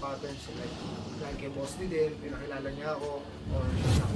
patterns like dahil kay Boss D din, pinakilala niya ako or siya.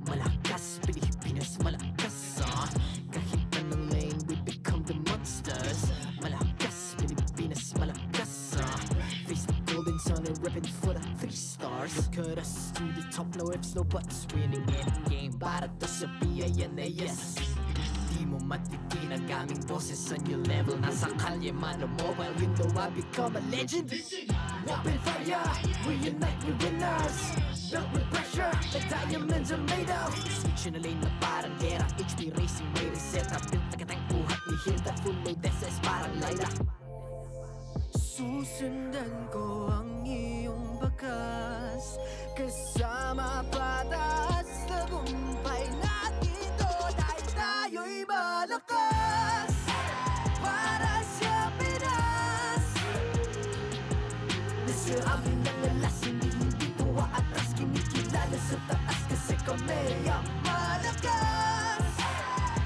Malakas, Pilipinas, malakas kahit anong lane, we become the monsters. Malakas, Pilipinas, malakas face the golden sun and ribbon for the 3 stars. Look at us to the top, no ifs, no buts. Winning any game, para to sa PINAS. Di mo matitinag aming boses on your level. Nasa kalye man o mobile, you know I become a legend. Open fire, we unite, we winners. Built with pressure, the diamonds are made of. Switching a lane na parang gera, HP racing may reseta. Built na katang buhat ni Hilda, full load SS parang Laila. Susundan ko ang iyong bakas, kasama patas, tagumpay natin to. Dahil tayo'y malakas, para sa Pinas. Nasa amin ang lalas, hindi to atras. Kinikilala sa taas kasi kami ang malakas,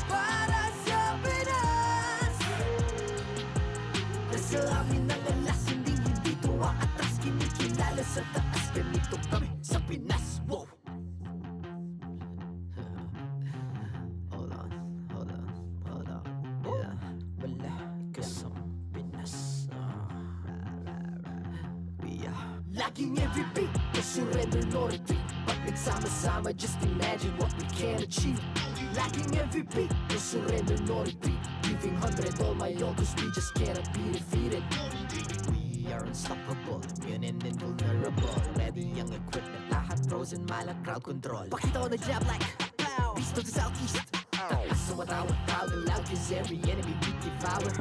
para sa Pinas. Nasa amin ang lalas, hindi to atras. Kinikilala sa taas, ganito kami sa Pinas. Wow! Hold on. Yeah, wala ka sa Pinas. Laging every beat, no surrender, no retreat. Pag nagsama-sama, just imagine what we can achieve. Laging every beat, no surrender, no retreat. Giving 100 all my all, cause we just cannot be defeated. We are unstoppable, immune and invulnerable. Ready ang equipment, lahat frozen, malak crowd control. Pakita ko na jab like pow, beast of the southeast. Taas sa matawa, proud and loud, cause every enemy we devour.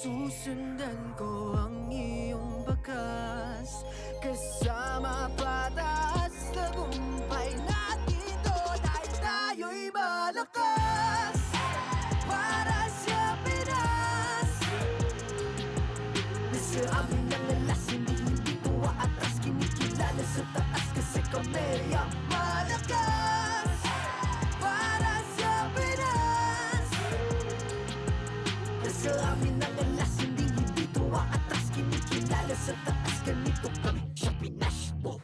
Susundan ko ang iyong bakas, kasama patas, tagumpay natin to. Dahil tayo'y malakas, para sa Pinas. Nasa amin ang lalas, hindi to atras. Kinikilala sa taas kasi kami ang malakas, para sa Pinas. Nasa amin ang lalas, hindi to atras. Kinikilala sa taas, ganito kami sa Pinas. Wow!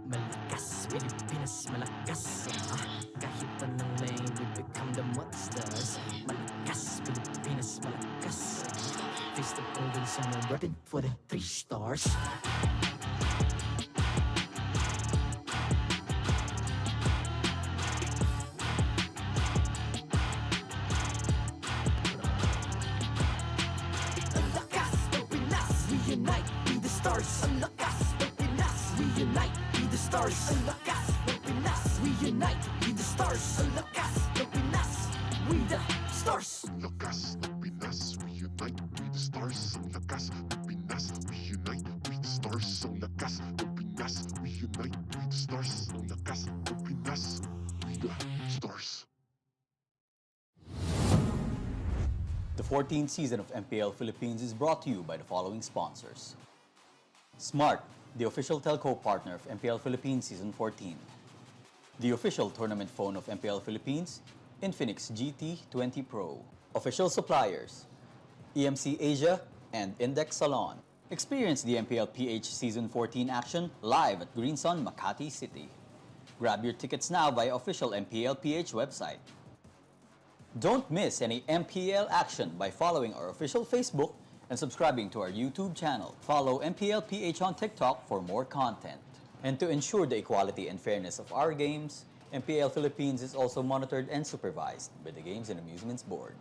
Malakas, Pilipinas, malakas kahit anong lane, we become the monsters. Malakas, Pilipinas, malakas face the golden sun and weapon for the 3 stars. Ang lakas ng Pinas, we unite, be the stars. Ang lakas ng Pinas, we unite, be the stars. Ang lakas ng Pinas, we unite, be the stars. Ang lakas ng Pinas, we the stars. Ang lakas ng Pinas, we unite, we the stars. Ang lakas ng Pinas, we unite, we the stars. Ang lakas ng Pinas, we unite, we the stars. Ang lakas ng Pinas, we the stars. 14th season of MPL Philippines is brought to you by the following sponsors. Smart, the official telco partner of MPL Philippines Season 14. The official tournament phone of MPL Philippines, Infinix GT20 Pro. Official suppliers, EMC Asia and Index Salon. Experience the MPL PH Season 14 action live at Green Sun, Makati City. Grab your tickets now via official MPL PH website. Don't miss any MPL action by following our official Facebook and subscribing to our YouTube channel. Follow MPL PH on TikTok for more content. And to ensure the equality and fairness of our games, MPL Philippines is also monitored and supervised by the Games and Amusements Board.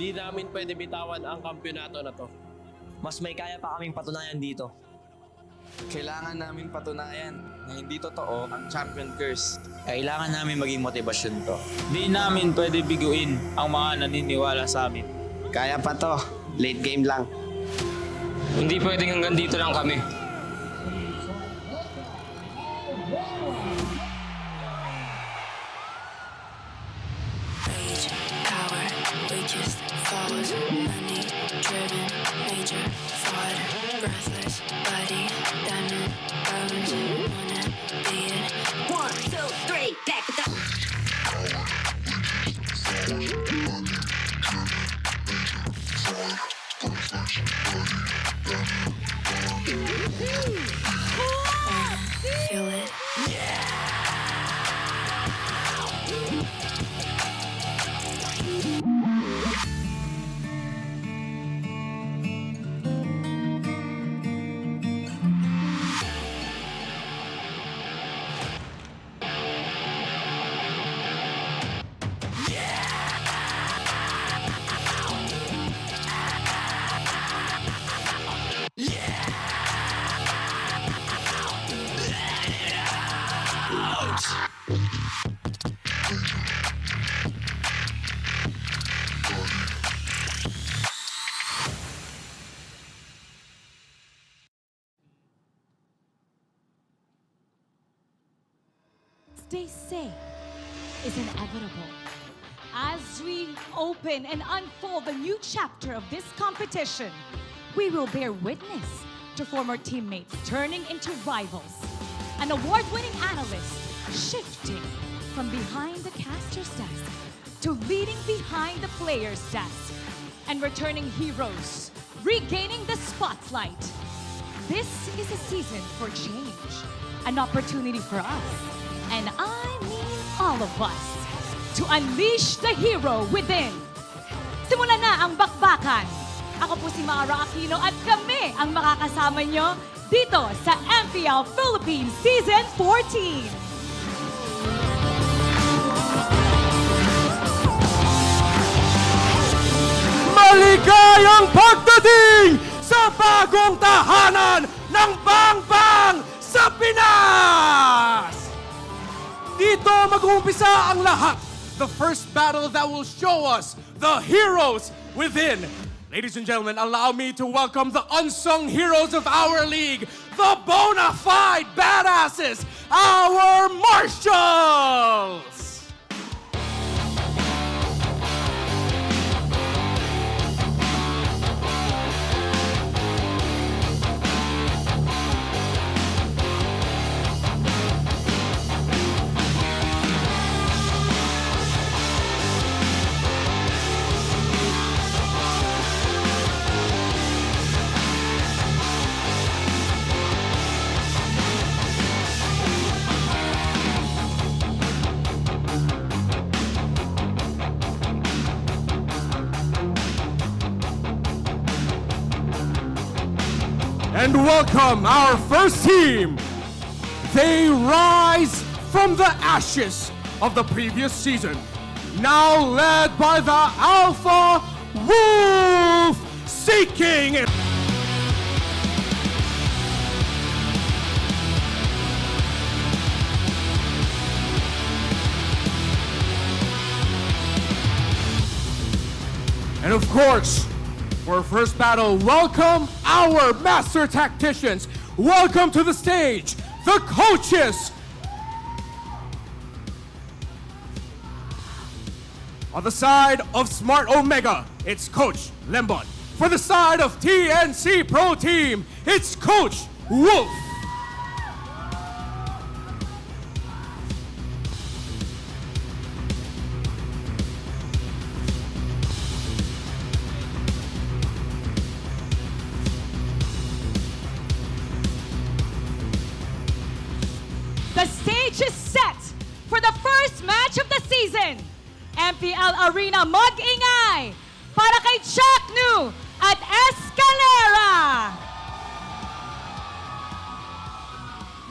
Di namin pwede bitawan ang kampyonato na to. Mas may kaya pa kaming patunayan dito. Kailangan namin patunayan na hindi totoo ang champion curse. Kailangan namin maging motibasyon to. Di namin pwede biguin ang mga naniniwala sa amin. Kaya pa to. Late game lang. Hindi pwedeng hanggang dito lang kami. Rage, power, wages, falls, money, driven, major, fraud, breathless, body, diamond, bones, wanna be it. 1, 2, 3, back it up. Feel it. Stay safe is inevitable. As we open and unfold the new chapter of this competition, we will bear witness to former teammates turning into rivals, an award-winning analyst shifting from behind the caster's desk to leading behind the player's desk, and returning heroes, regaining the spotlight. This is a season for change, an opportunity for us, and I mean all of us, to unleash the hero within. Simulan na ang bakbakan. Ako po si Mara Aquino at kami ang makakasama nyo dito sa MPL Philippines Season 14. Maligayang pagdating sa bagong tahanan ng Bangbang sa Pinas! Dito mag-uumpisa ang lahat. The first battle that will show us the heroes within. Ladies and gentlemen, allow me to welcome the unsung heroes of our league, the bona fide badasses, our Marshals! And welcome our first team. They rise from the ashes of the previous season, now led by the Alpha Wolf, seeking it. And of course, for our first battle, welcome our master tacticians. Welcome to the stage, the coaches. On the side of Smart Omega, it's Coach Lembon. For the side of TNC Pro Team, it's Coach Wolf. The stage is set for the first match of the season. MPL Arena mag-ingay para kay Chaknu at Escalera.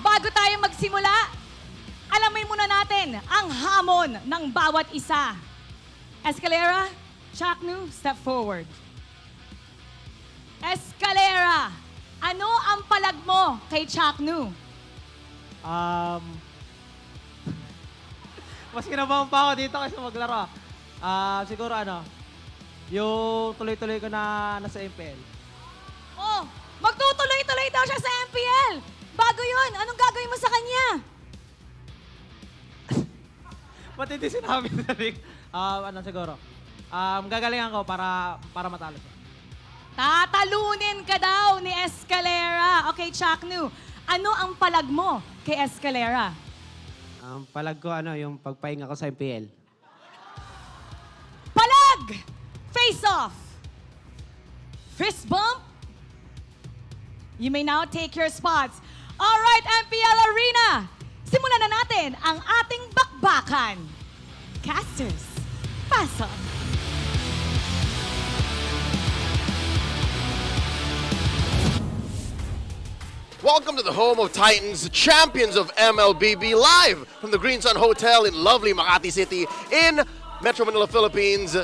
Bago tayo magsimula, alamin muna natin ang hamon ng bawat isa. Escalera, Chaknu, step forward. Escalera, ano ang palag mo kay Chaknu? Mas kinabahan pa ako dito kaysa maglaro. Siguro yung tuloy-tuloy ko na nasa MPL. Oh, magtutuloy-tuloy daw siya sa MPL. Bago yun, anong gagawin mo sa kanya? Pati di sinabi na rin. Siguro. Gagalingan ko para matalo siya. Tatalunin ka daw ni Escalera. Okay, Chaknu, ano ang palag mo kay Escalera? Palag ko yung pagpahinga ko sa MPL. Palag! Face off! Fist bump? You may now take your spots. All right, MPL Arena! Simulan na natin ang ating bakbakan. Casters, pasok! Welcome to the home of Titans, champions of MLBB, live from the Green Sun Hotel in lovely Makati City in Metro Manila, Philippines.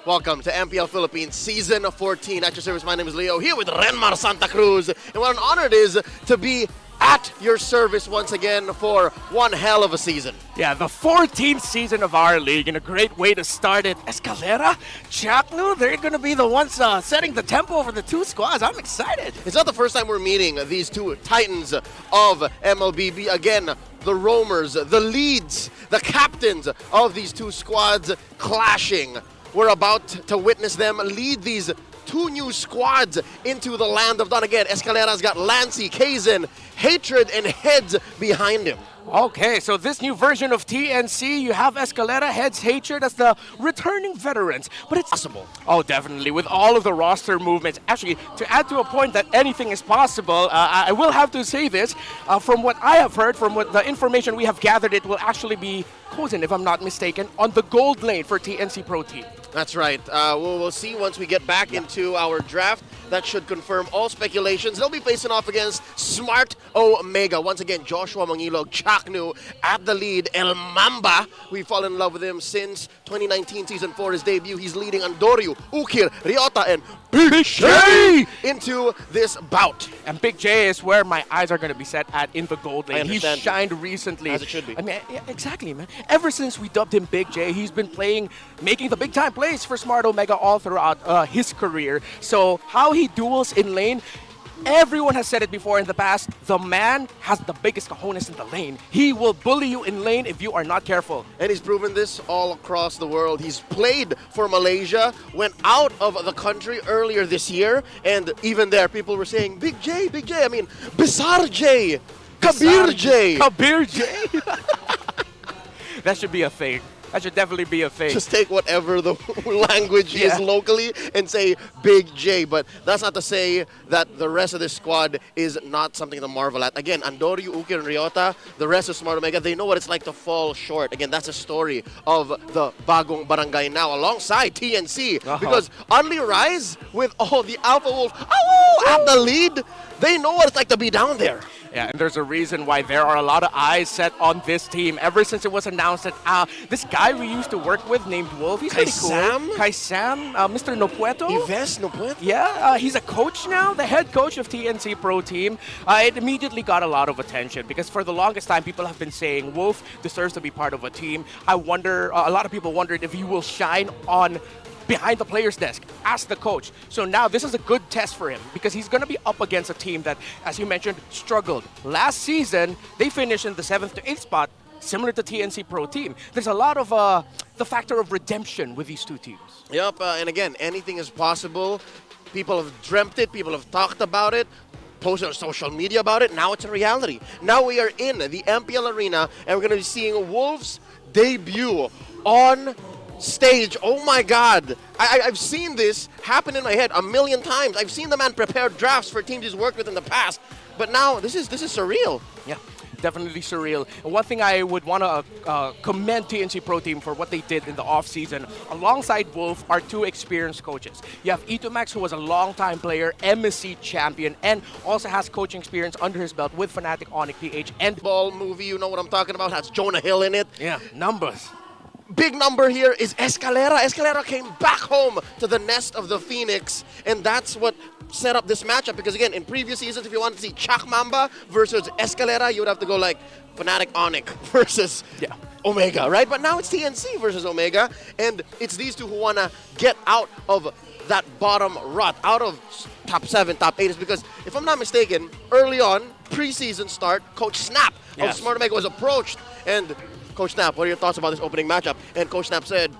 Welcome to MPL Philippines Season 14. At your service, my name is Leo, here with Renmar Santa Cruz. And what an honor it is to be at your service once again for one hell of a season. Yeah, the 14th season of our league, and a great way to start it. Escalera, Chaknu, they're going to be the ones setting the tempo for the two squads. I'm excited. It's not the first time we're meeting these two titans of MLBB. Again, the roamers, the leads, the captains of these two squads clashing. We're about to witness them lead these two new squads into the land of Dawn. Again, Escalera's got Lancy, Kaizen, Hatred, and Heads behind him. Okay, so this new version of TNC, you have Escalera, Heads, Hatred as the returning veterans. But it's possible. Oh, definitely. With all of the roster movements. Actually, to add to a point that anything is possible, I will have to say this. From what I have heard, from what the information we have gathered, it will actually be Kozen, if I'm not mistaken, on the gold lane for TNC Pro Team. That's right. We'll see once we get back into our draft. That should confirm all speculations. They'll be facing off against Smart Omega. Once again, Joshua Mangilog, Chaknu at the lead. El Mamba, we've fallen in love with him since 2019 Season 4, his debut. He's leading Andoryu, Ukir, Ryota, and Big J into this bout. And Big J is where my eyes are going to be set at in the gold lane. He's understand. shined recently. As it should be. I mean, yeah, exactly, man. Ever since we dubbed him Big J, he's been playing, making the big-time plays for Smart Omega all throughout his career. So how he duels in lane, everyone has said it before in the past, the man has the biggest cojones in the lane. He will bully you in lane if you are not careful. And he's proven this all across the world. He's played for Malaysia, went out of the country earlier this year, and even there people were saying, Big J, I mean, Besar J, Kabir J. Kabir J. That should be a thing. That should definitely be a thing. Just take whatever the language is locally and say Big J. But that's not to say that the rest of this squad is not something to marvel at. Again, Andoryu, Ukir, and Ryota, the rest of Smart Omega, they know what it's like to fall short. Again, that's a story of the Bagong Barangay now alongside TNC. Because Only Rise, with all the Alpha Wolf at the lead, they know what it's like to be down there. Yeah, and there's a reason why there are a lot of eyes set on this team ever since it was announced that this guy we used to work with named Wolf, he's pretty cool. Kai Sam, Mr. Nopueto. Yves Nopueto? Yeah, he's a coach now, the head coach of TNC Pro Team. It immediately got a lot of attention because for the longest time people have been saying Wolf deserves to be part of a team. I wonder, a lot of people wondered if he will shine on behind the player's desk as the coach. So now this is a good test for him because he's going to be up against a team that, as you mentioned, struggled. Last season, they finished in the 7th to 8th spot, similar to TNC Pro Team. There's a lot of the factor of redemption with these two teams. Yep, and again, anything is possible. People have dreamt it, people have talked about it, posted on social media about it. Now it's a reality. Now we are in the MPL Arena, and we're going to be seeing Wolves debut on stage. Oh my God. I've seen this happen in my head a million times. I've seen the man prepare drafts for teams he's worked with in the past. But now this is surreal. Yeah, definitely surreal. And one thing I would want to commend TNC Pro Team for what they did in the offseason. Alongside Wolf are two experienced coaches. You have Itomax, who was a long-time player, MSC champion, and also has coaching experience under his belt with Fnatic, Onyx, PH, and Ball movie, you know what I'm talking about, has Jonah Hill in it. Yeah, numbers. Big number here is Escalera. Escalera came back home to the nest of the Phoenix, and that's what set up this matchup. Because again, in previous seasons, if you wanted to see Chak Mamba versus Escalera, you would have to go like Fnatic Onyx versus Omega, right? But now it's TNC versus Omega, and it's these two who want to get out of that bottom rut, out of top 7, top 8. Is because, if I'm not mistaken, early on, preseason start, Coach Snap of Smart Omega was approached, and Coach Snap, what are your thoughts about this opening matchup? And Coach Snap said,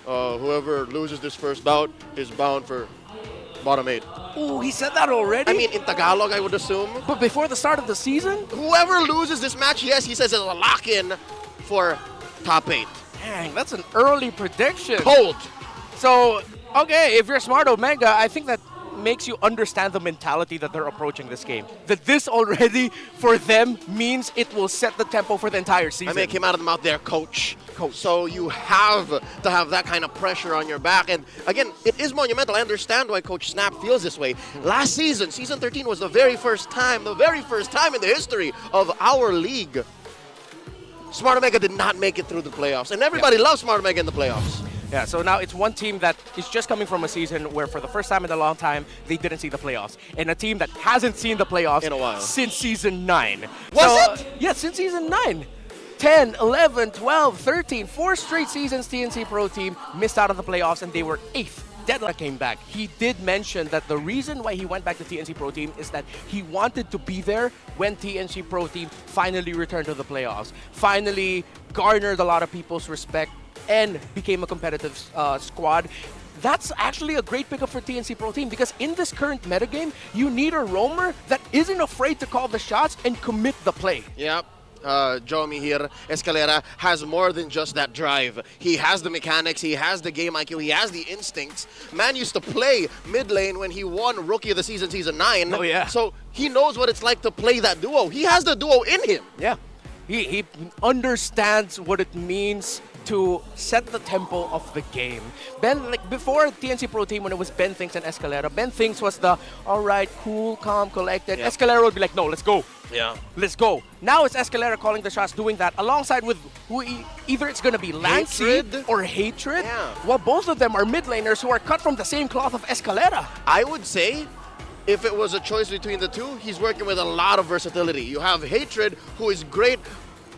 whoever loses this first bout is bound for bottom 8. Oh, he said that already? I mean, in Tagalog, I would assume. But before the start of the season? Whoever loses this match, yes, he says it's a lock-in for top 8. Dang, that's an early prediction. Cold. So, okay, if you're Smart Omega, I think that makes you understand the mentality that they're approaching this game. That this already, for them, means it will set the tempo for the entire season. I mean, it came out of the mouth there, coach. So you have to have that kind of pressure on your back. And again, it is monumental. I understand why Coach Snap feels this way. Last season, season 13 was the very first time in the history of our league, Smart Omega did not make it through the playoffs. And everybody loves Smart Omega in the playoffs. Yeah, so now it's one team that is just coming from a season where for the first time in a long time, they didn't see the playoffs. And a team that hasn't seen the playoffs in a while. Since season 9. Was it? Yeah, since season 9. 10, 11, 12, 13, 4 straight seasons TNC Pro Team missed out on the playoffs, and they were 8th. Deadline came back. He did mention that the reason why he went back to TNC Pro Team is that he wanted to be there when TNC Pro Team finally returned to the playoffs, finally garnered a lot of people's respect, and became a competitive squad. That's actually a great pickup for TNC Pro Team, because in this current metagame, you need a roamer that isn't afraid to call the shots and commit the play. Yep. Jomi here, Escalera, has more than just that drive. He has the mechanics, he has the game IQ, he has the instincts. Man used to play mid lane when he won Rookie of the Season, Season 9. Oh, yeah. So he knows what it's like to play that duo. He has the duo in him. Yeah. He understands what it means to set the tempo of the game. Ben, like before TNC Pro Team, when it was Ben Thinks and Escalera, Ben Thinks was the, all right, cool, calm, collected. Yeah. Escalera would be like, no, let's go. Yeah. Let's go. Now it's Escalera calling the shots, doing that, alongside with who either it's going to be Lancy or Hatred. Yeah. Well, both of them are mid laners who are cut from the same cloth of Escalera. I would say, if it was a choice between the two, he's working with a lot of versatility. You have Hatred, who is great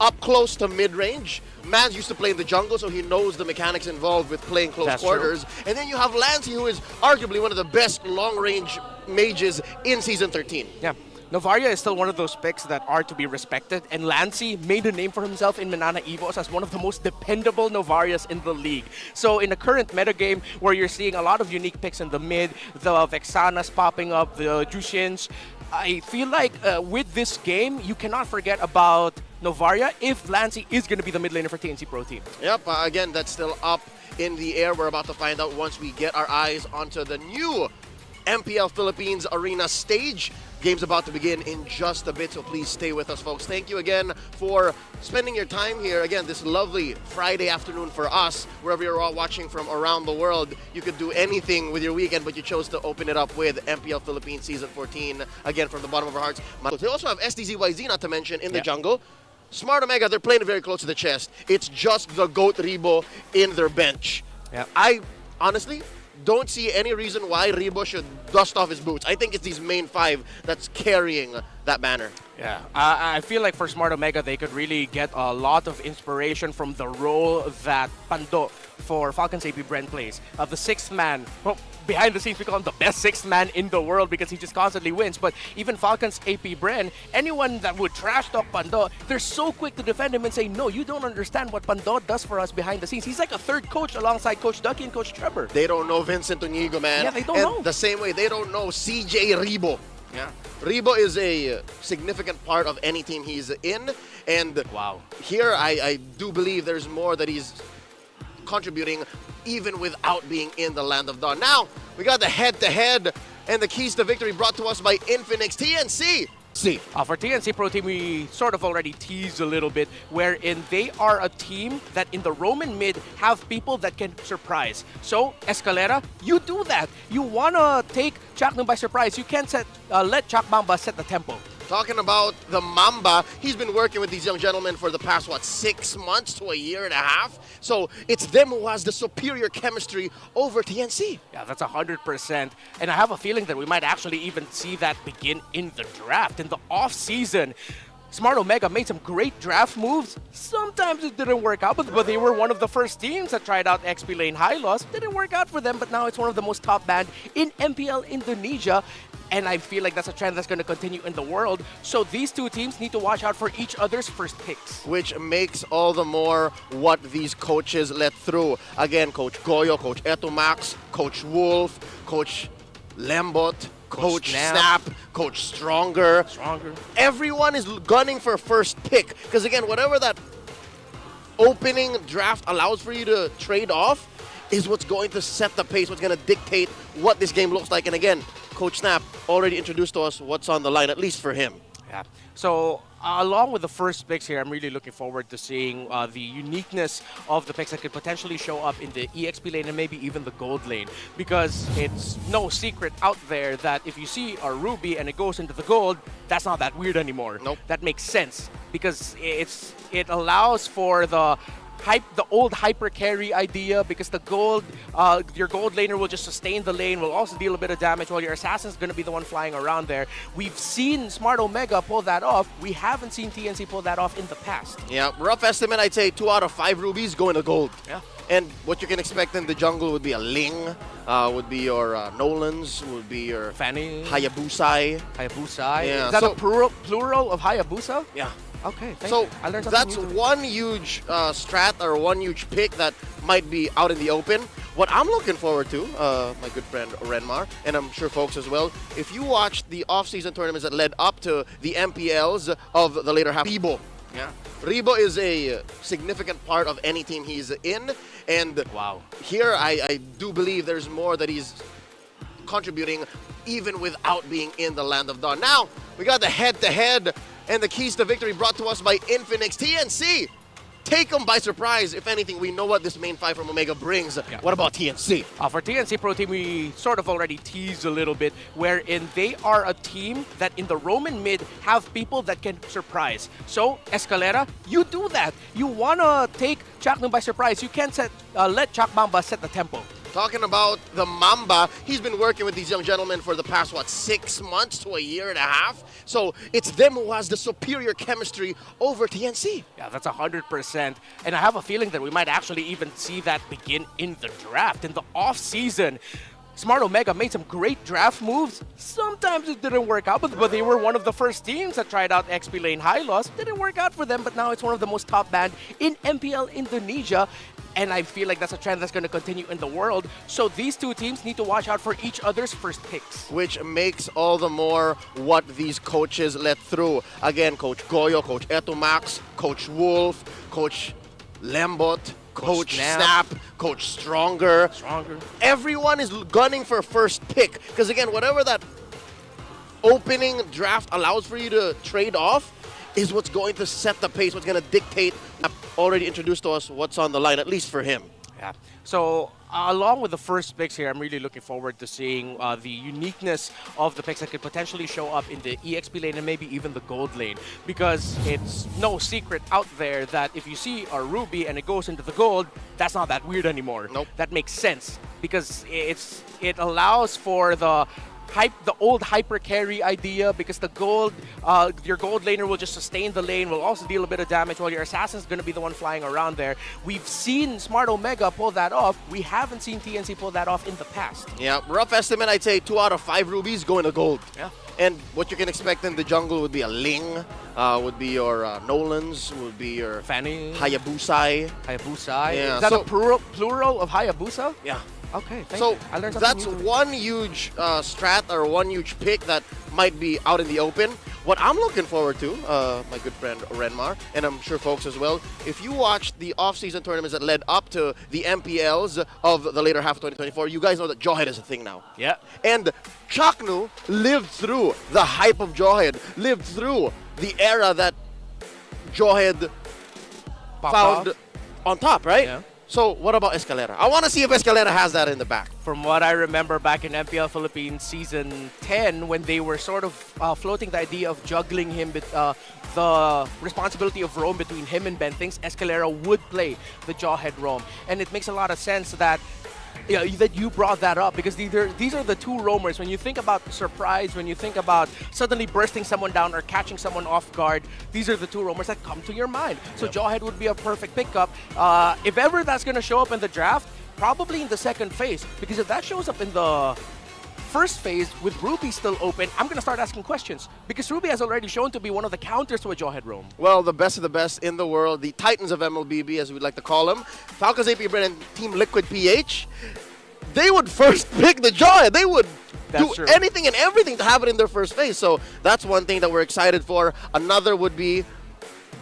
up close to mid-range. Mans used to play in the jungle, so he knows the mechanics involved with playing close quarters. True. And then you have Lancy, who is arguably one of the best long-range mages in Season 13. Yeah. Novaria is still one of those picks that are to be respected, and Lancy made a name for himself in Manana Evos as one of the most dependable Novarias in the league. So in the current metagame, where you're seeing a lot of unique picks in the mid, the Vexanas popping up, the Jushins, I feel like with this game, you cannot forget about Novaria if Lancy is going to be the mid laner for TNC Pro Team. Yep, again, that's still up in the air. We're about to find out once we get our eyes onto the new MPL Philippines Arena stage. Game's about to begin in just a bit, so please stay with us, folks. Thank you again for spending your time here. Again, this lovely Friday afternoon for us, wherever you're all watching from around the world. You could do anything with your weekend, but you chose to open it up with MPL Philippines Season 14. Again, from the bottom of our hearts. They also have SDZYZ, not to mention, in the jungle. Smart Omega, they're playing it very close to the chest. It's just the GOAT Rebo in their bench. I honestly don't see any reason why Rebo should dust off his boots. I think it's these main 5 that's carrying that banner. Yeah, I feel like for Smart Omega, they could really get a lot of inspiration from the role that Pando for Falcons AP Brent plays. The 6th man, well, behind the scenes we call him the best sixth man in the world because he just constantly wins. But even Falcons AP Bren, anyone that would trash talk Pando, they're so quick to defend him and say, no, you don't understand what Pando does for us behind the scenes. He's like a third coach alongside Coach Ducky and Coach Trevor. They don't know Vincent Unigo, man. Yeah, they don't and know. The same way they don't know CJ Rebo. Yeah. Rebo is a significant part of any team he's in. And wow, here I do believe there's more that he's contributing even without being in the Land of Dawn. Now, we got the head-to-head and the keys to victory brought to us by Infinix TNC. For TNC Pro Team, we sort of already teased a little bit, wherein they are a team that in the Roman mid have people that can surprise. So, Escalera, you do that. You want to take Chaknum by surprise. You can't let Chak Bamba set the tempo. Talking about the Mamba, he's been working with these young gentlemen for the past, 6 months to a year and a half. So it's them who has the superior chemistry over TNC. Yeah, that's 100%. And I have a feeling that we might actually even see that begin in the draft, in the off-season. Smart Omega made some great draft moves. Sometimes it didn't work out, but they were one of the first teams that tried out XP Lane High Loss. Didn't work out for them, but now it's one of the most top banned in MPL Indonesia. And I feel like that's a trend that's going to continue in the world. So these two teams need to watch out for each other's first picks. Which makes all the more what these coaches let through. Again, Coach Goyo, Coach Etumax, Coach Wolf, Coach Lembot, Coach Snap, Coach Stronger. Everyone is gunning for first pick. Because again, whatever that opening draft allows for you to trade off is what's going to set the pace, what's going to dictate what this game looks like. And again, Coach Snap already introduced to us what's on the line, at least for him. Yeah. So along with the first picks here, I'm really looking forward to seeing the uniqueness of the picks that could potentially show up in the EXP lane and maybe even the gold lane. Because it's no secret out there that if you see a ruby and it goes into the gold, that's not that weird anymore. Nope. That makes sense because it allows for the old hyper carry idea, because the gold, your gold laner will just sustain the lane, will also deal a bit of damage while your assassin's going to be the one flying around there. We've seen Smart Omega pull that off. We haven't seen TNC pull that off in the past. Yeah, rough estimate, I'd say 2 out of 5 rubies go into gold. Yeah. And what you can expect in the jungle would be a Ling, would be your Nolans, would be your Fanny, Hayabusai. Yeah. Is that a plural of Hayabusa? Yeah. Okay, thank so you. I learned something that's new today. one huge strat or one huge pick that might be out in the open. What I'm looking forward to, my good friend Renmar, and I'm sure folks as well, if you watched the off-season tournaments that led up to the MPLs of the later half, Rebo. Yeah. Rebo is a significant part of any team he's in. And wow, here I do believe there's more that he's contributing even without being in the Land of Dawn. Now, we got the head-to-head and the keys to victory brought to us by Infinix TNC. Take them by surprise. If anything, we know what this main fight from Omega brings. Yeah. What about TNC? For TNC Pro Team, we sort of already teased a little bit, wherein they are a team that in the Roman mid have people that can surprise. So, Escalera, you do that. You want to take Chaknum by surprise. You can't let Chak Bamba set the tempo. Talking about the Mamba, he's been working with these young gentlemen for the past, 6 months to a year and a half. So it's them who has the superior chemistry over TNC. Yeah, that's 100%. And I have a feeling that we might actually even see that begin in the draft, in the off-season. Smart Omega made some great draft moves. Sometimes it didn't work out, but they were one of the first teams that tried out XP Lane High Loss. Didn't work out for them, but now it's one of the most top banned in MPL Indonesia. And I feel like that's a trend that's going to continue in the world. So these two teams need to watch out for each other's first picks. Which makes all the more what these coaches let through. Again, Coach Goyo, Coach Etumax, Coach Wolf, Coach Lembot, Coach Snap, Coach Stronger. Everyone is gunning for first pick. Because again, whatever that opening draft allows for you to trade off is what's going to set the pace, what's going to dictate. Already introduced to us what's on the line, at least for him. Yeah. So along with the first picks here, I'm really looking forward to seeing the uniqueness of the picks that could potentially show up in the EXP lane and maybe even the gold lane. Because it's no secret out there that if you see a ruby and it goes into the gold, that's not that weird anymore. Nope. That makes sense because it allows for the the old hyper carry idea, because the gold, your gold laner will just sustain the lane, will also deal a bit of damage, while your assassin's going to be the one flying around there. We've seen Smart Omega pull that off. We haven't seen TNC pull that off in the past. Yeah, rough estimate, I'd say 2 out of 5 rubies go into gold. Yeah. And what you can expect in the jungle would be a Ling, would be your Nolans, would be your Fanny, Hayabusai. Hayabusai. Yeah, Is that so- a plural of Hayabusa? Yeah. Okay, thank So you. I learned something that's new today. one huge strat or one huge pick that might be out in the open. What I'm looking forward to, my good friend Renmar, and I'm sure folks as well, if you watched the off-season tournaments that led up to the MPLs of the later half of 2024, you guys know that Jawhead is a thing now. Yeah. And Chaknu lived through the hype of Jawhead, lived through the era that Jawhead Pop found off. on top, right? Yeah. So what about Escalera? I want to see if Escalera has that in the back. From what I remember back in MPL Philippines Season 10, when they were sort of floating the idea of juggling him, the responsibility of roam between him and Ben, thinks Escalera would play the Jawhead roam. And it makes a lot of sense that that you brought that up, because these are the two roamers. When you think about surprise, when you think about suddenly bursting someone down or catching someone off guard, these are the two roamers that come to your mind. So Jawhead would be a perfect pickup. If ever that's going to show up in the draft, probably in the second phase, because if that shows up in the first phase with Ruby still open, I'm going to start asking questions, because Ruby has already shown to be one of the counters to a Jawhead roam. Well, the best of the best in the world, the Titans of MLBB, as we'd like to call them, Falcons AP Brand and Team Liquid PH, they would first pick the Jawhead. They would do true. anything and everything to have it in their first phase. So that's one thing that we're excited for. Another would be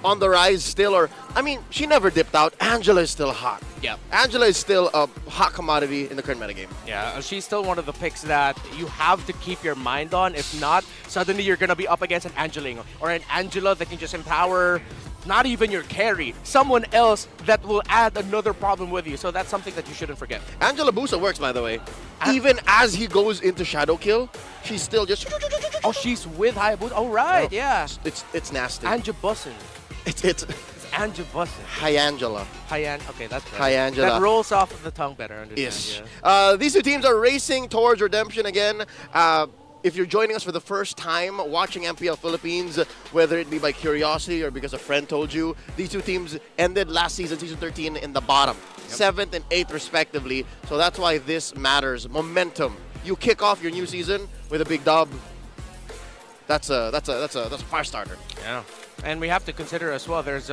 on the rise still, or, I mean, she never dipped out. Angela is still hot. Yeah. Angela is still a hot commodity in the current metagame. Yeah, she's still one of the picks that you have to keep your mind on. If not, suddenly you're going to be up against an Angelino or an Angela that can just empower not even your carry, someone else that will add another problem with you. So that's something that you shouldn't forget. Angela Busa works, by the way. Even as he goes into Shadow Kill, she's still just... Oh, she's with Hayabusa. Oh, right, yeah. It's nasty. Anja Bussin. It's Anja Bussin. Hi, Angela. Okay, that's right. Hi, Angela. That rolls off of the tongue better, understand? Yes. Yeah. These two teams are racing towards redemption again. If you're joining us for the first time watching MPL Philippines, whether it be by curiosity or because a friend told you, these two teams ended last season, season 13, in the bottom, 7th and 8th respectively. So that's why this matters. Momentum. You kick off your new season with a big dub. That's a fire starter. Yeah. And we have to consider as well, there's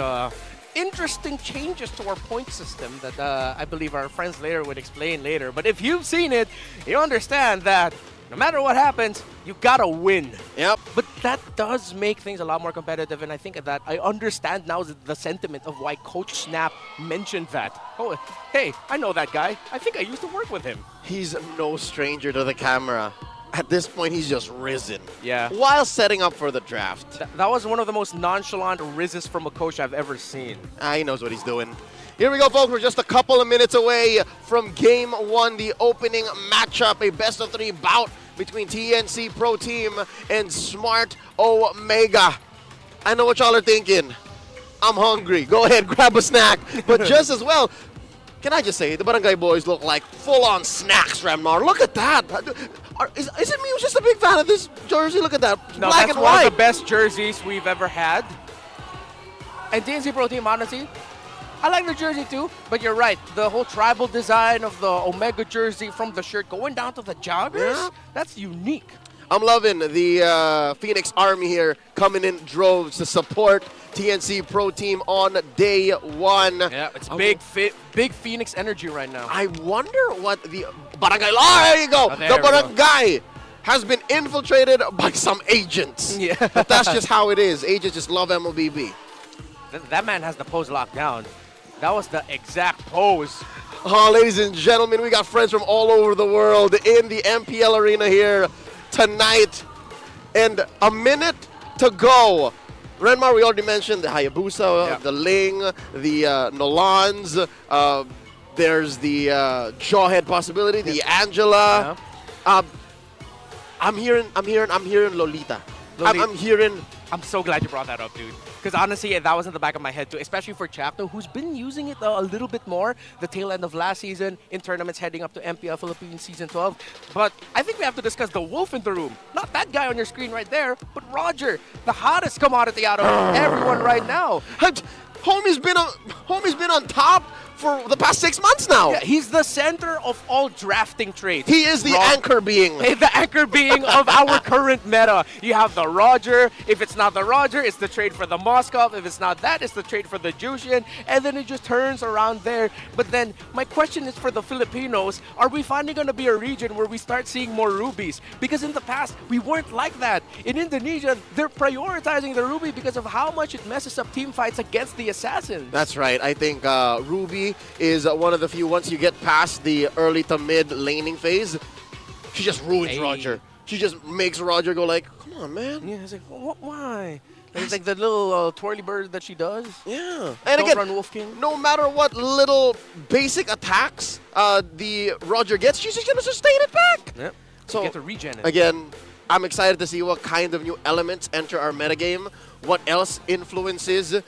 interesting changes to our point system that I believe our friends later would explain later. But if you've seen it, you understand that no matter what happens, you gotta win. Yep. But that does make things a lot more competitive, and I think that I understand now the sentiment of why Coach Snap mentioned that. Oh, hey, I know that guy. I think I used to work with him. He's no stranger to the camera. At this point, he's just risen. Yeah. While setting up for the draft. That was one of the most nonchalant rises from a coach I've ever seen. He knows what he's doing. Here we go, folks. We're just a couple of minutes away from Game 1, the opening matchup, a best-of-3 bout between TNC Pro Team and Smart Omega. I know what y'all are thinking. I'm hungry. Go ahead, grab a snack. But just as well, can I just say, the Barangay Boys look like full-on snacks, Remnar. Look at that. Is it me who's just a big fan of this jersey? Look at that. It's No, black that's and one white. of the best jerseys we've ever had. And TNC Pro Team, honestly, I like the jersey too, but you're right. The whole tribal design of the Omega jersey from the shirt going down to the joggers, that's unique. I'm loving the Phoenix Army here coming in droves to support TNC Pro Team on day 1. Yeah, it's big Phoenix energy right now. I wonder what the Barangay... Oh, there you go! Oh, there the we go. Barangay has been infiltrated by some agents. Yeah. But that's just how it is. Agents just love MLBB. That man has the pose locked down. That was the exact pose. Oh, ladies and gentlemen, we got friends from all over the world in the MPL arena here tonight. And a minute to go. Renmar, we already mentioned the Hayabusa, the Ling, the Nolans. There's the Jawhead possibility, the Angela. I'm hearing Lolita. I'm hearing I'm so glad you brought that up, dude. Because honestly, that was in the back of my head too, especially for Chapto, who's been using it a little bit more the tail end of last season in tournaments heading up to MPL Philippines Season 12. But I think we have to discuss the wolf in the room. Not that guy on your screen right there, but Roger, the hottest commodity out of everyone right now. Homie's been on top for the past 6 months now. Yeah, he's the center of all drafting trades. He is the anchor being. The anchor being of our current meta. You have the Roger. If it's not the Roger, it's the trade for the Moskov. If it's not that, it's the trade for the Jushin. And then it just turns around there. But then my question is for the Filipinos, are we finally going to be a region where we start seeing more rubies? Because in the past, we weren't like that. In Indonesia, they're prioritizing the ruby because of how much it messes up team fights against the assassins. That's right. I think Ruby is one of the few, once you get past the early to mid laning phase, she just ruins Roger. She just makes Roger go like, come on, man. Yeah, it's like, why? It's like the little twirly bird that she does. Yeah. And Don't again, run Wolf King. no matter what little basic attacks the Roger gets, she's just going to sustain it back. Yep. So, you get to regen it. Again, I'm excited to see what kind of new elements enter our metagame, what else influences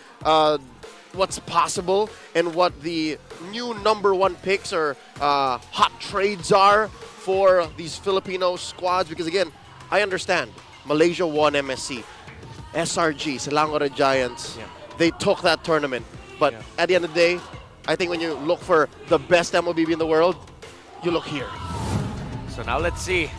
what's possible, and what the new #1 picks or hot trades are for these Filipino squads. Because again, I understand Malaysia won MSC, SRG, Selangor Red Giants. Yeah. They took that tournament, but at the end of the day, I think when you look for the best MLBB in the world, you look here. So now let's see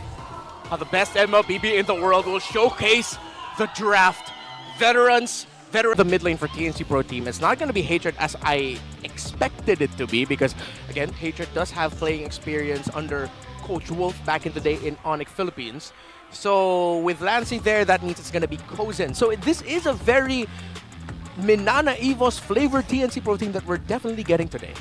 how the best MLBB in the world will showcase the draft. Veterans, the mid lane for TNC Pro Team. It's not going to be Hatred as I expected it to be because, again, Hatred does have playing experience under Coach Wolf back in the day in Onyx Philippines. So with Lancey there, that means it's going to be Kozen. So this is a very Minana Evos flavored TNC Pro Team that we're definitely getting today.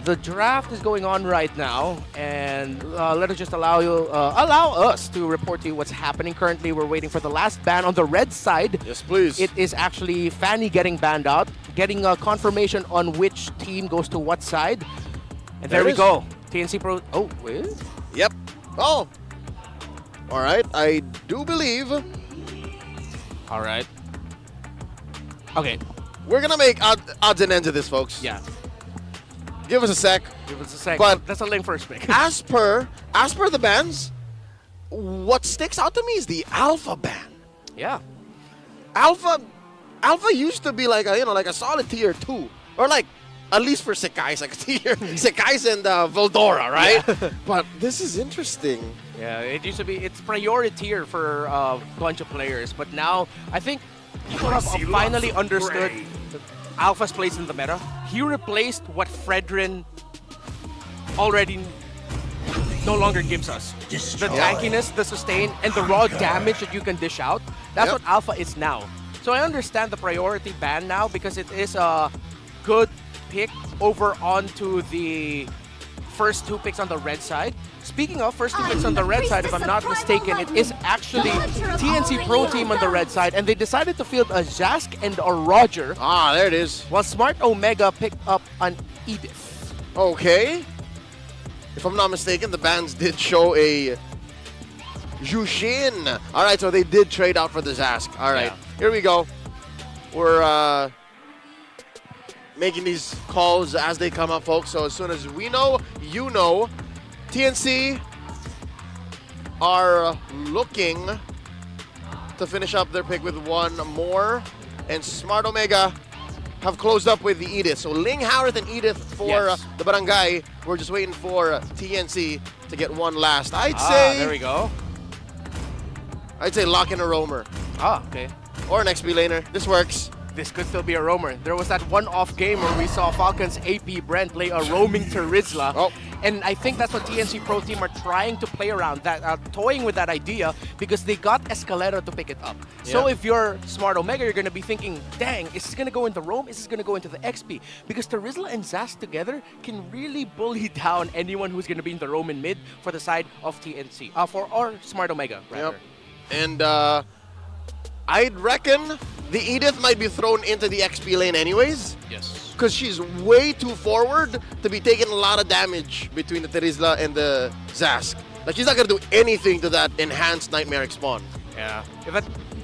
The draft is going on right now, and let us just allow us to report to you what's happening. Currently, we're waiting for the last ban on the red side. Yes, please. It is actually Fanny getting banned out, getting a confirmation on which team goes to what side. And there we go. TNC Pro. Oh, wait. Yep. Oh. All right. I do believe. All right. Okay. We're gonna make odds and ends of this, folks. Yeah. Give us a sec. Give us a sec. But that's a lame first pick. as per the bans, what sticks out to me is the Alpha ban. Yeah. Alpha used to be like a solid tier 2, or like at least for Sekai's like tier Sekai's and Veldora, right? Yeah. But this is interesting. Yeah, it used to be it's priority tier for a bunch of players, but now I think people have finally understood Alpha's place in the meta. He replaced what Fredrin already no longer gives us. The tankiness, the sustain, and the raw damage that you can dish out. That's what Alpha is now. So I understand the priority ban now because it is a good pick over onto the first 2 picks on the red side. Speaking of first 2 picks on the red side, if I'm not mistaken, it is actually TNC Pro Team on the red side, and they decided to field a Zask and a Roger. Ah, there it is. While Smart Omega picked up an Edith. Okay. If I'm not mistaken, the bans did show a Jushin. All right, so they did trade out for the Zask. All right, here we go. We're making these calls as they come up, folks. So as soon as we know, you know, TNC are looking to finish up their pick with 1 more, and Smart Omega have closed up with the Edith. So Ling, Howarth, and Edith for the Barangay. We're just waiting for TNC to get 1 last. I'd say. There we go. I'd say lock in a roamer. Ah, okay. Or an XP laner. This works. This could still be a roamer. There was that one-off game where we saw Falcons AP Brent play a roaming Terizla. Oh. And I think that's what TNC Pro Team are trying to play around, that toying with that idea because they got Escalera to pick it up. So if you're Smart Omega, you're going to be thinking, dang, is this going to go into roam? Is this going to go into the XP? Because Terizla and Zast together can really bully down anyone who's going to be in the roam in mid for the side of TNC. Or Smart Omega, rather. And I'd reckon the Edith might be thrown into the XP lane anyways. Yes. Because she's way too forward to be taking a lot of damage between the Terizla and the Zask. Like, she's not going to do anything to that enhanced Nightmare spawn. Yeah.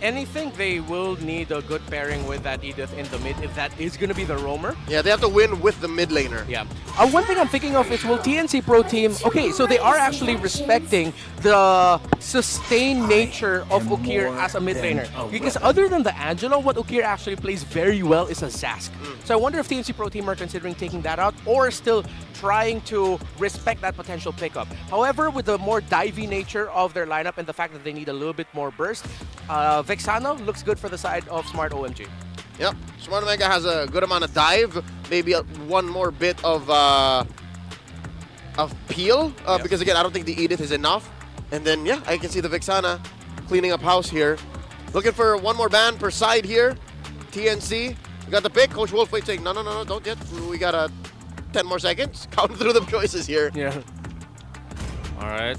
anything, they will need a good pairing with that Edith in the mid if that is going to be the roamer. Yeah, they have to win with the mid laner. Yeah. One thing I'm thinking of is, will TNC Pro Team... Okay, so they are actually respecting the sustained nature of Ukir as a mid laner. Because other than the Angelo, what Ukir actually plays very well is a Zask. So I wonder if TNC Pro Team are considering taking that out or still trying to respect that potential pickup. However, with the more divey nature of their lineup and the fact that they need a little bit more burst, Vexana looks good for the side of Smart OMG. Yep, Smart Omega has a good amount of dive, maybe one more bit of peel, because again, I don't think the Edith is enough. And then, yeah, I can see the Vexana cleaning up house here. Looking for one more ban per side here. TNC, we got the pick. Coach Wolf saying, no, don't yet. We got 10 more seconds. Count through the choices here. Yeah. All right.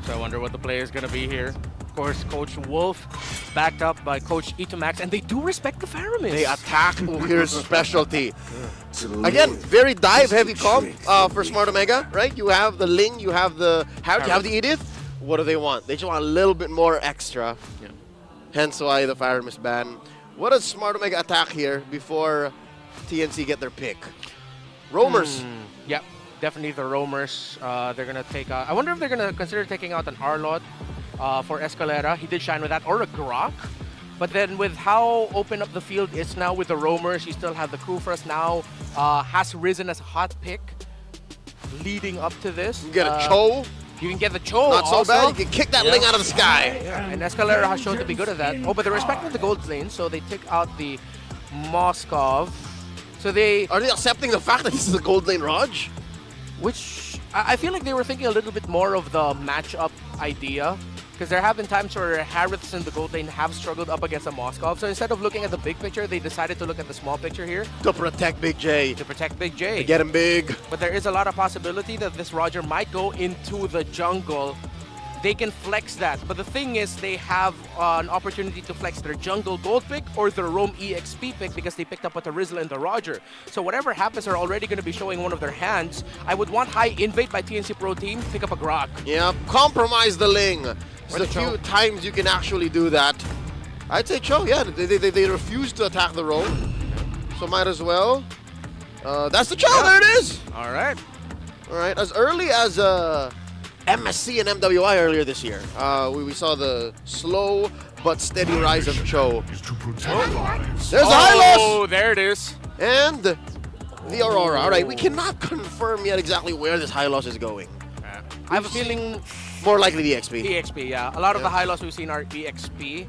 So I wonder what the play is going to be here. Of course, Coach Wolf backed up by Coach Itomax, and they do respect the Faramis. They attack Ukir's specialty. Again, very dive-heavy comp for Smart Omega, right? You have the Ling, you have the Harriet, you have the Edith. What do they want? They just want a little bit more extra. Yeah. Hence why the Faramis ban. What does Smart Omega attack here before TNC get their pick? Roamers. Yep, definitely the Roamers. They're going to take out... I wonder if they're going to consider taking out an Arlot for Escalera. He did shine with that. Or a Grok. But then with how open up the field is now with the Roamers, you still have the Kufras now. Has risen as a hot pick leading up to this. You get a Cho. You can get the Cho. Not so also. bad. You can kick that Ling out of the sky. Yeah. And Escalera has shown to be good at that. Oh, but they're respecting the gold lane, so they took out the Moskov. So they... Are they accepting the fact that this is a gold lane Raj? Which, I feel like they were thinking a little bit more of the matchup idea. Because there have been times where Hariths in the gold lane have struggled up against a Moskov. So instead of looking at the big picture, they decided to look at the small picture here. To protect Big J. To protect Big J. To get him big. But there is a lot of possibility that this Roger might go into the jungle. They can flex that. But the thing is, they have an opportunity to flex their jungle gold pick or their Roam EXP pick because they picked up with the Rizzle and the Roger. So whatever happens, they're already going to be showing one of their hands. I would want high invade by TNC Pro Team, pick up a Grok. Yeah, compromise the Ling. There's a few times you can actually do that. I'd say Cho, yeah. They refuse to attack the Roam. So might as well. That's the Cho, there it is! All right. All right, as early as MSC and MWI earlier this year, we saw the slow but steady rise of Cho. There's the Hylos! Oh, there it is. And the Aurora. All right, we cannot confirm yet exactly where this Hylos is going. I have a feeling... More likely the EXP. EXP, yeah. A lot of the Hylos we've seen are EXP.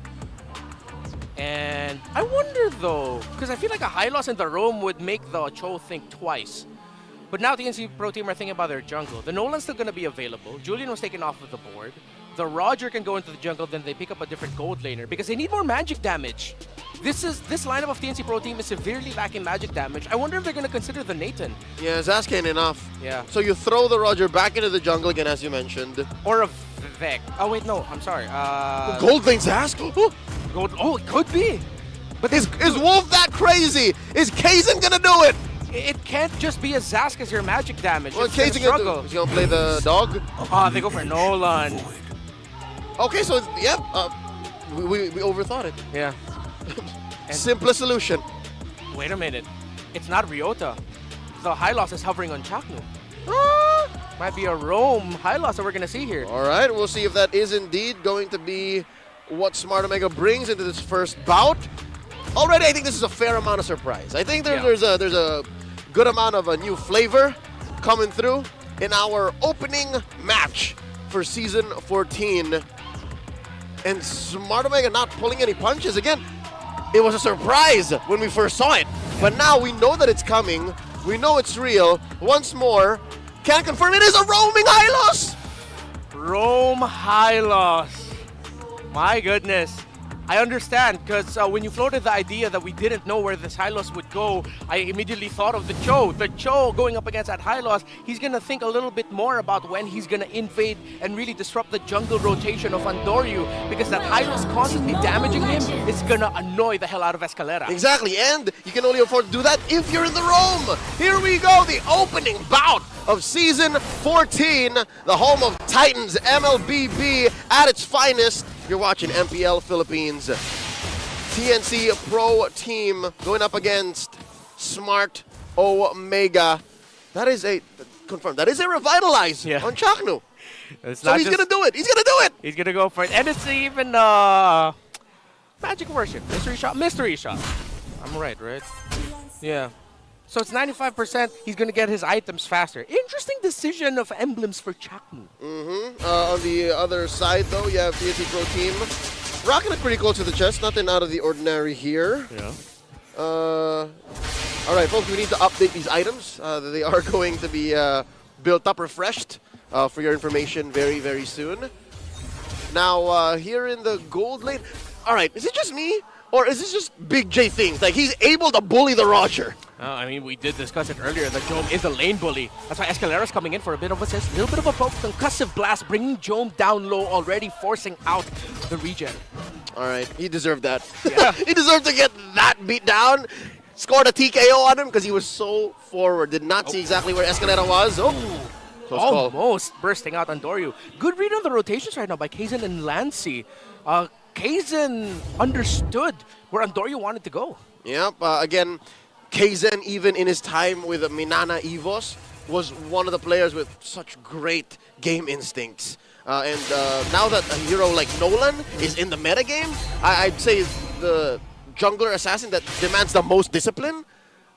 And I wonder though, because I feel like a Hylos in the Roam would make the Cho think twice. But now the TNC Pro Team are thinking about their jungle. The Nolan's still going to be available. Julian was taken off of the board. The Roger can go into the jungle, then they pick up a different gold laner because they need more magic damage. This lineup of TNC Pro Team is severely lacking magic damage. I wonder if they're going to consider the Nathan. Yeah, Zask ain't enough. Yeah. So you throw the Roger back into the jungle again, as you mentioned. Or a Vec. Oh, wait, no. I'm sorry. Gold lane Zask? Gold. Oh, it could be. But is Wolf that crazy? Is Kazin going to do it? It can't just be a Zask as your magic damage. What Kazin going to do? He's going to play the dog? They go for Nolan. Okay, so, yeah. We overthought it. Yeah. Simplest solution. Wait a minute. It's not Ryota. The Hylos is hovering on Chaknu. Might be a Roam Hylos that we're going to see here. All right, we'll see if that is indeed going to be what Smart Omega brings into this first bout. Already, I think this is a fair amount of surprise. I think there's a good amount of a new flavor coming through in our opening match for Season 14. And Smart Omega not pulling any punches. Again, it was a surprise when we first saw it. But now we know that it's coming. We know it's real. Once more, can't confirm it is a roaming Hylos! Roam Hylos. My goodness. I understand, because when you floated the idea that we didn't know where this Hylos would go, I immediately thought of the Cho. The Cho going up against that Hylos, he's going to think a little bit more about when he's going to invade and really disrupt the jungle rotation of Andoryu, because that Hylos constantly damaging him is going to annoy the hell out of Escalera. Exactly, and you can only afford to do that if you're in the Roam. Here we go, the opening bout of Season 14, the home of Titans MLBB at its finest. You're watching MPL Philippines. TNC Pro Team going up against Smart Omega. That is a, confirmed, that is a revitalize on Chaknu. So he's going to do it. He's going to do it. He's going to go for it. And it's even magic version. Mystery shot. Mystery shot. I'm right? Yeah. So it's 95%. He's going to get his items faster. Interesting decision of emblems for Chaknu. On the other side, though, you have TNC Pro Team rocking it pretty close to the chest. Nothing out of the ordinary here. Yeah. All right, folks, we need to update these items. They are going to be built up, refreshed for your information very, very soon. Now, here in the gold lane, all right, is it just me? Or is this just Big J things? Like, he's able to bully the Roger. I mean, we did discuss it earlier that Jome is a lane bully. That's why Escalera's coming in for a bit of assist. A little bit of a poke, concussive blast, bringing Jome down low already, forcing out the regen. All right, he deserved that. Yeah. He deserved to get that beat down. Scored a TKO on him because he was so forward. Did not see exactly where Escalera was. Almost bursting out on Doryu. Good read on the rotations right now by Kaizen and Lancy. Kaizen understood where Andoryu wanted to go. Yep, again, Kaizen, even in his time with Minana Evos, was one of the players with such great game instincts. And now that a hero like Nolan is in the metagame, I'd say the jungler assassin that demands the most discipline,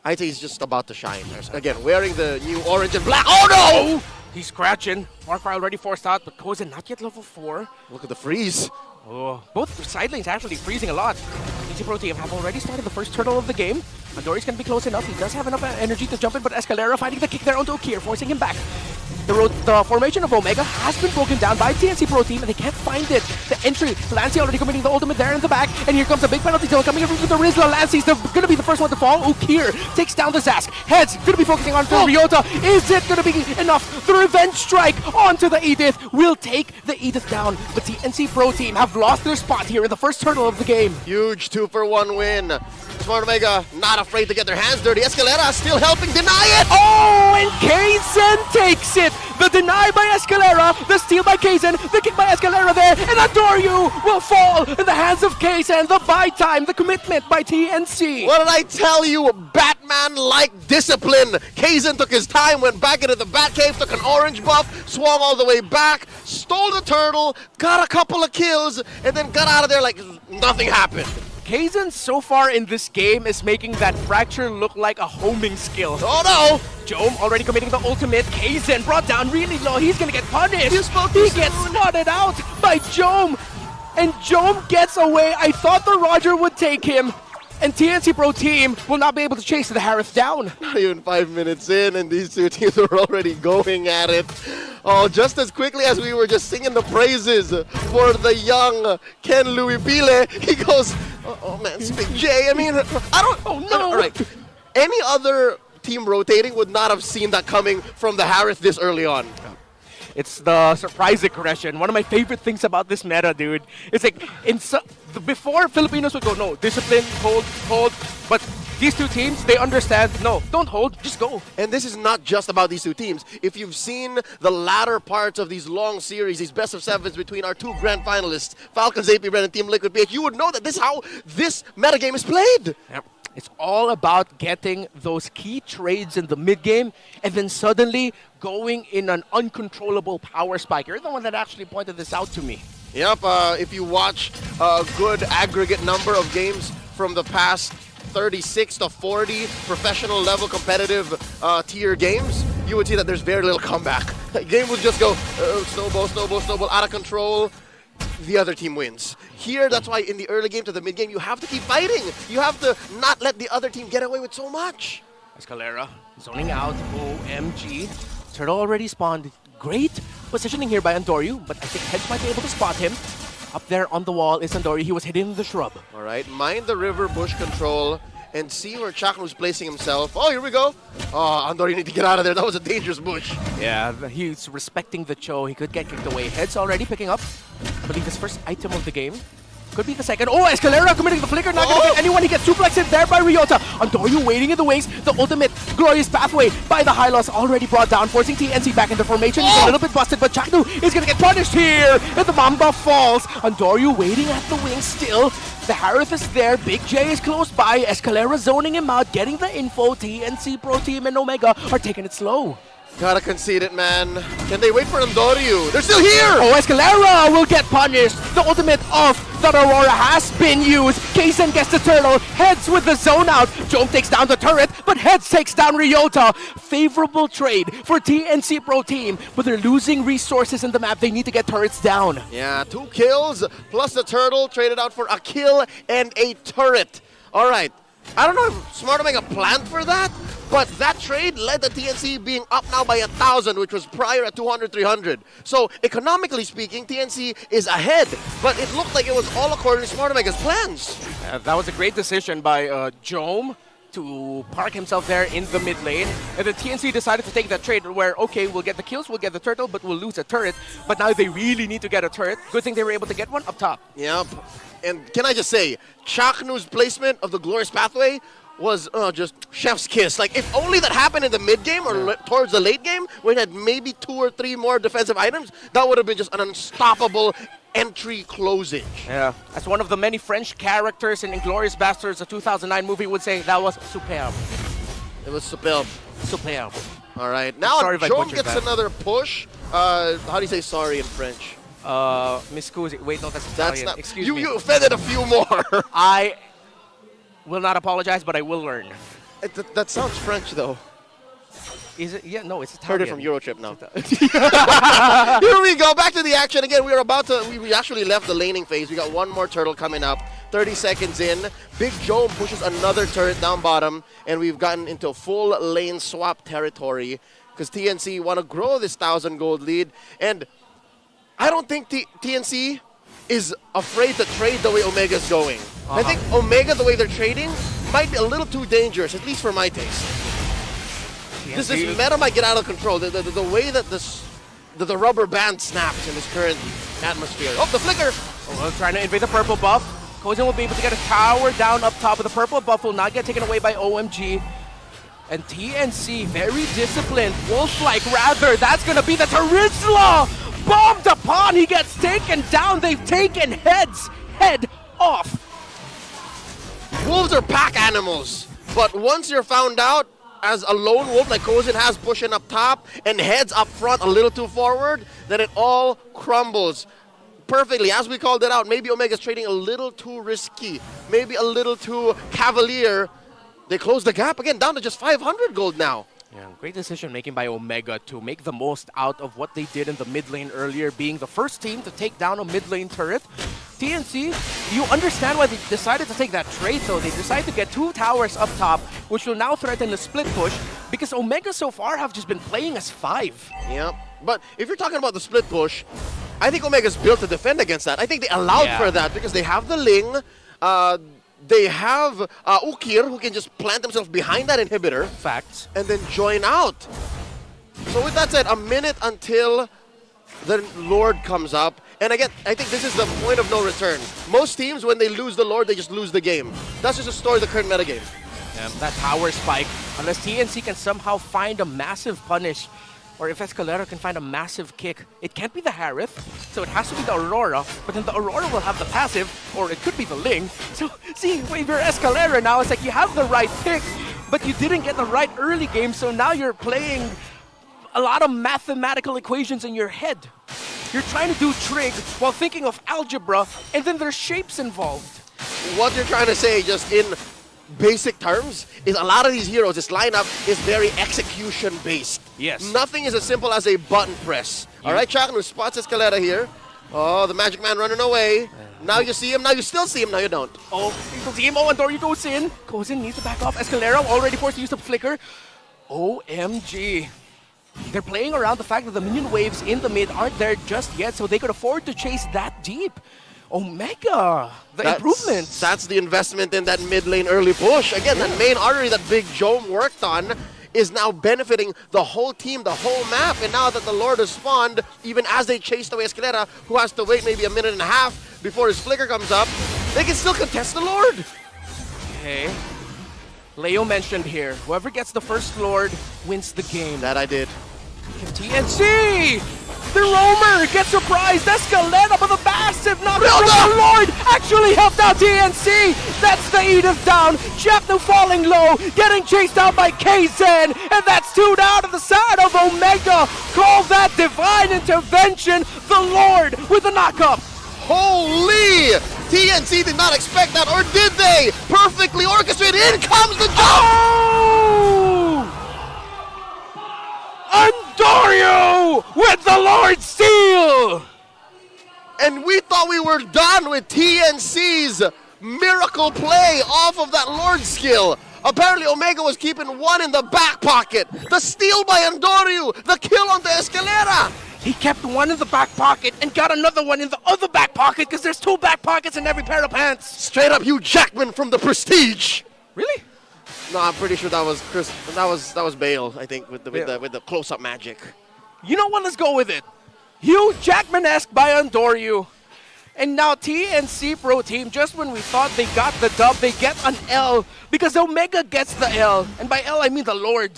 I'd say he's just about to shine. Again, wearing the new orange and black. Oh no! He's scratching. Warcry already forced out, but Kaizen not yet level 4. Look at the freeze. Oh, both side lanes actually freezing a lot. TNC Pro Team have already started the first turtle of the game. Andoryu's going to be close enough. He does have enough energy to jump in, but Escalera finding the kick there onto Akir, forcing him back. The formation of Omega has been broken down by TNC Pro Team, and they can't find it. The entry, Lancy already committing the ultimate there in the back, and here comes a big penalty zone coming in from the Rizla. Lancy's going to be the first one to fall. Ukir takes down the Zask. Heads going to be focusing on Ryota. Is it going to be enough? The revenge strike onto the Edith will take the Edith down, but TNC Pro Team have lost their spot here in the first turtle of the game. Huge 2-for-1 win. Smart Omega not afraid to get their hands dirty. Escalera still helping deny it. Oh, and Kaizen takes it. The deny by Escalera, the steal by Kaizen, the kick by Escalera there, and Andoryu will fall in the hands of Kaizen. The buy time, the commitment by TNC. What did I tell you? Batman-like discipline. Kaizen took his time, went back into the Batcave, took an orange buff, swung all the way back, stole the turtle, got a couple of kills, and then got out of there like nothing happened. Kaizen so far in this game is making that Fracture look like a homing skill. Oh no! Jome already committing the ultimate. Kaizen brought down really low. He's gonna get punished. He gets spotted out by Jome. And Jome gets away. I thought the Roger would take him. And TNC Pro Team will not be able to chase the Harith down. Not even 5 minutes in, and these two teams are already going at it. Oh, just as quickly as we were just singing the praises for the young Ken Louis Pile, he goes, oh man, it's Big J. I mean, oh no. All right. Any other team rotating would not have seen that coming from the Harith this early on. It's the surprise aggression. One of my favorite things about this meta, dude. It's like, before Filipinos would go, no, discipline, hold. But these two teams, they understand, no, don't hold, just go. And this is not just about these two teams. If you've seen the latter parts of these long series, these best of sevens between our two grand finalists, Falcons AP Red and Team Liquid PH, you would know that this is how this metagame is played. Yep. It's all about getting those key trades in the mid-game and then suddenly going in an uncontrollable power spike. You're the one that actually pointed this out to me. Yep, if you watch a good aggregate number of games from the past 36 to 40 professional level competitive tier games, you would see that there's very little comeback. The game would just go snowball, out of control. The other team wins. Here, that's why in the early game to the mid game, you have to keep fighting. You have to not let the other team get away with so much. Escalera zoning out. OMG. Turtle already spawned. Great positioning here by Andoryu, but I think Heads might be able to spot him. Up there on the wall is Andoryu. He was hidden in the shrub. All right, mind the river bush control and see where Chaknu's placing himself. Oh, here we go. Oh, Andoryu, you need to get out of there. That was a dangerous bush. Yeah, he's respecting the Cho. He could get kicked away. Heads already picking up, I believe, his first item of the game. Could be the second. Oh, Escalera committing the flicker. Not going to get anyone. He gets suplexed in there by Ryota. Andorio waiting in the wings. The ultimate glorious pathway by the high loss already brought down, forcing TNC back into formation. He's a little bit busted, but Chaknu is going to get punished here. And the Mamba falls. Andorio waiting at the wings still. The Harith is there. Big J is close by. Escalera zoning him out, getting the info. TNC Pro Team and Omega are taking it slow. Gotta concede it, man. Can they wait for Andoryu? They're still here! Oh, Escalera will get punished. The ultimate of the Aurora has been used. Kaysen gets the turtle, heads with the zone out. Jome takes down the turret, but heads takes down Ryota. Favorable trade for TNC Pro Team, but they're losing resources in the map. They need to get turrets down. Yeah, 2 kills plus the turtle traded out for a kill and a turret. All right. I don't know if Smart Omega planned for that, but that trade led to TNC being up now by 1,000, which was prior at 200, 300. So economically speaking, TNC is ahead, but it looked like it was all according to Smart Omega's plans. That was a great decision by Jome to park himself there in the mid lane. And the TNC decided to take that trade where, okay, we'll get the kills, we'll get the turtle, but we'll lose a turret. But now they really need to get a turret. Good thing they were able to get one up top. Yep. And can I just say, Chaknu's placement of the glorious pathway was just chef's kiss. Like, if only that happened in the mid game or towards the late game, when it had maybe 2 or 3 more defensive items, that would have been just an unstoppable entry closing. Yeah, as one of the many French characters in Inglourious Basterds, the 2009 movie, would say, that was superb. It was superb. Superb. All right, now Jome gets another push. How do you say sorry in French? Miss Kuzi. Wait, no, that's That's Italian. not. Excuse me. You offended a few more. I will not apologize, but I will learn. That sounds French, though. Is it? Yeah, no, it's Italian. Heard it from Eurotrip now. Here we go, back to the action again. We actually left the laning phase. We got one more turtle coming up. 30 seconds in. Big Jome pushes another turret down bottom, and we've gotten into full lane swap territory because TNC want to grow this 1,000 gold lead. And I don't think TNC is afraid to trade the way Omega's going. I think Omega, the way they're trading, might be a little too dangerous, at least for my taste. This meta might get out of control. The way that the rubber band snaps in this current atmosphere. Oh, the flicker! Oh, trying to invade the purple buff. Kozin will be able to get a tower down up top, but the purple buff will not get taken away by OMG. And TNC, very disciplined. Wolf-like, rather. That's going to be the Tarizla! Bombed upon, he gets taken down. They've taken head off. Wolves are pack animals, but once you're found out as a lone wolf like Kozin has pushing up top and heads up front a little too forward, then it all crumbles. Perfectly, as we called it out, maybe Omega's trading a little too risky, maybe a little too cavalier. They close the gap again, down to just 500 gold now. Yeah, great decision making by Omega to make the most out of what they did in the mid lane earlier, being the first team to take down a mid lane turret. TNC, you understand why they decided to take that trade, though. They decided to get 2 towers up top, which will now threaten the split push, because Omega so far have just been playing as 5. Yeah, but if you're talking about the split push, I think Omega's built to defend against that. I think they allowed for that because they have the Ling, they have Ukir, who can just plant themselves behind that inhibitor. Facts. And then join out. So with that said, a minute until the Lord comes up. And again, I think this is the point of no return. Most teams, when they lose the Lord, they just lose the game. That's just a story of the current metagame. That tower spike, unless TNC can somehow find a massive punish, or if Escalera can find a massive kick, it can't be the Harith, so it has to be the Aurora, but then the Aurora will have the passive, or it could be the Ling. So, see, if you're Escalera now, it's like you have the right pick, but you didn't get the right early game, so now you're playing a lot of mathematical equations in your head. You're trying to do trig while thinking of algebra, and then there's shapes involved. What you're trying to say, just in basic terms, is a lot of these heroes, this lineup is very execution-based. Yes. Nothing is as simple as a button press. All right, Chaknu spots Escalera here. Oh, the Magic Man running away. Now you see him, now you still see him, now you don't. Oh, you see him, and Andorio goes in. Kozin needs to back off. Escalera already forced to use the flicker. OMG. They're playing around the fact that the minion waves in the mid aren't there just yet, so they could afford to chase that deep. Omega, improvements. That's the investment in that mid lane early push. Again, that main artery that Big Jome worked on is now benefiting the whole team, the whole map. And now that the Lord has spawned, even as they chased away Escalera, who has to wait maybe a minute and a half, before his flicker comes up, they can still contest the Lord. Okay. Leo mentioned here, whoever gets the first Lord wins the game. That I did. TNC! The roamer gets surprised. Escalera with a massive knockdown. The Lord actually helped out TNC. That's the Edith down. Japno falling low, getting chased out by KZen. And that's 2 down to the side of Omega. Call that divine intervention. The Lord with the knockup. Holy! TNC did not expect that, or did they? Perfectly orchestrated. In comes the jump! Oh! Andorio with the Lord Seal! And we thought we were done with TNC's miracle play off of that Lord skill. Apparently Omega was keeping one in the back pocket. The steal by Andorio, the kill on the Escalera. He kept one in the back pocket and got another one in the other back pocket because there's 2 back pockets in every pair of pants. Straight up Hugh Jackman from the Prestige. Really? No, I'm pretty sure that was Chris. That was Bale, I think, with the close-up magic. You know what? Let's go with it. Hugh Jackman-esque by Andorio. And now TNC Pro Team, just when we thought they got the dub, they get an L because Omega gets the L. And by L, I mean the Lord.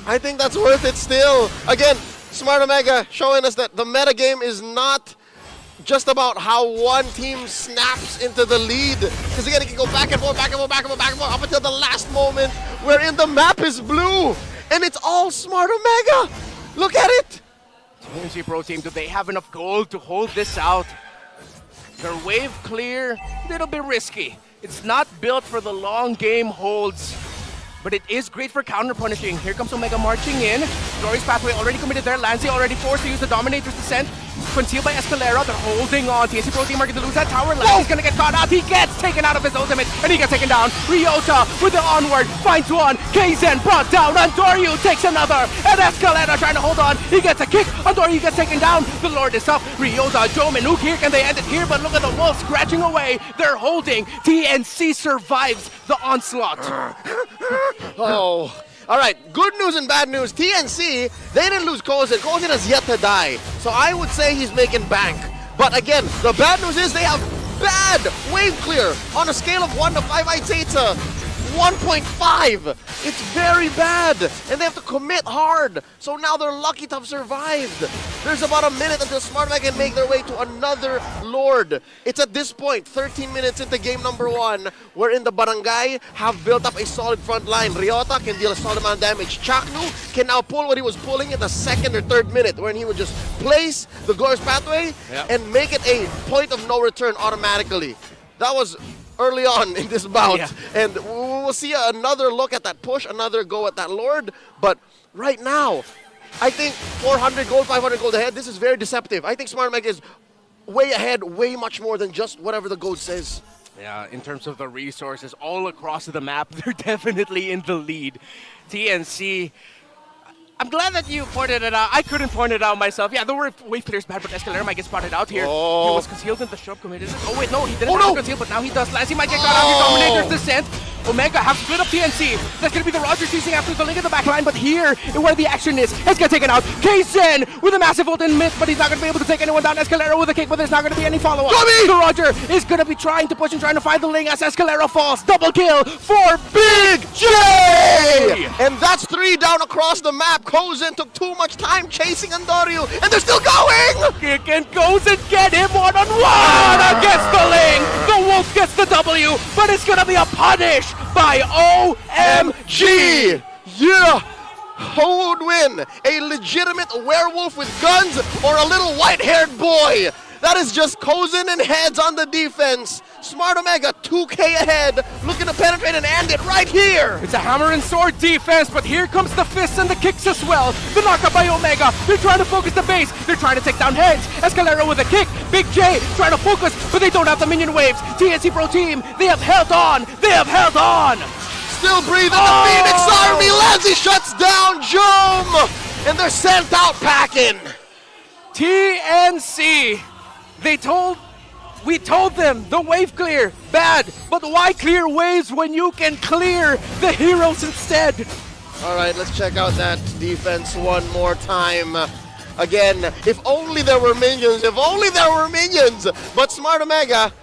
I think that's worth it still. Again, Smart Omega showing us that the metagame is not just about how one team snaps into the lead. Because again, it can go back and forth, back and forth, back and forth, back and forth, up until the last moment wherein the map is blue. And it's all Smart Omega. Look at it. TNC Pro Team, do they have enough gold to hold this out? Their wave clear, a little bit risky. It's not built for the long game holds. But it is great for counter-punishing. Here comes Omega marching in. Glory's pathway already committed there. Lancy already forced to use the Dominator's descent. Concealed by Escalera. They're holding on. TNC Pro Team are going to lose that tower. Lancy's going to get caught out. He gets taken out of his ultimate. And he gets taken down. Ryota with the onward. Finds one. KZen brought down. Andorio takes another. And Escalera trying to hold on. He gets a kick. Andorio gets taken down. The Lord is up. Ryota, Joe, Manook here. Can they end it here? But look at the wolf scratching away. They're holding. TNC survives the onslaught. Oh. All right, good news and bad news. TNC, they didn't lose Kozin. Kozin has yet to die. So I would say he's making bank. But again, the bad news is they have bad wave clear. On a scale of 1 to 5, I'd say it's a 1.5. It's very bad. And they have to commit hard. So now they're lucky to have survived. There's about a minute until Smart Omega can make their way to another Lord. It's at this point, 13 minutes into game number 1, wherein the Barangay have built up a solid front line. Ryota can deal a solid amount of damage. Chaknu can now pull what he was pulling in the 2nd or 3rd minute, wherein he would just place the Glorious Pathway and make it a point of no return automatically. That was early on in this bout, and we'll see another look at that push, another go at that Lord, but right now, I think 400 gold, 500 gold ahead, this is very deceptive. I think Smart Omega is way ahead, way much more than just whatever the gold says. Yeah, in terms of the resources all across the map, they're definitely in the lead. TNC, I'm glad that you pointed it out. I couldn't point it out myself. Yeah, the wave clear is bad, but Escalera might get spotted out here. Oh. He was concealed in the shop committed. Oh wait, no, he didn't have to conceal, but now he does. Lancy might get caught out here. Dominator's descent. Omega have split up TNC. That's gonna be the Roger seizing after the link in the back line, but here, where the action is, it's gonna take it out. KZen with a massive ult and miss, but he's not gonna be able to take anyone down. Escalera with a kick, but there's not gonna be any follow-up. The Roger is gonna be trying to push and trying to find the link as Escalera falls. Double kill for Big J! And that's 3 down across the map. Kozin took too much time chasing Andorio, and they're still going! Kick and goes and get him one-on-one against the link. The Wolf gets the W, but it's gonna be a punish by OMG! Yeah! Who would win? A legitimate werewolf with guns or a little white-haired boy? That is just Kozin and heads on the defense. Smart Omega 2K ahead, looking to penetrate and end it right here. It's a hammer and sword defense, but here comes the fists and the kicks as well. The knockup by Omega. They're trying to focus the base. They're trying to take down heads. Escalera with a kick. Big J trying to focus, but they don't have the minion waves. TNC Pro Team, they have held on. They have held on. Still breathing, the Phoenix Army. Lancy shuts down Jom, and they're sent out packing. TNC, we told them the wave clear, bad, but why clear waves when you can clear the heroes instead? All right, let's check out that defense one more time. Again, if only there were minions, if only there were minions. But Smart Omega,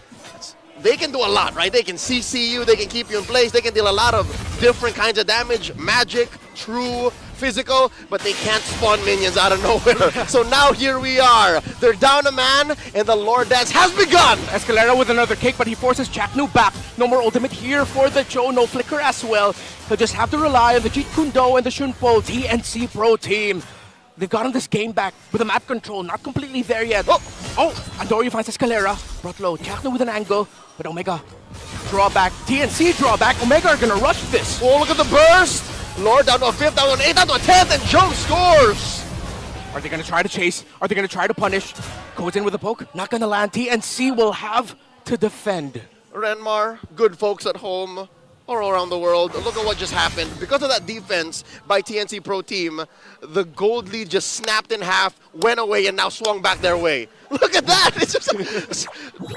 they can do a lot, right? They can CC you, they can keep you in place, they can deal a lot of different kinds of damage, magic, true, physical, but they can't spawn minions out of nowhere. So now here we are. They're down a man, and the Lord Dance has begun. Escalera with another kick, but he forces Jacknu back. No more ultimate here for the Cho, no flicker as well. He'll just have to rely on the Jeet Kune Do and the Shunpo TNC Pro team. They've gotten this game back with the map control, not completely there yet. Oh, Andorio finds Escalera. Brought low, Jacknu with an angle, but Omega drawback, TNC drawback. Omega are gonna rush this. Oh, look at the burst. Lord down to a 5th, down to an 8th, down to a 10th, and Joe scores! Are they gonna try to chase? Are they gonna try to punish? Goes in with a poke, not gonna land. TNC will have to defend. Renmar, good folks at home or around the world, look at what just happened. Because of that defense by TNC Pro Team, the gold lead just snapped in half, went away, and now swung back their way. Look at that! It's just...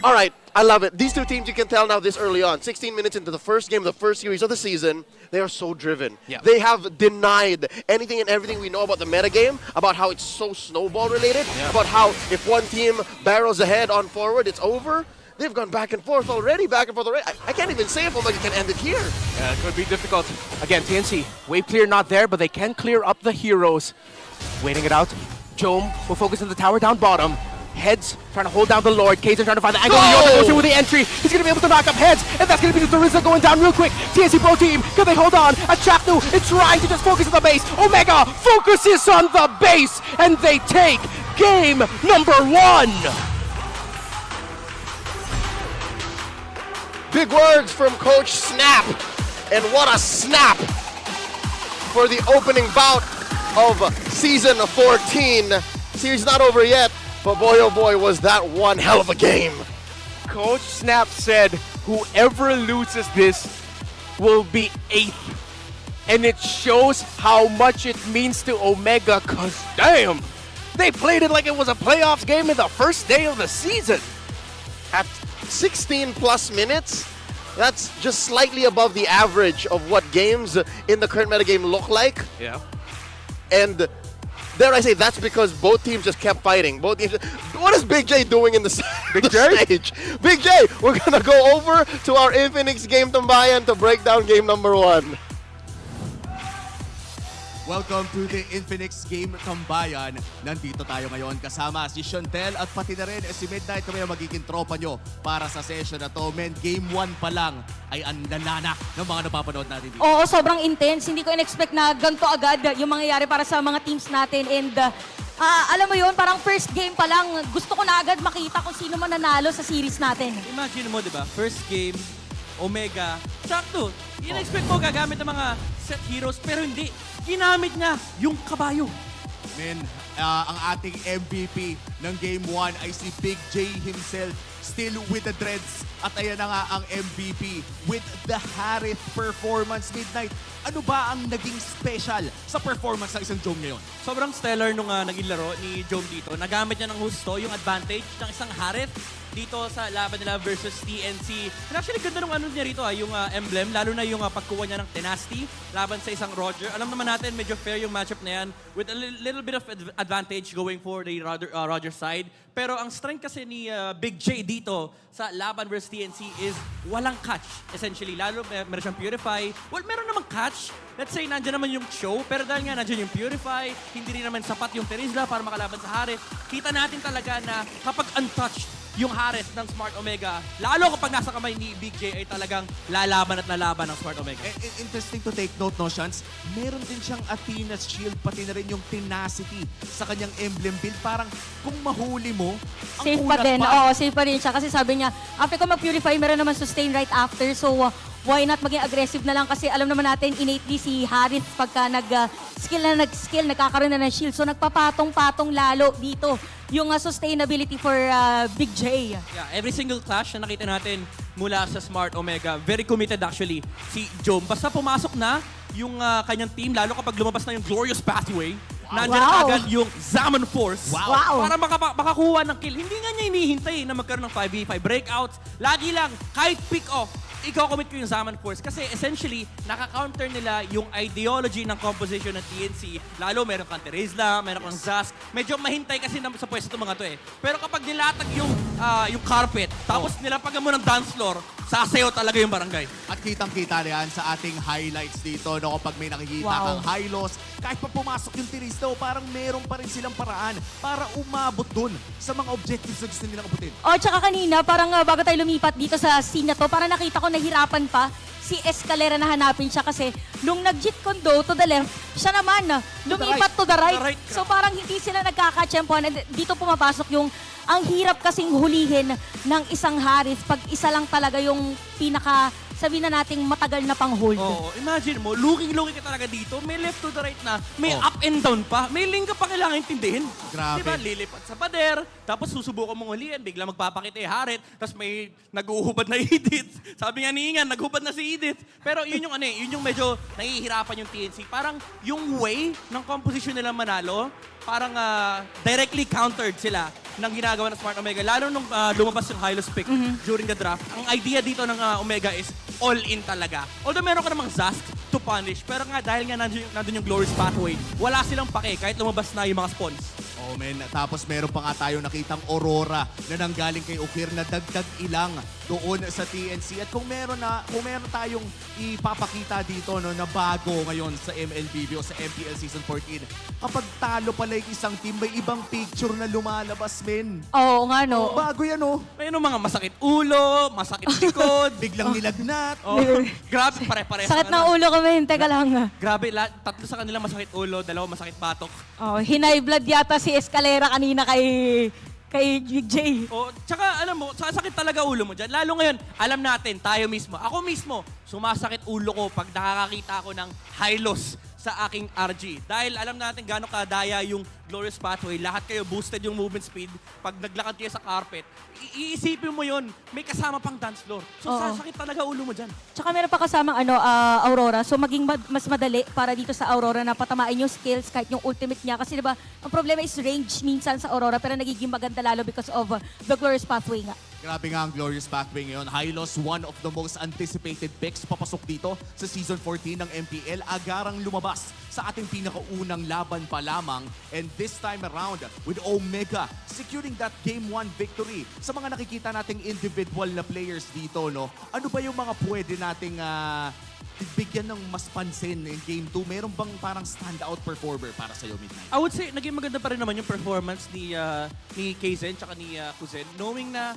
All right, I love it. These two teams, you can tell now this early on, 16 minutes into the first game, the first series of the season, they are so driven. Yeah. They have denied anything and everything we know about the metagame, about how it's so snowball related, about how if one team barrels ahead on forward, it's over. They've gone back and forth already, I can't even say if Omega can end it here. Yeah, it could be difficult. Again, TNC, wave clear not there, but they can clear up the heroes. Waiting it out. Jome will focus on the tower down bottom. Heads trying to hold down the Lord. Kaizen trying to find the angle. Ryota goes in with the entry. He's going to be able to knock up heads, and that's going to be the Rizza going down real quick. TNC Pro Team, can they hold on? As Jacknu is trying to just focus on the base. Omega focuses on the base, and they take game number 1. Big words from Coach Snap, and what a snap for the opening bout of Season 14. Series not over yet, but boy oh boy was that one hell of a game. Coach Snap said whoever loses this will be 8th. And it shows how much it means to Omega, cause damn, they played it like it was a playoffs game in the first day of the season. At 16 plus minutes, that's just slightly above the average of what games in the current metagame look like. Yeah. And dare I say, that's because both teams just kept fighting. Both teams. What is Big J doing in the stage? Big J, we're gonna go over to our Infinix Game Tambayan to break down game number 1. Welcome to the Infinix Game Tambayan. Nandito tayo ngayon kasama si Chantel at pati na rin si Midnight, kami ang magiging tropa nyo para sa session na to. Men, game 1 pa lang ay ang lalana ng mga napapanood natin dito. Oo, sobrang intense. Hindi ko in-expect na ganito agad yung mangyayari para sa mga teams natin. And alam mo yun, parang first game pa lang, gusto ko na agad makita kung sino man nanalo sa series natin. Imagine mo, di ba? First game, Omega, sakto. In-expect mo gagamit ng mga set heroes, pero hindi. Ginamit niya yung kabayo. Men, ang ating MVP ng Game 1 ay si Big J himself, still with the dreads. At ayan na nga ang MVP with the Harith performance. Midnight, ano ba ang naging special sa performance ng isang Jome ngayon? Sobrang stellar nung naging laro ni Jome dito. Nagamit niya ng husto yung advantage ng isang Harith dito sa laban nila versus TNC. And actually, ganda nung ano niya rito, yung emblem, lalo na yung pagkuha niya ng Tenacity laban sa isang Roger. Alam naman natin, medyo fair yung matchup na yan with a little bit of advantage going for the Roger side. Pero ang strength kasi ni Big J dito sa laban versus TNC is walang catch, essentially. Lalo, meron siyang Purify. Well, meron namang catch. Let's say, nandiyan naman yung show, pero dahil nga nandiyan yung Purify, hindi rin naman sapat yung Terizla para makalaban sa Harith. Kita natin talaga na kapag untouched yung Harith ng Smart Omega, lalo kapag nasa kamay ni Big J ay talagang lalaban at lalaban ng Smart Omega. Interesting to take note, no, Shans? Meron din siyang Athena's Shield, pati na rin yung Tenacity sa kanyang emblem build. Parang kung mahuli mo, ang Safe pa din. Oo, safe pa rin siya. Kasi sabi niya, after ko mag-purify, meron naman sustain right after. So, why not maging aggressive na lang? Kasi alam naman natin, innately si Harith, pagka nag-skill, nagkakaroon na ng shield. So, nagpapatong-patong lalo dito yung sustainability for Big J. Yeah, every single clash na nakita natin mula sa Smart Omega, very committed actually si Jome. Basta pumasok na yung kanyang team, lalo kapag lumabas na yung Glorious Pathway, nandiyan agad yung Zaman Force para makakuha ng kill. Hindi nga niya hinihintay na magkaroon ng 5v5 breakouts. Lagi lang, kahit pick off, iko-commit ko yung Zaman Force kasi essentially, naka-counter nila yung ideology ng composition ng TNC. Lalo, meron kang Terizla, meron kang Zask. Medyo mahintay kasi sa pwesto itong mga to eh. Pero kapag nilatag yung carpet, tapos nilapagan mo ng dance floor, sasayaw talaga yung barangay. At kitang-kita na yan sa ating highlights dito, no? Kapag may nakikita kang high loss, kahit pa pumasok yung Tirista, parang meron pa rin silang paraan para umabot dun sa mga objectives na gusto nilang abutin. Oh, tsaka kanina, parang bago tayo lumipat dito sa scene na to, parang nakita ko nahirapan pa si Escalera na hanapin siya kasi nung nag-jeet condo to the left, siya naman lumipat to the right. So parang hindi sila nagkakatsyempohan. And dito pumapasok yung ang hirap kasing hulihin ng isang Harith pag isa lang talaga yung pinaka, sabihin na nating matagal na pang hold. Oo, imagine mo, looking ka talaga dito, may left to the right na, may up and down pa, may link ka pa kailangan intindihin. Grabe. Diba, lilipat sa pader, tapos susubukan mong hulihan, bigla magpapakita Harith, tapos may nag-uuhubad na Edith. Sabi nga ni Ingan, nag-uhubad na si Edith. Pero yun yung yun yung medyo nahihirapan yung TNC. Parang yung way ng composition nila manalo, parang directly countered sila ng ginagawa ng Smart Omega. Lalo nung lumabas yung Hylos pick during the draft, ang idea dito ng Omega is all-in talaga. Although meron ka namang Zask to punish, pero nga dahil nga nandun yung Glorious Pathway, wala silang pake kahit lumabas na yung mga spawns. Oh men, tapos meron pa nga tayo nakitang Aurora na nanggaling kay Ukir na dagdag ilang doon sa TNC. At kung meron tayong ipapakita dito no, na bago ngayon sa MLBB o sa MPL Season 14, kapag talo pala yung isang team, may ibang picture na lumalabas, men. Oo nga, no. Bago yan, oh. May mga masakit ulo, masakit likod, biglang nilagnat. Grabe, pare-pare. Sakit ng ulo kami, teka lang. Grabe, tatlo sa kanila masakit ulo, dalawa masakit batok. Oh, hinay blood yata si Escalera kanina kay Jay. Oh, tsaka alam mo, sasakit talaga ulo mo dyan. Lalo ngayon, alam natin, tayo mismo. Ako mismo, sumasakit ulo ko pag nakakakita ako ng high loss sa aking RG. Dahil alam natin gano'ng kadaya yung Glorious Pathway. Lahat kayo boosted yung movement speed. Pag naglakad kayo sa carpet, iisipin mo yon, may kasama pang dance floor. So sasakit talaga ulo mo dyan. Tsaka meron pa kasamang Aurora. So maging mas madali para dito sa Aurora na patamaan yung skills kahit yung ultimate niya. Kasi diba, ang problema is range minsan sa Aurora pero nagiging maganda lalo because of the Glorious Pathway nga. Grabe nga ang Glorious Pathway ngayon. Hylos, one of the most anticipated picks papasok dito sa Season 14 ng MPL. Agarang lumabas sa ating pinakaunang laban pa lamang. And this time around, with Omega securing that Game 1 victory. Sa mga nakikita nating individual na players dito, no? Ano ba yung mga pwede nating bigyan ng mas pansin in Game 2? Meron bang parang standout performer para sa'yo, Midnight? I would say, naging maganda pa rin naman yung performance ni Kaizen tsaka ni Kuzen. Knowing na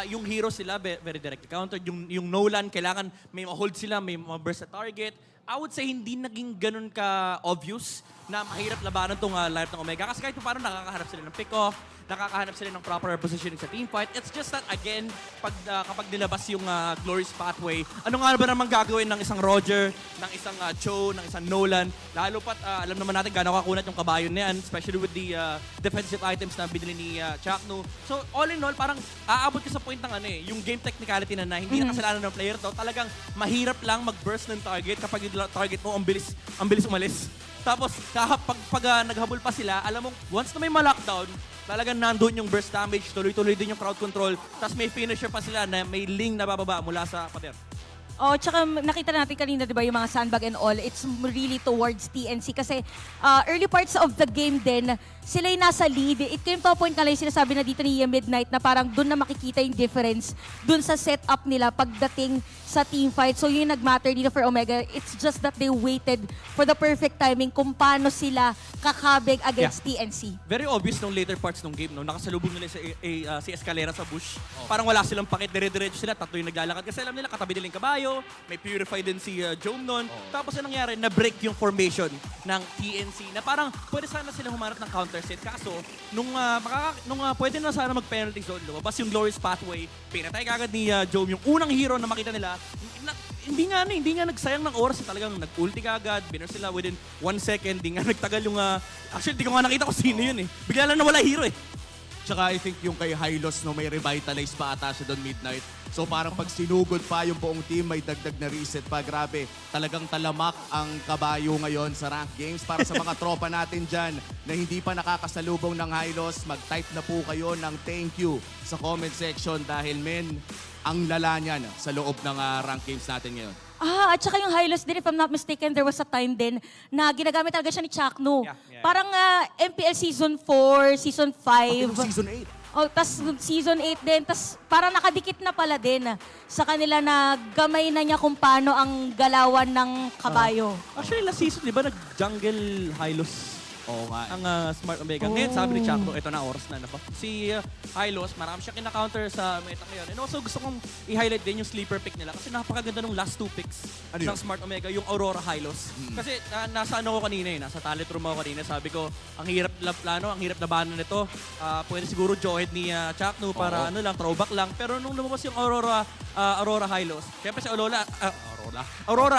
yung hero sila, very direct counter. Yung Nolan, kailangan may ma-hold sila, may ma-burst sa target. I would say, hindi naging ganun ka-obvious na mahirap labanan tong lineup ng Omega. Kasi kahit pa paano nakakahanap sila ng pick-off, nakakahanap sila ng proper positioning sa team fight. It's just that, again, kapag nilabas yung Glorious Pathway, ano nga ba naman gagawin ng isang Roger, ng isang Cho, ng isang Nolan? Lalo pat, alam naman natin gano'ng kakunat yung kabayon na yan, especially with the defensive items na binili ni Chakno. So, all in all, parang aabot ka sa point ng yung game technicality na hindi na kasalanan ng player to. Talagang mahirap lang mag-burst ng target kapag yung target mo, ang bilis umalis. Tapos, pag naghabol pa sila, alam mo, once na may ma-lockdown, talagang nandun yung burst damage, tuloy-tuloy din yung crowd control, tapos may finisher pa sila na may ling na bababa mula sa pader. Oh, tsaka nakita natin kanina, di ba, yung mga sandbag and all, it's really towards TNC kasi early parts of the game din, sila yung nasa lead. It came to a point na lang yung sinasabi na dito ni Midnight na parang doon na makikita yung difference doon sa setup nila pagdating sa team fight. So yun yung nag-matter dito for Omega. It's just that they waited for the perfect timing kung paano sila kakabig against TNC. Very obvious nung later parts ng game, no? Nakasalubong nila si Escalera sa bush. Parang wala silang pakit, dire-diretso sila, tatlo yung naglalakad. Kasi alam nila, katabi nila yung kabayo, may purify din si Jome nun. Tapos yung nangyari, na-break yung formation ng TNC na parang pwede sana sila humanap ng counter set. Kaso, nung pwede na sana mag-penalty zone, lumabas yung Glorious Pathway, pinatay kagad ni Jome, yung unang hero na makita nila, hindi nga nagsayang ng oras, talagang nag-ulti kagad, binner sila within 1 second, hindi nga nagtagal yung... actually, hindi ko nga nakita kung sino yun eh. Bigla lang nawala hero eh. Tsaka I think yung kay Hylos, no, may revitalize pa ata siya doon, Midnight. So parang pag sinugod pa yung buong team, may dagdag na reset pa. Grabe, talagang talamak ang kabayo ngayon sa rank games. Para sa mga tropa natin dyan na hindi pa nakakasalubong ng Hylos, mag-type na po kayo ng thank you sa comment section dahil men, ang lala niyan sa loob ng rank games natin ngayon. At saka yung Hylos din, if I'm not mistaken, there was a time din na ginagamit talaga siya ni Chakno. Parang MPL Season 4, Season 5. Season 8. Oh, tas Season 8 din. Tas parang nakadikit na pala din sa kanila na gamay na niya kung paano ang galawan ng kabayo. Actually, last season, di ba, nag-jungle Hylos? Oo nga. Ang Smart Omega. Ngayon, sabi ni Chakno, ito na, oras na. Nako. Si Hylos, marami siya kina-counter sa meta ngayon. And also, gusto kong i-highlight din yung sleeper pick nila kasi napakaganda ng last 2 picks ng Smart Omega, yung Aurora Hylos. Kasi nasa ano ko kanina nasa talent room ako kanina. Sabi ko, ang hirap ang hirap labanan nito. Pwede siguro Johead ni Chakno para ano lang, throwback lang. Pero nung lumabas yung Aurora Hylos, syempre si Aurora,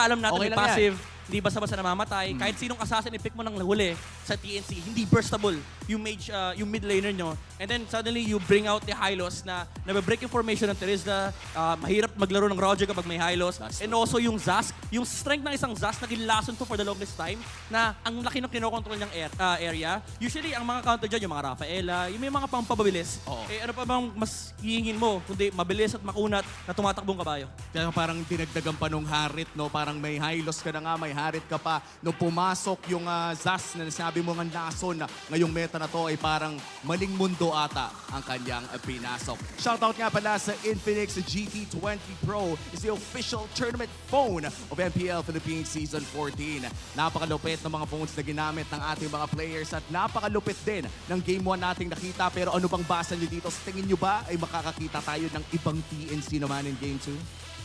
alam natin, Okay lang passive. Hindi basta-basta namamatay. Kahit sinong assassin i-pick mo ng huli sa TNC, hindi burstable yung mage, yung mid laner nyo. And then suddenly you bring out the Hylos na nabe-break yung formation ng Terizla. Mahirap maglaro ng Roger kapag may Hylos. And also yung Zask, yung strength ng isang Zask naging lason to for the longest time na ang laki ng kinokontrol niyang area. Usually ang mga counter dyan, yung mga Rafaela, yung may mga pampabilis. Ano pa bang mas hihingin mo kundi mabilis at makunat na tumatakbong kabayo? Kaya parang dinagdagan pa nung Harit, no? Parang may Hylos ka na nga, may Harit ka pa. Nung pumasok yung Zas na sinabi mo nga nason na ngayong meta na to ay parang maling mundo ata ang kanyang pinasok. Shoutout nga pala sa Infinix GT20 Pro is the official tournament phone of MPL Philippines Season 14. Napakalupit ng mga phones na ginamit ng ating mga players at napakalupit din ng Game 1 nating nakita. Pero ano bang basa nyo dito? Sa tingin nyo ba ay makakakita tayo ng ibang TNC naman in Game 2?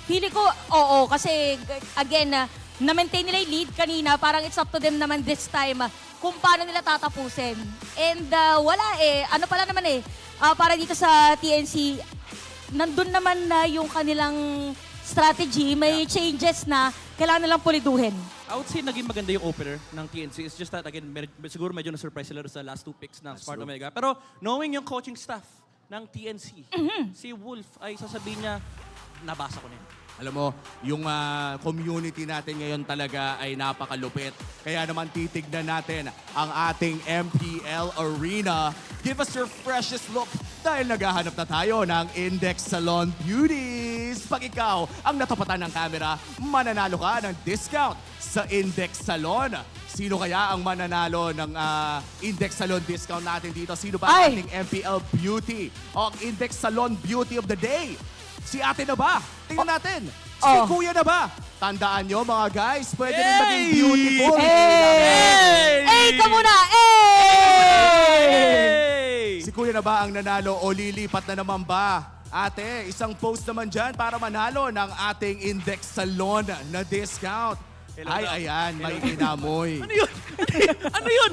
Feeling ko, oo. Kasi, again, na-maintain nila yung lead kanina. Parang it's up to them naman this time kung paano nila tatapusin. And wala ano pala naman para dito sa TNC, nandun naman na yung kanilang strategy. May changes na kailangan nilang puliduhin. I would say naging maganda yung opener ng TNC. It's just that, again, siguro medyo na-surprise sila sa last 2 picks ng Smart Omega. Pero knowing yung coaching staff ng TNC, si Wolf ay sasabihin niya, nabasa ko na yun. Alam mo, yung community natin ngayon talaga ay napakalupit. Kaya naman titignan natin ang ating MPL Arena. Give us your freshest look dahil naghahanap na tayo ng Index Salon Beauties. Pag ikaw ang natapatan ng camera, mananalo ka ng discount sa Index Salon. Sino kaya ang mananalo ng Index Salon discount natin dito? Sino ba ang ating MPL Beauty o ang Index Salon Beauty of the Day? Si ate na ba? Tingnan natin. Si kuya na ba? Tandaan nyo mga guys, pwede rin maging beautiful. Ka muna! Si kuya na ba ang nanalo o lilipat na naman ba? Ate, isang post naman dyan para manalo ng ating Index Salon na discount. Ayan, may inamoy. Ano yun? Ano yun?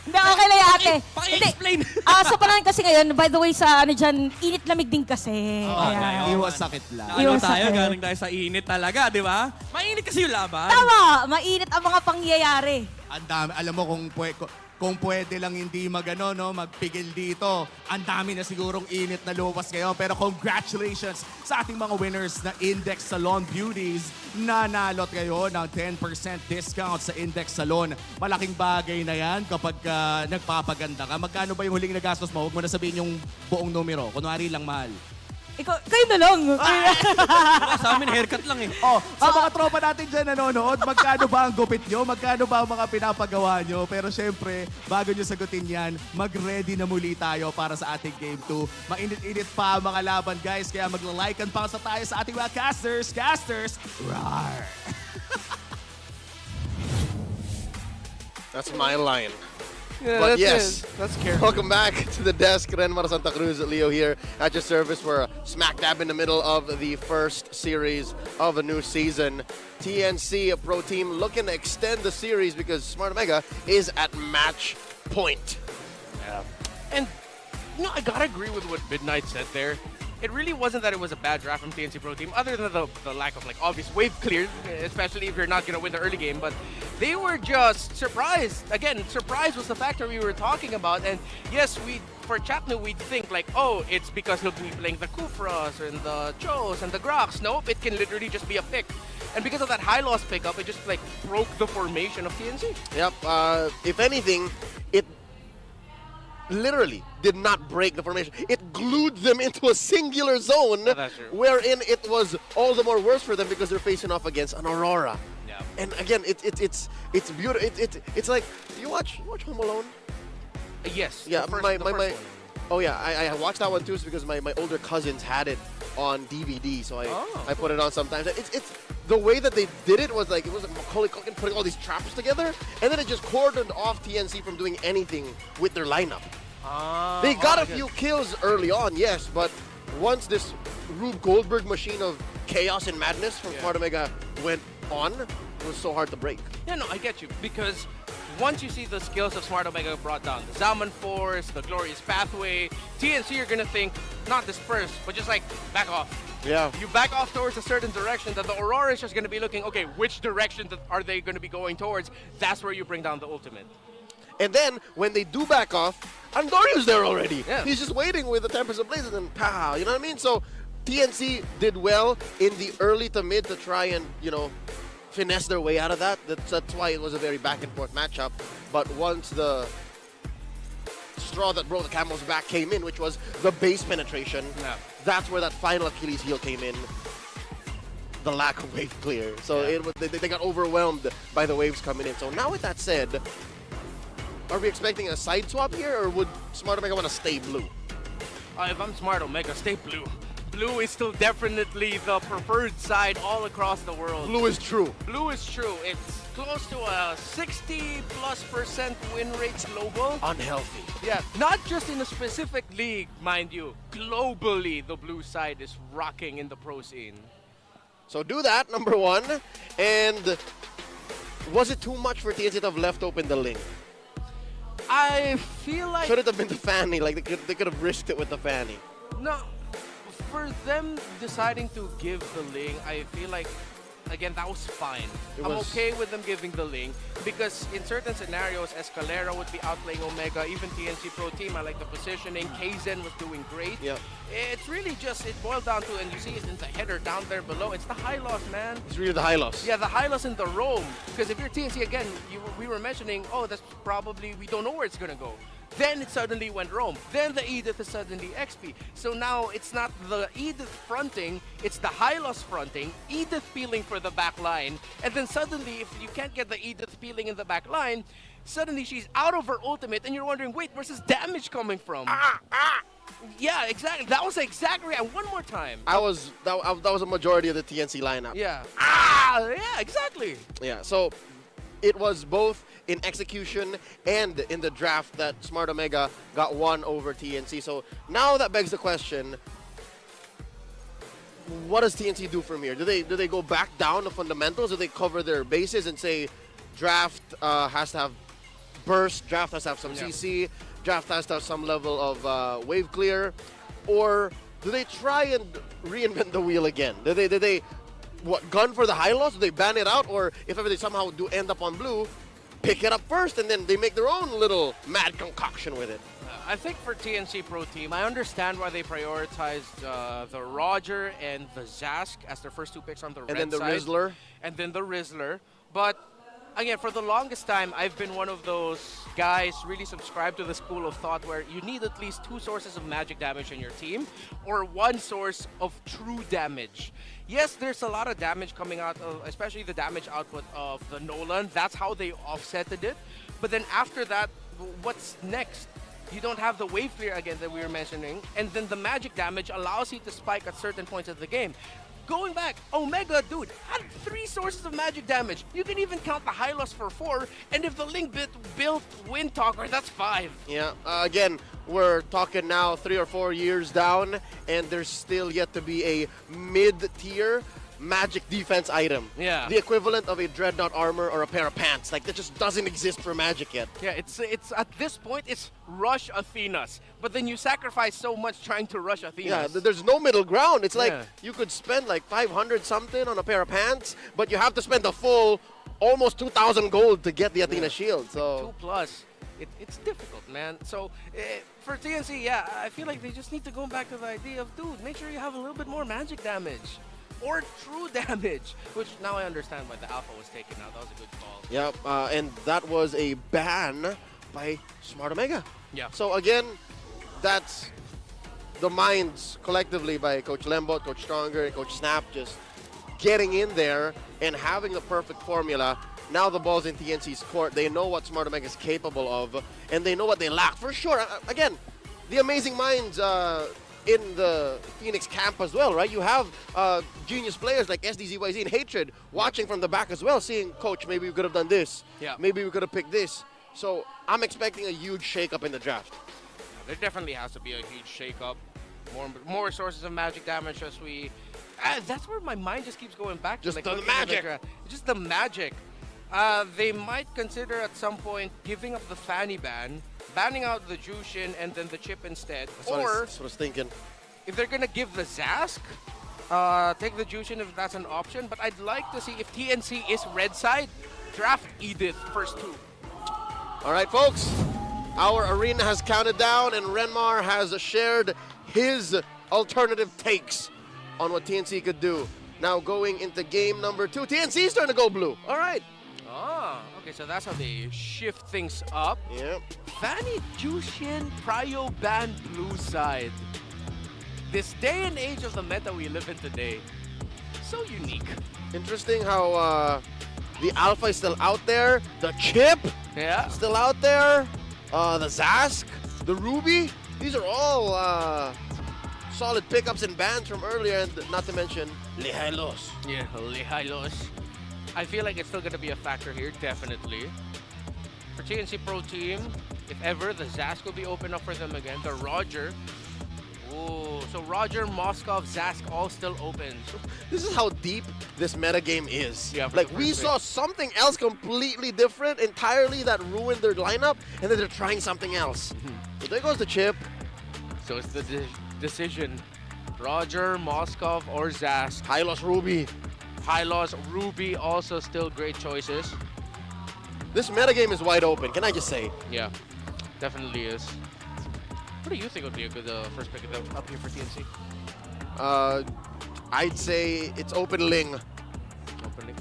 Hindi, okay lang ate. Paki-explain. Sa panahon kasi ngayon, by the way, sa init-lamig din kasi. Iwas sakit lang. Ano tayo, galing tayo sa init talaga, di ba? Mainit kasi yung laban. Tama, mainit ang mga pangyayari. Ang dami, alam mo kung pwede lang hindi magpigil dito. Ang dami na sigurong init na lumabas ngayon. Pero congratulations sa ating mga winners na Index Salon Beauties. Nanalot kayo ng 10% discount sa Index Salon. Malaking bagay na yan kapag nagpapaganda ka. Magkano ba yung huling nagastos mo? Huwag mo na sabihin yung buong numero. Kunwari lang mahal. Kayo na lang. Sa amin, haircut lang Sa mga tropa natin dyan nanonood, magkano ba ang gupit nyo? Magkano ba ang mga pinapagawa nyo? Pero syempre, bago nyo sagutin yan, mag-ready na muli tayo para sa ating Game 2. Mainit-init pa ang mga laban, guys. Kaya magla-like and pause tayo sa ating mga casters. Casters, roar! That's my line. Yeah, But that's yes, that's careful. welcome back to the desk. Renmar Santa Cruz, Leo here at your service. We're smack dab in the middle of the first series of a new season. TNC, a pro team, looking to extend the series because Smart Omega is at match point. Yeah. And, I gotta agree with what Midnight said there. it really wasn't that it was a bad draft from TNC Pro Team, other than the lack of like obvious wave clear, especially if you're not going to win the early game. But they were just surprised. Again, surprise was the factor we were talking about. And yes, for Chatnu, we'd think like, oh, it's because he'll be playing the Kufras and the Chos and the Grox. Nope, it can literally just be a pick. And because of that high loss pickup, it just like broke the formation of TNC. Yep. If anything, it literally did not break the formation. It glued them into a singular zone, wherein it was all the more worse for them because they're facing off against an Aurora. Yeah. And again, it's beautiful. It's like, do you watch Home Alone? Yes. Yeah. The first my one. Oh yeah, I watched that one too, because my older cousins had it on DVD, so I put it on sometimes. It's the way that they did it was like, it was like Macaulay Culkin putting all these traps together, and then it just cordoned off TNC from doing anything with their lineup. They got a few kills early on, yes, but once this Rube Goldberg machine of chaos and madness from Smart Omega went on, it was so hard to break. Yeah, no, I get you, because once you see the skills of Smart Omega brought down, the Zaman Force, the Glorious Pathway, TNC are going to think, not disperse, but just like, back off. Yeah. You back off towards a certain direction, that the Aurora is just going to be looking, okay, which direction are they going to be going towards? That's where you bring down the ultimate. And then, when they do back off, Andorio's there already. Yeah. He's just waiting with the Tempest of Blazes and pow, you know what I mean? So, TNC did well in the early to mid to try and, finesse their way out of that. That's why it was a very back and forth matchup. But once the straw that broke the camel's back came in, which was the base penetration, that's where that final Achilles heel came in. The lack of wave clear. So they got overwhelmed by the waves coming in. So now with that said, are we expecting a side swap here, or would Smart Omega want to stay blue? If I'm Smart Omega, stay blue. Blue is still definitely the preferred side all across the world. Blue is true. Blue is true. It's close to a 60+% win rate global. Unhealthy. Yeah, not just in a specific league, mind you. Globally, the blue side is rocking in the pro scene. So do that, number one. And was it too much for TNC to have left open the link? I feel like... Should it have been the Fanny? Like, they could have risked it with the Fanny. No. For them deciding to give the Ling, I feel like, again, that was fine. I'm okay with them giving the Ling, because in certain scenarios, Escalera would be outplaying Omega, even TNC Pro Team, I like the positioning, Kaizen was doing great. Yep. It's really just, it boiled down to, and you see it in the header down there below, it's the high loss, man. It's really the high loss. Yeah, the high loss in the roam, because if you're TNC, again, we were mentioning, oh, that's probably, we don't know where it's going to go. Then it suddenly went roam. Then the Edith is suddenly XP. So now it's not the Edith fronting, it's the Hylos fronting, Edith peeling for the back line, and then suddenly if you can't get the Edith peeling in the back line, suddenly she's out of her ultimate and you're wondering, wait, where's this damage coming from? Yeah, exactly. That was the exact reaction. One more time. That was a majority of the TNC lineup. Yeah. Yeah, exactly. Yeah, so it was both in execution and in the draft that Smart Omega got one over TNC. So now that begs the question, what does TNC do from here? Do they go back down to fundamentals? Do they cover their bases and say draft has to have burst, draft has to have some CC, draft has to have some level of wave clear? Or do they try and reinvent the wheel again? Do they gun for the high loss? Do they ban it out? Or if ever they somehow do end up on blue, pick it up first, and then they make their own little mad concoction with it? I think for TNC Pro Team, I understand why they prioritized the Roger and the Zask as their first two picks on the red side. And then the Rizzler. And then the Rizzler. But again, for the longest time, I've been one of those guys really subscribed to the school of thought where you need at least 2 sources of magic damage in your team or 1 source of true damage. Yes, there's a lot of damage coming out of, especially the damage output of the Nolan. That's how they offsetted it. But then after that, what's next? You don't have the wave clear again that we were mentioning, and then the magic damage allows you to spike at certain points of the game. Going back, Omega, dude, had 3 sources of magic damage. You can even count the high loss for 4, and if the Link built Wind Talker, that's 5. Yeah, again, we're talking now 3 or 4 years down, and there's still yet to be a mid-tier magic defense item. Yeah. The equivalent of a dreadnought armor or a pair of pants. Like, that just doesn't exist for magic yet. Yeah, it's at this point, it's rush Athenas. But then you sacrifice so much trying to rush Athenas. Yeah, there's no middle ground. It's like Yeah. you could spend like 500 something on a pair of pants, but you have to spend the full almost 2,000 gold to get the Athena shield. So 2+. It's difficult, man. So for TNC, yeah, I feel like they just need to go back to the idea of, dude, make sure you have a little bit more magic damage. Or true damage, which now I understand why the alpha was taken out. That was a good call. Yep, and that was a ban by Smart Omega. Yeah. So again, that's the minds collectively by Coach Lembot, Coach Stronger, and Coach Snap just getting in there and having the perfect formula. Now the ball's in TNC's court. They know what Smart Omega is capable of, and they know what they lack for sure. Again, the amazing minds in the Phoenix camp as well, right? You have genius players like SDZYZ and Hatred watching from the back as well, seeing, Coach, maybe we could have done this. Yeah. Maybe we could have picked this. So I'm expecting a huge shakeup in the draft. There definitely has to be a huge shakeup. More sources of magic damage as we... that's where my mind just keeps going back to. Just like, the looking at magic. Just the magic. They might consider at some point giving up the Fanny ban, banning out the Jushin and then the chip instead. That's what I was thinking. If they're going to give the Zask, take the Jushin if that's an option. But I'd like to see if TNC is red side, draft Edith first 2. All right, folks. Our arena has counted down, and Renmar has shared his alternative takes on what TNC could do. Now going into game number 2. TNC is starting to go blue. All right. Ah, okay, so that's how they shift things up. Yep. Fanny Jushin Prio ban blue side. This day and age of the meta we live in today, so unique. Interesting how the Alpha is still out there. The Chip still out there. The Zask, the Ruby. These are all solid pickups and bans from earlier, and not to mention Lihailos. Yeah, Lihailos. I feel like it's still going to be a factor here, definitely. For TNC Pro Team, if ever, the Zask will be open up for them again. The Roger. Ooh, so Roger, Moskov, Zask all still open. This is how deep this meta game is. Yeah, like, we saw something else completely different entirely that ruined their lineup, and then they're trying something else. So there goes the Chip. So it's the decision. Roger, Moskov, or Zask. Hylos, Ruby. Hylos, Ruby, also still great choices. This metagame is wide open, can I just say? Yeah, definitely is. What do you think would be a good first pick up here for TNC? I'd say it's open Ling. Open Ling.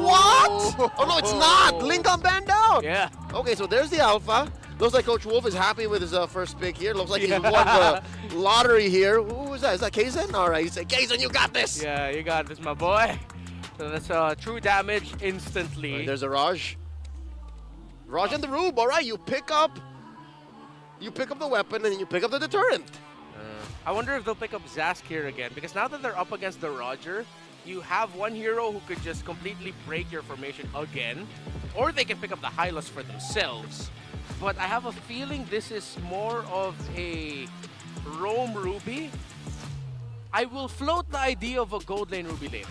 What? Oh no, it's not! Ling got banned out! Yeah. Okay, so there's the Alpha. Looks like Coach Wolf is happy with his first pick here. Looks like he's won the lottery here. Who is that? Is that Kaizen? All right, he said, Kaizen, you got this! Yeah, you got this, my boy. So that's true damage instantly. Right, there's a Raj. Raj and the Rube, all right, you pick up the weapon and then you pick up the deterrent. I wonder if they'll pick up Zask here again, because now that they're up against the Roger, you have one hero who could just completely break your formation again, or they can pick up the Hylos for themselves. But I have a feeling this is more of a Roam Ruby. I will float the idea of a Gold Lane Ruby later.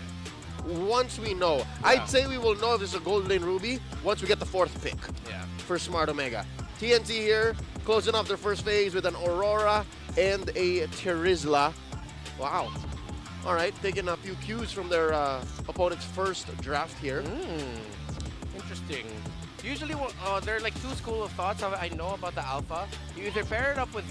Once we know. I'd say we will know if it's a Gold Lane Ruby once we get the 4th pick for Smart Omega. TNC here, closing off their first phase with an Aurora and a Terizla. Wow. All right, taking a few cues from their opponent's first draft here. Interesting. Usually, there are like 2 schools of thoughts I know about the Alpha. You either pair it up with,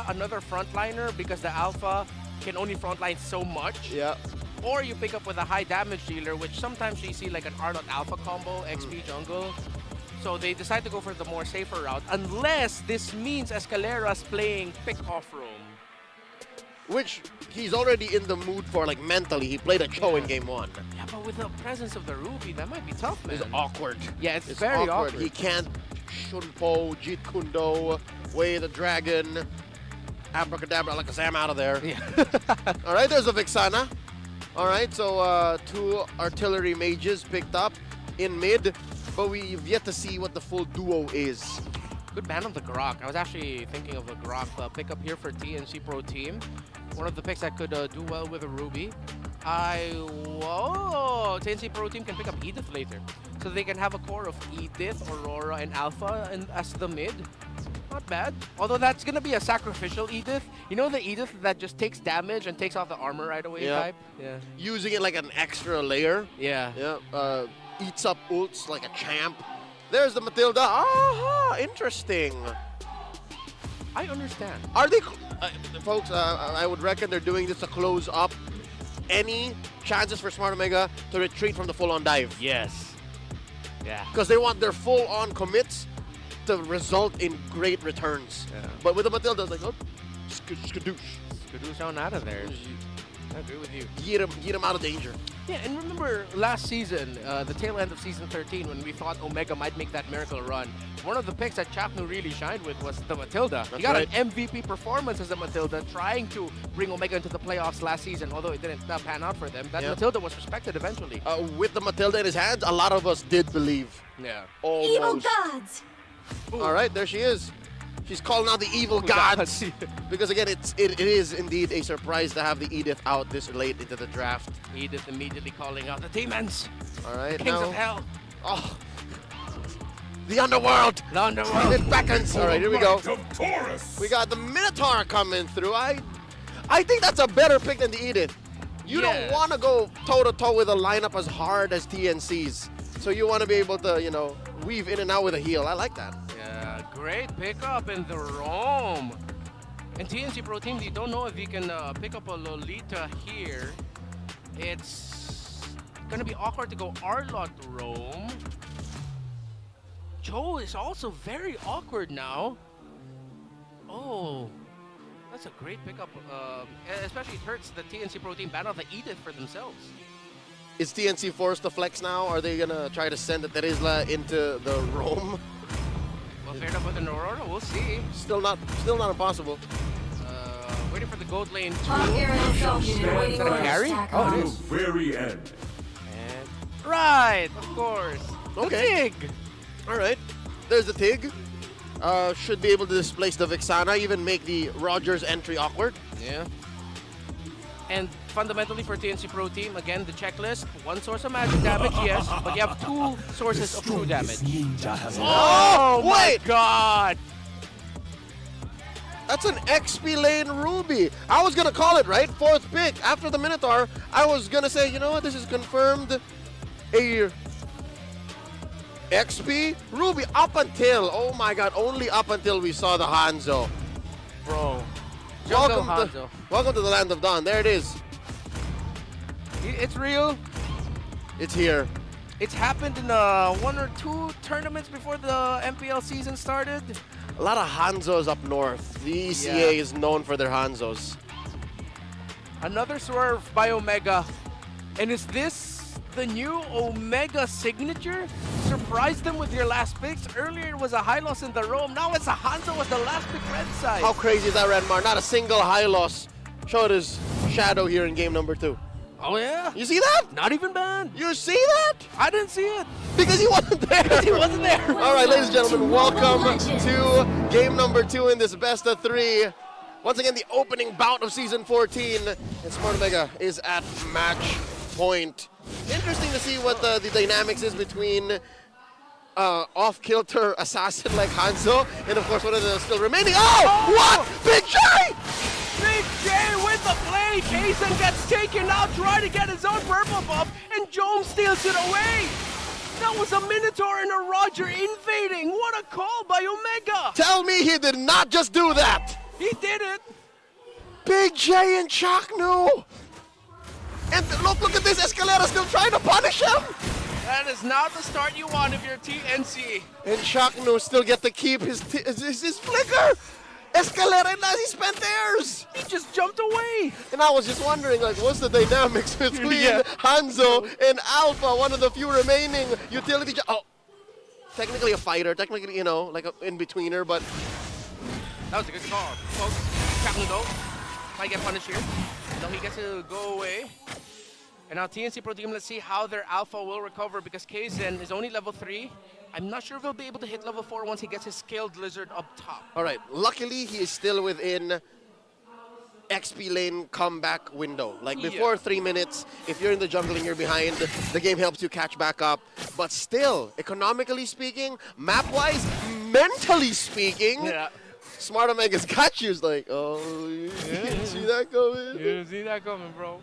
another frontliner because the Alpha can only frontline so much. Yeah. Or you pick up with a high damage dealer, which sometimes you see like an Arnold Alpha combo, XP jungle. So they decide to go for the more safer route, unless this means Escalera's playing pick off roam. Which he's already in the mood for, like mentally. He played a Cho in game 1. Yeah, but with the presence of the Ruby, that might be tough, man. It's awkward. Yeah, it's very awkward. He can't Shunpo, Jeet Kundo, Way the Dragon, Abracadabra, Alakazam out of there. Yeah. All right, there's a Vixana. All right, so 2 artillery mages picked up in mid, but we've yet to see what the full duo is. Good ban on the Grok. I was actually thinking of a Grok pickup here for TNC Pro Team. One of the picks that could do well with a Ruby. TNC Pro Team can pick up Edith later. So they can have a core of Edith, Aurora, and Alpha and as the mid. Not bad. Although that's going to be a sacrificial Edith. You know the Edith that just takes damage and takes off the armor right away type? Yeah. Using it like an extra layer. Yeah. Yeah. Eats up ults like a champ. There's the Matilda. Aha! Interesting. I understand. Are they, folks? I would reckon they're doing this to close up any chances for Smart Omega to retreat from the full-on dive. Yes. Yeah. Because they want their full-on commits to result in great returns. Yeah. But with the Matilda, it's like, oh, skadoosh. Skadoosh on out of there. I agree with you. Get him out of danger. Yeah, and remember last season, the tail end of season 13, when we thought Omega might make that miracle run, one of the picks that Chaknu really shined with was the Matilda. He got an MVP performance as a Matilda, trying to bring Omega into the playoffs last season, although it didn't pan out for them. That Matilda was respected eventually. With the Matilda in his hands, a lot of us did believe. Yeah. Almost. Evil gods! All right, there she is. She's calling out the evil gods. Because again, it is indeed a surprise to have the Edith out this late into the draft. Edith immediately calling out the demons. All right, Kings of Hell. Oh, the underworld. The underworld. It beckons. All right, here we go. We got the Minotaur coming through. I think that's a better pick than the Edith. You don't want to go toe-to-toe with a lineup as hard as TNC's. So you want to be able to, you know, weave in and out with a heal. I like that. Yeah, great pickup in the roam. And TNC Pro Team, you don't know if you can pick up a Lolita here. It's gonna be awkward to go Arlott roam. Joe is also very awkward now. Oh, that's a great pickup. Especially it hurts the TNC Pro Team battle the Edith for themselves. Is TNC forced to flex now? Are they gonna try to send the Terizla into the roam? Well, paired up with an Aurora, we'll see. Still not impossible. Waiting for the gold lane. Is that a carry? Oh, it is. Very end. And right, of course. Okay. The Tig. All right. There's the Tig. Should be able to displace the Vixana, even make the Rogers entry awkward. Yeah. And fundamentally for TNC Pro Team, again, the checklist, one source of magic damage, yes, but you have two sources of true damage. Oh, my God! That's an XP lane Ruby. I was going to call it, right? Fourth pick. After the Minotaur, I was going to say, you know what? This is confirmed a XP Ruby up until, oh my God, only up until we saw the Hanzo. Bro. Welcome to the Land of Dawn. There it is. It's real. It's here. It's happened in one or two tournaments before the MPL season started. A lot of Hanzos up north. The ECA is known for their Hanzos. Another swerve by Omega. And is this the new Omega signature? Surprised them with your last picks. Earlier it was a high loss in the roam. Now it's a Hanzo with the last pick red side. How crazy is that, Redmar? Not a single high loss. Showed his shadow here in game number 2. Oh, yeah? You see that? Not even bad. You see that? I didn't see it. Because he wasn't there. Because he wasn't there. All right, ladies and gentlemen, welcome to game number 2 in this best of 3. Once again, the opening bout of season 14. And Smart Omega is at match point. Interesting to see what the dynamics is between off-kilter assassin like Hanzo and, of course, one of the still remaining. Oh! What? Big J! Big J with the play. Kaysen gets taken out, trying to get his own purple buff, and Joam steals it away. That was a Minotaur and a Roger invading. What a call by Omega. Tell me he did not just do that. He did it. Big J and Chaknu. And look at this. Escalera still trying to punish him. That is not the start you want if you're TNC. And Chaknu still get to keep his flicker. Escalera and Nazi spent theirs. He just jumped away. And I was just wondering, like, what's the dynamics between Hanzo and Alpha, one of the few remaining utility. Oh, technically a fighter, technically, you know, like an in-betweener, but. That was a good call. Folks, Chaknu though, might get punished here. No, he gets to go away. And now TNC Pro Team, let's see how their Alpha will recover because Kaysen is only level 3. I'm not sure if he'll be able to hit level 4 once he gets his Scaled Lizard up top. All right, luckily he is still within XP lane comeback window. Like before 3 minutes, if you're in the jungle and you're behind, the game helps you catch back up. But still, economically speaking, map-wise, mentally speaking, Smart Omega's got you. It's like, oh, you didn't see that coming? You didn't see that coming, bro.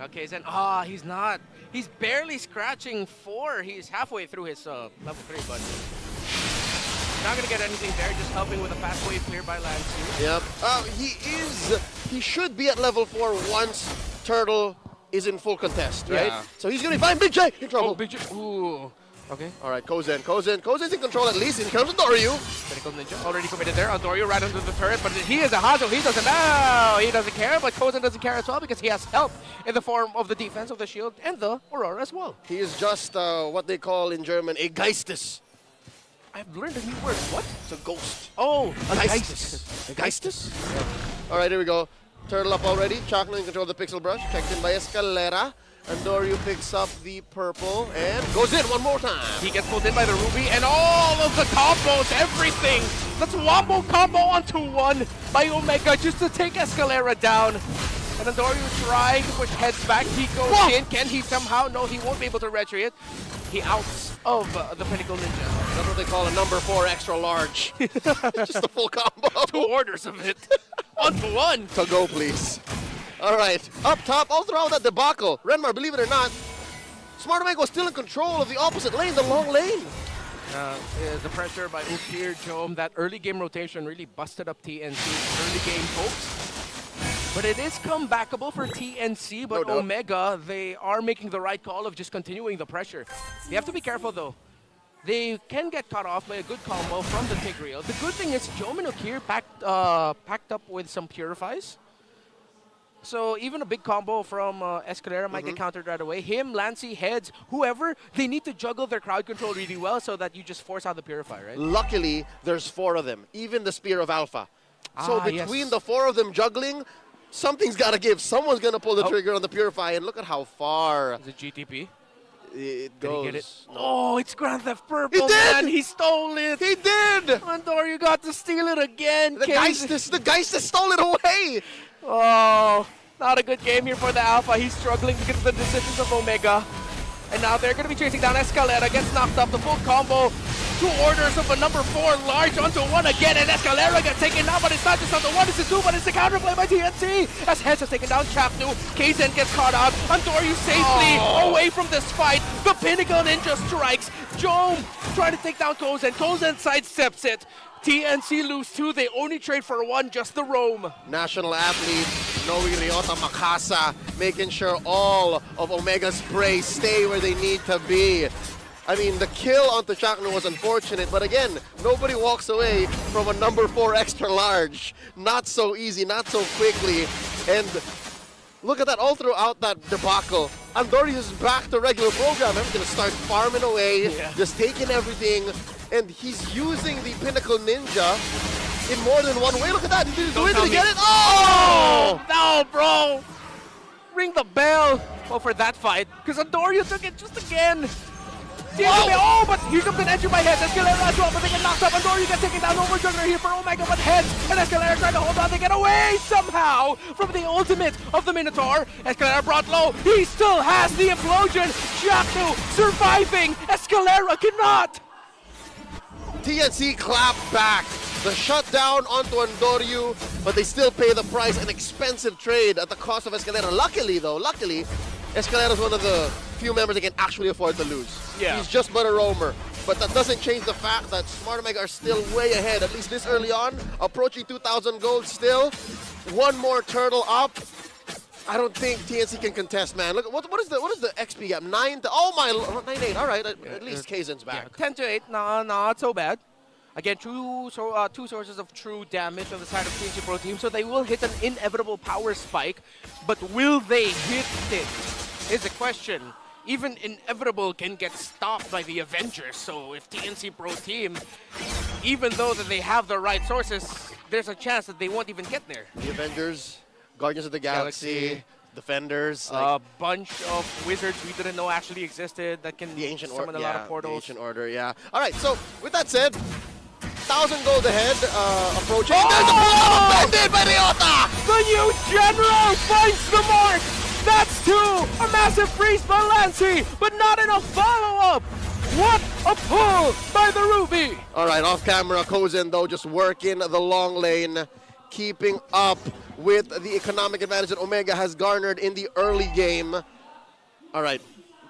Okay, then, he's not. He's barely scratching 4. He's halfway through his level 3, but not going to get anything there, just helping with a fast wave clear by Lancy. Yep. He should be at level 4 once Turtle is in full contest, right? Yeah. So he's going to find Big J in trouble. Oh, Big J. Ooh. Okay. All right, Kozen's in control at least. In comes Doryu. Pinnacle Ninja already committed there. Doryu right under the turret, but he is a Hazo. He doesn't know. He doesn't care, but Kozen doesn't care as well because he has help in the form of the defense of the shield and the Aurora as well. He is just what they call in German a Geistes. I've learned a new word. What? It's a ghost. Oh, a Geistes. A Geistes? Yeah. All right, here we go. Turtle up already. Chakno in control of the Pixel Brush. Checked in by Escalera. And Doryu picks up the purple and goes in one more time. He gets pulled in by the Ruby and all of the combos, everything. That's wombo combo onto 1 by Omega just to take Escalera down. And then Doryu trying to push heads back. He goes in. Can he somehow? No, he won't be able to retry it. He outs of the Pinnacle Ninja. That's what they call a number 4 extra large. Just a full combo. 2 orders of it. Onto 1. So go, please. All right, up top, all throughout that debacle, Renmar, believe it or not, Smart Omega was still in control of the opposite lane, the long lane. The pressure by Ukir, Jome, that early game rotation really busted up TNC's early game hopes. But it is comebackable for TNC, but No Omega, they are making the right call of just continuing the pressure. They have to be careful though. They can get cut off by a good combo from the Tigreal. The good thing is Jome and Ukir packed up with some Purifies. So even a big combo from Escalera might get countered right away. Him, Lancy, Heads, whoever, they need to juggle their crowd control really well so that you just force out the Purify, right? Luckily, there's 4 of them, even the Spear of Alpha. So between the 4 of them juggling, something's got to give. Someone's going to pull the trigger on the Purify, and look at how far. Is it GTP? It Did goes. he get it? No. Oh, it's Grand Theft Purple, He did! man. He stole it. He did! Andor, you got to steal it again. The Geistes stole it away! Oh, not a good game here for the Alpha. He's struggling to get the decisions of Omega. And now they're going to be chasing down Escalera. Gets knocked up. The full combo. 2 orders of a number 4 large onto 1 again. And Escalera gets taken down. But it's not just onto 1. It's a 2. But it's a counterplay by TNC. As Hess has taken down Chapnu. Kaizen gets caught out. Andoryu safely away from this fight. The Pinnacle Ninja strikes. Jome trying to take down Kozen. Kozen sidesteps it. TNC lose 2. They only trade for 1, just the roam. National athlete Noe Ryota Makasa making sure all of Omega's prey stay where they need to be. I mean, the kill onto Chakno was unfortunate, but again, nobody walks away from a number 4 extra large. Not so easy, not so quickly. And look at that, all throughout that debacle. Andoryu is back to regular program. I'm going to start farming away, just taking everything. And he's using the Pinnacle Ninja in more than one way. Look at that. He didn't do it. Did he get it? Oh! No, bro. Ring the bell. Well, for that fight. Because Andoryu took it just again. Oh, but here comes an entry by Heads. Escalera as well, but they get knocked up. Andoryu gets taken down. Over Juggler here for Omega, but Heads and Escalera trying to hold on. They get away somehow from the ultimate of the Minotaur. Escalera brought low. He still has the implosion. Chapnu surviving. Escalera cannot. TNC clapped back. The shutdown onto Andoryu, but they still pay the price. An expensive trade at the cost of Escalera. Luckily, Escalera is one of the few members that can actually afford to lose. Yeah. He's just but a roamer. But that doesn't change the fact that Smart Omega are still way ahead, at least this early on, approaching 2,000 gold still. 1 more turtle up. I don't think TNC can contest, man. Look, what is the XP gap? 9 to, oh my, 9-8. All right, at least Kaizen's back. 10 to 8, not so bad. Again, two sources of true damage on the side of TNC Pro Team, so they will hit an inevitable power spike, but will they hit it is the question. Even inevitable can get stopped by the Avengers, so if TNC Pro Team, even though that they have the right sources, there's a chance that they won't even get there. The Avengers, Guardians of the Galaxy. Defenders, a bunch of wizards we didn't know actually existed that can summon a lot of portals. The Ancient Order, yeah. All right, so with that said, 1,000 gold ahead, approaching. Oh! There's a pull-up offended by Ryota! The new general finds the mark. That's two. A massive freeze by Lancy, but not enough follow-up. What a pull by the Ruby. All right, off camera, Kozin though just working the long lane, keeping up with the economic advantage that Omega has garnered in the early game. All right,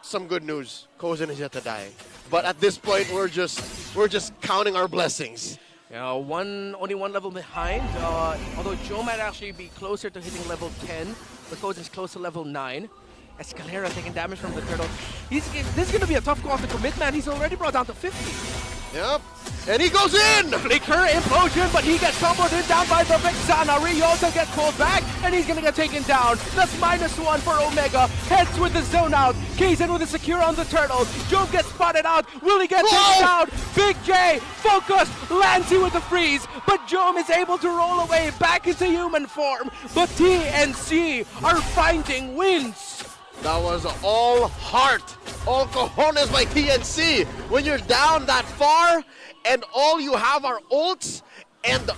some good news. Kozin is yet to die, but at this point we're just counting our blessings. Only one level behind. Although Joe might actually be closer to hitting level 10, but Kozin is close to level 9. Escalera taking damage from the turtle. This is going to be a tough call to commit, man. He's already brought down to 50. Yep. And he goes in! Flicker implosion, but he gets comboed in down by the Vexana. Ryota gets pulled back, and he's gonna get taken down. That's -1 for Omega. Heads with the zone out. Kaizen with the secure on the turtle. Job gets spotted out. Will he get taken down? Big J focused. Lancy with the freeze, but Jom is able to roll away back into human form. But TNC are finding wins. That was all heart, all cojones by TNC. When you're down that far and all you have are ults and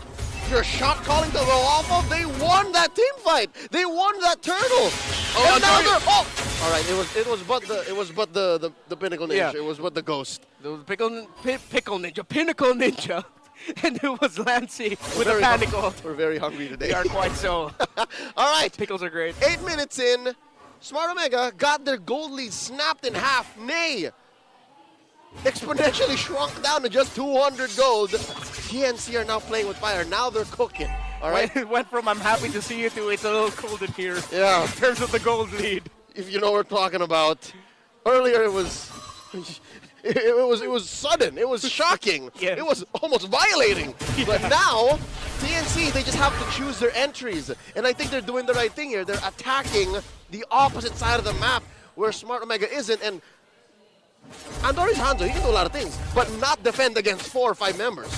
your shot calling to go off of, they won that team fight. They won that turtle. Oh, and now they're all right. It was but the Pinnacle Ninja. Yeah. It was but the Ghost. It was Pinnacle Ninja. And it was Lancy with a panic ult. We're very hungry today. We are quite so. All right. Pickles are great. 8 minutes in. Smart Omega got their gold lead snapped in half. Nay, exponentially shrunk down to just 200 gold. TNC are now playing with fire. Now they're cooking. All right. It went from I'm happy to see you to it's a little cold in here. Yeah. In terms of the gold lead. If you know what we're talking about. Earlier it was sudden. It was shocking. Yes. It was almost violating. Yeah. But now TNC, they just have to choose their entries. And I think they're doing the right thing here. They're attacking the opposite side of the map where Smart Omega isn't. And Andori's Hanzo, he can do a lot of things, but not defend against 4 or 5 members.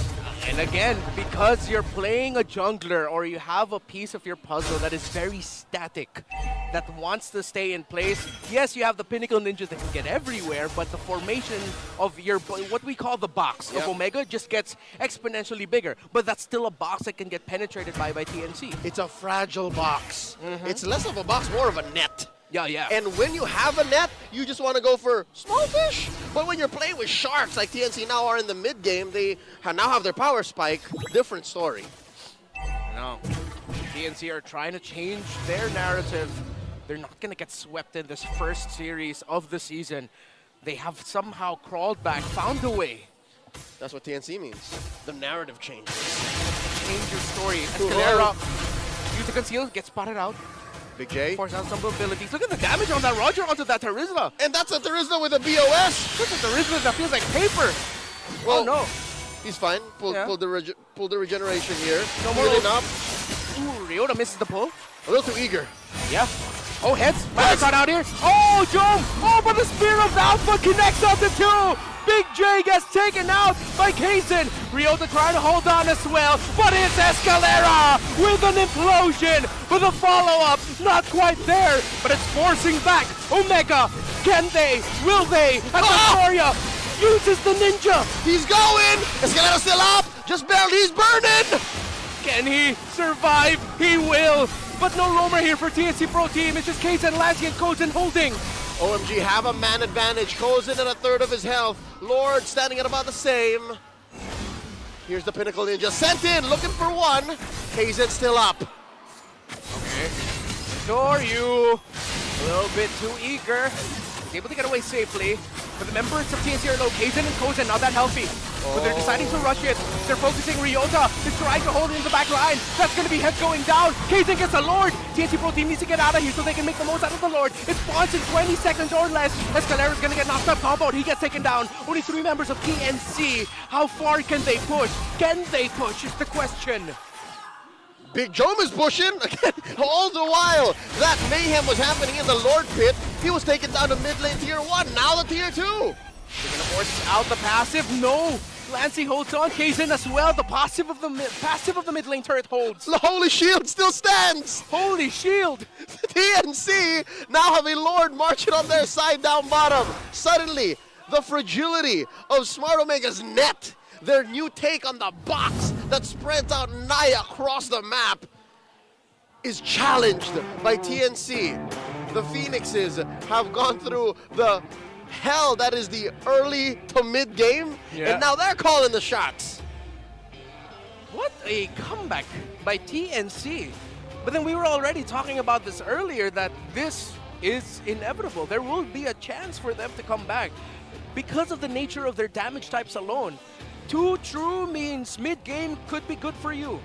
And again, because you're playing a jungler or you have a piece of your puzzle that is very static, that wants to stay in place, yes, you have the Pinnacle Ninjas that can get everywhere, but the formation of your, what we call the box of Omega just gets exponentially bigger. But that's still a box that can get penetrated by TNC. It's a fragile box. It's less of a box, more of a net. Yeah. And when you have a net, you just want to go for small fish. But when you're playing with sharks, like TNC now are in the mid game, they now have their power spike. Different story. No, TNC are trying to change their narrative. They're not going to get swept in this first series of the season. They have somehow crawled back, found a way. That's what TNC means. The narrative changes. Change your story. Escalera, use the conceal, get spotted out. Big J. Force out some abilities. Look at the damage on that Roger onto that Terizla. And that's a Terizla with a BOS. Look at Terizla that feels like paper. Well, oh no. He's fine. Pulled the regeneration here. No more enough. Ooh, Ryota misses the pull. A little too eager. Yeah. Oh, heads. Marathon out here. Oh, Joe. Oh, but the Spear of Alpha connects up the 2. Big J gets taken out by Kaizen. Ryota trying to hold on as well, but it's Escalera with an implosion. With a follow-up, not quite there, but it's forcing back Omega. Can they? Will they? And Victoria uses the ninja. He's going. Escalera still up. Just barely. He's burning. Can he survive? He will. But no roamer here for TNC Pro Team. It's just Kaizen, Lancy, and Kozin holding. OMG have a man advantage. Kozin at a third of his health. Lord standing at about the same. Here's the Pinnacle Ninja sent in, looking for one. Kaizen still up. Okay. Doryu, a little bit too eager. He's able to get away safely. But the members of TNC are low. Kaizen and Kozin not that healthy. But they're deciding to rush it. They're focusing Ryota. They're trying to hold it in the back line. That's going to be head going down. Kaizen gets a Lord. TNC Pro Team needs to get out of here so they can make the most out of the Lord. It spawns in 20 seconds or less. Escalera's going to get knocked up comboed. He gets taken down. Only 3 members of TNC. How far can they push? Can they push is the question. Big Jom is pushing again. All the while that mayhem was happening in the Lord pit, he was taken down to mid lane tier 1. Now the tier 2. They're going to force out the passive. No. Lancy holds on. Kaizen as well. The passive of the mid lane turret holds. The Holy Shield still stands. Holy Shield. TNC now have a Lord marching on their side down bottom. Suddenly, the fragility of Smart Omega's net, their new take on the box that spreads out Naya across the map. is challenged by TNC. The Phoenixes have gone through the hell that is the early to mid game, and now they're calling the shots. What a comeback by TNC. But then we were already talking about this earlier, that this is inevitable. There will be a chance for them to come back because of the nature of their damage types alone. 2 true means mid-game could be good for you.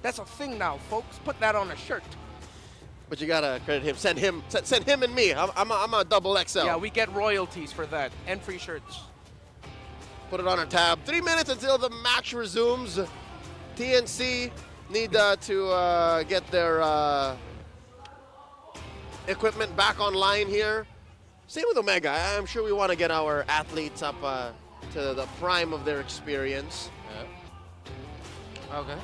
That's a thing now, folks. Put that on a shirt. But you gotta credit him. Send him and me. I'm a double XL. Yeah, we get royalties for that and free shirts. Put it on our tab. 3 minutes until the match resumes. TNC need to get their equipment back online here. Same with Omega. I'm sure we want to get our athletes up to the prime of their experience. Okay.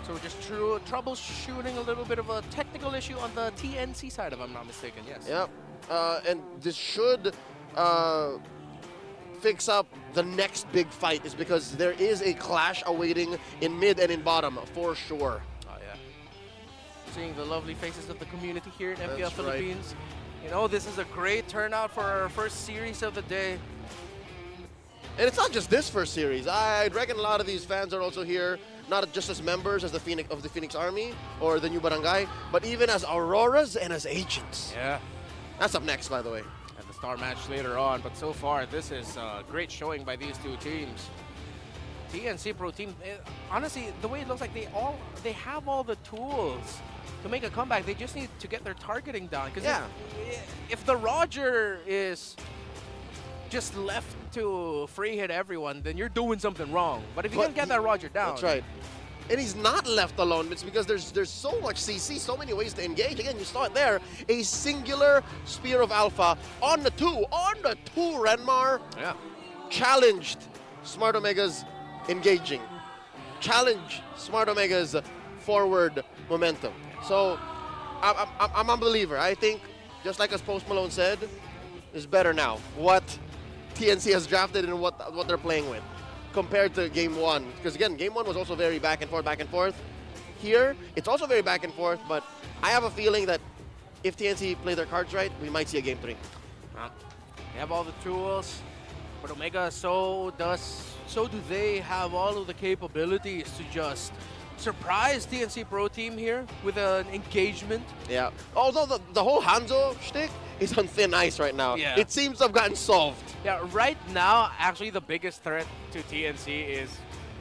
So we're just troubleshooting a little bit of a technical issue on the TNC side, if I'm not mistaken. Yes. Yep. And this should fix up the next big fight, is because there is a clash awaiting in mid and in bottom for sure. Oh yeah. Seeing the lovely faces of the community here in MPL That's Philippines. Right. You know, this is a great turnout for our first series of the day. And it's not just this first series. I'd reckon a lot of these fans are also here, not just as members of the Phoenix Army or the New Barangay, but even as Auroras and as agents. Yeah. That's up next, by the way. And the star match later on, but so far this is a great showing by these two teams. TNC Pro Team, honestly, the way it looks like they have all the tools to make a comeback. They just need to get their targeting down. Because if the Roger is just left to free hit everyone, then you're doing something wrong. But if you can get that Roger down. That's right. And he's not left alone. It's because there's so much CC, so many ways to engage. Again, you saw it there. A singular Spear of Alpha on the two, Renmar. Yeah. Challenged Smart Omega's engaging. Challenged Smart Omega's forward momentum. So I'm a believer. I think, just like as Post Malone said, is better now. What TNC has drafted and what they're playing with compared to game 1. Because again, game 1 was also very back and forth. Here, it's also very back and forth, but I have a feeling that if TNC play their cards right, we might see a game 3. They have all the tools, but Omega so do they have all of the capabilities to just surprise TNC Pro Team here with an engagement. Yeah. Although the whole Hanzo shtick is on thin ice right now. Yeah. It seems to have gotten solved. Yeah, right now, actually, the biggest threat to TNC is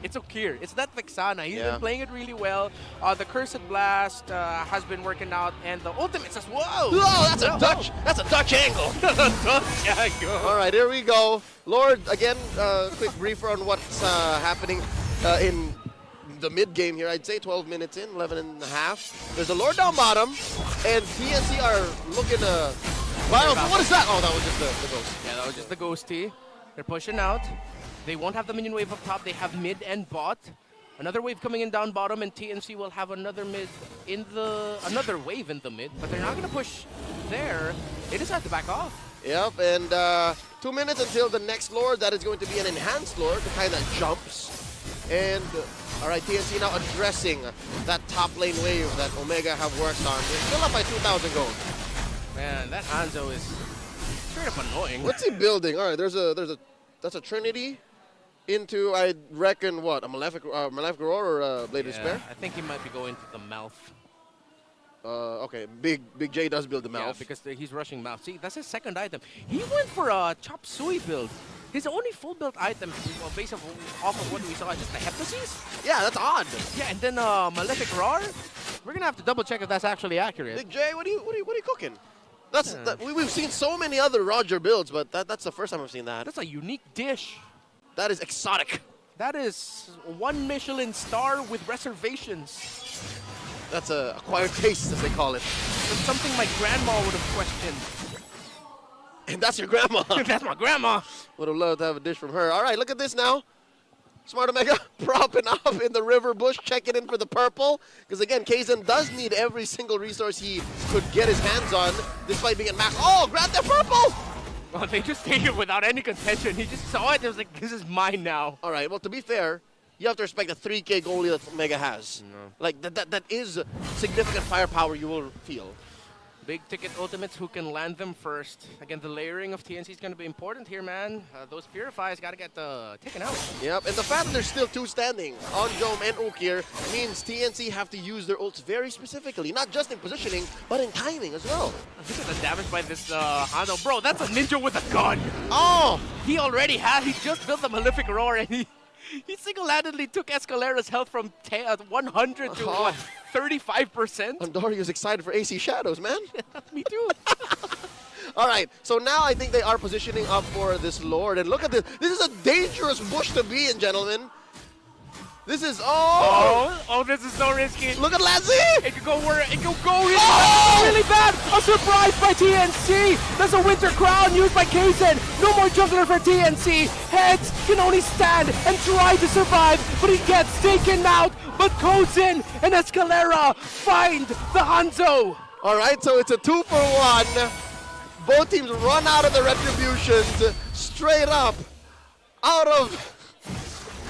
it's Okir. It's that Vexana. He's been playing it really well. The Cursed Blast has been working out, and the ultimate says, whoa! Whoa, that's a Dutch angle. Dutch angle. All right, here we go. Lord, again, quick briefer on what's happening in the mid game here. I'd say 12 minutes in, 11 and a half. There's a Lord down bottom, and TNC are looking to... Wow, what is that? Oh, that was just the ghost. Yeah, that was just the ghosty. They're pushing out. They won't have the minion wave up top. They have mid and bot. Another wave coming in down bottom, and TNC will have another wave in the mid, but they're not going to push there. They decide to back off. Yep, and 2 minutes until the next Lord. That is going to be an enhanced Lord, the kind that jumps. And, all right, TNC now addressing that top lane wave that Omega have worked on. They're still up by 2,000 gold. Man, that Hanzo is straight up annoying. What's he building? All right, that's a Trinity into, I reckon, what, a Malefic Aurora or a Blade of Despair? I think he might be going to the mouth. Okay, Big J does build the mouth. Yeah, because he's rushing mouth. See, that's his second item. He went for a Chop Suey build. His only full build item, based off of what we saw, is just the Heptasis. Yeah, that's odd. Yeah, and then Malefic Roar. We're gonna have to double check if that's actually accurate. Big J, what are you cooking? We've seen so many other Roger builds, but that's the first time I've seen that. That's a unique dish. That is exotic. That is 1 Michelin star with reservations. That's a acquired taste, as they call it. That's something my grandma would have questioned. And that's your grandma. That's my grandma. Would have loved to have a dish from her. All right, look at this now. Smart Omega propping up in the river bush, checking in for the purple. Because again, Kaizen does need every single resource he could get his hands on, despite being at max. Oh, grab that purple! Well, they just take it without any contention. He just saw it and was like, this is mine now. All right, well, to be fair, you have to respect the 3K goalie that Omega has. Like, that is significant firepower you will feel. Big ticket ultimates, who can land them first. Again, the layering of TNC is going to be important here, man. Those Purifies got to get taken out. Yep, and the fact that there's still two standing on Jom and Ukir means TNC have to use their ults very specifically, not just in positioning, but in timing as well. Look at the damage by this Hano. Bro, that's a ninja with a gun. Oh! He just built the Malefic Roar, and he single-handedly took Escalera's health from 100 to what, 35%? Andorio's excited for AC Shadows, man. Me too. All right, so now I think they are positioning up for this Lord. And look at this. This is a dangerous bush to be in, gentlemen. This is, oh, this is so risky. Look at Lancy. It could go really bad. A surprise by TNC. There's a Winter Crown used by Kaizen. No more juggler for TNC. Heads can only stand and try to survive, but he gets taken out. But Kaizen and Escalera find the Hanzo. All right, so it's a 2-for-1. Both teams run out of the retributions straight up out of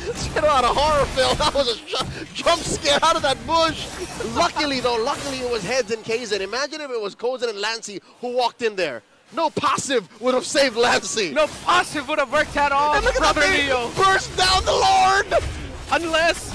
a horror film. That was a jump scare out of that bush. Luckily it was Heads and Kaizen. Imagine if it was Kaizen and Lancy who walked in there. No passive would have saved Lancy. No passive would have worked at all. And look at Brother that thing Leo. burst down the Lord. Unless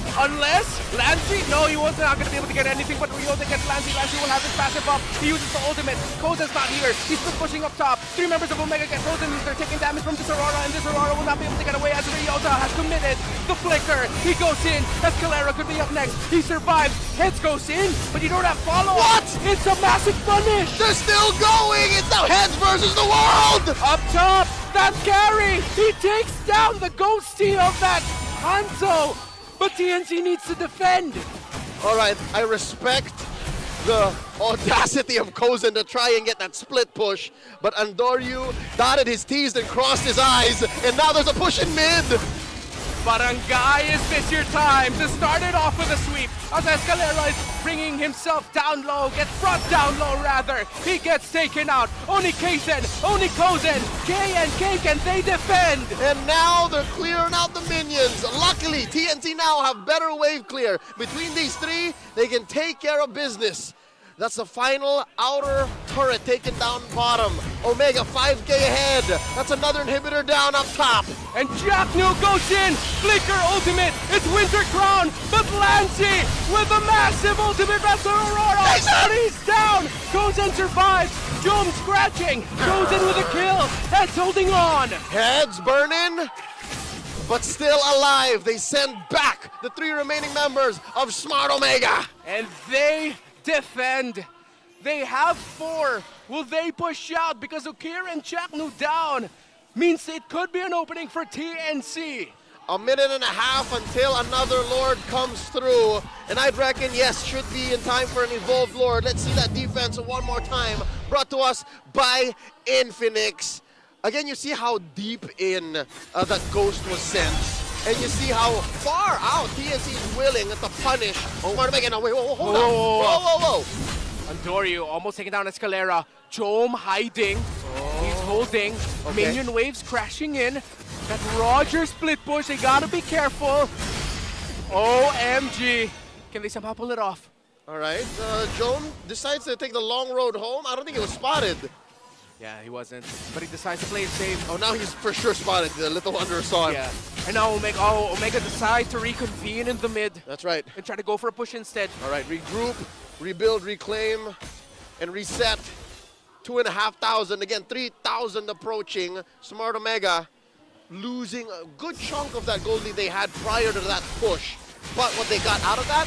Lancy, no, he was not going to be able to get anything, but Ryota gets Lancy. Lancy will have his passive up. He uses the ultimate. Kozen's not here. He's still pushing up top. 3 members of Omega get Kozen. They're taking damage from this Aurora, and this Aurora will not be able to get away as Ryota has committed the flicker. He goes in. Escalera could be up next. He survives. Heads goes in, but you don't have follow-up. What? It's a massive punish. They're still going. It's now Heads versus the world. Up top, that carry. He takes down the ghosty of that Hanzo. But TNC needs to defend. All right, I respect the audacity of Kozen to try and get that split push, but Andoryu dotted his T's and crossed his I's, and now there's a push in mid. Barangay, is this your time to start it off with a sweep? As Escalera is bringing himself down low, gets brought down low rather. He gets taken out. Only Kaizen, only Kozen, K and K, can they defend? And now they're clearing out the minions. Luckily, TNT now have better wave clear. Between these three, they can take care of business. That's the final outer turret taken down bottom. Omega 5K ahead. That's another inhibitor down up top. And Jack New goes in. Flicker ultimate. It's Winter Crown. But Lancy with a massive ultimate Master Aurora. And he's down. Kozen survives. Jom scratching. Goes in with a kill. Heads holding on. Heads burning, but still alive. They send back the 3 remaining members of Smart Omega. And they defend. They have 4. Will they push out? Because Ukir and Chaknu down means it could be an opening for TNC. A minute and a half until another Lord comes through. And I'd reckon, yes, should be in time for an evolved Lord. Let's see that defense one more time. Brought to us by Infinix. Again, you see how deep in that Ghost was sent. And you see how far out TNC is willing to punish Smart Omega. Now, wait, hold on. Whoa. Andoryu almost taking down Escalera. Jom hiding. He's holding. Okay. Minion waves crashing in. That Roger split push. They gotta be careful. OMG. Can they somehow pull it off? All right. Jom decides to take the long road home. I don't think he was spotted. Yeah, he wasn't. But he decides to play it safe. Oh, now he's for sure spotted. The little Wanderer saw him. Yeah. And now Omega decides to reconvene in the mid. That's right. And try to go for a push instead. All right, regroup, rebuild, reclaim, and reset. 2,500. Again, 3,000 approaching. Smart Omega losing a good chunk of that gold lead they had prior to that push. But what they got out of that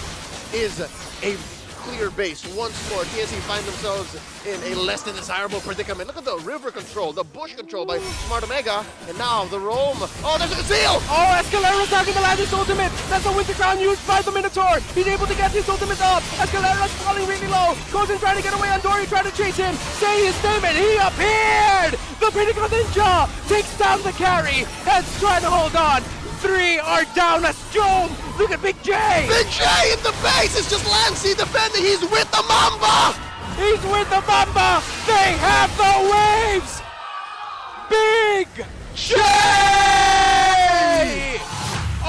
is a clear base. Once more, TNC find themselves in a less than desirable predicament. Look at the river control, the bush control by Smart Omega, and now the roam. Oh, there's a seal! Oh, Escalera's not gonna land his ultimate. That's a Winter Crown used by the Minotaur. He's able to get his ultimate up. Escalera's falling really low. Goes in trying to get away. Andoryu trying to chase him. Say his name and he appeared! The Pinnacle Ninja takes down the carry. Heads trying to hold on. 3 are down as Jom. Look at Big J. Big J in the base. It's just Lancy defending. He's with the Mamba. He's with the Mamba. They have the waves. Big J.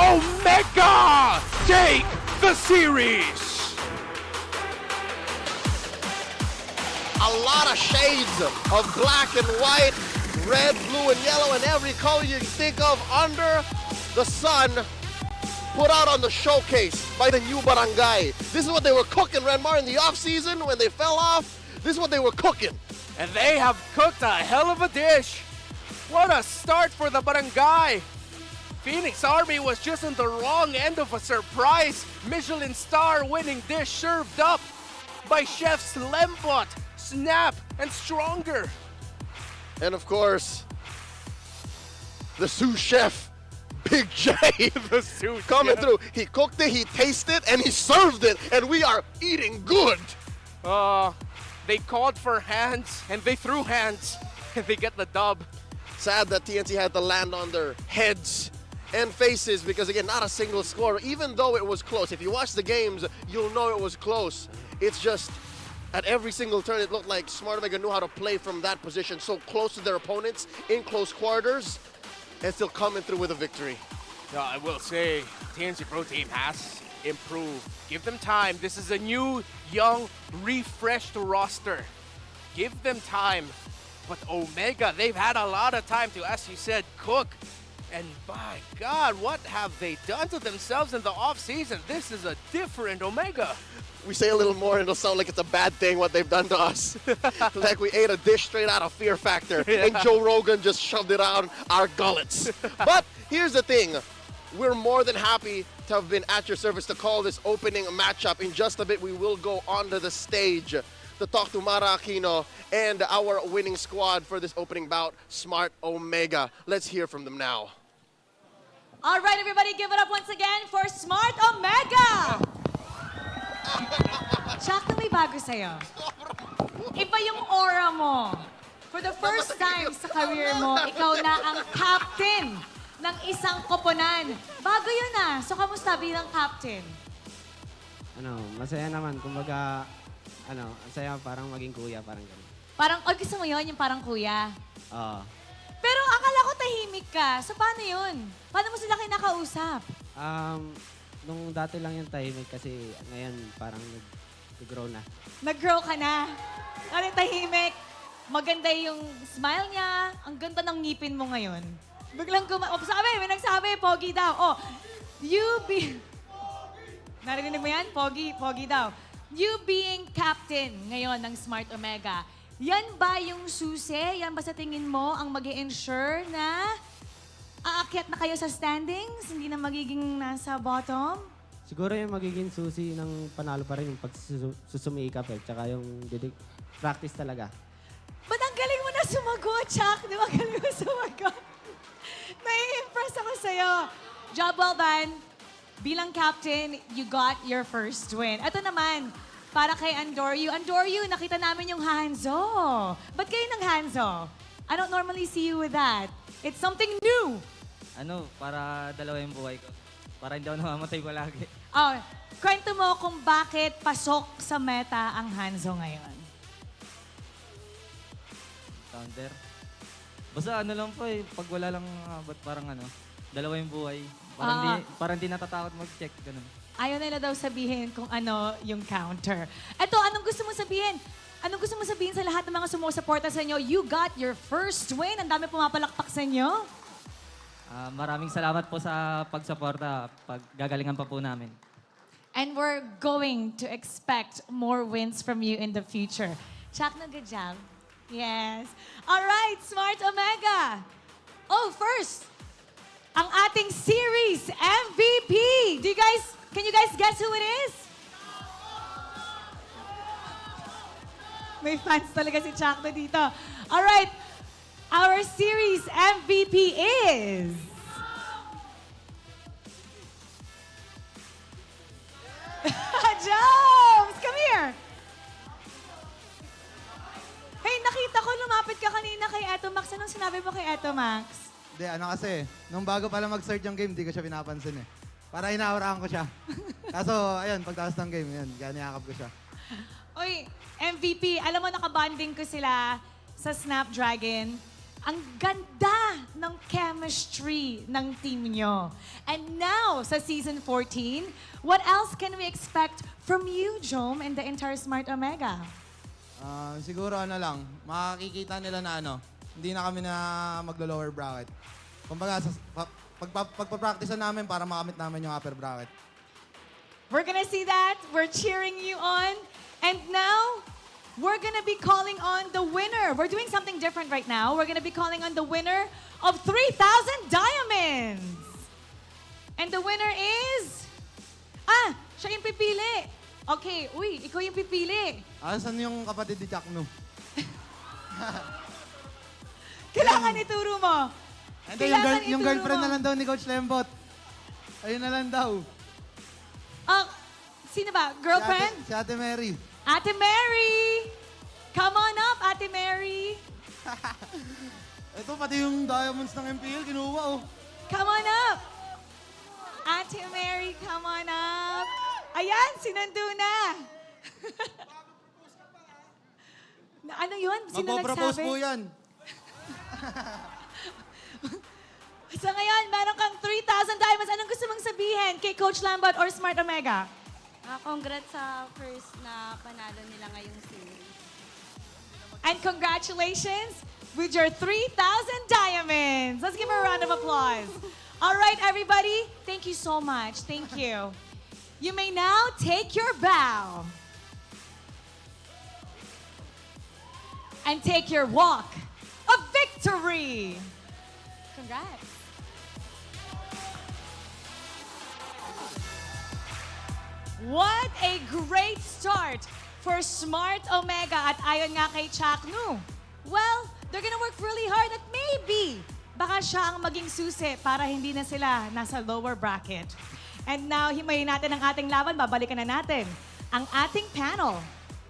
Omega take the series. A lot of shades of black and white, red, blue, and yellow, and every color you can think of under the sun put out on the showcase by the new barangay. This is what they were cooking, Renmar, in the off-season when they fell off. This is what they were cooking. And they have cooked a hell of a dish. What a start for the barangay. Phoenix Army was just on the wrong end of a surprise Michelin star winning dish served up by chefs Lembot, Snap, and Stronger. And of course, the sous chef, Big J, The sous coming chef. through. He cooked it, he tasted it, and he served it, and we are eating good. They called for hands, and they threw hands, and they get the dub. Sad that TNT had to land on their heads and faces because, again, not a single score, even though it was close. If you watch the games, you'll know it was close. It's just, at every single turn, it looked like Smart Omega knew how to play from that position, so close to their opponents, in close quarters, and still coming through with a victory. Yeah, I will say, TNC Pro Team has improved. Give them time. This is a new, young, refreshed roster. Give them time. But Omega, they've had a lot of time to, as you said, cook. And by God, what have they done to themselves in the offseason? This is a different Omega. We say a little more and it'll sound like it's a bad thing what they've done to us. Like we ate a dish straight out of Fear Factor and Joe Rogan just shoved it out our gullets. But here's the thing. We're more than happy to have been at your service to call this opening matchup. In just a bit, we will go onto the stage to talk to Mara Aquino and our winning squad for this opening bout, Smart Omega. Let's hear from them now. All right, everybody, give it up once again for Smart Omega! Chuck, na may bago sa'yo. Iba yung aura mo. For the first time sa career mo, ikaw na ang captain ng isang koponan. Bago yun ah. So, kamusta bilang captain? Masaya naman. Kumbaga, ang saya parang maging kuya, parang gano'n. Parang, gusto mo yun, yung parang kuya? Oo. Pero akala ko tahimik ka. So, paano yun? Paano mo sila kinakausap? Nung dati lang yung tahimik kasi ngayon parang nag-grow na. Nag-grow ka na. Ano tahimik? Maganda yung smile niya. Ang ganda ng ngipin mo ngayon. Biglang may nagsabi, pogi daw. Oh, narinig mo yan? Pogi daw. You being captain ngayon ng Smart Omega, yan ba yung susi? Yan ba sa tingin mo ang mag-i-ensure na aakyat na kayo sa standings? Hindi na magiging nasa bottom? Siguro yung magiging susi ng panalo pa rin yung pagsusumikap tsaka yung practice talaga. Ba't ang galing mo na sumagot, Chuck? Di ba galing mo sumagot? Nai-impress ako sa'yo. Job well done. Bilang captain, you got your first win. Ito naman, para kay Andoryu. Andoryu, nakita namin yung Hanzo. Ba't kayo ng Hanzo? I don't normally see you with that. It's something new. Para dalawa yung buhay ko. Para hindi ako namamatay palagi. Oh, kwento mo kung bakit pasok sa meta ang Hanzo ngayon. Counter. Basta lang po pag wala lang, ba't parang dalawa yung buhay. Parang di natatakot mag-check, ganun. Ayaw nila daw sabihin kung ano yung counter. Eto, anong gusto mo sabihin? Anong gusto mo sabihin sa lahat ng mga sumusuporta sa inyo? You got your first win. Ang dami pumapalakpak sa inyo. Maraming salamat po sa pagsuporta. Paggagalingan pa po namin. And we're going to expect more wins from you in the future. Chuck, na good job. Yes. All right, Smart Omega. Oh, first, ang ating series MVP. Can you guys guess who it is? May fans talaga si Chuck na dito. All right, our series MVP is... Jones, come here. Hey, nakita ko lumapit ka kanina kay Eto Max. Anong sinabi mo kay Eto Max? Hindi, kasi, nung bago pala mag-start yung game, di ko siya pinapansin eh. Para inaurahan ko siya. Kaso, ayun, pagtaas ng game, yun, kaya niyakap ko siya. Uy, MVP, alam mo nakabanding ko sila sa Snapdragon. Ang ganda ng chemistry ng team nyo. And now, sa Season 14, what else can we expect from you, Jom, and the entire Smart Omega? Siguro lang, makikita nila na hindi na kami na maglo-lower bracket. Kumbaga, pagpapracticean namin para makamit namin yung upper bracket. We're gonna see that. We're cheering you on. And now, we're gonna be calling on the winner. We're doing something different right now. We're gonna be calling on the winner of 3,000 diamonds. And the winner is... siya yung pipili. Okay, ikaw yung pipili. Saan yung kapatid ni Jack, no? Kailangan ituro mo. Hindi, yung girlfriend na lang daw ni Coach Lembot. Ayun na lang daw. Sino ba? Girlfriend? Si Ate Mary. Ate Mary! Come on up, Ate Mary! Ito, pati yung diamonds ng MPL, kinuha, oh. Come on up! Ate Mary, come on up! Ayan, sinundo na! Ano yun? Sino Magpo-propose nagsabi? po yan. So ngayon, meron kang 3,000 diamonds. Anong gusto mong sabihin kay Coach Lambot or Smart Omega? Congrats sa first na panalo nila ngayong series. And congratulations with your 3,000 diamonds. Let's give her a round of applause. All right, everybody. Thank you so much. Thank you. You may now take your bow. And take your walk of victory. Congrats. What a great start for Smart Omega. At ayon nga kay Chaknu, well, they're gonna work really hard at maybe baka siya ang maging susi para hindi na sila nasa lower bracket. And now, himayin natin ang ating laban. Babalikan na natin ang ating panel.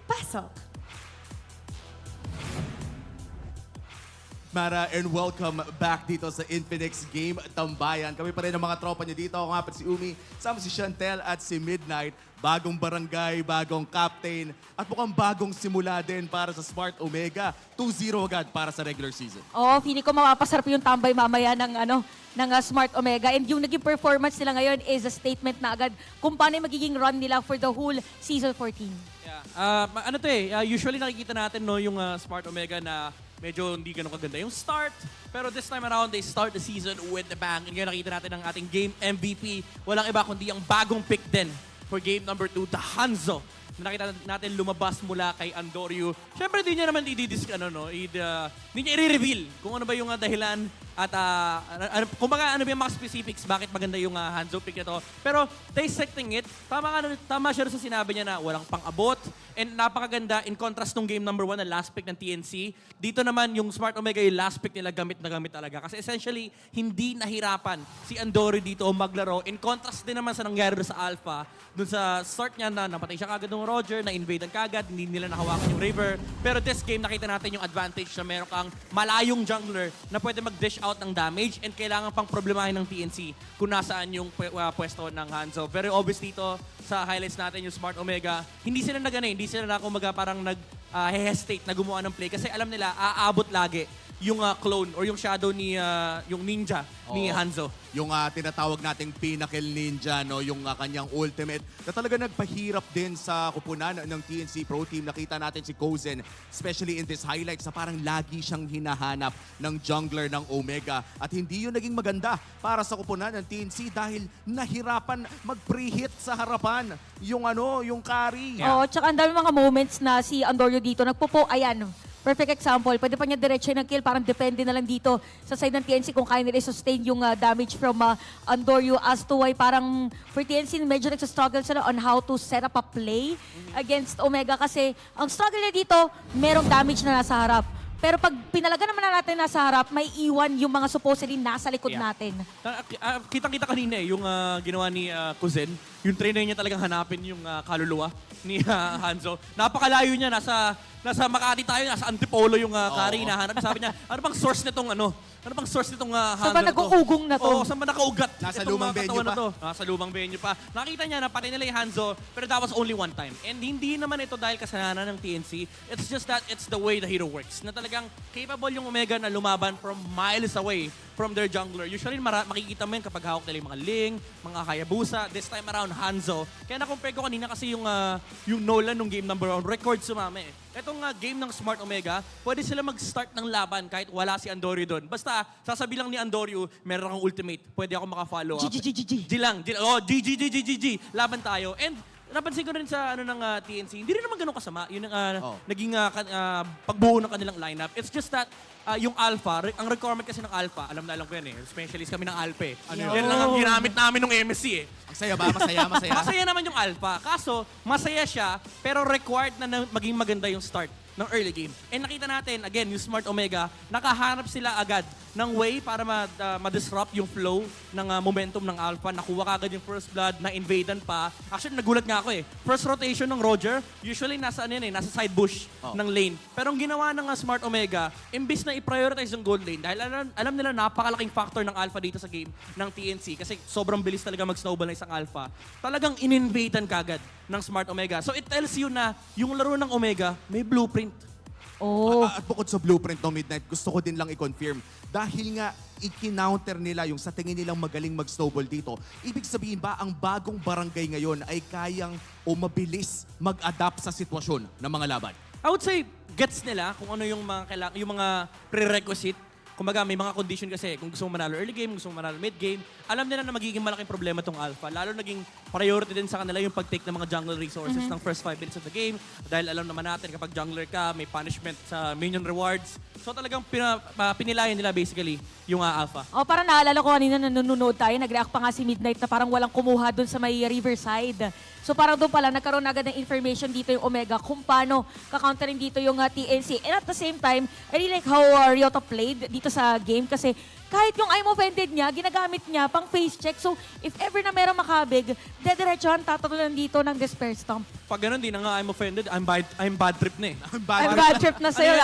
Pasok! Mara, and welcome back dito sa Infinix Game Tambayan. Kami pa rin ang mga tropa niyo dito. Ako nga pa si Umi, sama si Chantel at si Midnight. Bagong barangay, bagong captain, at mukhang bagong simula din para sa Smart Omega. 2-0 agad para sa regular season. Feeling ko mapapasarap yung tambay mamaya ng Smart Omega. And yung naging performance nila ngayon is a statement na agad kung paano yung magiging run nila for the whole Season 14. Yeah. Usually nakikita natin yung Smart Omega na medyo hindi ganun kaganda yung start. Pero this time around, they start the season with a bang. And ngayon nakita natin ang ating game MVP. Walang iba kundi ang bagong pick din for game number 2, the Hanzo. Nakita natin lumabas mula kay Andoryu. Siyempre, hindi niya naman hindi niya i-reveal kung ano ba yung dahilan at kumbaga ano ba yung mga specifics, bakit maganda yung Hanzo pick na to. Pero dissecting it, tama siya sa sinabi niya na walang pang-abot and napakaganda in contrast nung game number 1 na last pick ng TNC. Dito naman yung Smart Omega yung last pick nila gamit na gamit talaga. Kasi essentially, hindi nahirapan si Andoryu dito maglaro. In contrast din naman sa nangyari sa Alpha, dun sa start niya na napatay siya kagad ng Roger, na-invade ang kagad, hindi nila nahawakan yung River. Pero this game, nakita natin yung advantage na meron kang malayong jungler na pwede mag-dish out ng damage and kailangan pang problemahin ng TNC kung nasaan yung pwesto ng Hanzo. Very obvious dito sa highlights natin yung Smart Omega. Hindi sila hindi sila parang nag-hesitate na gumawa ng play kasi alam nila, aabot lagi yung clone or yung shadow ni yung ninja ni Hanzo. Yung tinatawag nating Pinnacle Ninja, no? Yung kanyang ultimate na talaga nagpahirap din sa kupunan ng TNC Pro Team. Nakita natin si Kozen, especially in this highlights, na parang lagi siyang hinahanap ng jungler ng Omega. At hindi yun naging maganda para sa kupunan ng TNC dahil nahirapan mag-pre-hit sa harapan yung yung carry. Oo, tsaka ang dami mga moments na si Andoryu dito ayan. Perfect example. Pwede pa niya diretso ng kill. Parang depende na lang dito sa side ng TNC kung kaya nila sustain yung damage from Andoryu as to why parang for TNC medyo nagsastruggle sila on how to set up a play against Omega kasi ang struggle niya dito, merong damage na nasa harap. Pero pag pinalaga naman na natin nasa harap, may iwan yung mga supposedly nasa likod natin. Kitang-kita kanina yung ginawa ni Kuzen. Yung trainer niya talagang hanapin yung kaluluwa ni Hanzo. Napakalayo niya, nasa nasa Makati tayo, nasa Antipolo yung carry hinahanap. Sabi niya, ano bang source nitong Ano bang source nitong Saan ba nag-uugong na to? Oo, saan ba nakaugat? Nasa itong lumang mga venue katawan na pa. to? Nasa lumang venue pa. Nakita niya na pati nila yung Hanzo, pero that was only one time. And hindi naman ito dahil kasalanan ng TNC. It's just that it's the way the hero works. Na talagang capable yung Omega na lumaban from miles away from their jungler. Usually makikita mo yun kapag hawak nila yung mga Ling, mga Hayabusa. This time around, Hanzo. Kaya na-compare ko kanina kasi yung Nolan nung game number 1, record sumama eh. Itong game ng Smart Omega, pwede sila mag-start ng laban kahit wala si Andorio doon. Basta, sasabi lang ni Andorio, meron kang ultimate, pwede ako maka-follow up. G lang. Oh, G. Laban tayo. And napansin ko rin sa ng TNC, hindi rin naman ganun kasama. Yun ang naging pagbuo ng kanilang lineup. It's just that yung Alpha, ang requirement kasi ng Alpha, alam ko yan eh. Specialist kami ng Alpha eh. Yan lang ang ginamit namin ng MSC eh. Masaya ba? Masaya. Masaya naman yung Alpha. Kaso, masaya siya, pero required na maging maganda yung start ng early game. And nakita natin, again, yung Smart Omega, nakahanap sila agad ng way para ma-disrupt yung flow ng momentum ng Alpha. Nakuha ka agad yung first blood, na-invadan pa. Actually, nagulat nga ako eh. First rotation ng Roger, usually nasa side bush ng lane. Pero ang ginawa ng Smart Omega, imbis na i-prioritize yung gold lane, dahil alam nila napakalaking factor ng Alpha dito sa game ng TNC kasi sobrang bilis talaga mag-snowball na isang Alpha. Talagang in-invadan ka agad ng Smart Omega. So it tells you na yung laro ng Omega may blueprint. At bukod sa blueprint ng Midnight, gusto ko din lang i-confirm. Dahil nga, i-counter nila yung sa tingin nilang magaling mag-snowball dito. Ibig sabihin ba, ang bagong barangay ngayon ay kayang o mabilis mag-adapt sa sitwasyon ng mga laban? I would say, gets nila kung ano yung mga prerequisite. Kumbaga, may mga condition kasi. Kung gusto mo manalo early game, gusto mo manalo mid game, alam nila na magiging malaking problema tong Alpha. Lalo naging priority din sa kanila yung pag-take ng mga jungle resources ng first 5 minutes of the game. Dahil alam naman natin kapag jungler ka, may punishment sa minion rewards. So talagang pinilayan nila basically yung Alpha. Parang naalala ko kanina nanonood tayo, nag-react pa nga si Midnight na parang walang kumuha dun sa may Riverside. So parang doon pala, nagkaroon agad ng information dito yung Omega kung paano kakounterin dito yung TNC. And at the same time, I really like how Ryota played dito sa game kasi kahit yung I'm offended niya, ginagamit niya pang face check. So if ever na merong makabig, dediretsuhan tatatulan dito ng Despair Stomp. Pag ganun, di na nga I'm offended, I'm bad trip na eh. I'm bad trip na sa'yo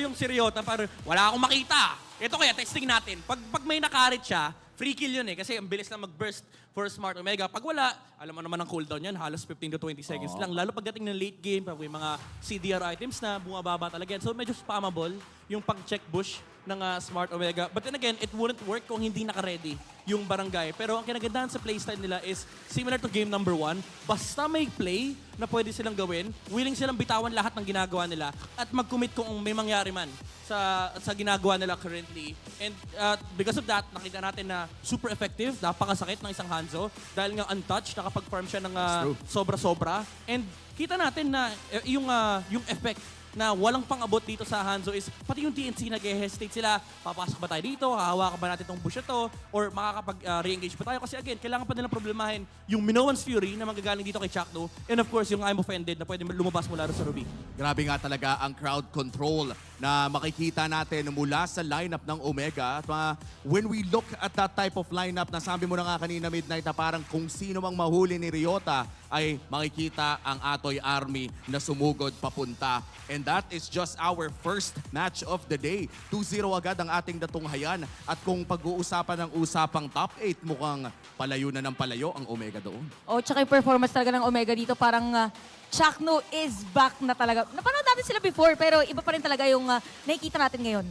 yung si Ryota, parang wala akong makita. Ito kaya, testing natin. Pag may nakarit siya, free kill yun eh. Kasi ang bilis na mag-burst for Smart Omega. Pag wala, alam mo naman ang cooldown yan, halos 15 to 20 seconds lang. Lalo pagdating ng late game, pag may mga CDR items na bumababa talaga yan. So medyo spammable yung pag-check bush ng Smart Omega. But then again, it wouldn't work kung hindi naka-ready yung barangay. Pero ang kinagandahan sa playstyle nila is similar to game number 1. Basta may play na pwede silang gawin, willing silang bitawan lahat ng ginagawa nila at mag-commit kung may mangyari man sa ginagawa nila currently. And because of that, nakita natin na super effective, napakasakit ng isang Hanzo dahil nga untouched, nakapag-farm siya ng sobra-sobra. And kita natin na yung effect na walang pang-abot dito sa Hanzo is pati yung TNC nag-hesitate sila, papasok ba tayo dito, hahawakan ba natin itong bush to, or makakapag-re-engage ba tayo? Kasi again, kailangan pa nilang problemahin yung Minoan's Fury na magagaling dito kay Chakno, and of course, yung I'm Offended na pwede lumabas mula sa Ruby. Grabe nga talaga ang crowd control na makikita natin mula sa lineup ng Omega. At when we look at that type of lineup, nasabi mo na nga kanina Midnight na parang kung sino mang mahuli ni Ryota ay makikita ang Atoy Army na sumugod papunta. And that is just our first match of the day. 2-0 agad ang ating datunghayan. At kung pag-uusapan ng usapang top 8, mukhang palayo na ng palayo ang Omega doon. Tsaka yung performance talaga ng Omega dito, parang Chakno is back na talaga. Napanood natin sila before, pero iba pa rin talaga yung nakikita natin ngayon.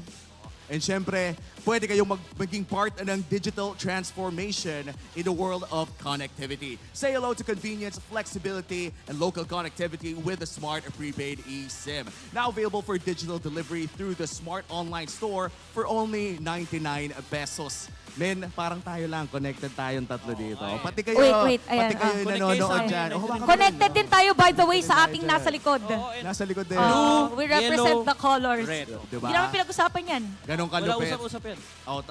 And syempre, pwede kayong maging part ng digital transformation in the world of connectivity. Say hello to convenience, flexibility, and local connectivity with the Smart Prepaid eSIM. Now available for digital delivery through the Smart Online Store for only 99 pesos. Men, parang tayo lang, connected tayong tatlo dito. Pati kayo, Wait, ayan, pati kayo nanonood dyan. Connected din tayo, by the way, sa ating nasa likod. Nasa likod din. We represent the colors. Red. Diba? Hindi naman pinag-usapan yan. Ganon kalupit. Wala usap-usap yan.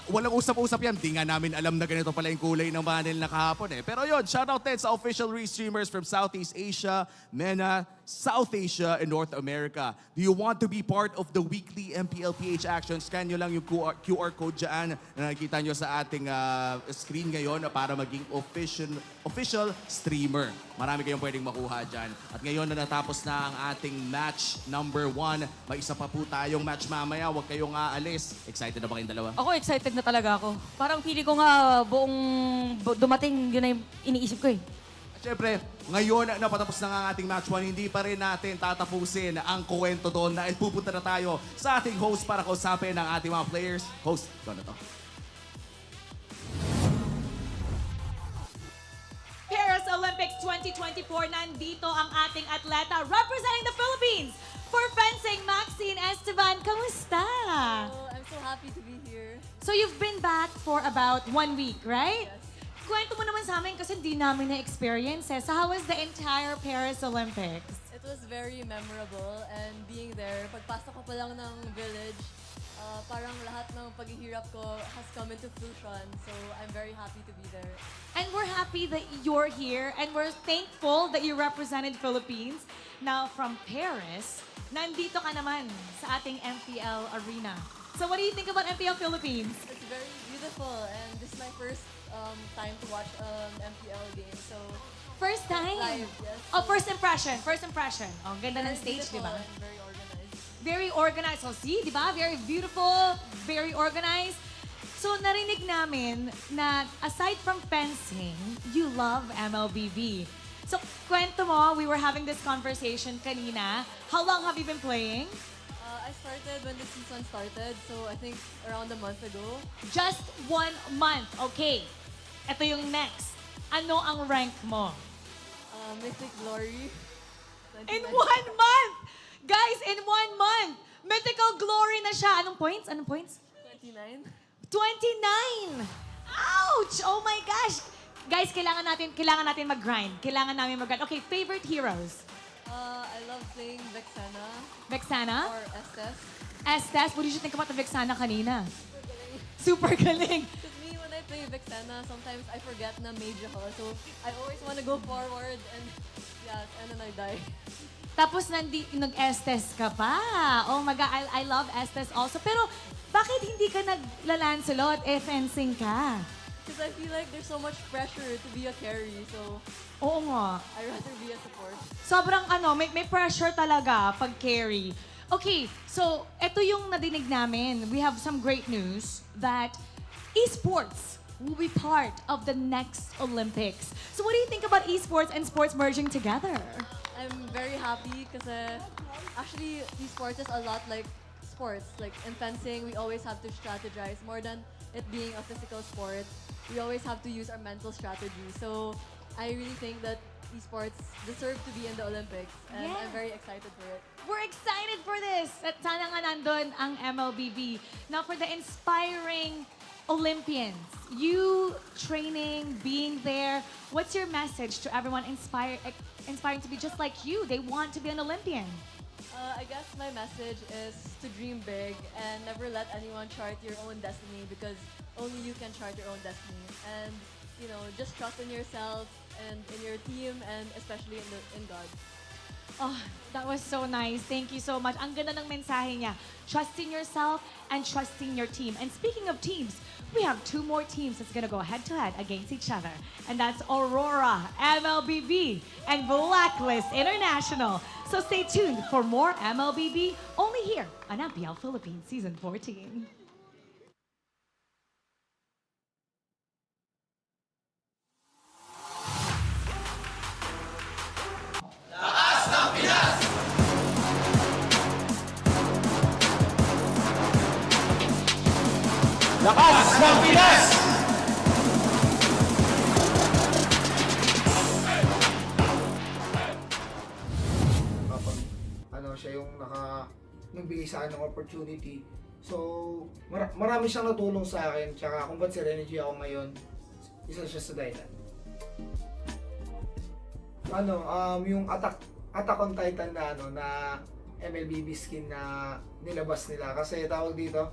Walang usap-usap yan. Di nga namin alam na ganito pala yung kulay ng panel na kahapon eh. Pero yun, shoutout din sa official restreamers from Southeast Asia, MENA, South Asia, and North America. Do you want to be part of the weekly MPL PH action? Scan nyo lang yung QR code dyan na nakikita nyo sa ating screen ngayon para maging official streamer. Marami kayong pwedeng makuha dyan. At ngayon na natapos na ang ating match number 1. May isa pa po tayong match mamaya. Huwag kayong aalis. Excited na ba kayong dalawa? Ako, excited na talaga ako. Parang feeling ko nga buong dumating, yun na yung iniisip ko eh. At syempre, ngayon na patapos na nga ang ating match 1, hindi pa rin natin tatapusin ang kwento doon dahil pupunta na tayo sa ating host para kausapin ang ating mga players. Host, ikaw na to. Paris Olympics 2024, nandito ang ating atleta representing the Philippines for fencing, Maxine Esteban. Kamusta? Oh, I'm so happy to be here. So you've been back for about 1 week, right? Yes. Kwento mo naman sa amin kasi hindi namin na-experience eh. So how was the entire Paris Olympics? It was very memorable and being there, pagpasok ko pa lang ng village, parang lahat ng paghihirap ko has come into fruition. So I'm very happy to be there. And we're happy that you're here and we're thankful that you represented Philippines. Now from Paris, nandito ka naman sa ating MPL arena. So what do you think about MPL Philippines? It's very beautiful and this is my first time to watch MPL game. So First time? live, yes. Oh, first impression. First impression. Oh, ganda ng Very stage, di beautiful ba? and very organized. Very organized. So see, di ba? Very beautiful, very organized. So narinig namin na aside from fencing, you love MLBB. So kwento mo, we were having this conversation kanina. How long have you been playing? I started when the season started, so I think around a month ago. Just 1 month. Okay. Ito yung next. Ano ang rank mo? Mythic Glory. In 1 month! Guys, in 1 month! Mythical Glory na siya. Anong points? Anong points? 29. 29! Ouch! Oh my gosh! Guys, kailangan natin mag-grind. Kailangan namin mag-grind. Okay, favorite heroes? I love playing Vexana. Vexana? Or Estes. Estes, what did you think about the Vexana kanina? Super galing. Because me, when I play Vexana, sometimes I forget na mage ako. So, I always want to go forward and then I die. Tapos nag-Estes ka pa. Oh my God, I love Estes also. Pero bakit hindi ka nagla-Lancelot fencing ka? Because I feel like there's so much pressure to be a carry. So, oo nga. I'd rather be a support. Sobrang may pressure talaga pag carry. Okay, so ito yung nadinig namin. We have some great news that esports will be part of the next Olympics. So what do you think about esports and sports merging together? I'm very happy because actually esports is a lot like sports. Like in fencing, we always have to strategize more than it being a physical sport. We always have to use our mental strategy. So I really think that esports deserve to be in the Olympics and I'm very excited for it. We're excited for this. At sana nga nandun ang MLBB. Now for the inspiring Olympians, you training, being there, what's your message to everyone inspiring to be just like you? They want to be an Olympian. I guess my message is to dream big and never let anyone chart your own destiny because only you can chart your own destiny. And, you know, just trust in yourself and in your team and especially in God. Oh, that was so nice. Thank you so much. Ang ganda ng mensahe niya. Trusting yourself and trusting your team. And speaking of teams, we have 2 more teams that's gonna go head-to-head against each other. And that's Aurora, MLBB, and Blacklist International. So stay tuned for more MLBB only here on MPL Philippines Season 14. Lakas ng Pinas! Siya yung nagbigay sa akin ng opportunity. So, marami siyang natulong sa akin. Tsaka kung ba't si Energy ako ngayon, isa siya sa dahilan. Yung Attack on Titan na MLBB skin na nilabas nila. Kasi tawag dito,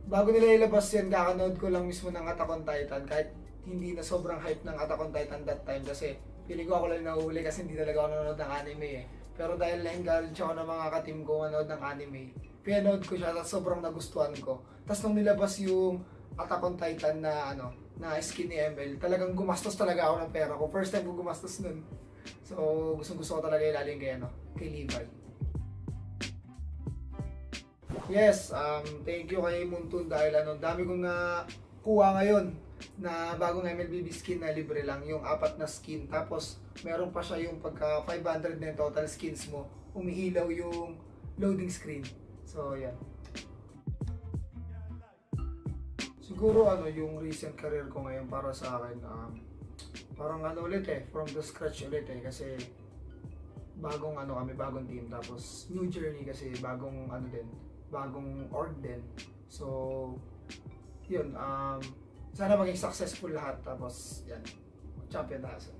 bago nila ilabas yan, kakanood ko lang mismo ng Attack on Titan. Kahit hindi na sobrang hype ng Attack on Titan that time. Kasi feeling ko ako lang nahuhuli kasi hindi talaga ako nanonood ng anime eh. Pero dahil na-encourage ako ng mga ka-team ko manood ng anime, pinanood ko siya at sobrang nagustuhan ko. Tapos nung nilabas yung Attack on Titan na na skin ni ML, talagang gumastos talaga ako ng pera ko. First time ko gumastos nun. So, gusto ko talaga ilalim kay Levi. Yes, thank you kay Muntun dahil dami kong nakuha ngayon na bagong MLBB skin na libre lang, yung 4 na skin. Tapos, meron pa siya yung pagka 500 na yung total skins mo, umiilaw yung loading screen. So, yan. Siguro yung recent career ko ngayon para sa akin, parang ulit from the scratch ulit kasi bagong kami, bagong team, tapos new journey kasi bagong bagong org din. So, yun, sana maging successful lahat, tapos yan, champion na kasi.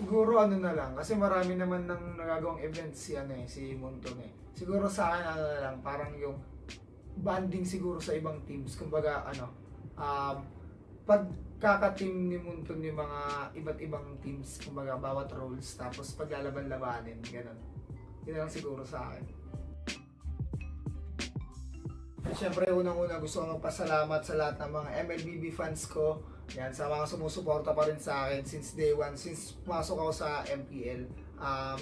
Siguro na lang, kasi marami naman ng nagagawang events si Munton Siguro sa akin na lang, parang yung banding siguro sa ibang teams. Kumbaga pagkaka-team ni Munton yung mga iba't ibang teams, kumbaga bawat roles, tapos paglalaban-labanin, ganun. Yun lang siguro sa akin. At syempre, unang-una gusto ko magpasalamat sa lahat ng mga MLBB fans ko. Yan, sa mga sumusuporta pa rin sa akin since day one, since pumasok ako sa MPL.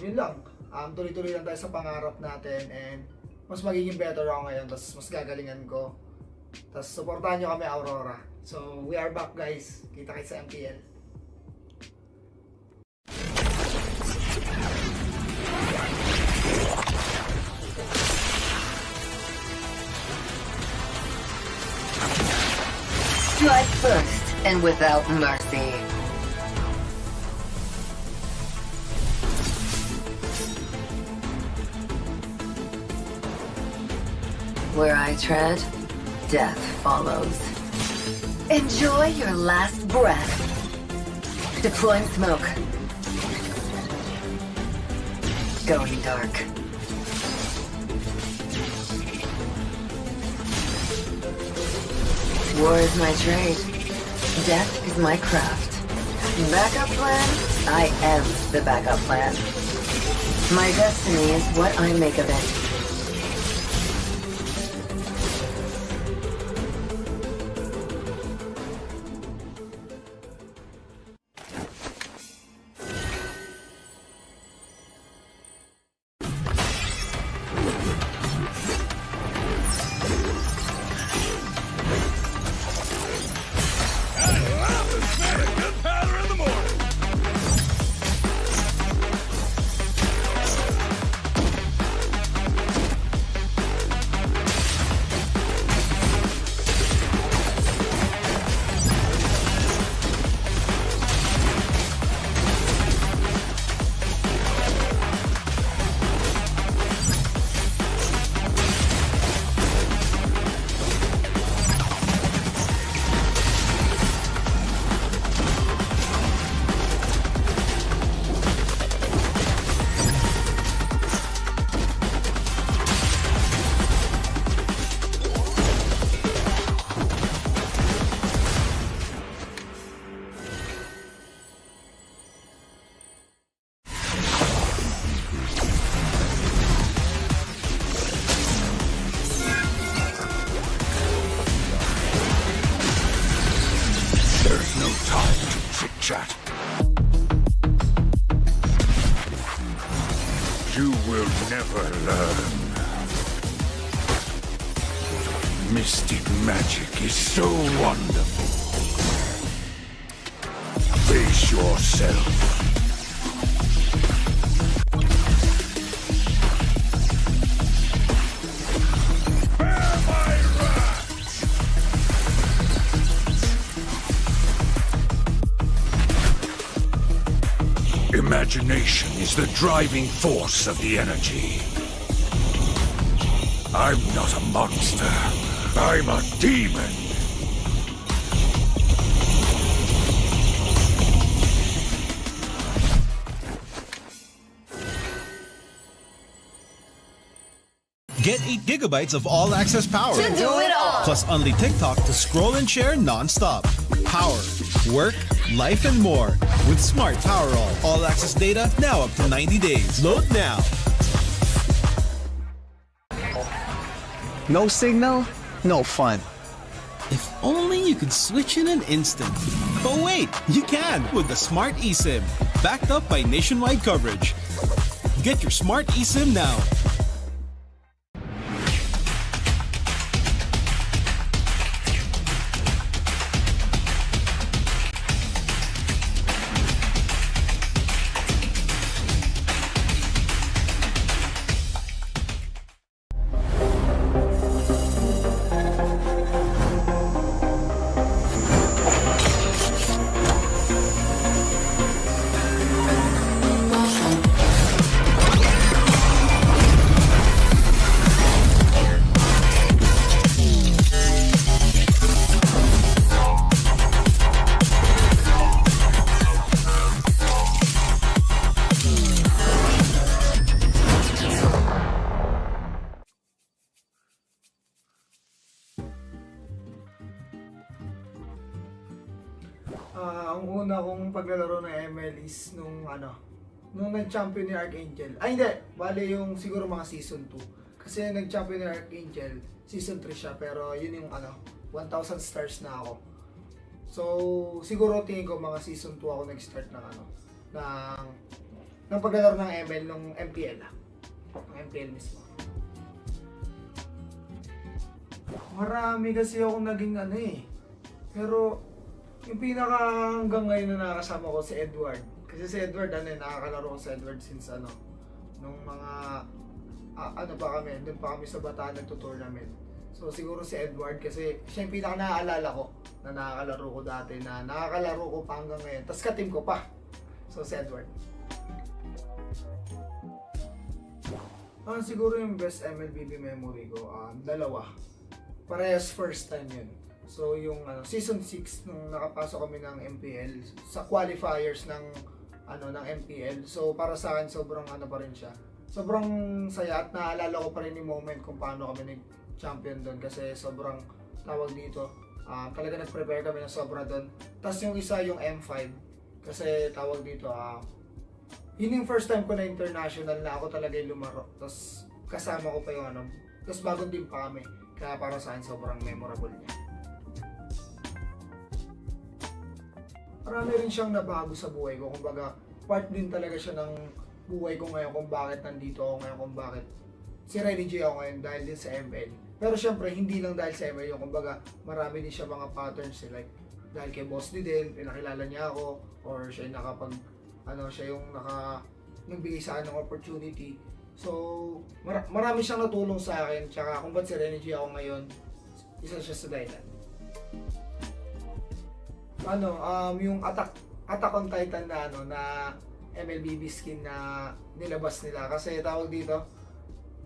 Yun lang. Tuloy-tuloy lang tayo sa pangarap natin and mas magiging better ako ngayon, tapos mas gagalingan ko. Tapos supportahan nyo kami, Aurora. So, we are back guys. Kita kayo sa MPL. Strike first and without mercy. Where I tread, death follows. Enjoy your last breath. Deploying smoke. Going dark. War is my trade. Death is my craft. Backup plan? I am the backup plan. My destiny is what I make of it. chat. You will never learn. Mystic magic is so wonderful. Face yourself. Imagination is the driving force of the energy. I'm not a monster. I'm a demon. Get 8 gigabytes of all-access power. To do it all. Plus only TikTok to scroll and share non-stop. Power work, life, and more with Smart Powerall. All access data now up to 90 days. Load now. No signal, no fun. If only you could switch in an instant. But wait, you can with the Smart eSIM, backed up by nationwide coverage. Get your Smart eSIM now. Ang una kong paglalaro ng ML is nung nag-champion ni Archangel. Ay hindi, bale yung siguro mga season 2. Kasi nag-champion ni Archangel, season 3 siya, pero yun yung 1,000 stars na ako. So, siguro tingin ko mga season 2 ako nag-start ng paglalaro ng ML nung MPL. Ng MPL mismo. Marami kasi ako naging pero yung pinaka hanggang ngayon na nakakasama ko si Edward. Kasi si Edward, nakakalaro ko si Edward since nung mga, pa kami, doon pa kami sa Bataan nagto-tournament. So siguro si Edward kasi siya yung pinaka naaalala ko na nakakalaro ko dati, na nakakalaro ko pa hanggang ngayon. Tapos ka-team ko pa. So si Edward. Siguro yung best MLBB memory ko, dalawa. Parehas first time yun. So yung season 6 nung nakapasok kami ng MPL sa qualifiers ng MPL. So para sa akin sobrang pa rin siya. Sobrang saya at naalala ko pa rin yung moment kung paano kami nag-champion doon kasi sobrang tawag dito. Talaga nag-prepare kami ng sobra doon. Tapos yung isa yung M5 kasi tawag dito yun yung first time ko na international na ako talaga yung lumaro. Tapos kasama ko pa yung tapos bagong team pa kami. Kaya para sa akin sobrang memorable niya. Marami rin siyang nabago sa buhay ko. Kumbaga, part din talaga siya ng buhay ko ngayon kung bakit nandito ako ngayon, kung bakit si Ready J ako ngayon dahil din sa ML. Pero syempre, hindi lang dahil sa ML yung kumbaga, marami din siya mga patterns like dahil kay Boss D din, pinakilala niya ako, or siya yung siya yung nagbigay sa akin ng opportunity. So, marami siyang natulong sa akin, tsaka kung ba't si Ready J ako ngayon, isa siya sa dahilan. Yung Attack on Titan na MLBB skin na nilabas nila. Kasi tawag dito,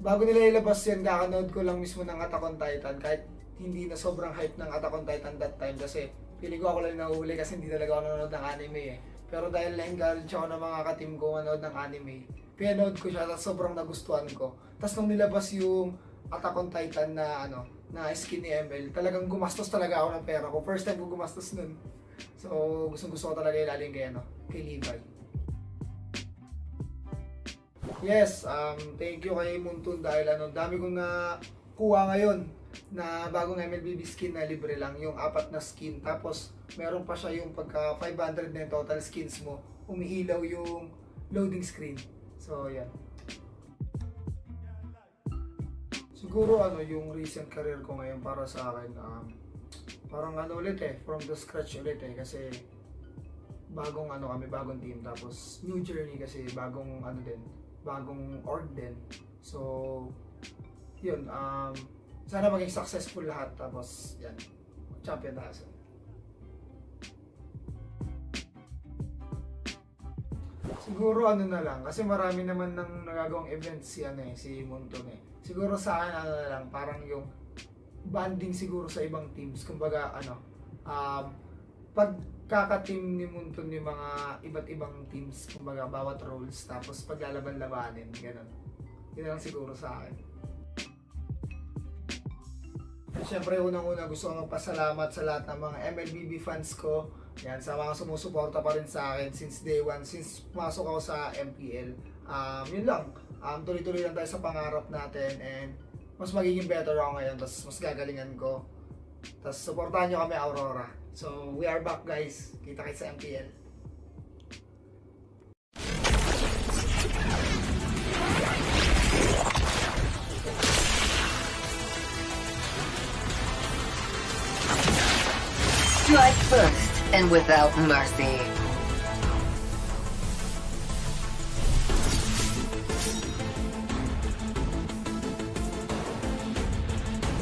bago nila ilabas yan, kakanood ko lang mismo ng Attack on Titan. Kahit hindi na sobrang hype ng Attack on Titan that time. Kasi pili ko ako lang nahuli kasi hindi talaga ako nanonood ng anime Pero dahil na-encourage ako ng mga ka-team ko manood ng anime, pinanood ko siya at sobrang nagustuhan ko. Tapos nung nilabas yung Attack on Titan na skin ni ML, talagang gumastos talaga ako ng pera ko. First time ko gumastos nun. So, gusto ko talaga ilalim kay Levi. Yes, thank you kay Muntun dahil dami kong nakuha ngayon na bagong MLBB skin na libre lang, yung 4 na skin. Tapos, meron pa siya yung pagka 500 na total skins mo, umiilaw yung loading screen. So, yan. Siguro yung recent career ko ngayon para sa akin, parang ulit from the scratch ulit kasi bagong bagong team, tapos new journey kasi bagong bagong org din. So yun, sana maging successful lahat, tapos yan, champion na kasi. Siguro na lang kasi marami naman nang nagagawang events si Monton Siguro sa akin na lang, parang yung banding siguro sa ibang teams. Kumbaga pagkaka-team ni Munton yung mga iba't ibang teams, kumbaga bawat roles, tapos paglalaban-labanin, ganun. Yun lang siguro sa akin. Siyempre, unang-una gusto kong magpasalamat sa lahat ng mga MLBB fans ko Yan, sa mga sumusuporta pa rin sa akin since day one, since pumasok ako sa MPL. Yun lang, tuloy-tuloy lang tayo sa pangarap natin and mas magiging better ako ngayon, tapos mas gagalingan ko. Tapos supportahan nyo kami Aurora. So we are back guys, kita-kits sa MPL. Strike first and without mercy.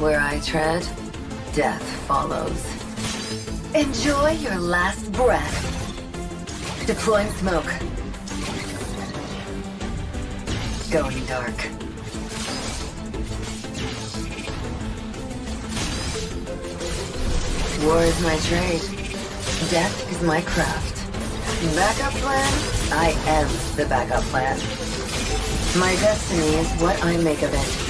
Where I tread, death follows. Enjoy your last breath. Deploying smoke. Going dark. War is my trade. Death is my craft. Backup plan? I am the backup plan. My destiny is what I make of it.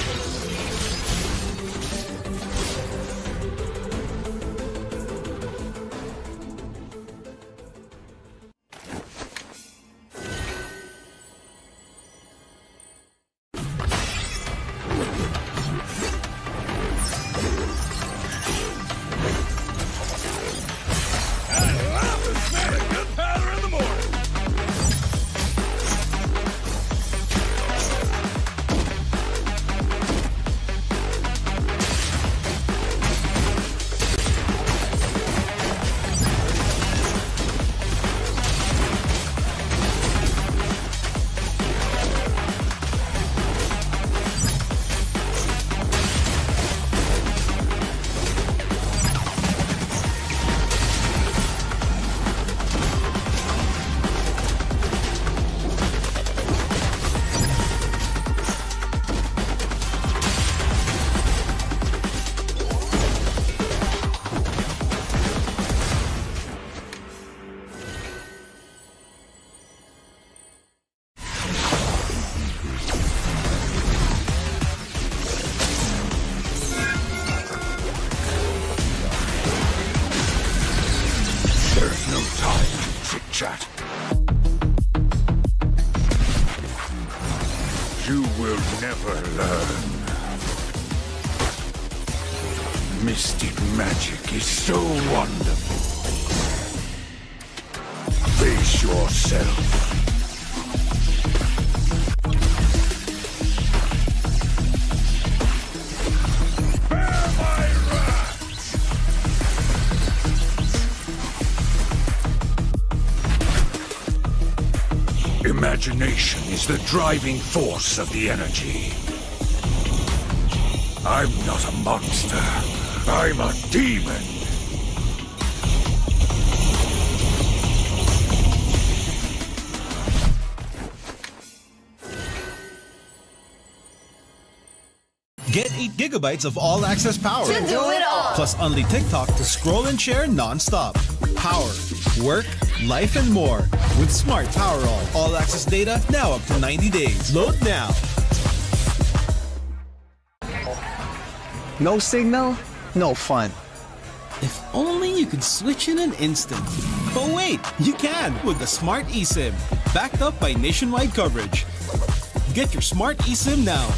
Chat. You will never learn. Mystic magic is so wonderful. Face yourself. Imagination is the driving force of the energy. I'm not a monster. I'm a demon. Get 8 gigabytes of all-access power. To do it all. Plus only TikTok to scroll and share non-stop. Power, work, life, and more. With Smart Power all-access data now up to 90 days. Load now. No signal, no fun. If only you could switch in an instant. But wait, you can with the Smart eSIM. Backed up by nationwide coverage. Get your Smart eSIM now.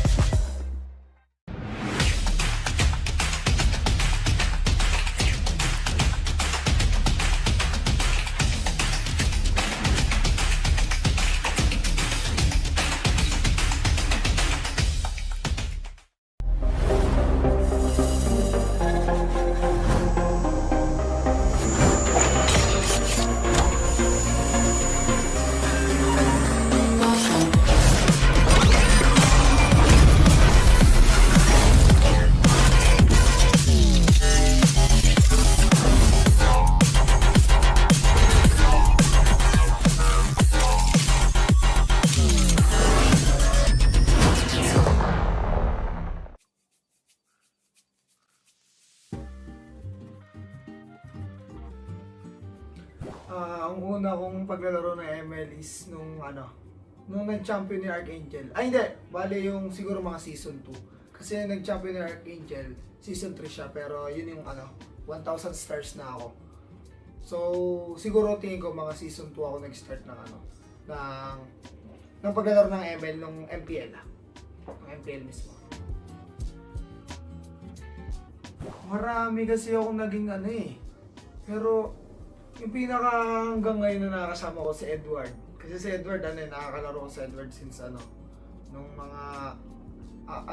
Ang una kong paglalaro ng ML is nung nag-champion ni Archangel. Ay hindi, bale yung siguro mga season 2. Kasi nag-champion ni Archangel, season 3 siya, pero yun yung 1,000 stars na ako. So, siguro tingin ko mga season 2 ako nag-start ng ng paglalaro ng ML nung MPL. Ng MPL mismo. Marami kasi ako naging Pero yung pinaka hanggang ngayon na nakasama ko si Edward. Kasi si Edward, nakakalaro ko si Edward since nung mga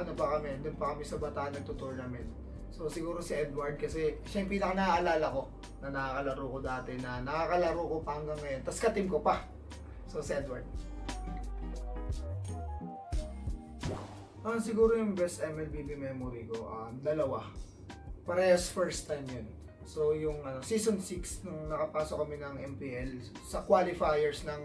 doon pa kami sa Bataan nagto-tournament. So siguro si Edward kasi siya yung pinaka naaalala ko na nakakalaro ko dati, na nakakalaro ko pa hanggang ngayon. Tapos ka-team ko pa. So si Edward. Siguro yung best MLBB memory ko, dalawa. Parehas first time yun. So yung season 6 nung nakapasok kami ng MPL sa qualifiers ng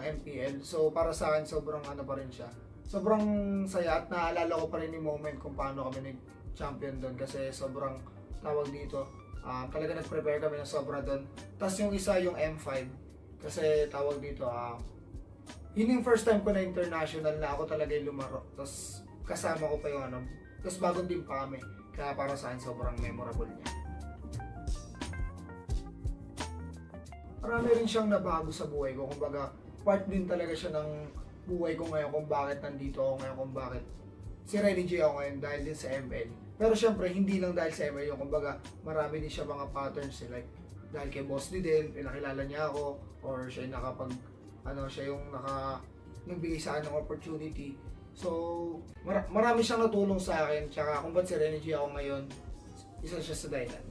MPL. So para sa akin sobrang pa rin siya. Sobrang saya at naalala ko pa rin yung moment kung paano kami nag-champion doon kasi sobrang tawag dito. Talaga nag-prepare kami ng sobra doon. Tapos yung isa yung M5 kasi tawag dito yun yung first time ko na international na ako talaga yung lumaro. Tapos kasama ko pa yung tapos bagong team pa kami. Kaya para sa akin sobrang memorable niya. Marami rin siyang nabago sa buhay ko. Kumbaga, part din talaga siya ng buhay ko ngayon kung bakit nandito ako ngayon, kung bakit si Renny J ako ngayon dahil din sa ML. Pero syempre, hindi lang dahil sa ML yung kumbaga, marami din siya mga patterns like dahil kay Boss D din, pinakilala niya ako, or siya yung siya yung nagbigay sa akin ng opportunity. So, marami siyang natulong sa akin, tsaka kung ba't si Renny J ako ngayon, isa siya sa dahilan.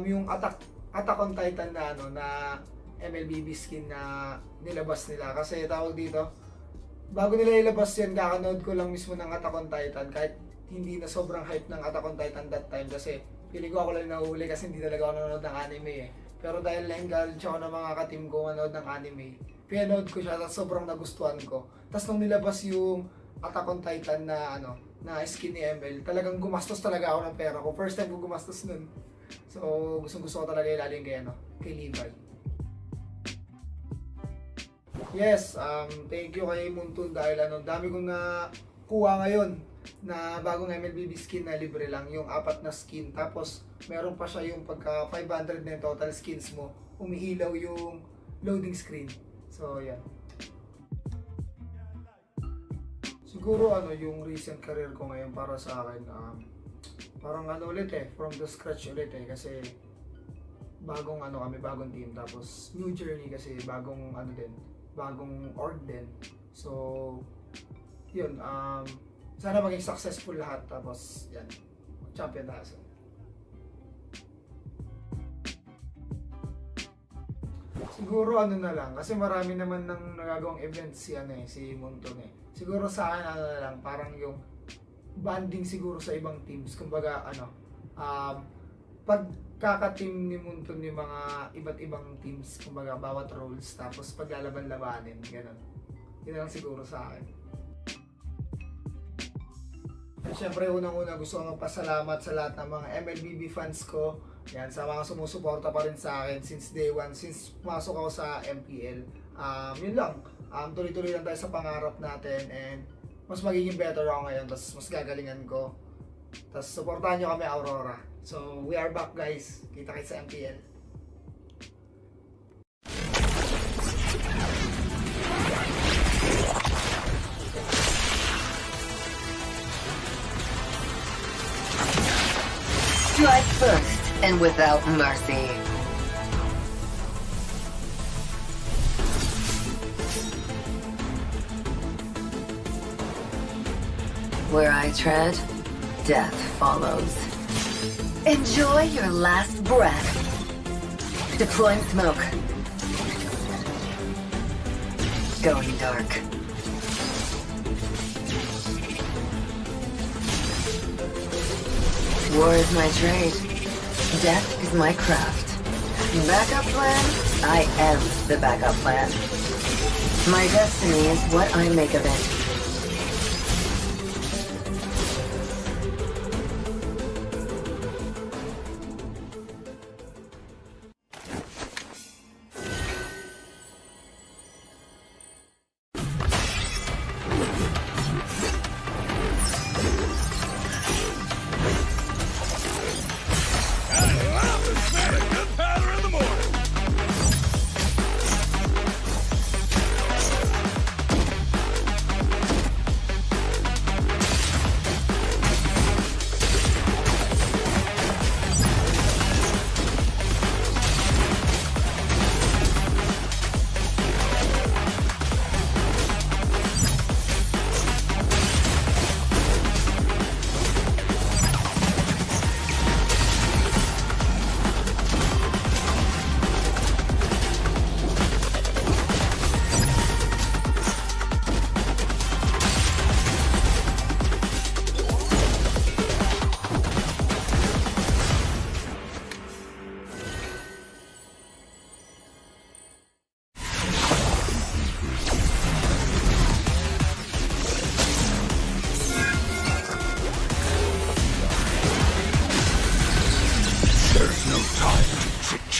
Yung Attack on Titan na MLBB skin na nilabas nila. Kasi tawag dito, bago nila ilabas yan, kakanood ko lang mismo ng Attack on Titan. Kahit hindi na sobrang hype ng Attack on Titan that time. Kasi feeling ko ako lang nahuli kasi hindi talaga ako nanonood ng anime Pero dahil na-engage ako ng mga ka-team ko manood ng anime, pinanood ko siya at sobrang nagustuhan ko. Tapos nung nilabas yung Attack on Titan na skin ni ML, talagang gumastos talaga ako ng pera ko. First time ko gumastos nun. So, gusto ko talaga ilalim kay Levi. Yes, thank you kay Muntun dahil dami kong nakuha ngayon na bagong MLBB skin na libre lang, yung 4 na skin. Tapos, meron pa siya yung pagka 500 na total skins mo, umiilaw yung loading screen. So, yan. Siguro yung recent career ko ngayon para sa akin, parang ulit from the scratch ulit kasi bagong kami, bagong team, tapos new journey kasi bagong bagong org din. So, yun, sana maging successful lahat, tapos yan, champion tayo. Siguro na lang, kasi marami naman ng nagagawang events si Monton Siguro sa akin na lang, parang yung banding siguro sa ibang teams. Kumbaga pagkaka-team ni Monton yung mga iba't ibang teams, kumbaga bawat roles, tapos paglalaban-labanin, gano'n. Yun lang siguro sa akin. At syempre, unang-una gusto ko magpasalamat sa lahat ng mga MLBB fans ko. Yan, sa mga sumusuporta pa rin sa akin since day one, since pumasok ako sa MPL. Yun lang, tuloy-tuloy lang tayo sa pangarap natin and mas magiging better ako ngayon, tapos mas gagalingan ko. Tapos supportahan nyo kami, Aurora. So, we are back guys. Kita-kits sa MPL. Strike first and without mercy. Where I tread, death follows. Enjoy your last breath. Deploying smoke. Going dark. War is my trade. Death is my craft. Backup plan? I am the backup plan. My destiny is what I make of it.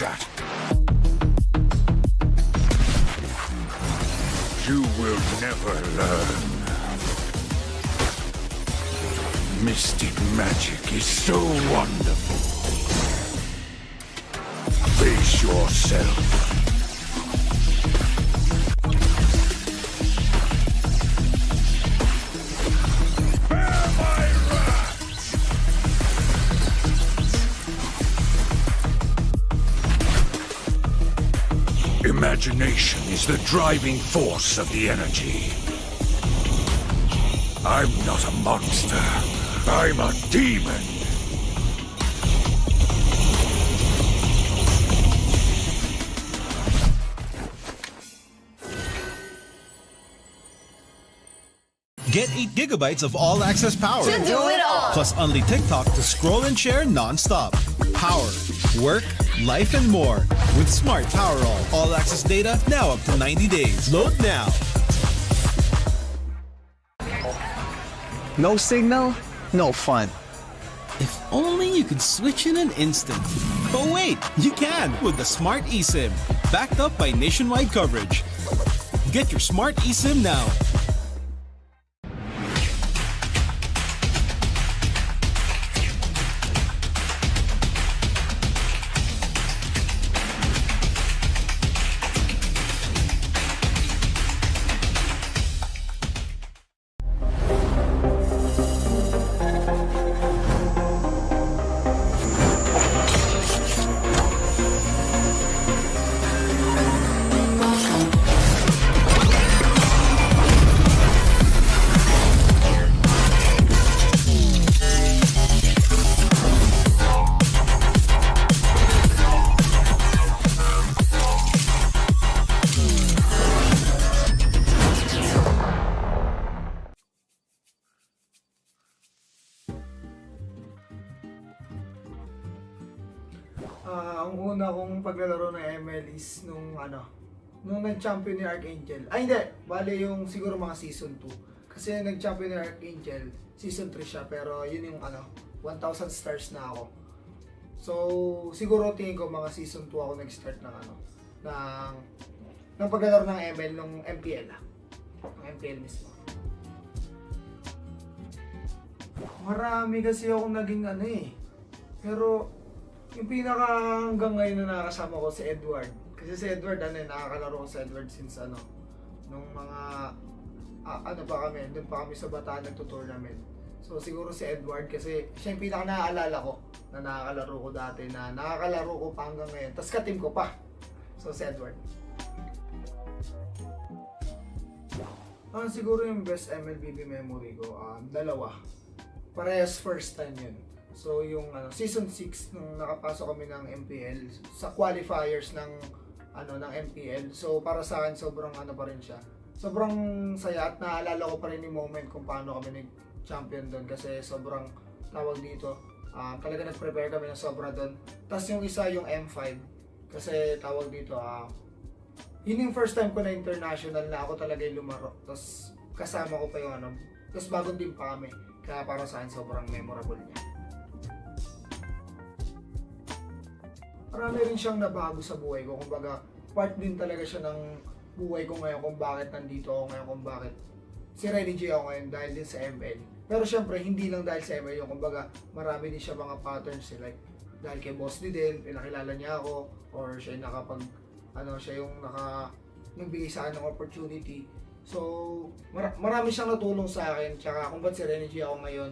chat. You will never learn. Mystic magic is so wonderful. Face yourself. Imagination is the driving force of the energy. I'm not a monster. I'm a demon. Get 8 gigabytes of all-access power. To do it all. Plus only TikTok to scroll and share non-stop. Power, work, life, and more. With Smart Power all-access data now up to 90 days. Load now. No signal, no fun. If only you could switch in an instant. But wait, you can with the Smart eSIM. Backed up by nationwide coverage. Get your Smart eSIM now. Ang una kong paglalaro ng ML is nung nag-champion ni Archangel. Ay hindi, bale yung siguro mga season 2. Kasi nag-champion ni Archangel, season 3 siya, pero yun yung 1,000 stars na ako. So, siguro tingin ko mga season 2 ako nag-start ng paglalaro ng ML nung MPL. Ng MPL mismo. Marami kasi akong naging pero yung pinaka hanggang ngayon na nakakasama ko si Edward. Kasi si Edward, nakakalaro ko si Edward since nung mga, pa kami, doon pa kami sa Bataan nagto-tournament. So siguro si Edward kasi siya yung pinaka naaalala ko na nakakalaro ko dati, na nakakalaro ko pa hanggang ngayon. Tapos ka-team ko pa. So si Edward. Siguro yung best MLBB memory ko, dalawa. Parehas first time yun. So yung season 6 nung nakapasok kami ng MPL sa qualifiers ng MPL. So para sa akin sobrang pa rin siya. Sobrang saya at naalala ko pa rin yung moment kung paano kami nag-champion doon kasi sobrang tawag dito. Talaga nag-prepare kami ng sobra doon. Tapos yung isa yung M5 kasi tawag dito yun yung first time ko na international na ako talaga yung lumaro. Tapos kasama ko pa yung tapos bagong team pa kami. Kaya para sa akin sobrang memorable niya. Marami rin siyang nabago sa buhay ko. Kumbaga, part din talaga siya ng buhay ko ngayon kung bakit nandito ako ngayon, kung bakit si Renny J ako ngayon dahil din sa ML. Pero syempre, hindi lang dahil sa ML yung kumbaga, marami din siya mga patterns like dahil kay Boss D din, pinakilala niya ako, or siya yung siya yung nagbigay sa akin ng opportunity. So, marami siyang natulong sa akin, tsaka kung ba't si Renny J ako ngayon,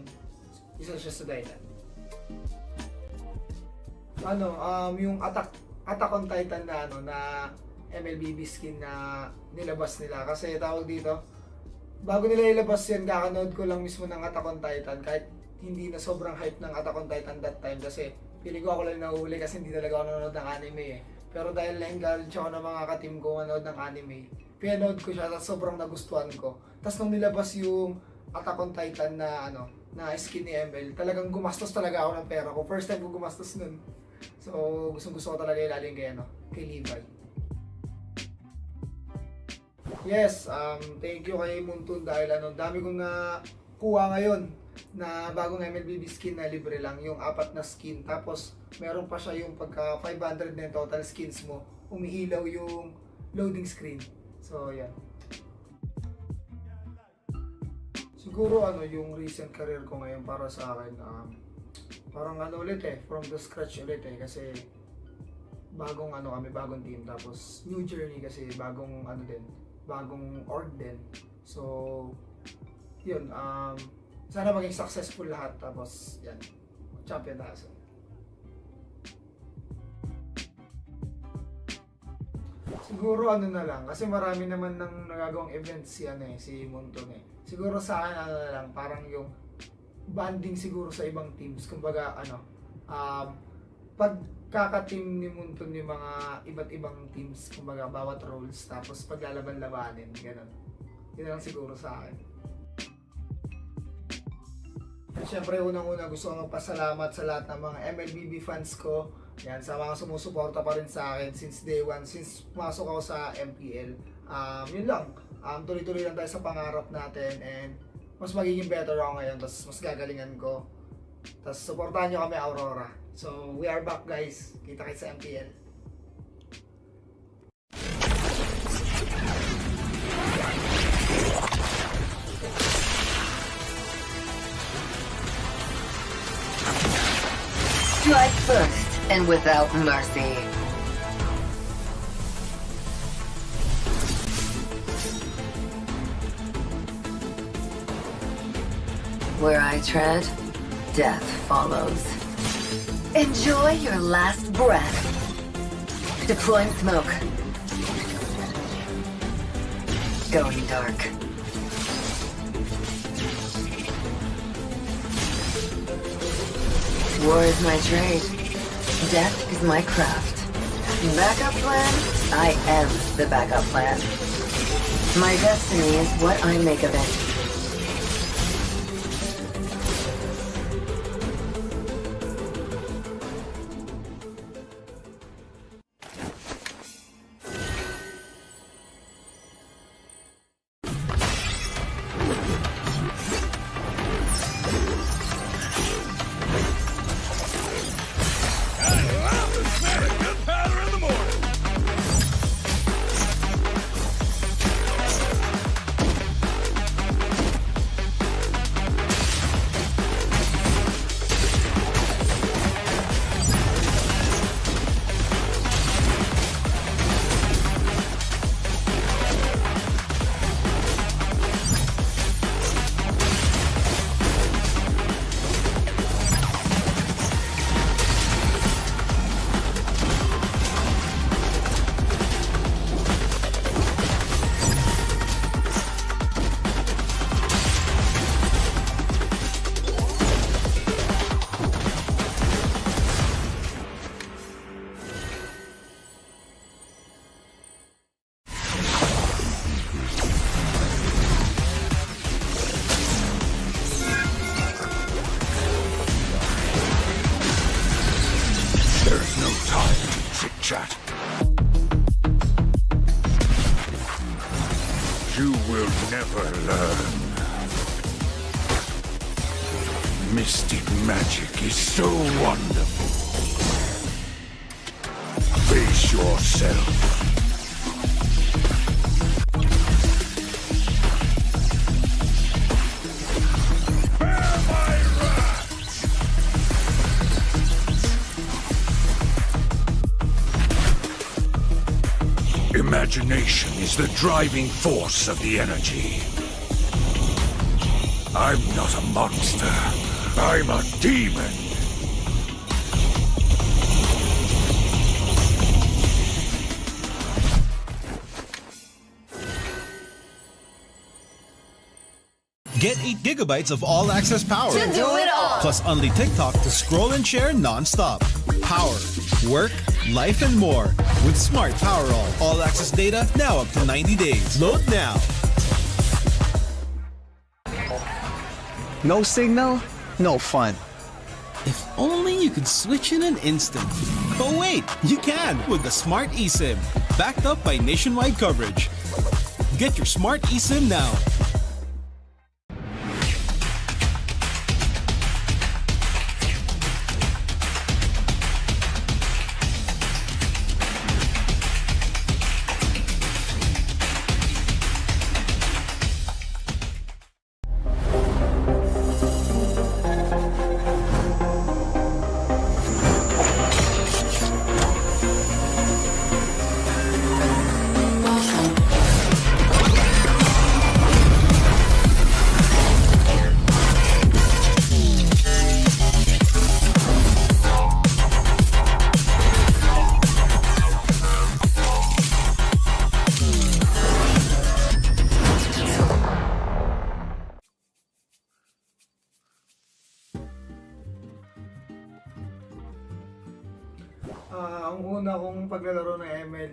isa siya sa dahilan. Yung Attack on Titan na MLBB skin na nilabas nila. Kasi tawag dito, bago nila ilabas yan, kakanood ko lang mismo ng Attack on Titan. Kahit hindi na sobrang hype ng Attack on Titan that time. Kasi feeling ko ako lang nahuhuli kasi hindi talaga ako nanonood ng anime Pero dahil na-encourage ako ng mga ka-team ko manood ng anime, pinanood ko siya at sobrang nagustuhan ko. Tapos nung nilabas yung Attack on Titan na skin ni ML, talagang gumastos talaga ako ng pera ko. First time ko gumastos nun. So, gusto ko talaga ilalim kay Levi. Yes, thank you kay Muntun dahil dami kong nakuha ngayon na bagong MLBB skin na libre lang, yung 4 na skin. Tapos meron pa siya yung pagka 500 na yung total skins mo, umiilaw yung loading screen. So yan. Siguro yung recent career ko ngayon para sa akin, parang ulit from the scratch ulit kasi bagong kami, bagong team, tapos new journey kasi bagong bagong org din. So yun, sana maging successful lahat, tapos yan, champion na. Siguro na lang, kasi marami naman nang nagagawang events si Munton Siguro sa akin na lang, parang yung banding siguro sa ibang teams. Kumbaga pagkaka-team ni Munton yung mga iba't ibang teams, kumbaga bawat roles, tapos paglalaban-labanin, ganun. Yun lang siguro sa akin. Siyempre, unang-una gusto ko magpasalamat sa lahat ng mga MLBB fans ko. Yan, sa mga sumusuporta pa rin sa akin since day one, since pumasok ako sa MPL. Yun lang. Tuloy-tuloy lang tayo sa pangarap natin, and mas magiging better ako ngayon, tapos mas gagalingan ko. Tapos supportahan nyo kami, Aurora. So, we are back, guys. Kita-kits sa MPL. Strike first and without mercy. Where I tread, death follows. Enjoy your last breath. Deploying smoke. Going dark. War is my trade. Death is my craft. Backup plan? I am the backup plan. My destiny is what I make of it. chat. You will never learn. Mystic magic is so wonderful. Face yourself. Imagination is the driving force of the energy. I'm not a monster. I'm a demon. Get 8 gigabytes of all-access power. To do it all. Plus only TikTok to scroll and share non-stop. Power, work, life, and more. With Smart Power all-access data now up to 90 days. Load now. No signal, no fun. If only you could switch in an instant. But wait, you can with the Smart eSIM. Backed up by nationwide coverage. Get your Smart eSIM now.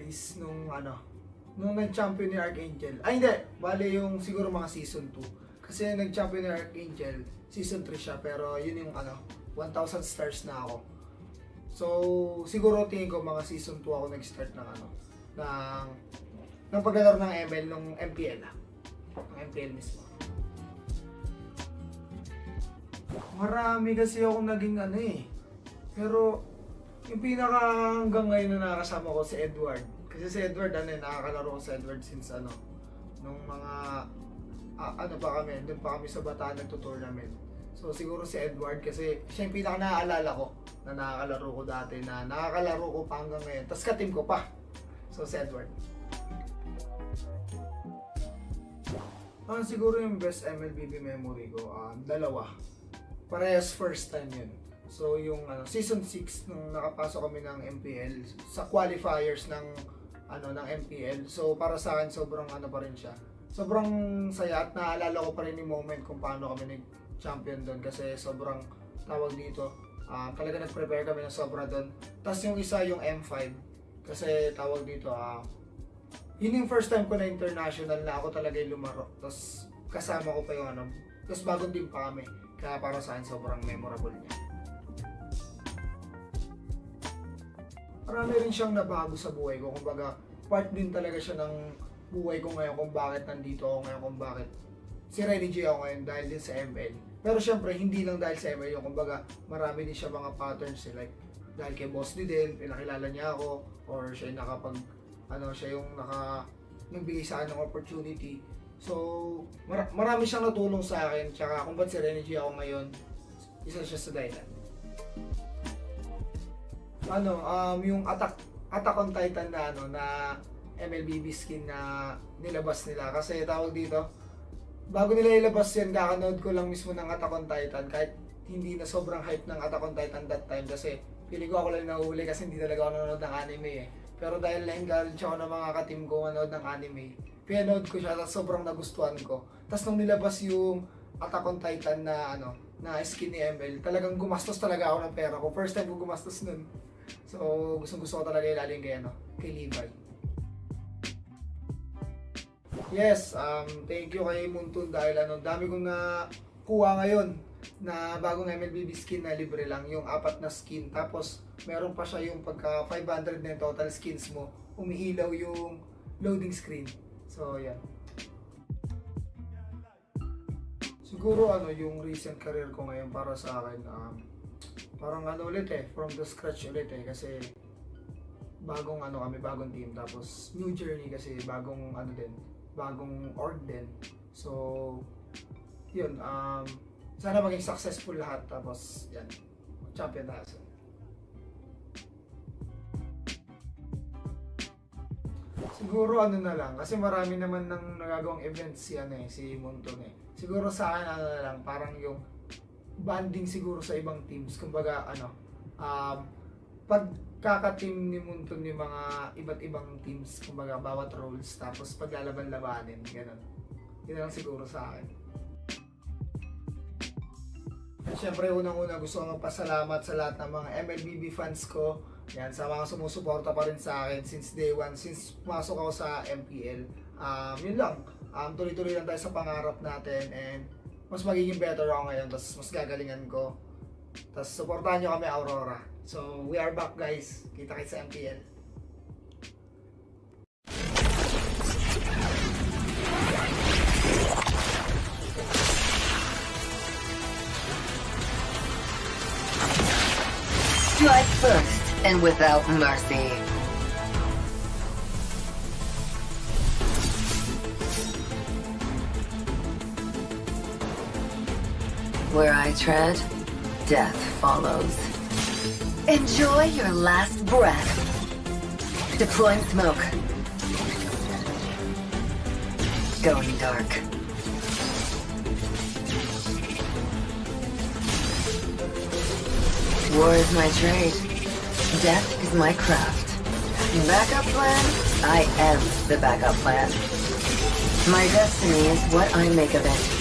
is nung nag-champion ni Archangel. Ay hindi, bale yung siguro mga season 2. Kasi nag-champion ni Archangel, season 3 siya, pero yun yung 1,000 stars na ako. So, siguro tingin ko mga season 2 ako nag-start ng paglalaro ng ML nung MPL. Ng MPL mismo. Marami kasi ako naging pero yung pinaka hanggang ngayon na nakakasama ko si Edward. Kasi si Edward, nakakalaro ko si Edward since nung mga, pa kami, doon pa kami sa Bataan nagto-tournament. So siguro si Edward kasi siya yung pinaka naaalala ko na nakakalaro ko dati, na nakakalaro ko pa hanggang ngayon. Tapos ka-team ko pa. So si Edward. Siguro yung best MLBB memory ko, dalawa. Parehas first time yun. So yung season 6 nung nakapasok kami ng MPL sa qualifiers ng MPL. So para sa akin sobrang pa rin siya. Sobrang saya at naalala ko pa rin yung moment kung paano kami nag-champion doon kasi sobrang tawag dito. Talaga nag-prepare kami ng sobra doon. Tapos yung isa yung M5 kasi tawag dito yun yung first time ko na international na ako talaga yung lumaro. Tapos kasama ko pa yung tapos bagong team pa kami. Kaya para sa akin sobrang memorable niya. Marami rin siyang nabago sa buhay ko. Kumbaga, part din talaga siya ng buhay ko ngayon kung bakit nandito ako ngayon, kung bakit si Renny J ako ngayon dahil din sa ML. Pero syempre, hindi lang dahil sa ML yung kumbaga, marami din siya mga patterns like dahil kay Boss D din, pinakilala niya ako, or siya yung siya yung nagbigay sa akin ng opportunity. So, marami siyang natulong sa akin, tsaka kung ba't si Renny J ako ngayon, isa siya sa dahilan. Yung Attack on Titan na MLBB skin na nilabas nila. Kasi tawag dito, bago nila ilabas yan, kakanood ko lang mismo ng Attack on Titan. Kahit hindi na sobrang hype ng Attack on Titan that time. Kasi pili ko ako lang nahuhuli kasi hindi talaga ako nanonood ng anime Pero dahil na-encourage ako ng mga ka-team ko manood ng anime, pinanood ko siya at sobrang nagustuhan ko. Tapos nung nilabas yung Attack on Titan na skin ni ML, talagang gumastos talaga ako ng pera ko. First time ko gumastos nun. So, gusto ko talaga ilalim kay Levi. Yes, thank you kay Muntun dahil dami kong nakuha ngayon na bagong MLBB skin na libre lang, yung 4 na skin. Tapos, meron pa siya yung pagka 500 na yung total skins mo, umihilaw yung loading screen. So, yan. Siguro yung recent career ko ngayon para sa akin, parang ulit from the scratch ulit kasi bagong kami, bagong team, tapos new journey kasi bagong bagong org din. So, yun, sana maging successful lahat, tapos yan, champion na. Siguro na lang, kasi marami naman nang nagagawang events si Munton Siguro sa akin na lang, parang yung banding siguro sa ibang teams. Kumbaga pagkaka-team ni Munton yung mga iba't ibang teams, kumbaga bawat roles, tapos paglalaban-labanin, gano'n. Yun lang siguro sa akin. At syempre, unang-una gusto ko magpasalamat sa lahat ng mga MLBB fans ko. Yan, sa mga sumusuporta pa rin sa akin since day one, since pumasok ako sa MPL. Yun lang, tuloy-tuloy lang tayo sa pangarap natin, and mas magiging better ako ngayon, tapos mas gagalingan ko. Tapos supportahan nyo kami, Aurora. So, we are back guys. Kita-kits sa MPL. Strike first and without mercy. Where I tread, death follows. Enjoy your last breath. Deploying smoke. Going dark. War is my trade. Death is my craft. Backup plan? I am the backup plan. My destiny is what I make of it.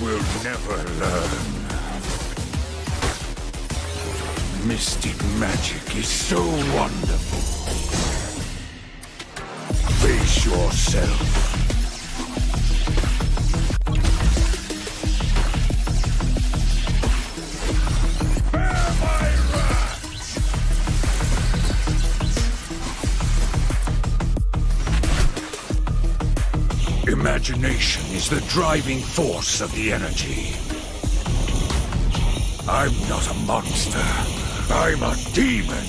will never learn. Mystic magic is so wonderful. Face yourself. Imagination is the driving force of the energy. I'm not a monster. I'm a demon.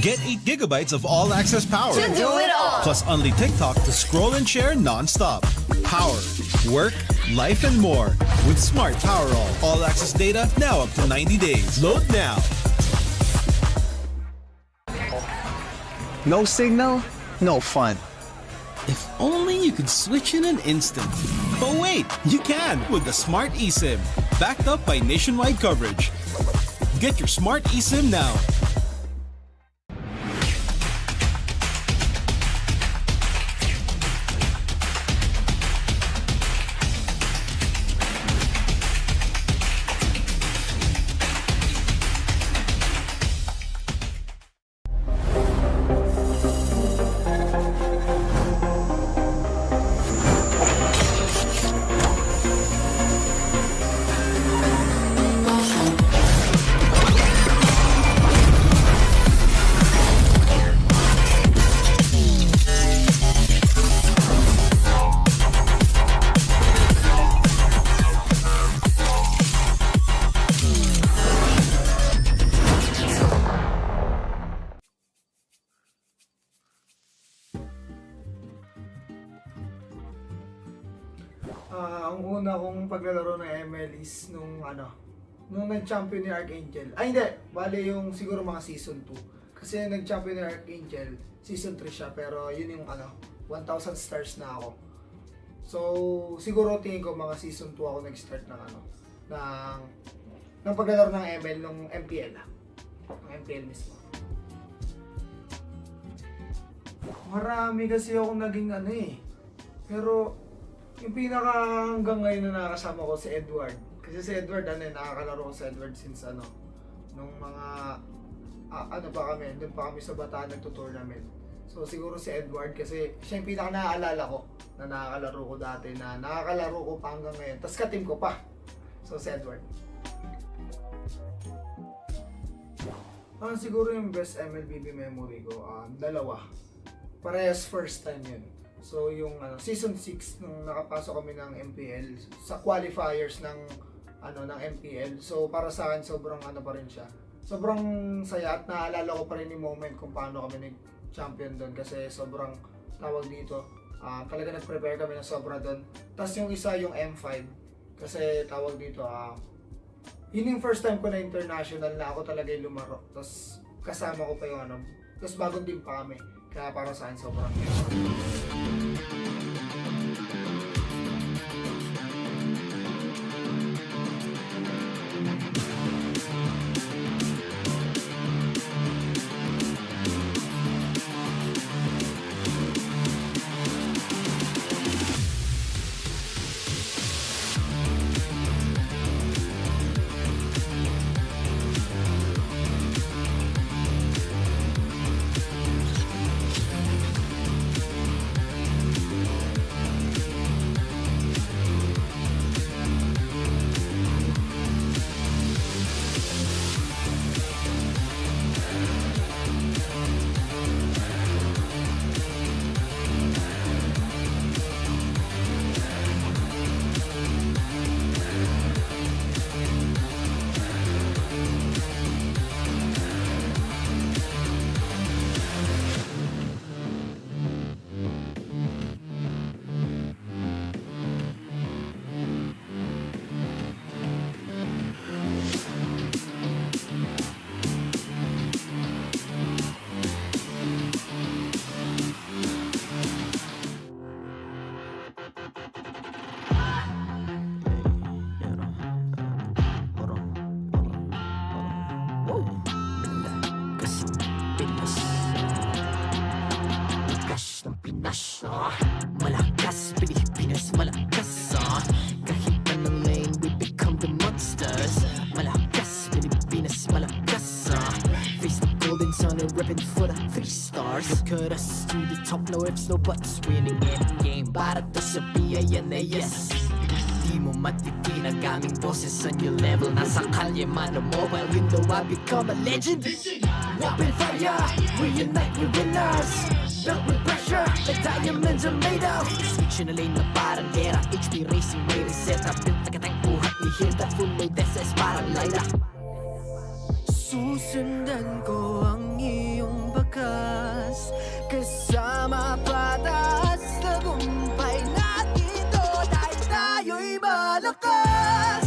Get 8 gigabytes of all-access power. To do it all. Plus only TikTok to scroll and share non-stop. Power, work, life, and more. With Smart Power all-access data now up to 90 days. Load now. No signal, no fun. If only you could switch in an instant. But wait, you can with the Smart eSIM. Backed up by nationwide coverage. Get your Smart eSIM now. Ang una kong paglalaro ng ML is nung nag-champion ni Archangel. Ay hindi, bale yung siguro mga season 2. Kasi nag-champion ni Archangel, season 3 siya, pero yun yung 1,000 stars na ako. So, siguro tingin ko mga season 2 ako nag-start ng paglalaro ng ML nung MPL. Ng MPL mismo. Marami kasi akong naging pero yung pinaka hanggang ngayon na nakakasama ko si Edward. Kasi si Edward, nakakalaro ko si Edward since nung mga, pa kami, doon pa kami sa Bataan nagto-tournament. So siguro si Edward kasi siya yung pinaka naaalala ko na nakakalaro ko dati, na nakakalaro ko pa hanggang ngayon. Tapos ka-team ko pa. So si Edward. Siguro yung best MLBB memory ko, dalawa. Parehas first time yun. So yung season 6 nung nakapasok kami ng MPL sa qualifiers ng MPL. So para sa akin sobrang pa rin siya. Sobrang saya at naalala ko pa rin yung moment kung paano kami nag-champion doon kasi sobrang tawag dito. Talaga nag-prepare kami ng sobra doon. Tapos yung isa yung M5 kasi tawag dito yun yung first time ko na international na ako talaga yung lumaro. Tapos kasama ko pa yung tapos bagong team pa kami. Kaya para sa akin sobrang ribbon for the 3 stars. Look at us to the top, no ifs, no buts. Winning any game, para to sa BIN na yes. Di mo matitinag aming boses on your level. Nasa kalye man o mobile window, I become a legend. Open fire, reunite with winners. Built with pressure, like diamonds are made of. Switch in a lane na parang gera. HP Racing may reset up. Built like a tank, buhat ni Hilda. Full load SS parang Lyra. Susundan ko ang iyong bakas. Kasama patas, tagumpay natin to. Dahil tayo'y malakas.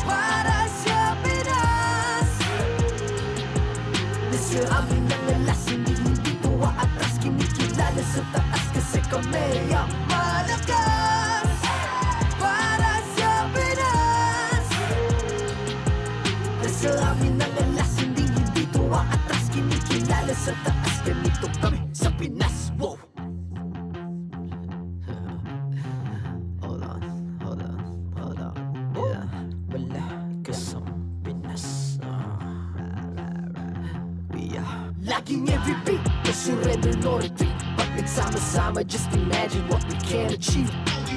Para sa Pinas. Nasa amin ang alas, hindi ko atras. Kinikilala sa taas kasi kami ang malakas. Para sa Pinas. Nasa amin ang alas, hindi ko atras. Kinikilala sa taas, ganito kami sa Pinas. Wow! Hold on. Yeah, malakas ang Pinas. Laging MVP, no surrender, no retreat. Pag nagsama-sama, just imagine what we can achieve.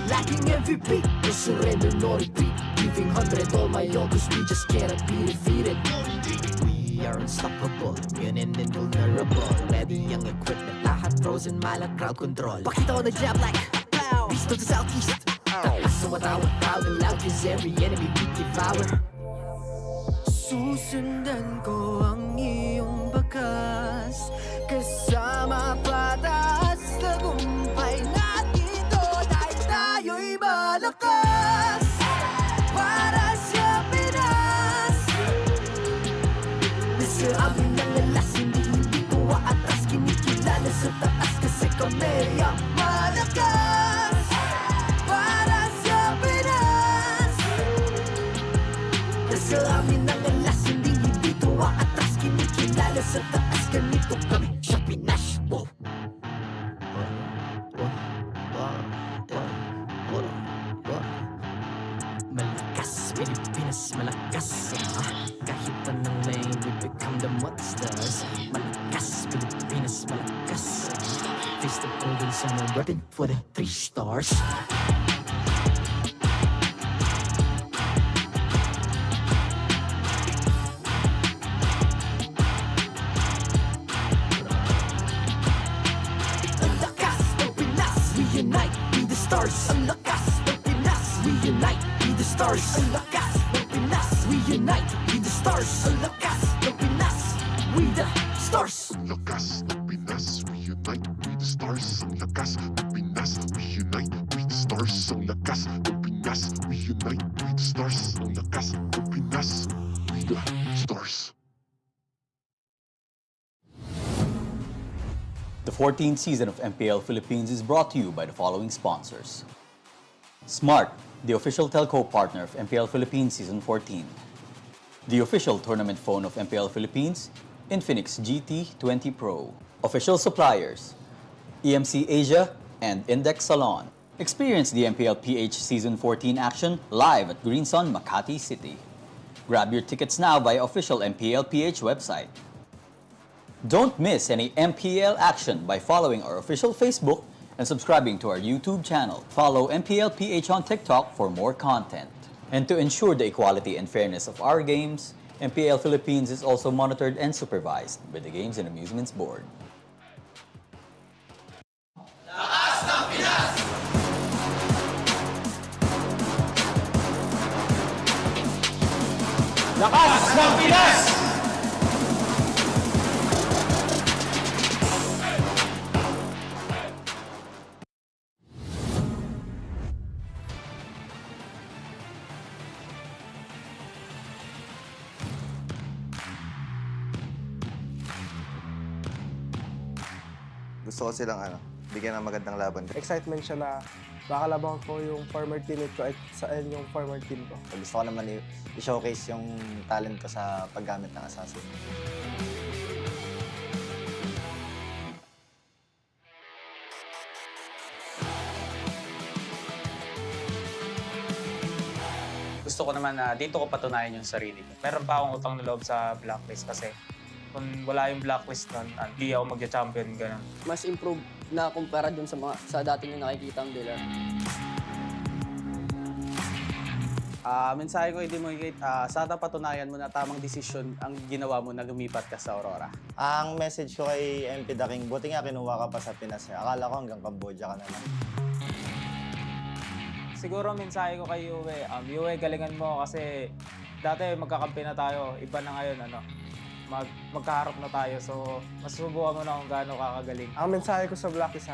Laging MVP, no surrender, no retreat. Giving 100 all my all, cause we just cannot be defeated. We are unstoppable, immune and invulnerable. Ready ang equipment, lahat frozen, malak crowd control. Pakita ko na jab like, pow! East to the southeast. Taas sa matawa, proud and loud, cause every enemy we devour. Susundan ko ang iyong bakas. Kasama patas, tagumpay natin to. Dahil tayo'y malakas. Para sa Pinas. Nasa amin ang alas, hindi ko atras. Kinikilala sa taas kasi kami ang malakas. Para sa Pinas. Nasa amin ang alas, hindi ko atras. Kinikilala sa taas, ganito kami sa Pinas. Wow! Malakas, Pilipinas, malakas. Kahit anong lane, we become the monsters. Malakas, Pilipinas, malakas. Face the golden sun and weapon for the 3 stars. Ang lakas ng Pinas, reunite, be the stars. Ang lakas ng Pinas, reunite, be the stars. Ang lakas ng Pinas, reunite, be the stars. Ang lakas ng Pinas, we the stars. Ang lakas ng Pinas, reunite, we the stars. Ang lakas ng Pinas, reunite, we the stars. Ang lakas ng Pinas, reunite, we the stars. Ang lakas ng Pinas, we the stars. The 14th season of MPL Philippines is brought to you by the following sponsors. Smart, the official telco partner of MPL Philippines Season 14. The official tournament phone of MPL Philippines, Infinix GT20 Pro. Official suppliers, EMC Asia and Index Salon. Experience the MPL PH Season 14 action live at Green Sun, Makati City. Grab your tickets now via official MPL PH website. Don't miss any MPL action by following our official Facebook and subscribing to our YouTube channel. Follow MPL PH on TikTok for more content. And to ensure the equality and fairness of our games, MPL Philippines is also monitored and supervised by the Games and Amusements Board. Lakas ng Pinas! Gusto ko silang bigyan ng magandang laban. Excitement siya na makalaban ko yung former teammate ko at saan yung former team ko. Gusto ko naman i-showcase yung talent ko sa paggamit ng assassin. Gusto ko naman na dito ko patunayan yung sarili ko. Meron pa akong utang na loob sa Blacklist kasi Kung wala yung blacklist nun, hindi ako magja-champion, ganun. Mas improve na kumpara dun sa dati nyo nakikita ang dealer. Mensahe ko hindi mo sana patunayan mo na tamang desisyon ang ginawa mo na lumipat ka sa Aurora. Ang message ko kay MP The King, buti nga kinuha ka pa sa Pinas. Akala ko hanggang Cambodia ka na lang. Siguro mensahe ko kay Yue, Yue, galingan mo kasi dati magkakampi na tayo, iba na ngayon, magkaharap na tayo. So, masubukan mo na kung gaano kakagaling. Ang mensahe ko sa Blacklist,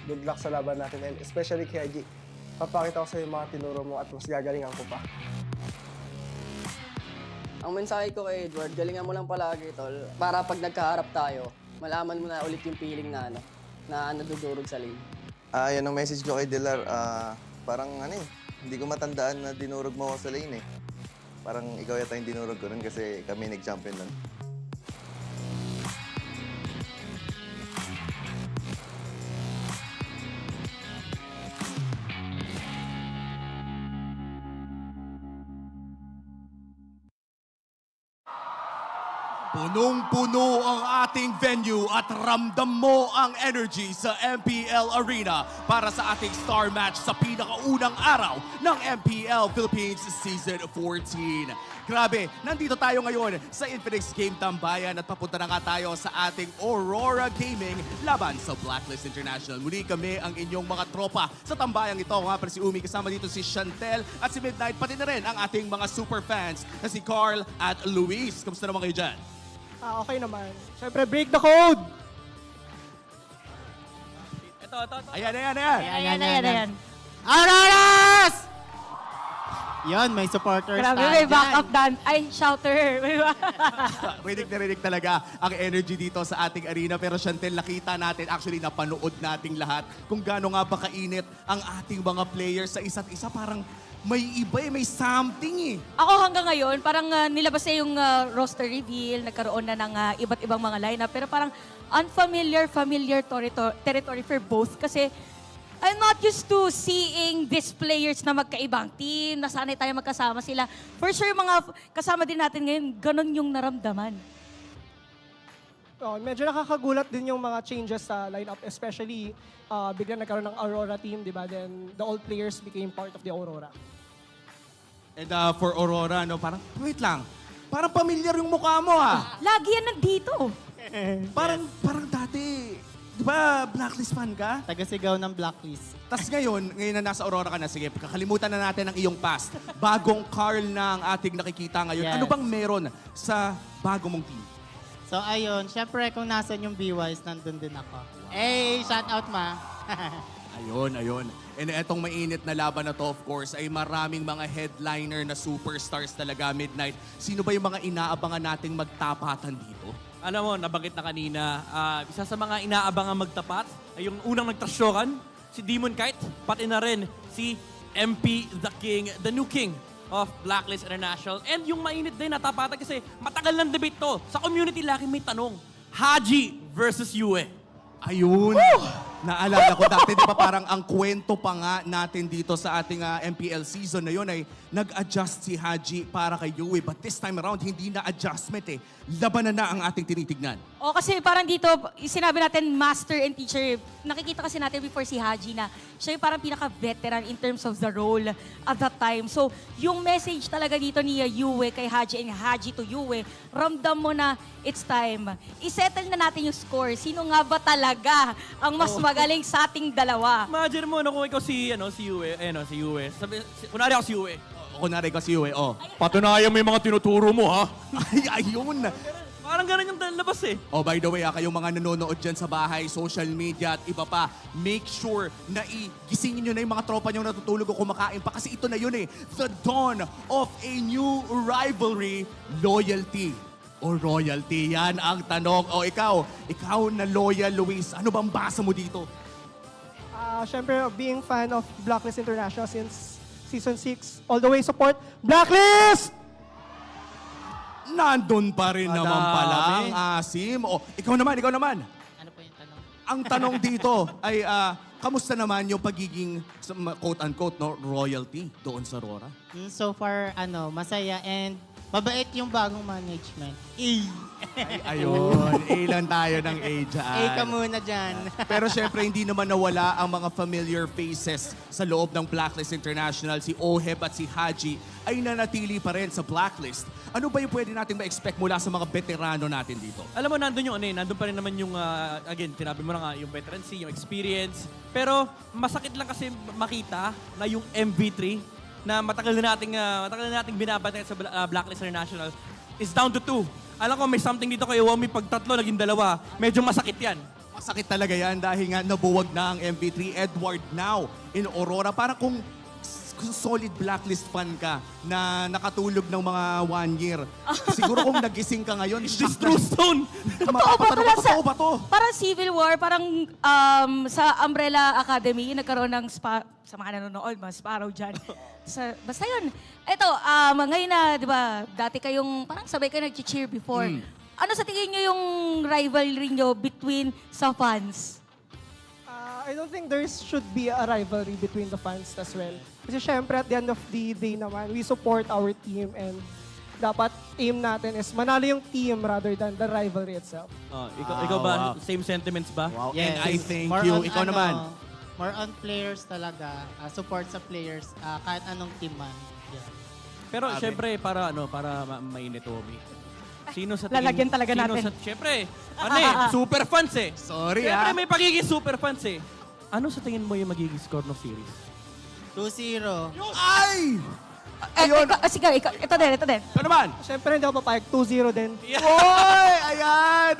good luck sa laban natin, and especially kay Haji. Papakita ko sa iyo mga tinuro mo at mas gagalingan ko pa. Ang mensahe ko kay Edward, galingan mo lang palagi, tol. Para pag nagkaharap tayo, malaman mo na ulit yung feeling na nadudurog sa lane. Yan ang message ko kay Dilar. Parang hindi ko matandaan na dinurog mo ako sa lane eh. Parang ikaw yata yung dinurog ko nun kasi kami nag-champion nun. Punong-puno ang ating venue at ramdam mo ang energy sa MPL Arena para sa ating star match sa pinakaunang araw ng MPL Philippines Season 14. Grabe, nandito tayo ngayon sa Infinix Game Tambayan at papunta na nga tayo sa ating Aurora Gaming laban sa Blacklist International. Muli kami ang inyong mga tropa sa tambayang ito. Nga pala si Umi, kasama dito si Chantel at si Midnight, pati na rin ang ating mga super fans na si Carl at Luis. Kamusta naman kayo dyan? Okay naman. Siyempre, break the code! Ito. Ayan. Auroras! Yon, may supporters Grabe, may backup shouter. Rinig talaga ang energy dito sa ating arena. Pero Chantel, nakita natin, actually napanood nating lahat kung gaano nga ba kainit ang ating mga players sa isa't isa. Parang may iba may something eh. Ako hanggang ngayon, parang nilabas na yung roster reveal, nagkaroon na ng iba't ibang mga lineup, pero parang familiar territory for both kasi I'm not used to seeing these players na magkaibang team, nasanay tayo magkasama sila. For sure, mga kasama din natin ngayon, ganun yung naramdaman. Medyo nakakagulat din yung mga changes sa lineup, especially biglang nagkaroon ng Aurora team, di ba? Then the old players became part of the Aurora. And for Aurora, parang, wait lang, parang familiar yung mukha mo Lagi yan nandito. Parang dati, di ba Blacklist fan ka? Taga-sigaw ng Blacklist. Tapos ngayon na nasa Aurora ka na, sige, kakalimutan na natin ang iyong past. Bagong Carl na ang ating nakikita ngayon. Yes. Ano bang meron sa bago mong team? So ayun, syempre kung nasan yung B-Wise, nandun din ako. Hey, shout out ma! Ayun. And etong mainit na laban na to, of course, ay maraming mga headliner na superstars talaga, Midnight. Sino ba yung mga inaabangan nating magtapatan dito? Alam mo, nabanggit na kanina, isa sa mga inaabangan magtapat ay yung unang nagtrasyokan, si Demon Kite, pati na rin si MP The King, the new king of Blacklist International. And yung mainit din natapatan kasi matagal ng debate to. Sa community lagi may tanong, Haji versus Yue. Ayun. Naalala ko dati, di ba parang ang kwento pa nga natin dito sa ating MPL season na yun ay nag-adjust si Haji para kay Yue. But this time around, hindi na adjustment eh. Labanan na ang ating tinitignan. O kasi parang dito, sinabi natin master and teacher. Nakikita kasi natin before si Haji na siya yung parang pinaka-veteran in terms of the role at that time. So, yung message talaga dito ni Yue kay Haji and Haji to Yue, ramdam mo na it's time. I-settle na natin yung score. Sino nga ba talaga ang mas magaling sa ating dalawa? Imagine mo, kung ikaw si Yue, si Yue. Kunwari ako si Yue. Kunwari ko si Yue, Patunayan mo yung mga tinuturo mo, ha? Ayun. Parang ganun yung labas eh. By the way, kayong mga nanonood dyan sa bahay, social media at iba pa, make sure na igisingin nyo na yung mga tropa nyo natutulog o kumakain pa kasi ito na yun eh. The dawn of a new rivalry, loyalty o royalty. Yan ang tanong. Ikaw na loyal, Luis, ano bang basa mo dito? Siyempre, being fan of Blacklist International since Season 6, all the way support, Blacklist! Nandun pa rin naman pala ang asim. Ikaw naman. Ano po yung tanong? Ang tanong dito ay, kamusta naman yung pagiging, quote-unquote, royalty doon sa RORA? So far, masaya and Mabait yung bagong management. Ayun, A lang tayo ng A dyan. A ka muna dyan. Pero syempre, hindi naman nawala ang mga familiar faces sa loob ng Blacklist International. Si Oheb at si Haji ay nanatili pa rin sa Blacklist. Ano ba yung pwede natin ma-expect mula sa mga veterano natin dito? Alam mo, nandun yung nandun pa rin naman yung, again, tinabi mo na nga, yung veterancy, yung experience. Pero masakit lang kasi makita na yung MV3 na matagal na nating binabatay sa Blacklist International is down to 2. Alam ko may something dito kay Womi, pag 3 naging 2, medyo masakit yan. Masakit talaga yan dahil nga nabuwag na ang MV3 Edward now in Aurora. Parang kung solid Blacklist fan ka na nakatulog ng mga 1 year, siguro kung nagising ka ngayon, is this true stone? Totoo ba to? Parang Civil War, parang sa Umbrella Academy, nagkaroon ng sa mga nanonood, mga Sparrow dyan. Basta yun. Ito, ngayon na, di ba, dati kayong, parang sabay kayo nag-cheer before. Ano sa tingin nyo yung rivalry nyo between sa fans? I don't think there should be a rivalry between the fans as well. Kasi syempre at the end of the day naman, we support our team and dapat aim natin is manalo yung team rather than the rivalry itself. Ikaw ba? Same sentiments ba? Wow. And I thank More you. on Ikaw naman. More on players talaga. Support sa players kahit anong team man. Yeah. Pero syempre, para mainit, Womi. Sino sa Lalagyan talaga natin. Syempre, super fans eh. Sorry Syempre, may pagiging super fans eh. Ano sa tingin mo yung magiging score ng series? 2-0. Ay! Ayun. Sige, ito din. Ito naman. Syempre hindi ako papayag, 2-0 din. Oy! Ayan!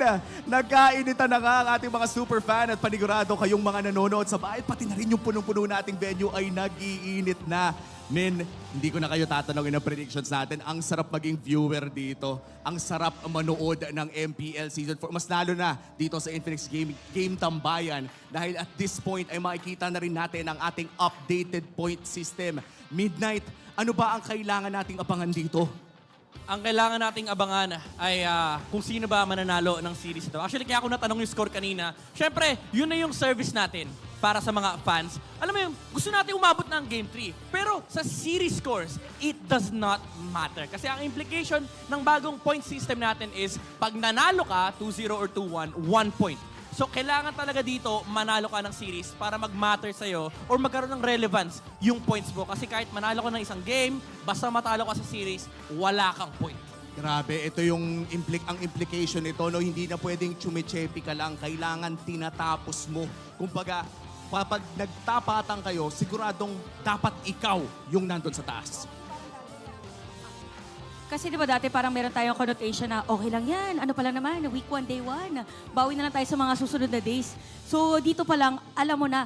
Nagkainitan na nga ang ating mga super fan at panigurado kayong mga nanonood sa bahay. Pati na rin yung punong-puno nating venue ay nag-iinit na. Men, hindi ko na kayo tatanungin ang predictions natin. Ang sarap maging viewer dito. Ang sarap manood ng MPL Season 4. Mas lalo na dito sa Infinix Game Tambayan. Dahil at this point ay makikita na rin natin ang ating updated point system. Midnight, ano ba ang kailangan nating abangan dito? Ang kailangan nating abangan ay kung sino ba mananalo ng series ito. Actually, kaya ako natanong yung score kanina. Siyempre, yun na yung service natin para sa mga fans. Alam mo yung gusto natin umabot ng Game 3. Pero sa series scores, it does not matter. Kasi ang implication ng bagong point system natin is pag nanalo ka, 2-0 or 2-1, 1 point. So, kailangan talaga dito manalo ka ng series para mag-matter sa'yo or magkaroon ng relevance yung points mo. Kasi kahit manalo ka ng isang game, basta matalo ka sa series, wala kang point. Grabe, ito yung ang implication nito. No? Hindi na pwedeng chumichepi ka lang. Kailangan tinatapos mo. Kumbaga, kapag nagtapatan kayo, siguradong dapat ikaw yung nandun sa taas. Kasi di ba dati parang meron tayong connotation na okay lang yan, ano pa lang naman, week 1, day 1. Bawi na lang tayo sa mga susunod na days. So dito pa lang, alam mo na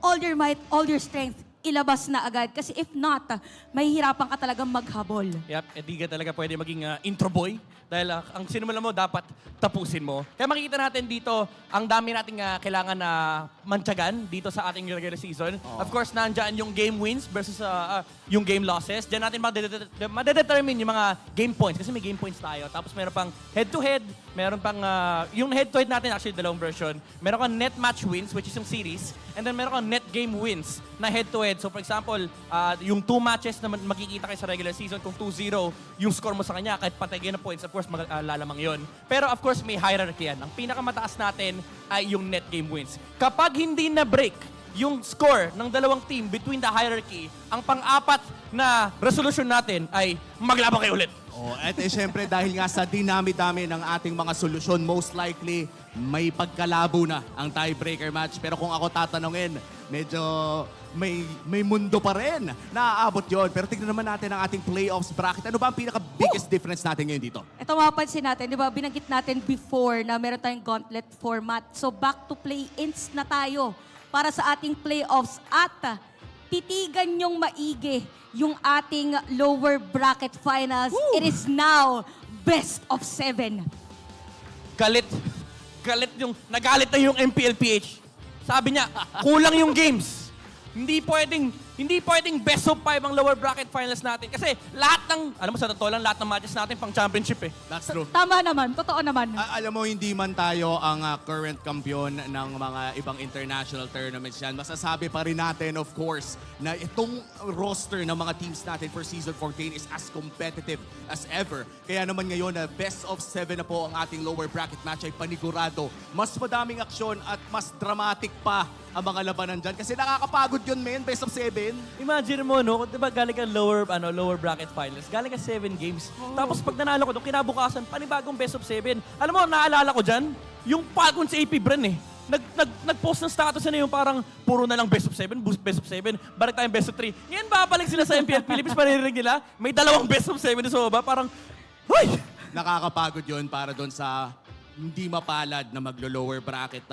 all your might, all your strength, ilabas na agad. Kasi if not, mahihirapan ka talagang maghabol. Yep, di ka talaga pwede maging intro boy. Dahil ang sinumalan mo, dapat tapusin mo. Kaya makikita natin dito, ang dami nating kailangan na mantsagan dito sa ating regular season. Of course, nandyan yung game wins versus yung game losses. Diyan natin madedetermine yung mga game points. Kasi may game points tayo. Tapos meron pang head-to-head. Meron pang, yung head-to-head natin, actually, dalawang version. Meron kang net match wins, which is yung series. And then meron kang net game wins na head-to-head. So for example, yung 2 matches na makikita kayo sa regular season, kung 2-0, yung score mo sa kanya, kahit patay kayo na points, of course, lalamang yon. Pero of course, may hierarchy yan. Ang pinakamataas natin ay yung net game wins. Kapag hindi na-break yung score ng dalawang team between the hierarchy, ang pang-apat na resolution natin ay maglaban kayo ulit. At syempre, dahil nga sa dinami-dami ng ating mga solusyon, most likely, may pagkalabo na ang tiebreaker match. Pero kung ako tatanungin, medyo may mundo pa rin na aabot yon. Pero tignan naman natin ang ating playoffs bracket. Ano ba ang pinaka-biggest difference natin ngayon dito? Ito mapapansin natin, di ba, binanggit natin before na meron tayong gauntlet format. So back to play-ins na tayo para sa ating playoffs at titigan yung maigi yung ating lower bracket finals. Woo! It is now best of 7. Galit nagalit na yung MPLPH. Sabi niya, kulang yung games. Hindi pwedeng Hindi pwedeng best of 5 ang lower bracket finals natin. Kasi lahat ng, alam mo sa totoo lang, lahat ng matches natin pang championship eh. That's true. Tama naman, totoo naman. Alam mo, hindi man tayo ang current kampiyon ng mga ibang international tournaments yan. Masasabi pa rin natin, of course, na itong roster ng mga teams natin for Season 14 is as competitive as ever. Kaya naman ngayon, best of 7 na po ang ating lower bracket match ay panigurado. Mas madaming aksyon at mas dramatic pa ang mga labanan dyan. Kasi nakakapagod yun, men, best of 7. Imagine mo, no? Diba galing ka lower bracket finals, galing ka 7 games. Tapos pag nanalo ko doon, kinabukasan, panibagong best of 7. Alam mo, naalala ko dyan, yung Falcons AP Bren eh. Nag-post ng status na yung parang puro na lang best of 7, best of 7, balik tayong best of 3. Ngayon babalik sila sa MPL Philippines, maririnig nila, may dalawang best of 7 so ba? Parang, huy! Nakakapagod yun para doon sa hindi mapalad na maglo-lower bracket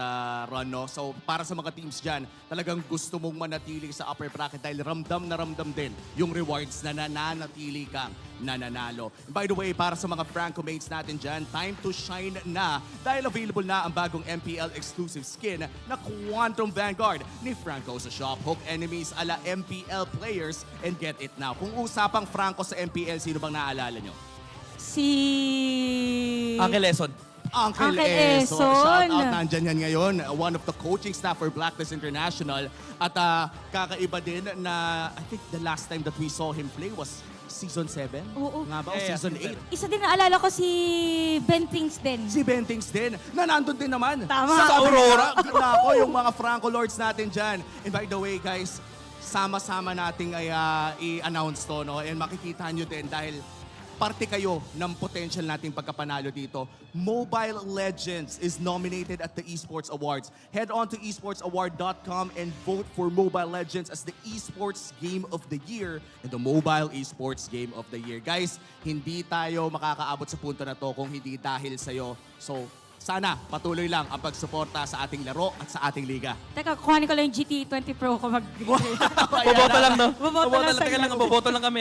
run, no? So, para sa mga teams dyan, talagang gusto mong manatili sa upper bracket dahil ramdam na ramdam din yung rewards na nananatili kang nananalo. And by the way, para sa mga Franco mates natin dyan, time to shine na dahil available na ang bagong MPL exclusive skin na Quantum Vanguard ni Franco sa shop. Hook enemies ala MPL players and get it now. Kung usapang Franco sa MPL, sino bang naalala nyo? Uncle Eson. Uncle Eso. Shout out, nandyan yan ngayon. One of the coaching staff for Blacklist International. At kakaiba din na I think the last time that we saw him play was Season 7? Oo. Nga ba? O Season 8? Isa din naalala ko si Bentings din. Si Bentings din. Na nandun din naman. Tama. Sa Aurora. Nako, yung mga Franco Lords natin dyan. And by the way, guys, sama-sama nating ay i-announce to, no? And makikita nyo din dahil parte kayo ng potential nating pagkapanalo dito. Mobile Legends is nominated at the Esports Awards. Head on to esportsaward.com and vote for Mobile Legends as the Esports Game of the Year and the Mobile Esports Game of the Year. Guys, hindi tayo makakaabot sa punto na to kung hindi dahil sa'yo. So, sana patuloy lang ang pagsuporta sa ating laro at sa ating liga. Teka, kuhanin ko lang yung GT 20 Pro ko Boboto lang, no? Boboto lang. Teka lang, boboto lang kami.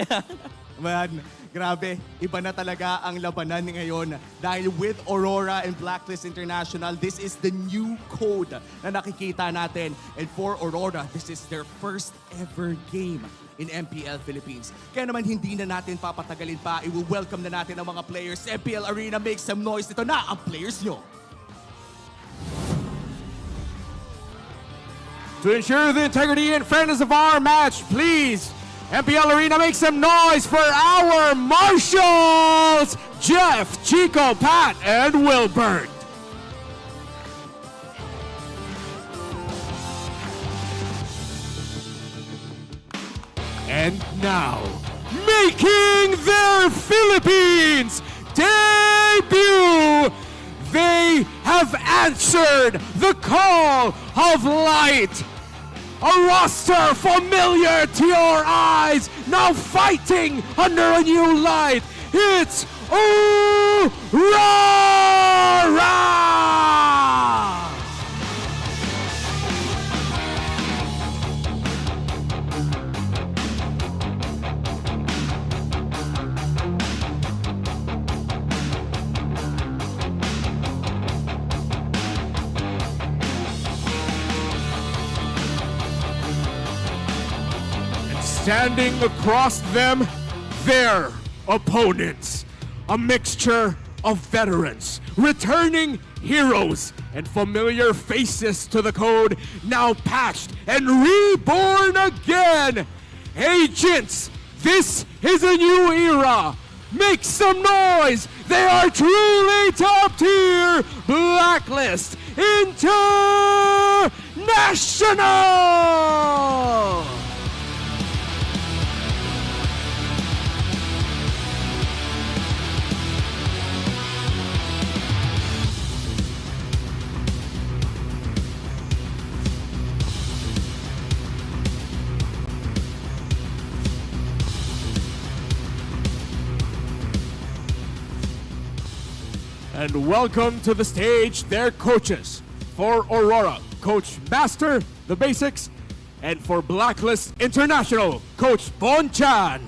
Man, grabe, iba na talaga ang labanan ngayon dahil with Aurora and Blacklist International, this is the new code na nakikita natin. And for Aurora, this is their first ever game in MPL Philippines. Kaya naman hindi na natin papatagalin pa. I-welcome na natin ang mga players. MPL Arena, make some noise. Ito na ang players nyo. To ensure the integrity and fairness of our match, please, MPL Arena, make some noise for our marshals, Jeff, Chico, Pat, and Wilbert. And now, making their Philippines debut, they have answered the call of light. A roster familiar to your eyes, now fighting under a new light. It's RORA! Standing across them, their opponents. A mixture of veterans, returning heroes, and familiar faces to the code, now patched and reborn again. Agents, this is a new era. Make some noise. They are truly top tier. Blacklist International. And welcome to the stage their coaches. For Aurora, Coach Master, the basics, and for Blacklist International, Coach Bon Chan.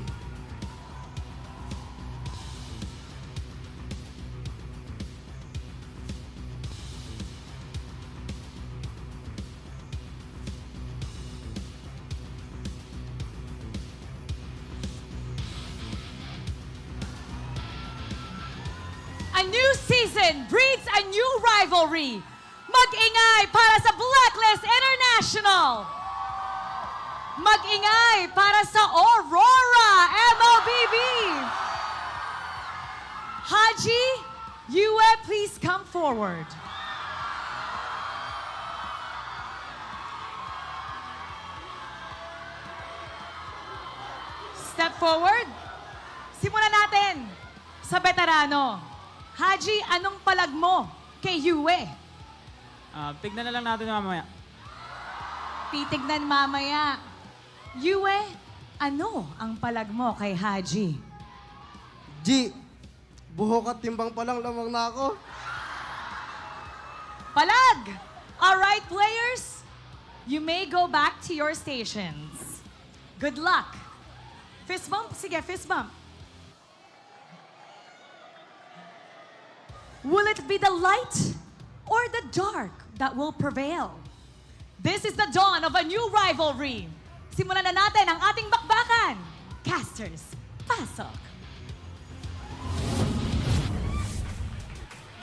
A new season breeds a new rivalry. Mag-ingay para sa Blacklist International. Mag-ingay para sa Aurora MLBB. Haji, Yue, please come forward. Step forward. Simulan natin sa veterano. Haji, anong palag mo kay Yue? Tignan na lang natin mamaya. Titignan mamaya. Yue, ano ang palag mo kay Haji? G, buhok at timbang pa lang lamang na ako. Palag! Alright, players, you may go back to your stations. Good luck. Fist bump? Sige, fist bump. Will it be the light or the dark that will prevail? This is the dawn of a new rivalry. Simulan na natin ang ating bakbakan. Casters, pasok.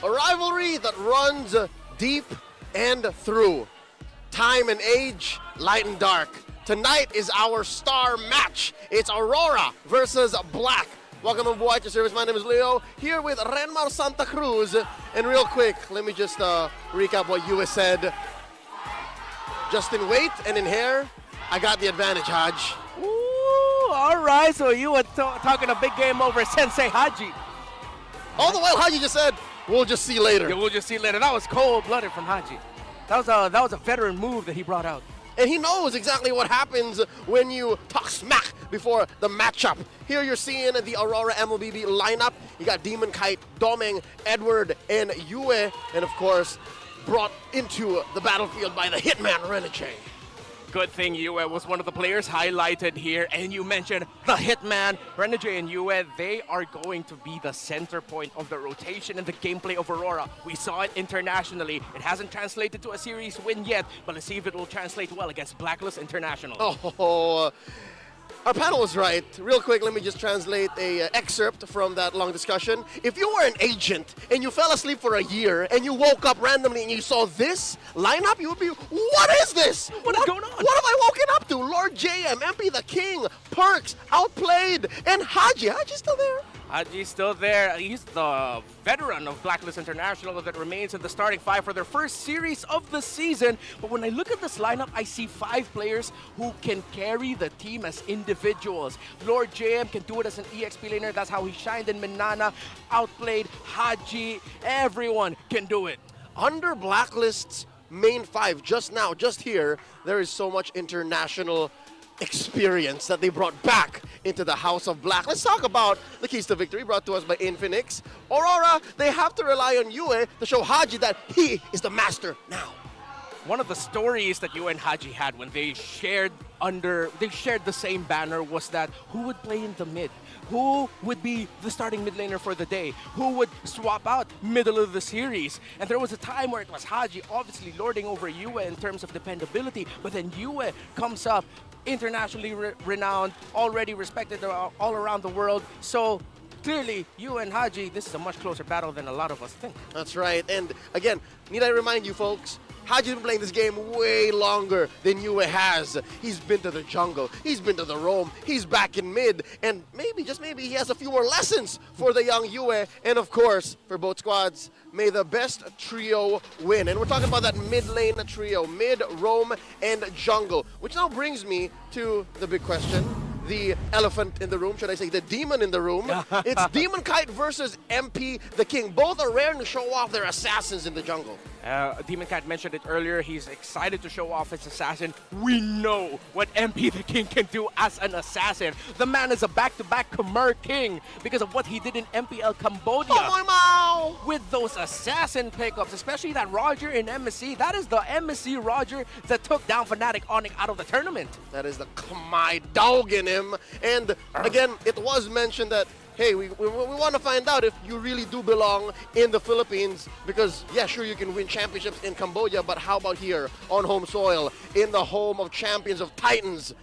A rivalry that runs deep and through. Time and age, light and dark. Tonight is our star match. It's Aurora versus Black. Welcome aboard your service. My name is Leo, here with Renmar Santa Cruz. And real quick, let me just recap what you said. Just in weight and in hair, I got the advantage, Haj. Ooh, all right. So you were talking a big game over Sensei Haji. All the while, Haji just said, we'll just see later. Yeah, we'll just see later. That was cold-blooded from Haji. That was a veteran move that he brought out. And he knows exactly what happens when you talk smack before the matchup. Here you're seeing the Aurora MLBB lineup. You got Demon Kite, Doming, Edward, and Yue. And of course, brought into the battlefield by the Hitman Reneche. Good thing Yue was one of the players highlighted here, and you mentioned the Hitman, Reneche and Yue. They are going to be the center point of the rotation and the gameplay of Aurora. We saw it internationally. It hasn't translated to a series win yet, but let's see if it will translate well against Blacklist International. Oh, our panel was right. Real quick, let me just translate a excerpt from that long discussion. If you were an agent and you fell asleep for a year and you woke up randomly and you saw this lineup, you would be, what is this? What is going on? What have I woken up to? Lord JM, MP the King, Perks, Outplayed, and Haji. Haji's still there. Haji's still there. He's the veteran of Blacklist International that remains in the starting five for their first series of the season. But when I look at this lineup, I see 5 players who can carry the team as individuals. Lord JM can do it as an EXP laner. That's how he shined in Manana. Outplayed, Haji, everyone can do it. Under Blacklist's main 5, just now, just here, there is so much international experience that they brought back into the House of Black. Let's talk about the keys to victory brought to us by Infinix. Aurora, they have to rely on Yue to show Haji that he is the master now. One of the stories that Yue and Haji had when they shared the same banner was that who would play in the mid? Who would be the starting mid laner for the day? Who would swap out middle of the series? And there was a time where it was Haji obviously lording over Yue in terms of dependability, but then Yue comes up internationally renowned, already respected all around the world. So clearly, Yue and Haji, this is a much closer battle than a lot of us think. That's right. And again, need I remind you folks, Haji's been playing this game way longer than Yue has. He's been to the jungle, he's been to the roam, he's back in mid, and maybe, just maybe, he has a few more lessons for the young Yue. And of course, for both squads, may the best trio win. And we're talking about that mid lane trio, mid, roam, and jungle. Which now brings me to the big question. The elephant in the room, should I say the demon in the room. It's Demon Kite versus MP the King. Both are raring to show off their assassins in the jungle. Demon Cat mentioned it earlier. He's excited to show off his assassin. We know what MP the King can do as an assassin. The man is a back-to-back Khmer King because of what he did in MPL Cambodia. Oh my Mao! With those assassin pickups, especially that Roger in MSC. That is the MSC Roger that took down Fnatic Onyx out of the tournament. That is the Khmer dog in him. And again, it was mentioned that hey, we want to find out if you really do belong in the Philippines because, yeah, sure, you can win championships in Cambodia, but how about here on home soil, in the home of champions, of Titans?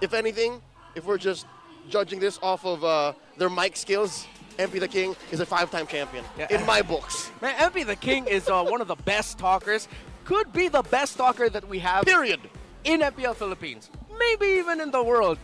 If anything, if we're just judging this off of their mic skills, MP the King is a 5-time champion in my books. Man, MP the King is one of the best talkers. Could be the best talker that we have. Period. In MPL Philippines. Maybe even in the world.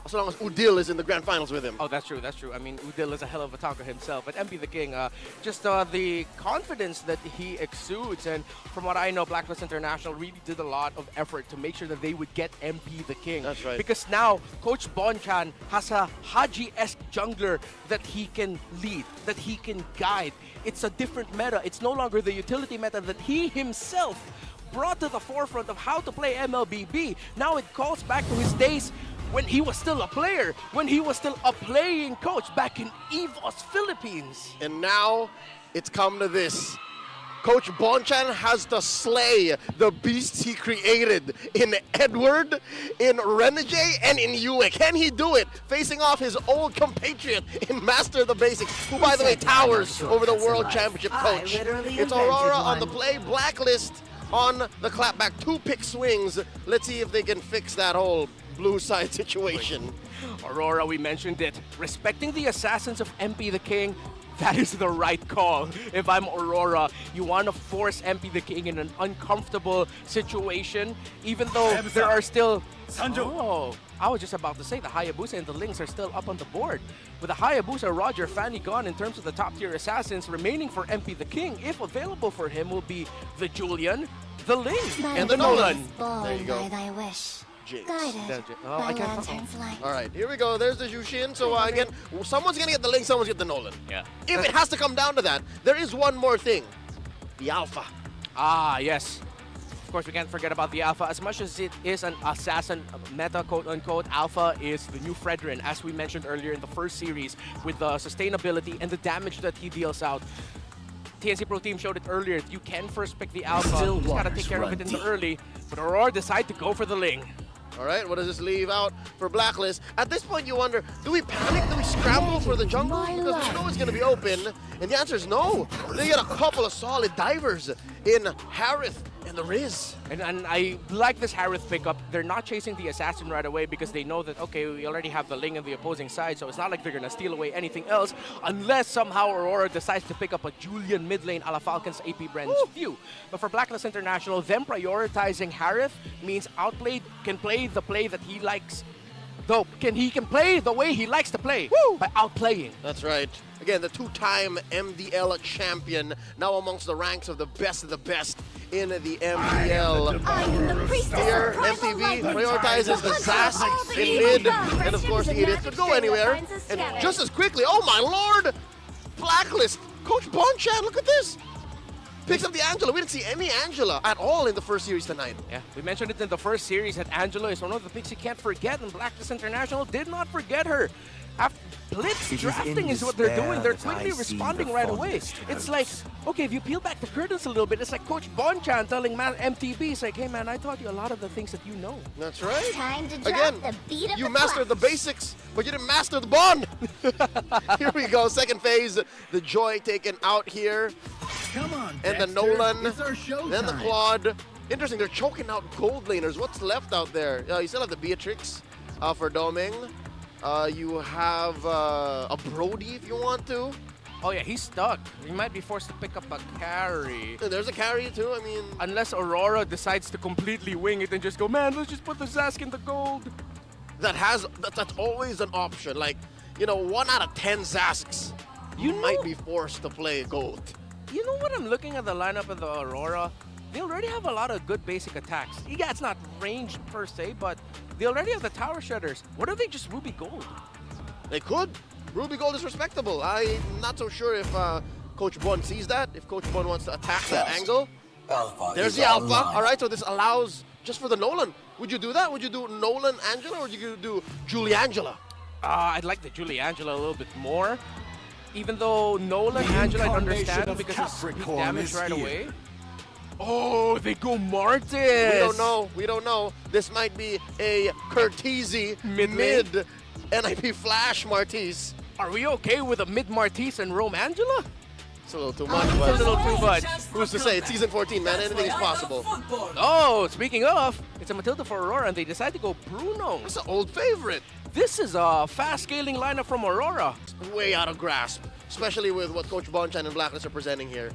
As long as Udil is in the grand finals with him. Oh, that's true, that's true. I mean, Udil is a hell of a talker himself. But MP the King, just the confidence that he exudes. And from what I know, Blacklist International really did a lot of effort to make sure that they would get MP the King. That's right. Because now, Coach Bonchan has a Haji-esque jungler that he can lead, that he can guide. It's a different meta. It's no longer the utility meta that he himself brought to the forefront of how to play MLBB. Now it calls back to his days when he was still a player, when he was still a playing coach back in EVOS Philippines. And now it's come to this. Coach Bonchan has to slay the beasts he created in Edward, in Renegade, and in Yue. Can he do it? Facing off his old compatriot in Master of the Basics, who, by the way, towers over the World Championship coach. It's Aurora on the play, Blacklist on the clapback. 2-pick swings. Let's see if they can fix that whole blue side situation. Aurora, we mentioned it. Respecting the assassins of MP the King, that is the right call. If I'm Aurora, you want to force MP the King in an uncomfortable situation, even though there are still... Oh, I was just about to say the Hayabusa and the Lings are still up on the board. With the Hayabusa, Roger, Fanny gone in terms of the top-tier assassins, remaining for MP the King, if available for him, will be the Julian, the Ling, and the Nolan. There you go. Thy wish. Jinx. Oh, I can't. All right, here we go. There's the Jushin. So again, someone's gonna get the Ling, someone's gonna get the Nolan. Yeah. If it has to come down to that, there is one more thing. The Alpha. Ah, yes. Of course, we can't forget about the Alpha. As much as it is an assassin meta, quote-unquote, Alpha is the new Fredrin, as we mentioned earlier in the first series, with the sustainability and the damage that he deals out. TNC Pro Team showed it earlier. You can first pick the Alpha. You just gotta take care of it in the early. But Aurora decide to go for the Ling. All right, what does this leave out for Blacklist? At this point, you wonder, do we panic? Do we scramble for the jungle? Because we know it's going to be open. And the answer is no. They get a couple of solid divers in Harith and the Riz. And I like this Harith pickup. They're not chasing the assassin right away because they know that, okay, we already have the Ling on the opposing side, so it's not like they're going to steal away anything else unless somehow Aurora decides to pick up a Julian mid lane a la Falcon's AP Brand's view. But for Blacklist International, them prioritizing Harith means Outplayed can play the play that he likes. Though, he can play the way he likes to play by outplaying. That's right. Again, the 2-time MDL champion, now amongst the ranks of the best in the MPL. Here, MTV prioritizes the Sass in mid, and of course the Edith could go anywhere. And just as quickly, oh my lord! Blacklist, Coach Bonchan, look at this! Picks up the Angela. We didn't see any Angela at all in the first series tonight. Yeah, we mentioned it in the first series that Angela is one of the picks you can't forget, and Blacklist International did not forget her. Blitz drafting is what they're doing. They're quickly responding right away. It's like, okay, if you peel back the curtains a little bit, it's like Coach Bonchan telling MTB, it's like, hey man, I taught you a lot of the things that you know. That's right. Time to drop Again, the beat of you the mastered the class. basics, but you didn't master the bond. Here we go, second phase. The Joy taken out here. Come on, And the Dexter. Nolan, It's our show then the time. Claude. Interesting, they're choking out gold laners. What's left out there? You still have the Beatrix for Doming. You have a Brody if you want to. Oh yeah, he's stuck. He might be forced to pick up a carry. There's a carry too, I mean... Unless Aurora decides to completely wing it and just go, man, let's just put the Zask in the gold. That's always an option. Like, you know, 1 out of 10 Zasks, you might be forced to play gold. You know what I'm looking at the lineup of the Aurora? They already have a lot of good basic attacks. Yeah, it's not ranged per se, but they already have the Tower Shredders. What if they just Ruby Gold? They could. Ruby Gold is respectable. I'm not so sure if Coach Bon sees that, if Coach Bon wants to attack that angle. There's the Alpha. All right, so this allows just for the Nolan. Would you do that? Would you do Nolan Angela or would you do Juliangela? I'd like the Juliangela a little bit more. Even though Nolan Angela I understand because it's weak damage right away. Oh, they go Martis. We don't know. This might be a Curtizi mid NIP Flash Martis. Are we okay with a mid Martis and Rome Angela? It's a little too much. It's a little too much. Who's to say? It's season 14, man. Anything is possible. Oh, speaking of, it's a Matilda for Aurora, and they decide to go Bruno. It's an old favorite. this is a fast-scaling lineup from Aurora. Way out of grasp, especially with what Coach Bonchan and Blacklist are presenting here.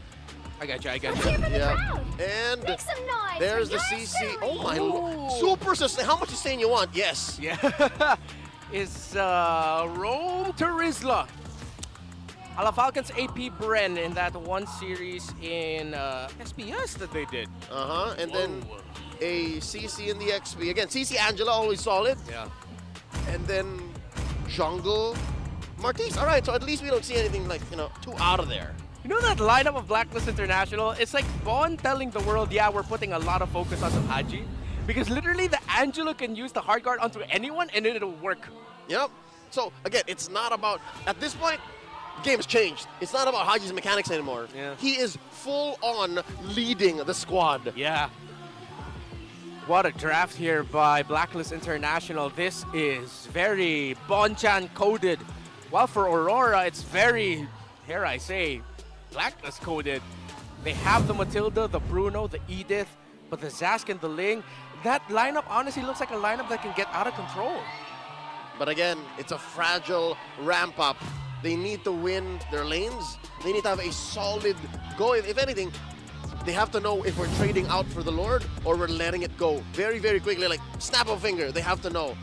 I got you. Yeah. And there's the CC. Oh my super sustain. How much sustain you want? Yes. Yeah. Is Rome to Rizla. Ala Falcons AP Bren in that one series in SPS that they did. And then a CC in the XP. Again, CC Angela always solid. Yeah. And then Jungle Martis. All right, so at least we don't see anything like, too out of there. You know that lineup of Blacklist International? It's like Bon telling the world, yeah, we're putting a lot of focus on the Haji. Because literally the Angelo can use the hard guard onto anyone and it'll work. Yep. So again, it's not about, at this point, the game has changed. It's not about Haji's mechanics anymore. Yeah. He is full on leading the squad. Yeah. What a draft here by Blacklist International. This is very Bonchan coded. While for Aurora, it's very, here I say, Blacklist coded. They have the Matilda, the Bruno, the Edith, but the Zask and the Ling. That lineup honestly looks like a lineup that can get out of control. But again, it's a fragile ramp up. They need to win their lanes. They need to have a solid go. If anything, they have to know if we're trading out for the Lord or we're letting it go very, very quickly. Like snap of a finger, they have to know.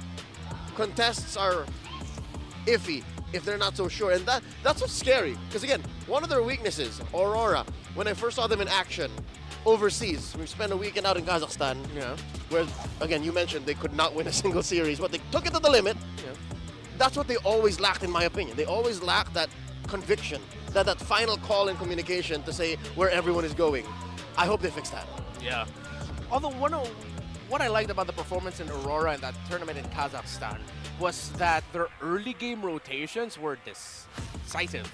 Contests are iffy if they're not so sure. And that's what's scary. Because again, one of their weaknesses, Aurora, when I first saw them in action overseas, we spent a weekend out in Kazakhstan, where, again, you mentioned they could not win a single series, but they took it to the limit. That's what they always lacked, in my opinion. They always lacked that conviction, that final call in communication to say where everyone is going. I hope they fix that. Yeah. Although what I liked about the performance in Aurora in that tournament in Kazakhstan was that their early game rotations were decisive.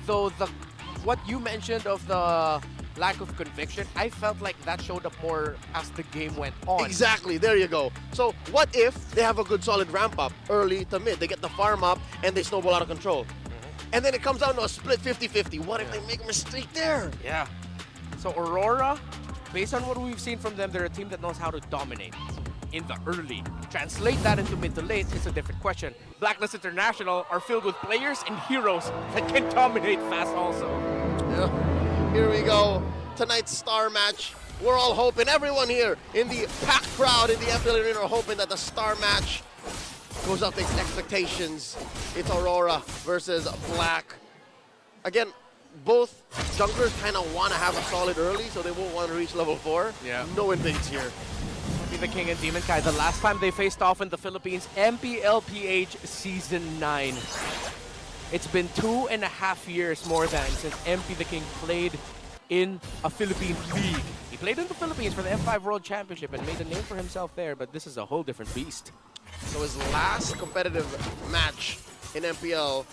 Though what you mentioned of the lack of conviction, I felt like that showed up more as the game went on. Exactly, there you go. So what if they have a good solid ramp up early to mid? They get the farm up and they snowball out of control. And then it comes down to a split 50-50. What if they make a mistake there? Yeah. So Aurora, based on what we've seen from them, they're a team that knows how to dominate in the early. Translate that into mid to late, it's a different question. Blacklist International are filled with players and heroes that can dominate fast also. Yeah. Here we go. Tonight's star match. We're all hoping, everyone here in the packed crowd in the MPL Arena are hoping that the star match goes up to its expectations. It's Aurora versus Black. Again, both junglers kind of want to have a solid early, so they won't want to reach level 4. Yeah. No invades here. Be the King and Demon Kai. The last time they faced off in the Philippines, MPLPH Season 9. It's been 2.5 years more than since MP the King played in a Philippine league. He played in the Philippines for the F5 World Championship and made a name for himself there, but this is a whole different beast. So his last competitive match in MPL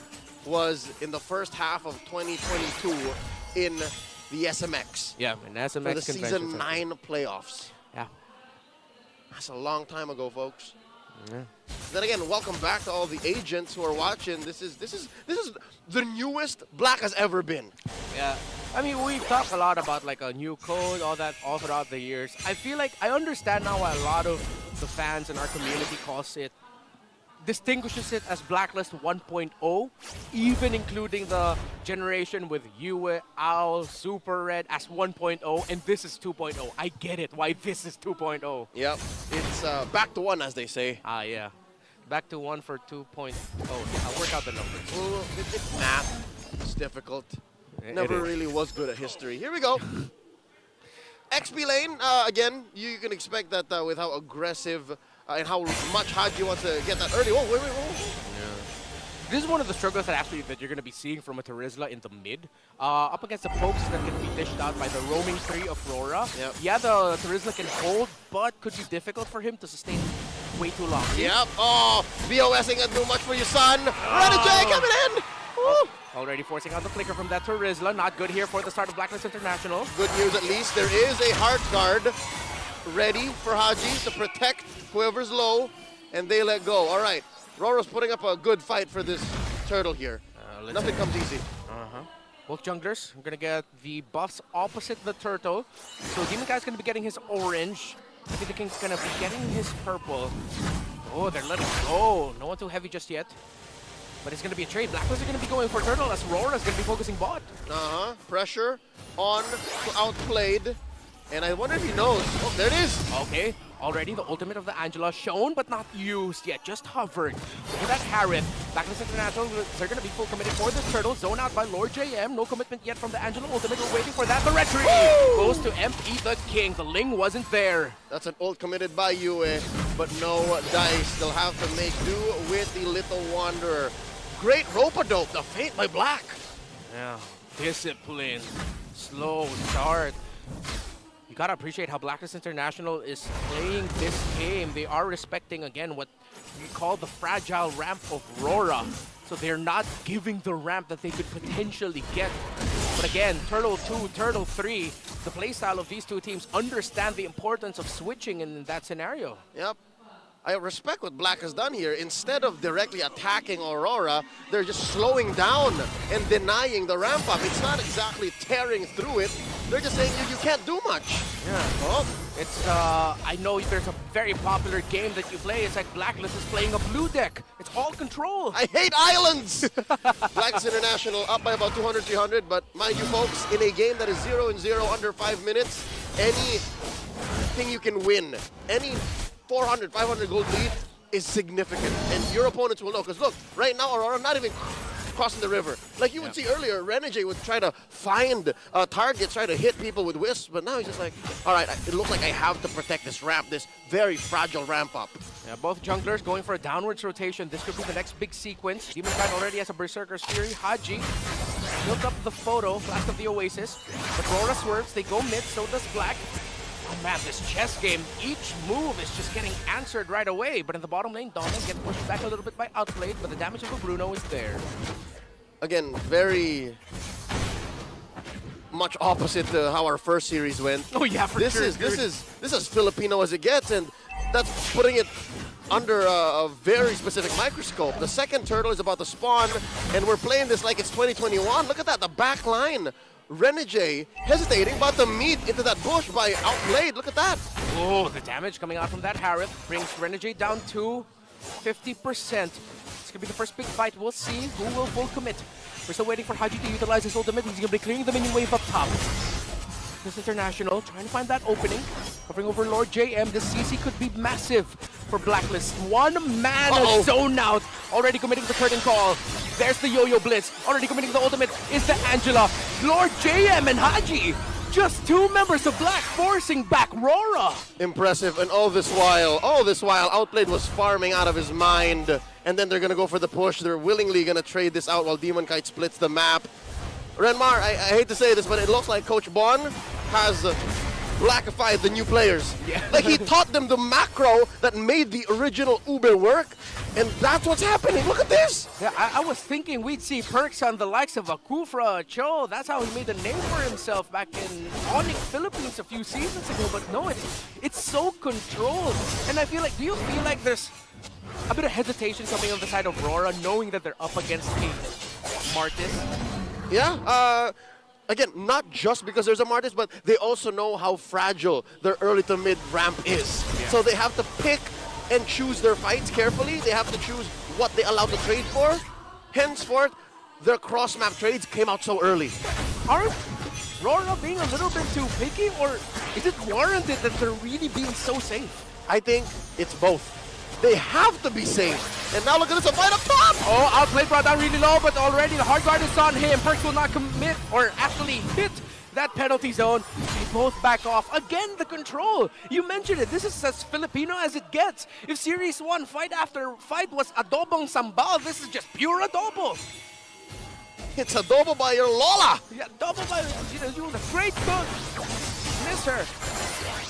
was in the first half of 2022 in the SMX. Yeah, in SMX for the Convention Season Center. 9 playoffs. Yeah. That's a long time ago, folks. Yeah. Then again, welcome back to all the agents who are watching. This is the newest Black has ever been. Yeah. I mean, we've talked a lot about like a new code, all that, all throughout the years. I feel like I understand now why a lot of the fans in our community distinguishes it as Blacklist 1.0, even including the generation with Yue, Owl, Super Red as 1.0, and this is 2.0. I get it, why this is 2.0. Yep, it's back to 1, as they say. Ah, yeah. Back to 1 for 2.0. I'll work out the numbers. Well, it's math. It's difficult. It Never is. really was good at history. Here we go. XP lane, again, you can expect that with how aggressive and how much Haji wants to get that early. Whoa, wait. Yeah. This is one of the struggles that you're going to be seeing from a Terizla in the mid. Up against the pokes that can be dished out by the roaming 3 of RORA. Yep. Yeah, the Terizla can hold, but could be difficult for him to sustain way too long. Yep. Oh, BOS ain't gonna do much for your son. Ready, Jay, coming in. Woo. Already forcing out the flicker from that Terizla. Not good here for the start of Blacklist International. Good news, at least. There is a heart guard ready for Haji to protect whoever's low, and they let go. All right. Roro's putting up a good fight for this turtle here. Nothing comes easy. Both junglers are going to get the buffs opposite the turtle. So Demon Guy's going to be getting his orange. Maybe the King's going to be getting his purple. Oh, they're letting go. No one too heavy just yet. But it's going to be a trade. Blacklist are going to be going for Turtle as RORA is going to be focusing bot. Pressure on to Outplayed. And I wonder if he knows. Oh, there it is. Okay, already the ultimate of the Angela shown but not used yet. Just hovered. Look at that Harith. Blacklist International, they're going to be full committed for the Turtle. Zone out by Lord JM. No commitment yet from the Angela ultimate. We're waiting for that. The retreat goes to MP the King. The Ling wasn't there. That's an ult committed by Yue, but no dice. They'll have to make do with the Little Wanderer. Great rope-a-dope, the Fate by Black. Yeah, discipline, slow start. You gotta appreciate how Blacklist International is playing this game. They are respecting, again, what we call the fragile ramp of RORA. So they're not giving the ramp that they could potentially get. But again, Turtle 2, Turtle 3, the playstyle of these two teams understand the importance of switching in that scenario. Yep. I respect what Black has done here. Instead of directly attacking Aurora, they're just slowing down and denying the ramp up. It's not exactly tearing through it. They're just saying you can't do much. Yeah. Oh. It's, I know there's a very popular game that you play. It's like Blacklist is playing a blue deck. It's all control. I hate islands! Blacklist International up by about 200, 300. But mind you, folks, in a game that is 0-0 under 5 minutes, anything you can win, any 400, 500 gold lead is significant. And your opponents will know. Because look, right now, Aurora not even crossing the river. Like you would see earlier, Renegade would try to find targets, try to hit people with wisps. But now he's just like, all right, it looks like I have to protect this ramp, this very fragile ramp up. Yeah, both junglers going for a downwards rotation. This could be the next big sequence. Demonkind already has a Berserker's Fury. Haji built up the photo, Flask of the Oasis. But RORA swerves, they go mid, so does Black. Oh man, this chess game, each move is just getting answered right away. But in the bottom lane, Domin gets pushed back a little bit by Outplayed, but the damage of the Bruno is there. Again, very much opposite to how our first series went. Oh yeah, for this sure. This is as Filipino as it gets, and that's putting it under a very specific microscope. The second turtle is about to spawn, and we're playing this like it's 2021. Look at that, the back line. Renegade hesitating, about to meet into that bush by Outplayed. Look at that. Oh, the damage coming out from that Harith brings Renegade down to 50%. It's gonna be the first big fight. We'll see who will full commit. We're still waiting for Haji to utilize his ultimate. He's gonna be clearing the minion wave up top. This International trying to find that opening. Covering over Lord JM. This CC could be massive for Blacklist. One man zone out. Already committing the curtain call. There's the Yo-Yo Blitz. Already committing the ultimate is the Angela. Lord JM and Haji. Just two members of Black forcing back RORA. Impressive, and all this while, Outplayed was farming out of his mind. And then they're gonna go for the push. They're willingly gonna trade this out while Demonkite splits the map. Renmar, I hate to say this, but it looks like Coach Bon has blackified the new players. Yeah. Like he taught them the macro that made the original Uber work, and that's what's happening. Look at this. Yeah, I was thinking we'd see perks on the likes of Akufra, Cho. That's how he made a name for himself back in Onyx Philippines a few seasons ago. But no, it's so controlled. And I feel like, do you feel like there's a bit of hesitation coming on the side of RORA, knowing that they're up against a Martis? Yeah, again, not just because there's a Martis, but they also know how fragile their early to mid ramp is. Yeah. So they have to pick and choose their fights carefully. They have to choose what they allow to trade for. Henceforth, their cross-map trades came out so early. Aren't RORA being a little bit too picky, or is it warranted that they're really being so safe? I think it's both. They have to be safe. And now look at this, a fight up top! Oh, Outplayed brought down really low, but already the hard guard is on him. Perks will not commit, or actually hit that penalty zone. They both back off. Again, the control. You mentioned it. This is as Filipino as it gets. If Series 1 fight after fight was adobong sambal, this is just pure adobo. It's adobo by your Lola! Yeah, adobo by you, the great cook. Miss her.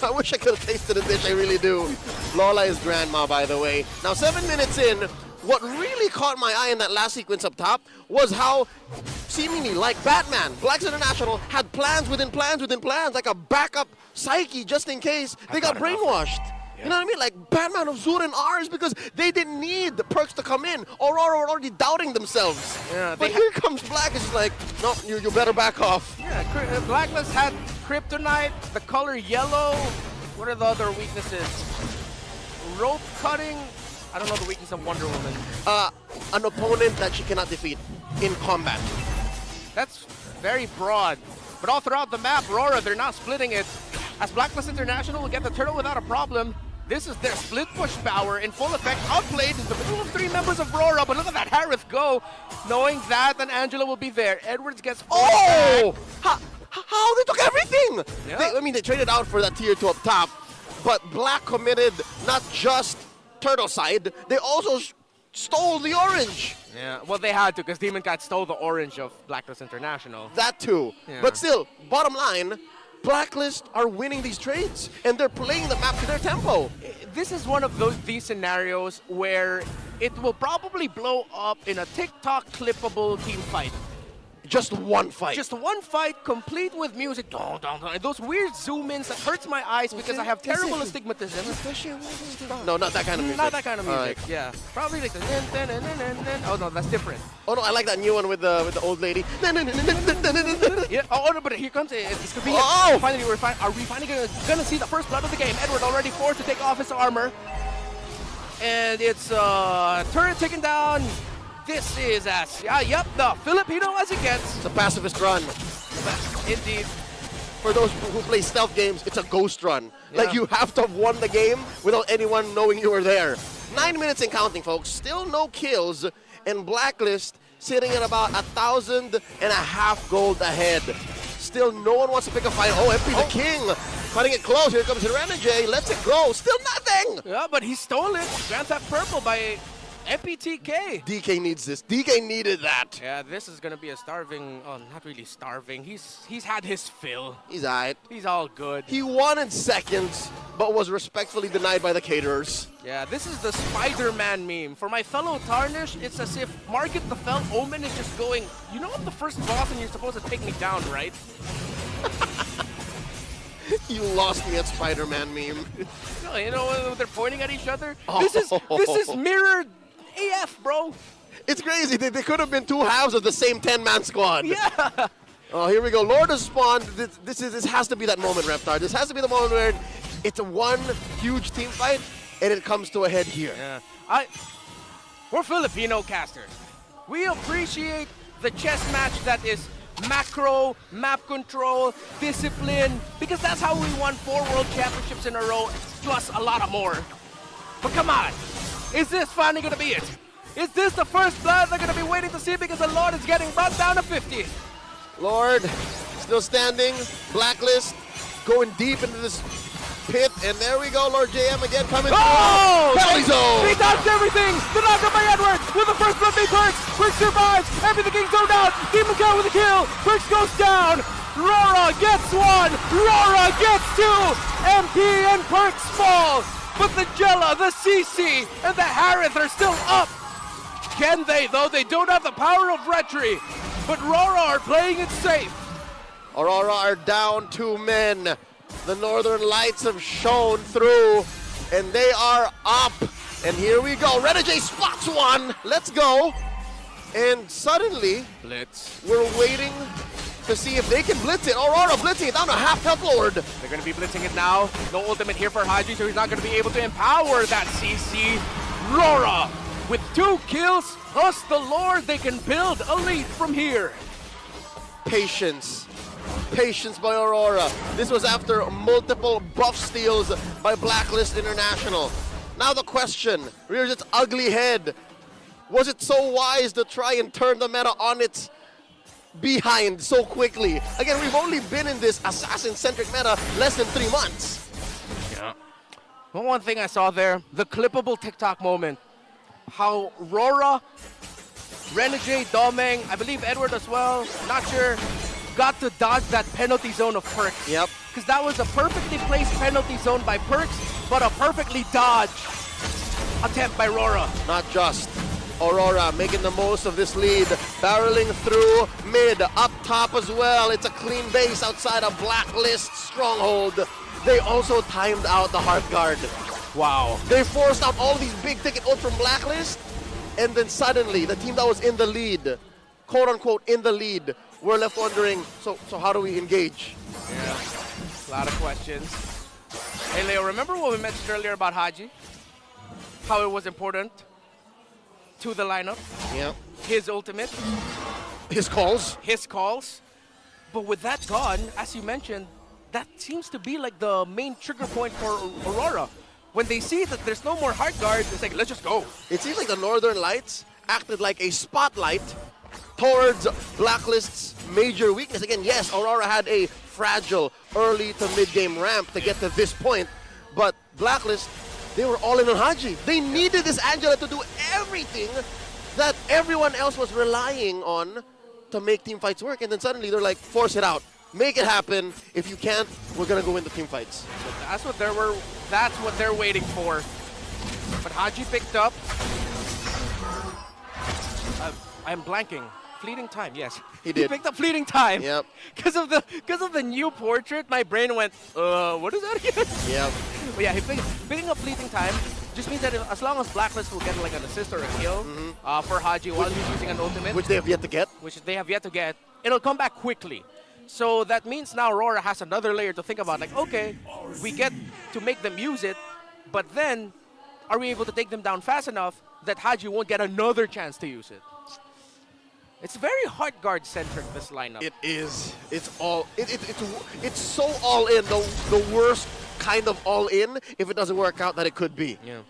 I wish I could have tasted the dish, I really do. Lola is grandma, by the way. Now, 7 minutes in, what really caught my eye in that last sequence up top was how, seemingly like Batman, Blacklist International had plans within plans within plans, like a backup psyche just in case they got brainwashed. You know what I mean? Like Batman of Zur and ours, because they didn't need the perks to come in. Aurora were already doubting themselves. Yeah, but here comes Black, it's like, no, you better back off. Yeah, Blacklist had Kryptonite, the color yellow. What are the other weaknesses? Rope cutting, I don't know the weakness of Wonder Woman. An opponent that she cannot defeat in combat. That's very broad. But all throughout the map, RORA, they're not splitting it. As Blacklist International will get the turtle without a problem. This is their split push power in full effect. Outplayed in the middle of 3 members of RORA, but look at that Harith go. Knowing that, then Angela will be there. Edwards gets Oh! How they took everything! Yeah. They traded out for that tier 2 up top, but Black committed not just turtle side, they also stole the orange. Yeah, well, they had to because Demon Cat stole the orange of Blacklist International. That too. Yeah. But still, bottom line, Blacklist are winning these trades and they're playing the map to their tempo. This is one of these scenarios where it will probably blow up in a TikTok clippable team fight. Just one fight. Just one fight, complete with music. Dun, dun, dun. And those weird zoom-ins that hurts my eyes because I have terrible astigmatism. No, not that kind of music. Not that kind of music. Alright. Yeah, probably like the. Oh no, that's different. Oh no, I like that new one with the old lady. Yeah. Oh no, but here comes it. It's convenient. Oh! Finally, are we finally gonna see the first blood of the game? Edward already forced to take off his armor, and it's turret taken down. This is the Filipino as it gets. It's a pacifist run. Indeed. For those who play stealth games, it's a ghost run. Yeah. Like you have to have won the game without anyone knowing you were there. 9 minutes and counting, folks. Still no kills, and Blacklist sitting at about 1,500 gold ahead. Still no one wants to pick a fight. Oh, MP the King. Cutting it close. Here comes Renegade. Lets it go. Still nothing. Yeah, but he stole it. Grand Theft Purple by MPTK. DK needs this. DK needed that. Yeah, this is gonna be a starving. Oh, not really starving. He's had his fill. He's alright. He's all good. He won in seconds, but was respectfully denied by the caterers. Yeah, this is the Spider-Man meme. For my fellow Tarnish, it's as if Market the Fell Omen is just going, you know I'm the first boss and you're supposed to take me down, right? You lost me at Spider-Man meme. No, you know when they're pointing at each other? Oh. This is mirrored AF, bro. It's crazy. They could have been 2 halves of the same 10-man squad. Yeah. Oh, here we go. Lord has spawned. This has to be that moment, Reptar. This has to be the moment where it's a one huge team fight and it comes to a head here. Yeah. We're Filipino casters. We appreciate the chess match that is macro, map control, discipline, because that's how we won 4 world championships in a row, plus a lot of more. But come on, is this finally gonna be it? Is this the first blood they're gonna be waiting to see because the Lord is getting brought down to 50? Lord, still standing. Blacklist going deep into this pit, and there we go. Lord JM again coming through. Penalty zone. He dodged everything. The knockup by Edward with the first blood being Perks. Perks survives. Everything zoned out. Demon Cat with a kill. Perks goes down. RORA gets 1. RORA gets 2. MP and Perks fall. But the Jella, the CC, and the Harith are still up. Can they, though? They don't have the power of Retry. But RORA are playing it safe. Aurora are down 2 men. The Northern Lights have shone through, and they are up. And here we go. Renegade spots 1. Let's go. And suddenly, Blitz. We're waiting to see if they can blitz it. Aurora blitzing it down to half health Lord. They're going to be blitzing it now. No ultimate here for Haji, so he's not going to be able to empower that CC. RORA with 2 kills, plus the Lord, they can build a lead from here. Patience. Patience by Aurora. This was after multiple buff steals by Blacklist International. Now the question rears its ugly head. Was it so wise to try and turn the meta on its behind so quickly? Again, we've only been in this assassin-centric meta less than 3 months. Yeah. Well, one thing I saw there, the clippable TikTok moment. How RORA, Renegade, Domeng, I believe Edward as well, not sure, got to dodge that penalty zone of Perks. Yep. Because that was a perfectly placed penalty zone by Perks, but a perfectly dodged attempt by RORA. Not just. Aurora making the most of this lead, barreling through mid, up top as well. It's a clean base outside of Blacklist stronghold. They also timed out the Hearthguard. Wow. They forced out all these big ticket ults from Blacklist, and then suddenly the team that was in the lead, quote unquote in the lead, were left wondering, so how do we engage? Yeah, a lot of questions. Hey Leo, remember what we mentioned earlier about Haji? how it was important to the lineup. Yeah. His ultimate. His calls. His calls. But with that gone, as you mentioned, that seems to be like the main trigger point for Aurora. When they see that there's no more hard guard, it's like, let's just go. It seems like the Northern Lights acted like a spotlight towards Blacklist's major weakness. Again, yes, Aurora had a fragile early to mid-game ramp to get to this point, but Blacklist, they were all in on Haji. They needed this Angela to do everything that everyone else was relying on to make team fights work, and then suddenly they're like, force it out. Make it happen. If you can't, we're gonna go into team fights. So that's what they're waiting for. But Haji picked up. I'm blanking. Fleeting time, yes. He did. He picked up fleeting time. Yep. Because of the new portrait, my brain went, what is that again? Yep. But yeah, picking up fleeting time just means that as long as Blacklist will get like an assist or a kill for Haji while he's using an ultimate, Which they have yet to get. It'll come back quickly. So that means now Aurora has another layer to think about. Like, okay, we get to make them use it, but then are we able to take them down fast enough that Haji won't get another chance to use it? It's very hard guard centric, this lineup. It is. It's so all in. The worst kind of all in if it doesn't work out that it could be. Yeah.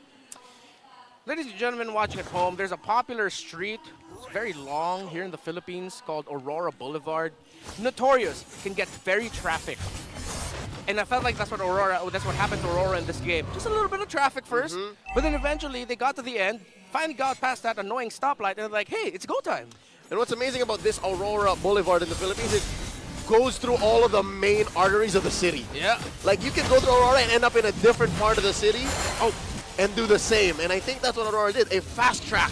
Ladies and gentlemen watching at home, there's a popular street, it's very long here in the Philippines, called Aurora Boulevard. Notorious, can get very trafficked. And I felt like that's what happened to Aurora in this game. Just a little bit of traffic first, but then eventually they got to the end, finally got past that annoying stoplight, and they're like, hey, it's go time. And what's amazing about this Aurora Boulevard in the Philippines is it goes through all of the main arteries of the city. Yeah. Like you can go through Aurora and end up in a different part of the city and do the same. And I think that's what Aurora did. A fast track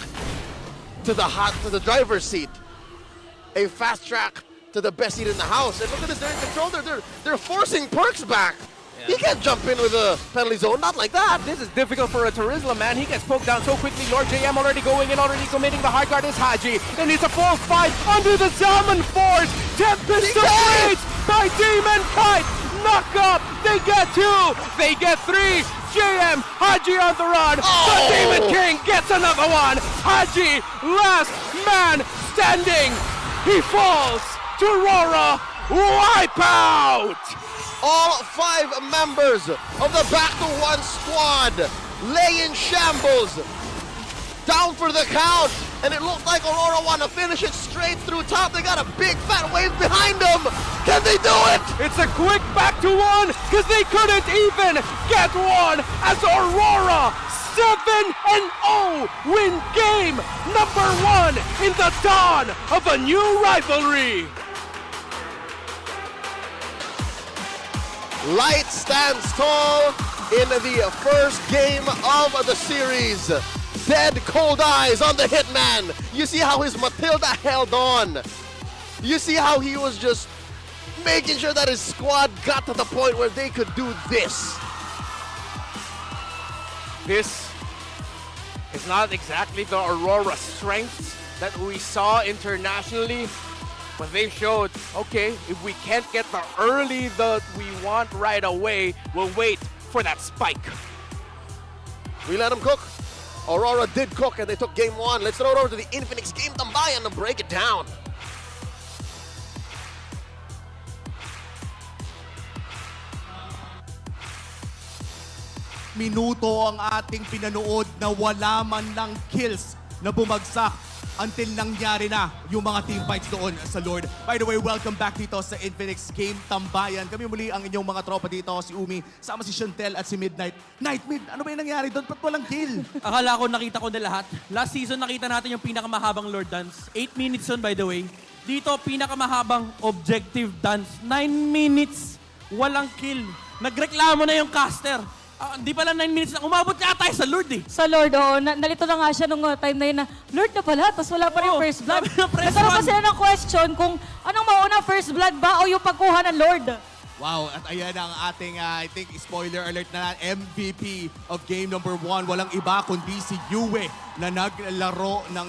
to the driver's seat. A fast track to the best seat in the house. And look at this, they're in control. They're forcing Perks back. He can't jump in with a penalty zone, not like that. This is difficult for a Turisla, man. He gets poked down so quickly. Lord JM already going in, already committing the hard guard is Haji. And it's a false fight under the Salmon Force. Tempest rates by Demon Kite. Knock up. They get 2. They get 3. JM, Haji on the run. The Demon King gets another one. Haji, last man standing. He falls to Aurora. Wipeout. All 5 members of the Back to One squad lay in shambles. Down for the count. And it looked like Aurora want to finish it straight through top. They got a big fat wave behind them. Can they do it? It's a quick back to one because they couldn't even get one as Aurora 7-0 win game number 1 in the dawn of a new rivalry. Light stands tall in the first game of the series. Dead cold eyes on the Hitman. You see how his Matilda held on. You see how he was just making sure that his squad got to the point where they could do this. This is not exactly the Aurora strength that we saw internationally. But they showed, okay, if we can't get the early that we want right away, we'll wait for that spike. We let them cook. Aurora did cook and they took game 1. Let's throw it over to the Infinix Game Tambayan to break it down. Minuto ang ating pinanood na wala man lang kills na bumagsak until nangyari na yung mga team fights doon sa Lord. By the way, welcome back dito sa Infinix Game Tambayan. Kami muli ang inyong mga tropa dito, si Umi, sama si Chantel at si Midnight. Nightmid, ano ba yung nangyari doon? Ba't walang kill? Akala ko nakita ko na lahat. Last season nakita natin yung pinakamahabang Lord Dance. 8 minutes yun, by the way. Dito, pinakamahabang objective dance. 9 minutes, walang kill. Nagreklamo na yung caster. Hindi pala 9 minutes na. Umabot niya tayo sa Lord eh. Sa Lord, oo. Nalito na nga siya nung time na yun na, Lord na pala, tapos wala pa rin first blood. Nagkaroon pa sila ng question kung anong mauna, first blood ba o yung pagkuha ng Lord? Wow, at ayan ang ating, I think, spoiler alert na MVP of game number 1. Walang iba kundi si Yue na naglaro ng...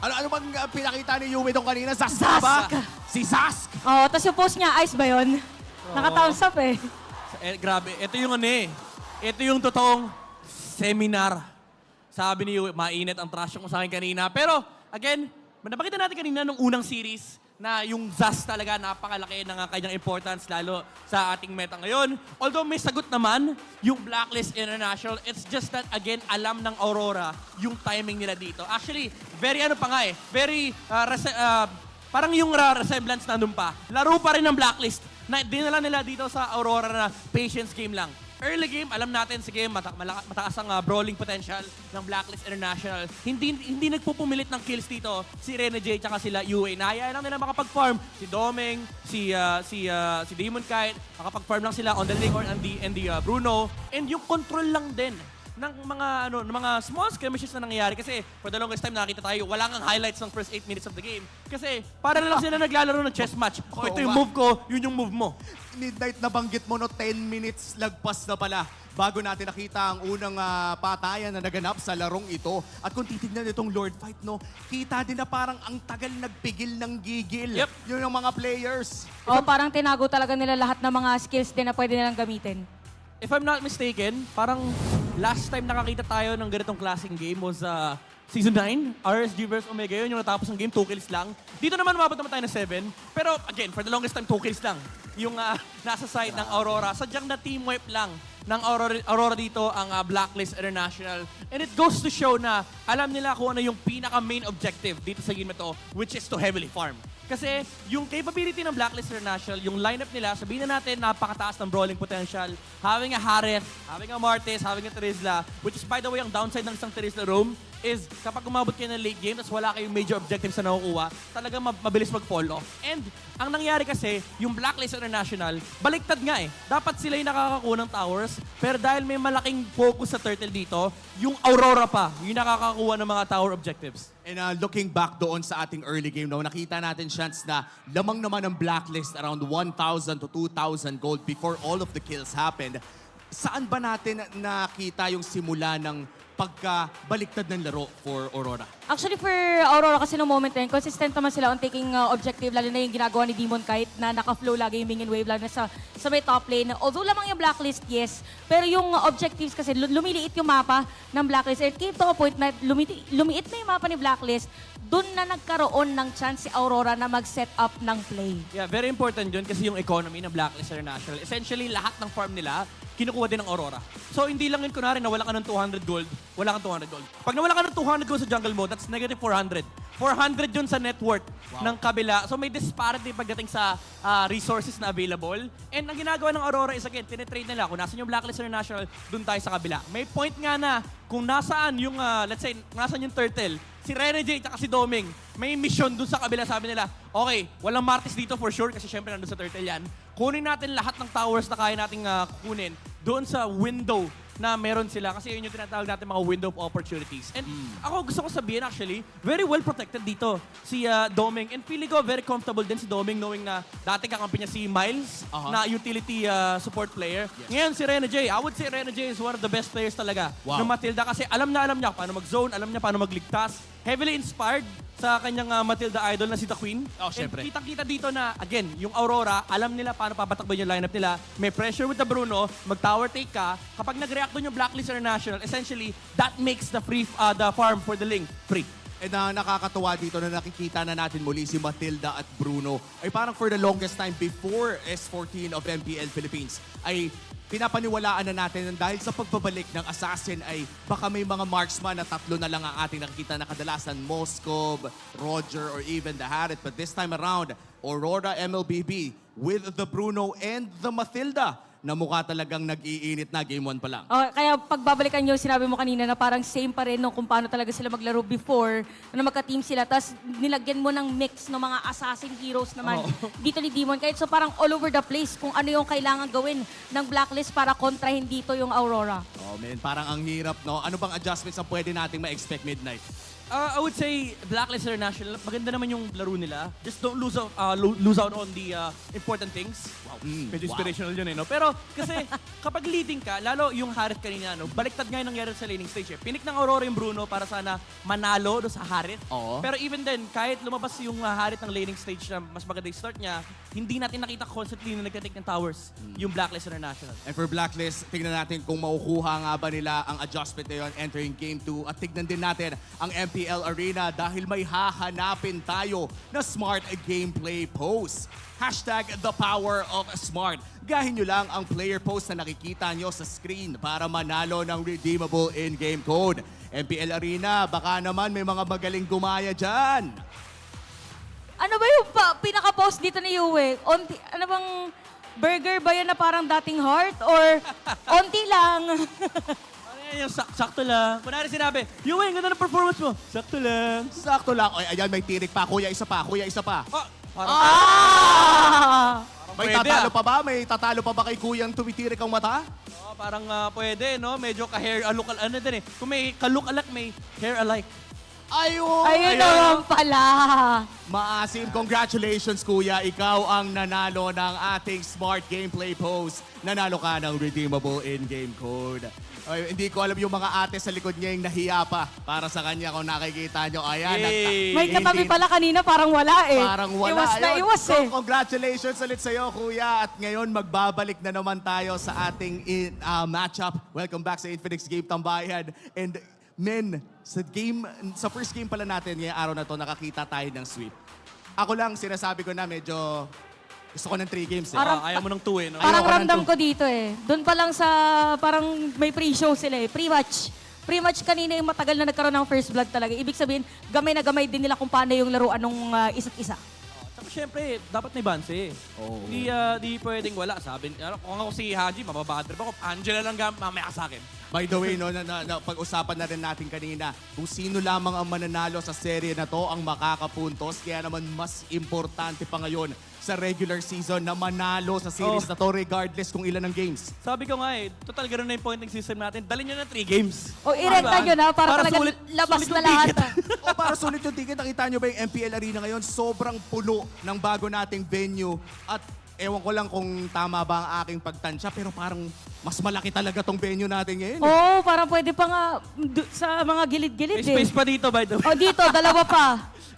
Ano bang pinakita ni Yue doon kanina? Zask ba? Si Zask! Oo, tapos yung post niya, ice ba yun? Naka-thumbs up eh. Grabe, ito yung ano eh. Ito yung totoong seminar Sabi ni Yue, mainit ang trash talk mo sa akin kanina. Pero, again, napakita natin kanina nung unang series na yung ZAS talaga napakalaki ng kanyang importance lalo sa ating meta ngayon. Although may sagot naman yung Blacklist International, it's just that again, alam ng Aurora yung timing nila dito. Actually, very very parang yung resemblance nandun pa. Laro pa rin ng Blacklist na dinala nila dito sa Aurora na patience game lang. Early game, alam natin, sige, mataas ang brawling potential ng Blacklist International. Hindi nagpupumilit ng kills dito si Rene J tsaka sila UA. Nahayaan lang nila makapag-farm. Si Domeng, si Demon Kite, makapag-farm lang sila on the lane or and the Bruno. And yung control lang din ng mga small skirmishes na nangyayari kasi for the longest time nakita tayo wala kang highlights ng first 8 minutes of the game kasi para lang sila naglalaro ng chess match. O ito yung move ko, yun yung move mo. Midnight na banggit mo, no, 10 minutes lagpas na pala bago natin nakita ang unang patayan na naganap sa larong ito. At kung titignan itong Lord Fight, no, kita din na parang ang tagal nagpigil ng gigil. Yun yung mga players. Parang tinago talaga nila lahat ng mga skills din na pwede nilang gamitin. If I'm not mistaken, parang last time nakakita tayo ng ganitong klaseng game was Season 9, RSG vs Omega. Yun yung natapos ng game, 2 kills lang. Dito naman umabot naman tayo ng 7. Pero again, for the longest time, 2 kills lang. Yung nasa side ng Aurora. Sadyang na team wipe lang ng Aurora dito ang Blacklist International. And it goes to show na alam nila kung ano yung pinaka-main objective dito sa game na to, which is to heavily farm. Kasi yung capability ng Blacklist International, yung lineup nila, sabihin na natin, napakataas ng brawling potential. Having a Hareth, having a Martes, having a Terizla, which is by the way, ang downside ng isang Terizla roam is kapag umabot kayo ng late game, tapos wala kayong major objectives na nakukuha, talagang mabilis mag-fall off. And ang nangyari kasi, yung Blacklist International, baliktad nga eh. Dapat sila yung nakakakuha ng towers, pero dahil may malaking focus sa Turtle dito, yung Aurora pa, yung nakakakuha ng mga tower objectives. And looking back doon sa ating early game, no, nakita natin chance na lamang naman ng Blacklist around 1,000 to 2,000 gold before all of the kills happened. Saan ba natin nakita yung simula ng pagkabaliktad ng laro for Aurora? Actually, for Aurora kasi no moment na yun, consistent naman sila on taking objective, lalo na yung ginagawa ni Demon Kite na naka-flow lagi yung minion wave, lalo na sa may top lane. Although lamang yung Blacklist, yes, pero yung objectives kasi lumiliit yung mapa ng Blacklist. It came to a point na lumiit na yung mapa ni Blacklist, dun na nagkaroon ng chance si Aurora na mag-set up ng play. Yeah, very important yun kasi yung economy ng Blacklist International. Essentially, lahat ng farm nila, kinukuha din ng Aurora. So, hindi lang yun kunwari nawala ka ng 200 gold, wala kang 200 gold. Pag nawala ka ng 200 gold sa jungle mode, that's negative 400. 400 yun sa net worth ng kabila. So, may disparity pagdating sa resources na available. And ang ginagawa ng Aurora is, again, tinitrade nila. Kung nasan yung Blacklist International, dun tayo sa kabila. May point nga na kung nasaan yung, let's say, nasaan yung Turtle, si Rene J at si Domeng, may mission dun sa kabila. Sabi nila, okay, walang Martis dito for sure kasi syempre nandun sa Turtle yan. Kunin natin lahat ng towers na kaya nating kunin doon sa window na meron sila kasi yun yung tinatawag natin mga window of opportunities. And ako gusto ko sabihin actually, very well protected dito si Domeng. And feeling ko very comfortable din si Domeng knowing na dati kakampi niya si Miles na utility support player. Yes. Ngayon si Rene J, I would say Rene J is one of the best players talaga ng Matilda kasi alam niya paano mag-zone, alam niya paano magligtas. Heavily inspired sa kanyang Matilda idol na si The Queen. And kitang-kita dito na, again, yung Aurora, alam nila paano papatakbo yung lineup nila. May pressure with the Bruno, mag-tower take ka. Kapag nag-react doon yung Blacklist International, essentially, that makes the farm for the link free. And nakakatuwa dito na nakikita na natin muli si Matilda at Bruno ay parang for the longest time before S14 of MPL Philippines ay pinapaniwalaan na natin na dahil sa pagbabalik ng Assassin ay baka may mga marksman na 3 na lang ang ating nakikita na kadalasan Moskov, Roger, or even the Harith. But this time around, Aurora MLBB with the Bruno and the Matilda na mukha talagang nag-iinit na game 1 pa lang. Kaya pagbabalikan nyo, sinabi mo kanina na parang same pa rin nung kung paano talaga sila maglaro before na magka-team sila. Tapos nilagyan mo ng mix ng mga assassin heroes naman dito ni Demon. Kaya so parang all over the place kung ano yung kailangan gawin ng Blacklist para kontrahin dito yung Aurora. Oh man, parang ang hirap, no? Ano bang adjustments ang pwede nating ma-expect Midnight? I would say Blacklist International, maganda naman yung laro nila. Just don't lose out on the important things. Wow, medyo inspirational yun no? Pero kasi kapag leading ka, lalo yung Harith kanina, baliktad nga yung nangyari sa laning stage. Pinik ng Aurora yung Bruno para sana manalo do sa Harith. Pero even then, kahit lumabas yung Harith ng laning stage na mas maganda yung start niya, hindi natin nakita constantly na nagka-take ng towers yung Blacklist International. And for Blacklist, tignan natin kung makukuha nga ba nila ang adjustment na yun entering Game 2. At tignan din natin ang MPL Arena dahil may hahanapin tayo na smart gameplay post. Hashtag the power of smart. Gahin nyo lang ang player post na nakikita nyo sa screen para manalo ng redeemable in-game code. MPL Arena, baka naman may mga magaling gumaya dyan. Ano ba yung pinaka-post dito ni Yue? Ano bang burger ba yan na parang dating heart? Or onti lang? Yung sakto lang. Kunwari sinabi, Yue, ganda ng performance mo. Sakto lang. Sakto lang. Oy, ayan, may tirik pa. Kuya, isa pa. Kuya, isa pa. May pwede, tatalo pa ba? May tatalo pa ba kay Kuyang tumitirik ang mata? Parang pwede, no? Medyo ka-hair, ano din eh. Kung may ka-look-alike, may hair alike. Ayun! Ayun naman pala. Maasim, congratulations kuya. Ikaw ang nanalo ng ating smart gameplay post. Nanalo ka ng redeemable in-game code. Ay, hindi ko alam yung mga ate sa likod niya yung nahiya pa para sa kanya kung nakikita nyo. Ayan. May katabi pala kanina, parang wala eh. Parang wala. Iwas na Ayun. iwas eh. So, congratulations ulit sa'yo, kuya. At ngayon, magbabalik na naman tayo sa ating matchup. Welcome back sa Infinix Game Tambayan. And men, sa first game pala natin ngayong araw na to, nakakita tayo ng sweep. Ako lang, sinasabi ko na medyo gusto ko ng 3 games eh. Ayaw mo ng 2 eh, no? Parang ramdam ko dito eh. Doon pa lang sa, parang may pre-show sila eh. Pre-match. Pre-match kanina yung matagal na nagkaroon ng first blood talaga. Ibig sabihin, gamay na gamay din nila kung paano yung laruan ng isa't isa. Tsaka syempre, dapat may banse. Di pwedeng wala. Sabi, kung ako si Haji, mababadrip ako. Angela lang mamaya sa akin. By the way, no, pag-usapan na rin natin kanina kung sino lamang ang mananalo sa serye na to ang makakapuntos. Kaya naman mas importante pa ngayon sa regular season na manalo sa series na to regardless kung ilan ang games. Sabi ko nga eh, total ganoon na yung pointing system natin. Dalhin nyo na 3 games. Irekta nyo na para talaga labas sulit na yung lahat. ticket. Para sulit yung ticket. Nakita nyo ba yung MPL Arena ngayon? Sobrang puno ng bago nating venue. At ewan ko lang kung tama ba ang aking pagtansya, pero parang mas malaki talaga tong venue natin ngayon. Parang pwede pa nga sa mga gilid-gilid May space pa dito, by the way. Dito, dalawa pa.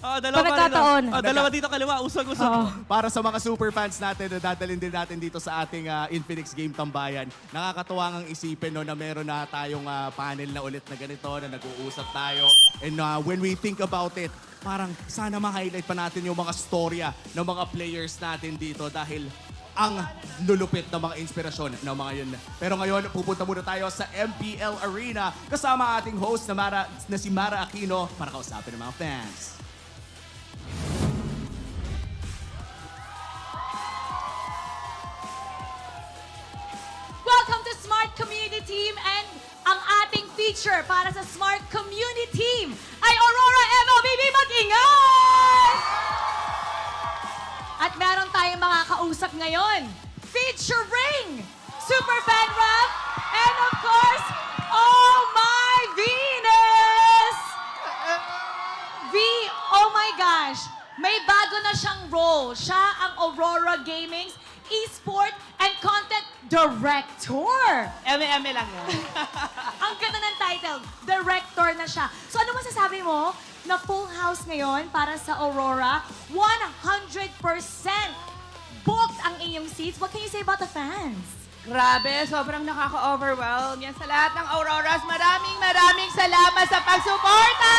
Dalawa Pagkataon. Dalawa dito kaliwa, usag-usag. Para sa mga super fans natin na dadalhin din natin dito sa ating Infinix Game Tambayan, nakakatuwa ngang isipin no, na meron na tayong panel na ulit na ganito, na nag-uusap tayo. And when we think about it, parang sana ma-highlight pa natin yung mga storya ng mga players natin dito dahil ang lulupit ng mga inspirasyon ng mga yun. Pero ngayon, pupunta muna tayo sa MPL Arena kasama ating host na si Mara Aquino para kausapin ng mga fans. Welcome to Smart Community Team, and ang ating feature para sa Smart Community Team ay Aurora MLBB mag-ingat! At meron tayong mga kausap ngayon, featuring Super Fan Rap and of course, Oh My Venus! Oh my gosh, may bago na siyang role. Siya ang Aurora Gaming's Esports and Content Director. Eme lang yan. Ang ganda ng title, Director na siya. So ano masasabi mo na full house ngayon para sa Aurora? 100% booked ang iyong seats. What can you say about the fans? Grabe, sobrang nakaka-overwhelm. Yan sa lahat ng Auroras. Maraming salamat sa pagsuporta!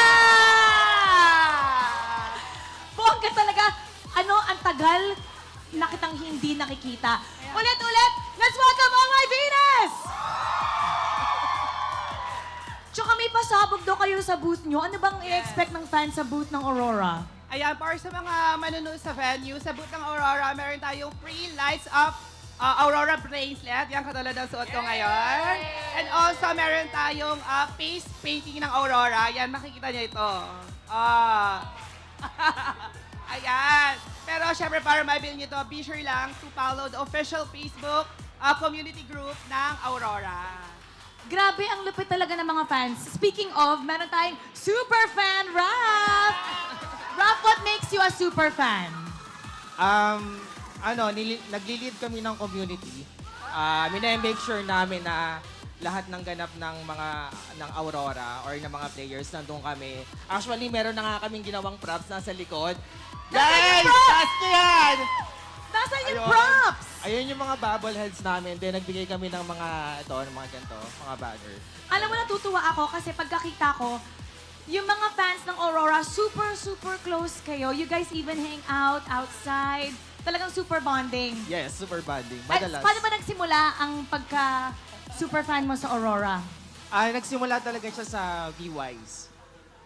Bongga talaga. Ang tagal na kitang hindi nakikita. Ulit, let's welcome Oh My Venus! Tsaka may pasabog daw kayo sa booth nyo. Ano bang i-expect ng fans sa booth ng Aurora? Ayan, para sa mga manunood sa venue, sa booth ng Aurora, meron tayong free lights up Aurora bracelet. Yan katulad ng suot ko ngayon. And also, meron tayong face painting ng Aurora. Yan, makikita niyo ito. Ayan. Pero syempre, para mabili niyo ito, be sure lang to follow the official Facebook community group ng Aurora. Grabe, ang lupit talaga ng mga fans. Speaking of, meron tayong super fan, Raph! Raph, what makes you a super fan? Nagli-lead kami ng community. Mina-make sure namin na lahat ng ganap ng Aurora or ng mga players nandun kami. Actually, meron na nga kaming ginawang props nasa likod. Nasaan yung Guys! props? Taas ko yan! Nasaan yung Ayun. props? Ayun yung mga bobbleheads namin. Then nagbigay kami ng mga ganito, mga banner. Alam mo, natutuwa ako kasi pagkakita ko, yung mga fans ng Aurora, super, super close kayo. You guys even hang out outside. Talagang super bonding. Yes, super bonding. At Madalas. paano ba nagsimula ang pagka-super fan mo sa Aurora? Nagsimula talaga siya sa B-Wise.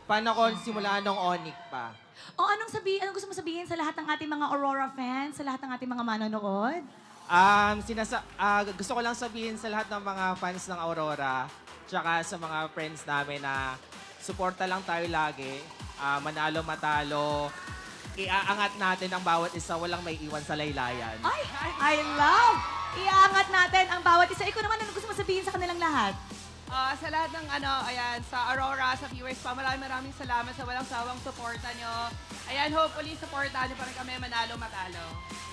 Paano ko simulaan ng Onyx pa? O anong gusto mo sabihin sa lahat ng ating mga Aurora fans, sa lahat ng ating mga manonood? Gusto ko lang sabihin sa lahat ng mga fans ng Aurora, tsaka sa mga friends namin na suporta lang tayo lagi, manalo matalo, iaangat natin ang bawat isa, walang may iwan sa laylayan. Ay, I love! Iaangat natin ang bawat isa. Ikaw naman, ano gusto mo sabihin sa kanilang lahat? Sa lahat ng sa Aurora, sa viewers pa, maraming salamat sa walang sawang suporta nyo. Ayan, hopefully, supportahan nyo pa rin kami manalo matalo.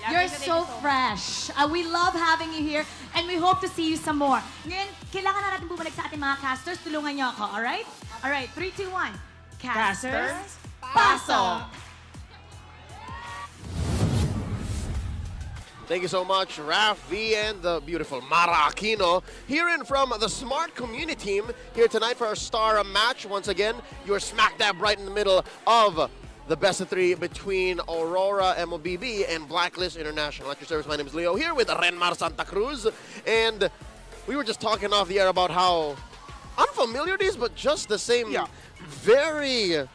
Ayan, You're thank you so fresh. We love having you here and we hope to see you some more. Ngayon, kailangan na natin bumalik sa ating mga casters. Tulungan niyo ako, alright? Alright, 3, 2, 1. Casters, pasok! Thank you so much, Raf V and the beautiful Mara Aquino. Hearing from the Smart Community team here tonight for our star match. Once again, you're smack dab right in the middle of the best of three between Aurora, MLBB, and Blacklist International. At your service, my name is Leo here with Renmar Santa Cruz. And we were just talking off the air about how unfamiliar it is, but just the same, very...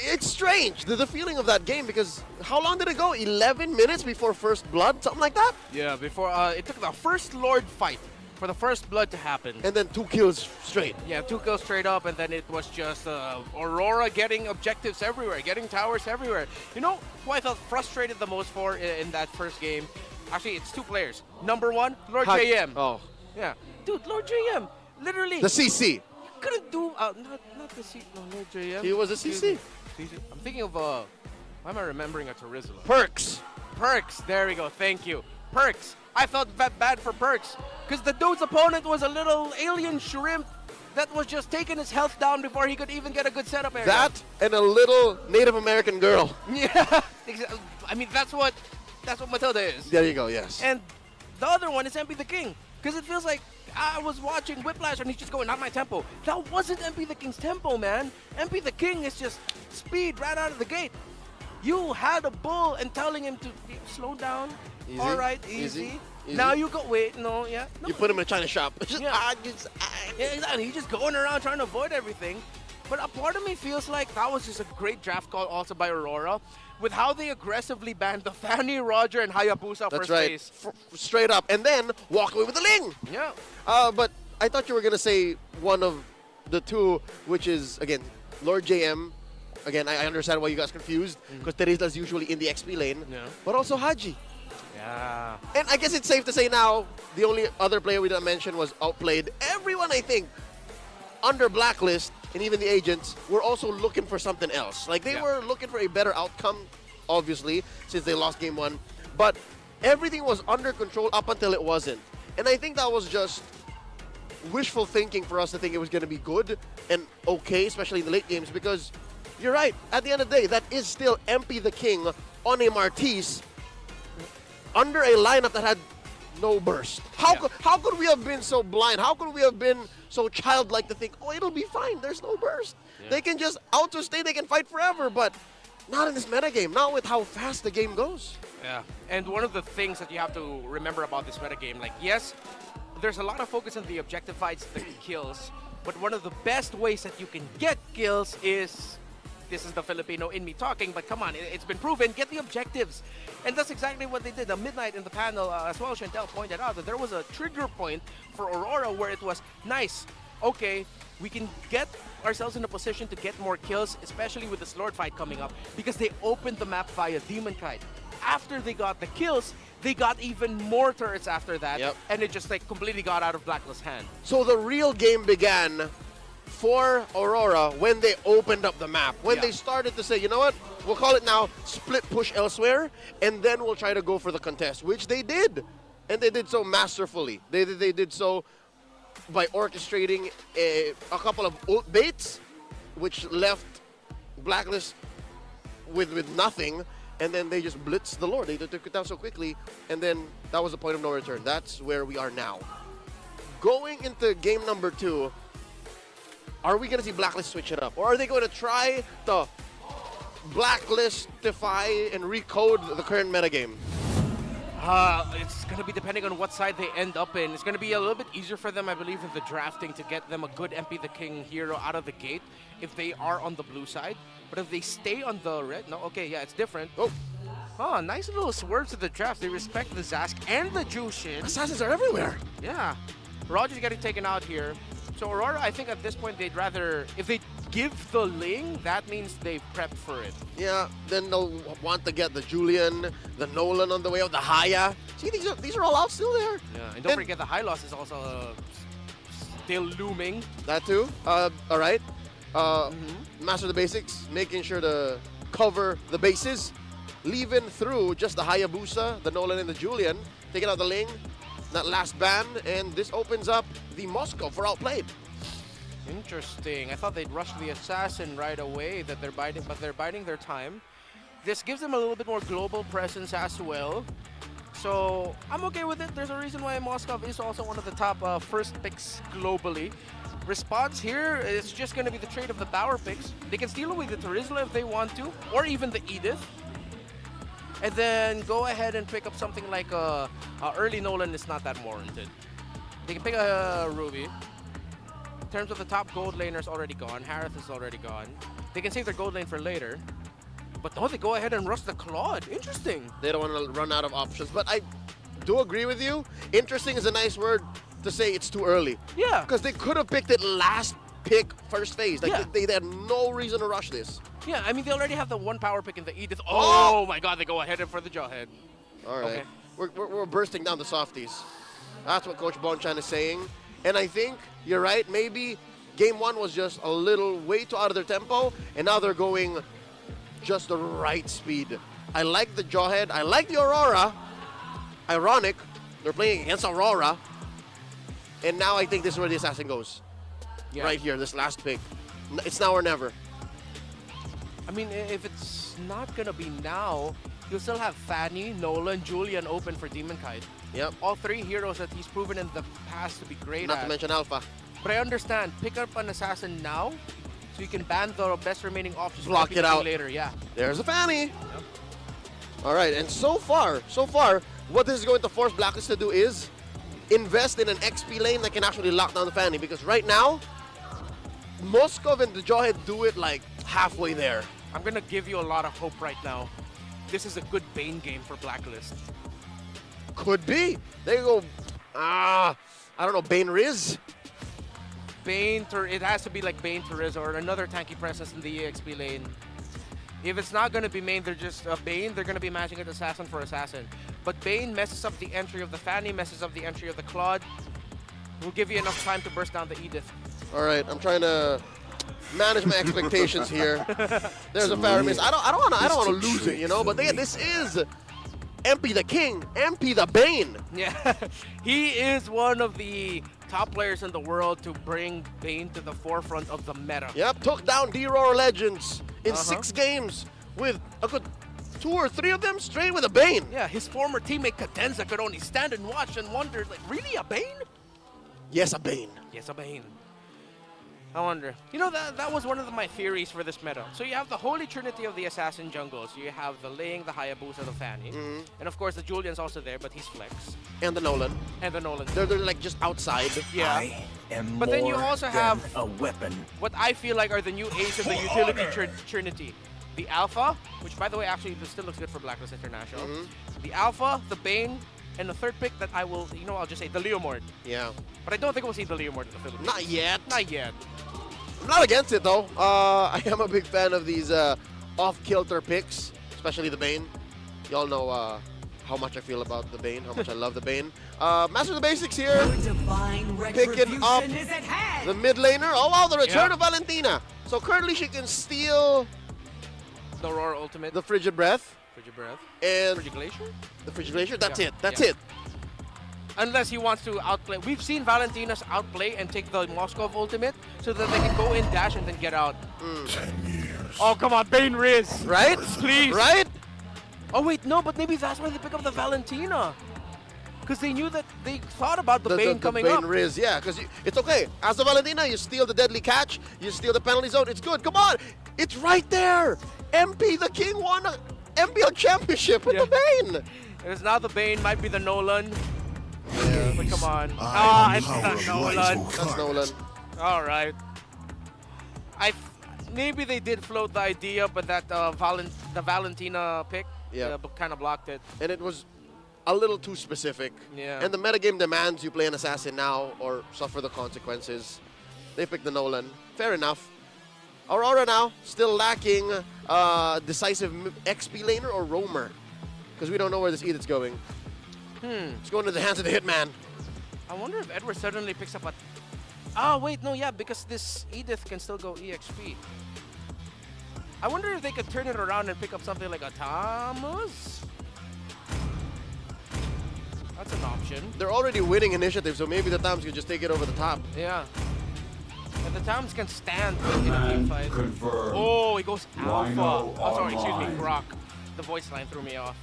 It's strange, the feeling of that game, because how long did it go? 11 minutes before first blood? Something like that? Yeah, before it took the first Lord fight for the first blood to happen. And then 2 kills straight. Yeah, 2 kills straight up, and then it was just Aurora getting objectives everywhere, getting towers everywhere. You know who I felt frustrated the most for in that first game? Actually, it's 2 players. Number 1, Lord JM. Oh. Yeah. Dude, Lord JM, literally. The CC. Couldn't do, not the CC, no, Lord JM. He was a CC. I'm thinking of, why am I remembering a Terizla? Perks. Perks, there we go, thank you. Perks. I felt bad for Perks, because the dude's opponent was a little alien shrimp that was just taking his health down before he could even get a good setup area. That and a little Native American girl. Yeah, I mean, that's what Matilda is. There you go, yes. And the other one is MP the King, because it feels like I was watching Whiplash and he's just going, not my tempo. That wasn't MP the King's tempo, man. MP the King is just speed right out of the gate. You had a bull and telling him to slow down. Easy. All right, easy. Now you go, wait, no, yeah. No. You put him in a China shop. Yeah, exactly. He's just going around trying to avoid everything. But a part of me feels like that was just a great draft call also by Aurora with how they aggressively banned the Fanny, Roger, and Hayabusa That's first right. phase. Straight up. And then walk away with the Ling. Yeah. But I thought you were going to say one of the two, which is, again, Lord JM. Again, I understand why you guys confused, because Terizla's usually in the XP lane. Yeah. But also Haji. Yeah. And I guess it's safe to say now, the only other player we didn't mention was outplayed. Everyone, I think, under Blacklist, and even the agents, were also looking for something else. Like, they were looking for a better outcome, obviously, since they lost game 1. But everything was under control up until it wasn't. And I think that was just wishful thinking for us to think it was going to be good and okay, especially in the late games, because you're right. At the end of the day, that is still MP the King on a Martis under a lineup that had no burst. How could we have been so blind? How could we have been so childlike to think, oh, it'll be fine, there's no burst. Yeah. They can just out-sustain, they can fight forever, but not in this metagame, not with how fast the game goes. Yeah, and one of the things that you have to remember about this metagame, like, yes, there's a lot of focus on the objective fights, the kills, but one of the best ways that you can get kills is, this is the Filipino in me talking, but come on, it's been proven, get the objectives. And that's exactly what they did. Midnight in the panel, as well, Chantel pointed out that there was a trigger point for Aurora where it was, nice, okay, we can get ourselves in a position to get more kills, especially with this Lord fight coming up, because they opened the map via Demon Kite. after they got the kills, they got even more turrets after that, and it just like completely got out of Blacklist's hand. So the real game began for Aurora when they opened up the map. When they started to say, you know what, we'll call it now split push elsewhere, and then we'll try to go for the contest, which they did. And they did so masterfully. They did so by orchestrating a couple of ult baits, which left Blacklist with nothing, and then they just blitzed the Lord. They took it down so quickly, and then that was the point of no return. That's where we are now. Going into game number 2, are we going to see Blacklist switch it up? Or are they going to try to Blacklistify and recode the current metagame? It's going to be depending on what side they end up in. It's going to be a little bit easier for them, I believe, in the drafting to get them a good MP the King hero out of the gate if they are on the blue side. But if they stay on the red, no, okay, yeah, it's different. Oh, nice little swerve to the draft. They respect the Zask and the Jushin. Assassins are everywhere. Yeah. Roger's getting taken out here. So Aurora, I think at this point they'd rather, if they give the Ling, that means they've prepped for it. Yeah, then they'll want to get the Julian, the Nolan on the way out, the Haya. See, these are all out still there. Yeah, and don't forget the high loss is also still looming. That too. All right. Master the basics, making sure to cover the bases, leaving through just the Hayabusa, the Nolan, and the Julian, taking out the Ling, that last ban, and this opens up the Moscow for outplayed. Interesting. I thought they'd rush the assassin right away, but they're biding their time. This gives them a little bit more global presence as well. So I'm okay with it. There's a reason why Moscow is also one of the top first picks globally. Response here is just going to be the trade of the power picks. They can steal away the Terizla if they want to, or even the Edith. And then go ahead and pick up something like early Nolan is not that warranted. They can pick a Ruby. In terms of the top gold laner is already gone. Harith is already gone. They can save their gold lane for later. But no, they go ahead and rush the Claude. Interesting. They don't want to run out of options. But I do agree with you. Interesting is a nice word to say it's too early. Yeah. Because they could have picked it last pick, first phase. Like they had no reason to rush this. Yeah, I mean, they already have the one power pick in the Edith. Oh my god, they go ahead for the Jawhead. All right. Okay. We're bursting down the softies. That's what Coach Bonchan is saying. And I think you're right. Maybe game 1 was just a little way too out of their tempo, and now they're going just the right speed. I like the Jawhead. I like the Aurora. Ironic, they're playing against Aurora. And now I think this is where the assassin goes. Yeah. Right here, this last pick. It's now or never. I mean, if it's not going to be now, you'll still have Fanny, Nolan, Julian open for Demon Kite. Yep. All 3 heroes that he's proven in the past to be great Not at. to mention Alpha. But I understand, pick up an assassin now, so you can ban the best remaining options. Block it out later. Yeah. There's a Fanny. Yep. All right, and so far, what this is going to force Blacklist to do is invest in an XP lane that can actually lock down the Fanny, because right now, Moskov and the Jawhead do it like halfway there. I'm going to give you a lot of hope right now. This is a good Bane game for Blacklist. Could be. There you go. I don't know, Bane Riz? It has to be like Bane to Riz or another tanky presence in the EXP lane. If it's not going to be main, they're just Bane, they're going to be matching it Assassin for Assassin. But Bane messes up the entry of the Fanny, messes up the entry of the Claude. Will give you enough time to burst down the Edith. All right, I'm trying to manage my expectations here. There's a Faramis. I don't want to lose it, you know. But this is MP the King, MP the Bane. Yeah, he is one of the top players in the world to bring Bane to the forefront of the meta. Yep, took down RORA Legends in 6 games with a good 2 or 3 of them straight with a Bane. Yeah, his former teammate Cadenza could only stand and watch and wonder, like, really a Bane? Yes, a Bane. Yes, a Bane. I wonder. You know, that was one of my theories for this meta. So you have the holy trinity of the assassin jungles. You have the Ling, the Hayabusa, the Fanny. And of course, the Julian's also there, but he's flex. And the Nolan. And the Nolan. They're like just outside. Yeah. I am but then you more also than have a weapon. what I feel like are the new ace of the utility trinity. The Alpha, which by the way, actually this still looks good for Blacklist International. The Alpha, the Bane, and the third pick that I will, I'll just say the Leomord. Yeah. But I don't think we'll see the Leomord in the Philippines. Not yet. Not yet. I'm not against it though. I am a big fan of these off-kilter picks, especially the Bane. Y'all know how much I feel about the Bane, how much I love the Bane. Master of the Basics here, picking up the mid laner. Oh wow, the return of Valentina. So currently she can steal The Aurora ultimate. the Frigid Breath. Frigid Breath. And Frigid Glacier? The Frigid Glacier, that's it. That's Yeah. it. Unless he wants to outplay. We've seen Valentina's outplay and take the Moskov ultimate so that they can go in, dash, and then get out. 10 years. Oh, come on, Bane Riz. Right? Please. Right? Oh, wait, no, but maybe that's why they pick up the Valentina. Because they knew that they thought about the Bane coming Bane up. Riz, yeah, because it's okay. As the Valentina, you steal the deadly catch, you steal the penalty zone, it's good. Come on, it's right there. MP the King won a MPL championship with the Bane. It's now the Bane, might be the Nolan. Yeah. But come on. It's not Nolan. That's Nolan. All right. Maybe they did float the idea, but that the Valentina pick kind of blocked it. And it was a little too specific. Yeah. And the metagame demands you play an assassin now or suffer the consequences. They picked the Nolan. Fair enough. Aurora now, still lacking decisive XP laner or roamer. Because we don't know where this Edith's going. It's going to the hands of the Hitman. I wonder if Edward suddenly picks up a... Oh, wait, no, yeah, because this Edith can still go EXP. I wonder if they could turn it around and pick up something like a Thomas? That's an option. They're already winning initiative, so maybe the Tams can just take it over the top. Yeah. And the Tams can stand in a team fight. Confirmed. Oh, he goes Alpha. Rhino Oh, sorry, excuse me, online. Grok. The voice line threw me off.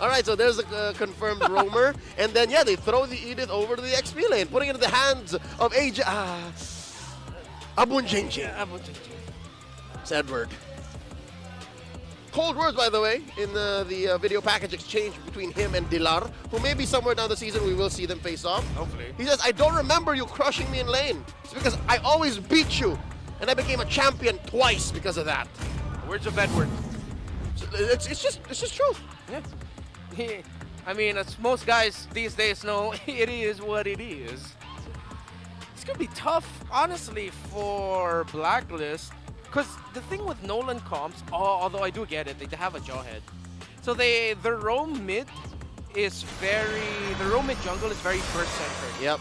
All right, so there's a confirmed roamer. And then, yeah, they throw the Edith over to the XP lane, putting it in the hands of Abunjinji. Yeah, Abunjinji. It's Edward. Cold words, by the way, in the video package exchange between him and Dilar, who maybe somewhere down the season we will see them face off. Hopefully. He says, I don't remember you crushing me in lane. It's because I always beat you, and I became a champion twice because of that. Words of Edward. So it's just truth. Yeah. I mean, as most guys these days know, it is what it is. It's going to be tough, honestly, for Blacklist. Because the thing with Nolan comps, although I do get it, they have a jawhead. So the roam mid is the roam mid jungle is very burst-centered. Yep.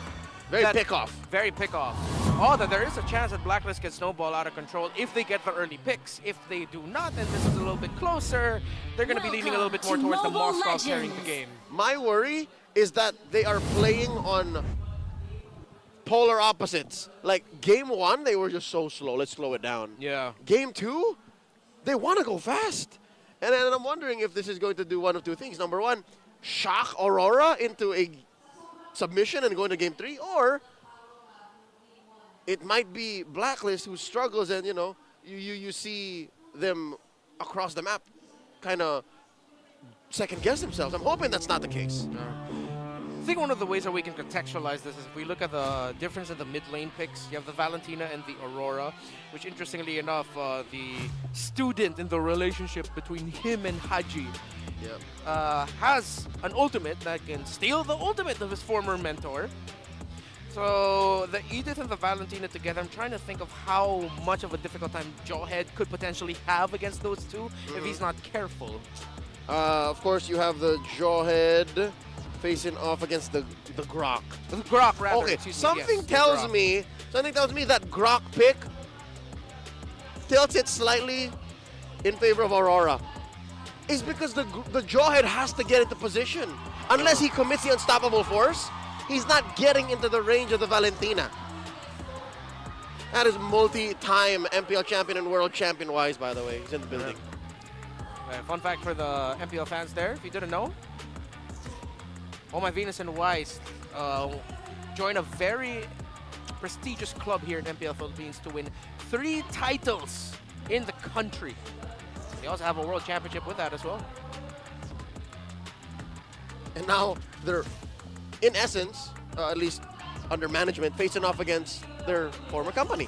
Very pick-off. Very pick-off. Oh, that there is a chance that Blacklist can snowball out of control if they get the early picks. If they do not, and this is a little bit closer, they're going to be leaning a little bit more towards the Moskov carrying the game. My worry is that they are playing on polar opposites. Like, game 1, they were just so slow. Let's slow it down. Yeah. Game 2, they want to go fast. And I'm wondering if this is going to do one of two things. Number one, shock Aurora into a submission and go into game 3, or it might be Blacklist who struggles, and you see them across the map kind of second guess themselves. I'm hoping that's not the case. I think one of the ways that we can contextualize this is if we look at the difference in the mid lane picks. You have the Valentina and the Aurora, which interestingly enough, the student in the relationship between him and Haji has an ultimate that can steal the ultimate of his former mentor. So the Edith and the Valentina together, I'm trying to think of how much of a difficult time Jawhead could potentially have against those two if he's not careful. Of course, you have the Jawhead facing off against the Grok. The Grok, rather. Okay, Excuse me, something yes, the tells Grok. me that Grok pick tilts it slightly in favor of Aurora. It's because the Jawhead has to get into position. Unless he commits the unstoppable force, he's not getting into the range of the Valentina. That is multi-time MPL champion and world champion Wise, by the way. He's in the building. Fun fact for the MPL fans there, if you didn't know, Oh My Venus and Wise joined a very prestigious club here in MPL Philippines to win 3 titles in the country. They also have a world championship with that as well. And now they're, in essence, at least under management, facing off against their former company,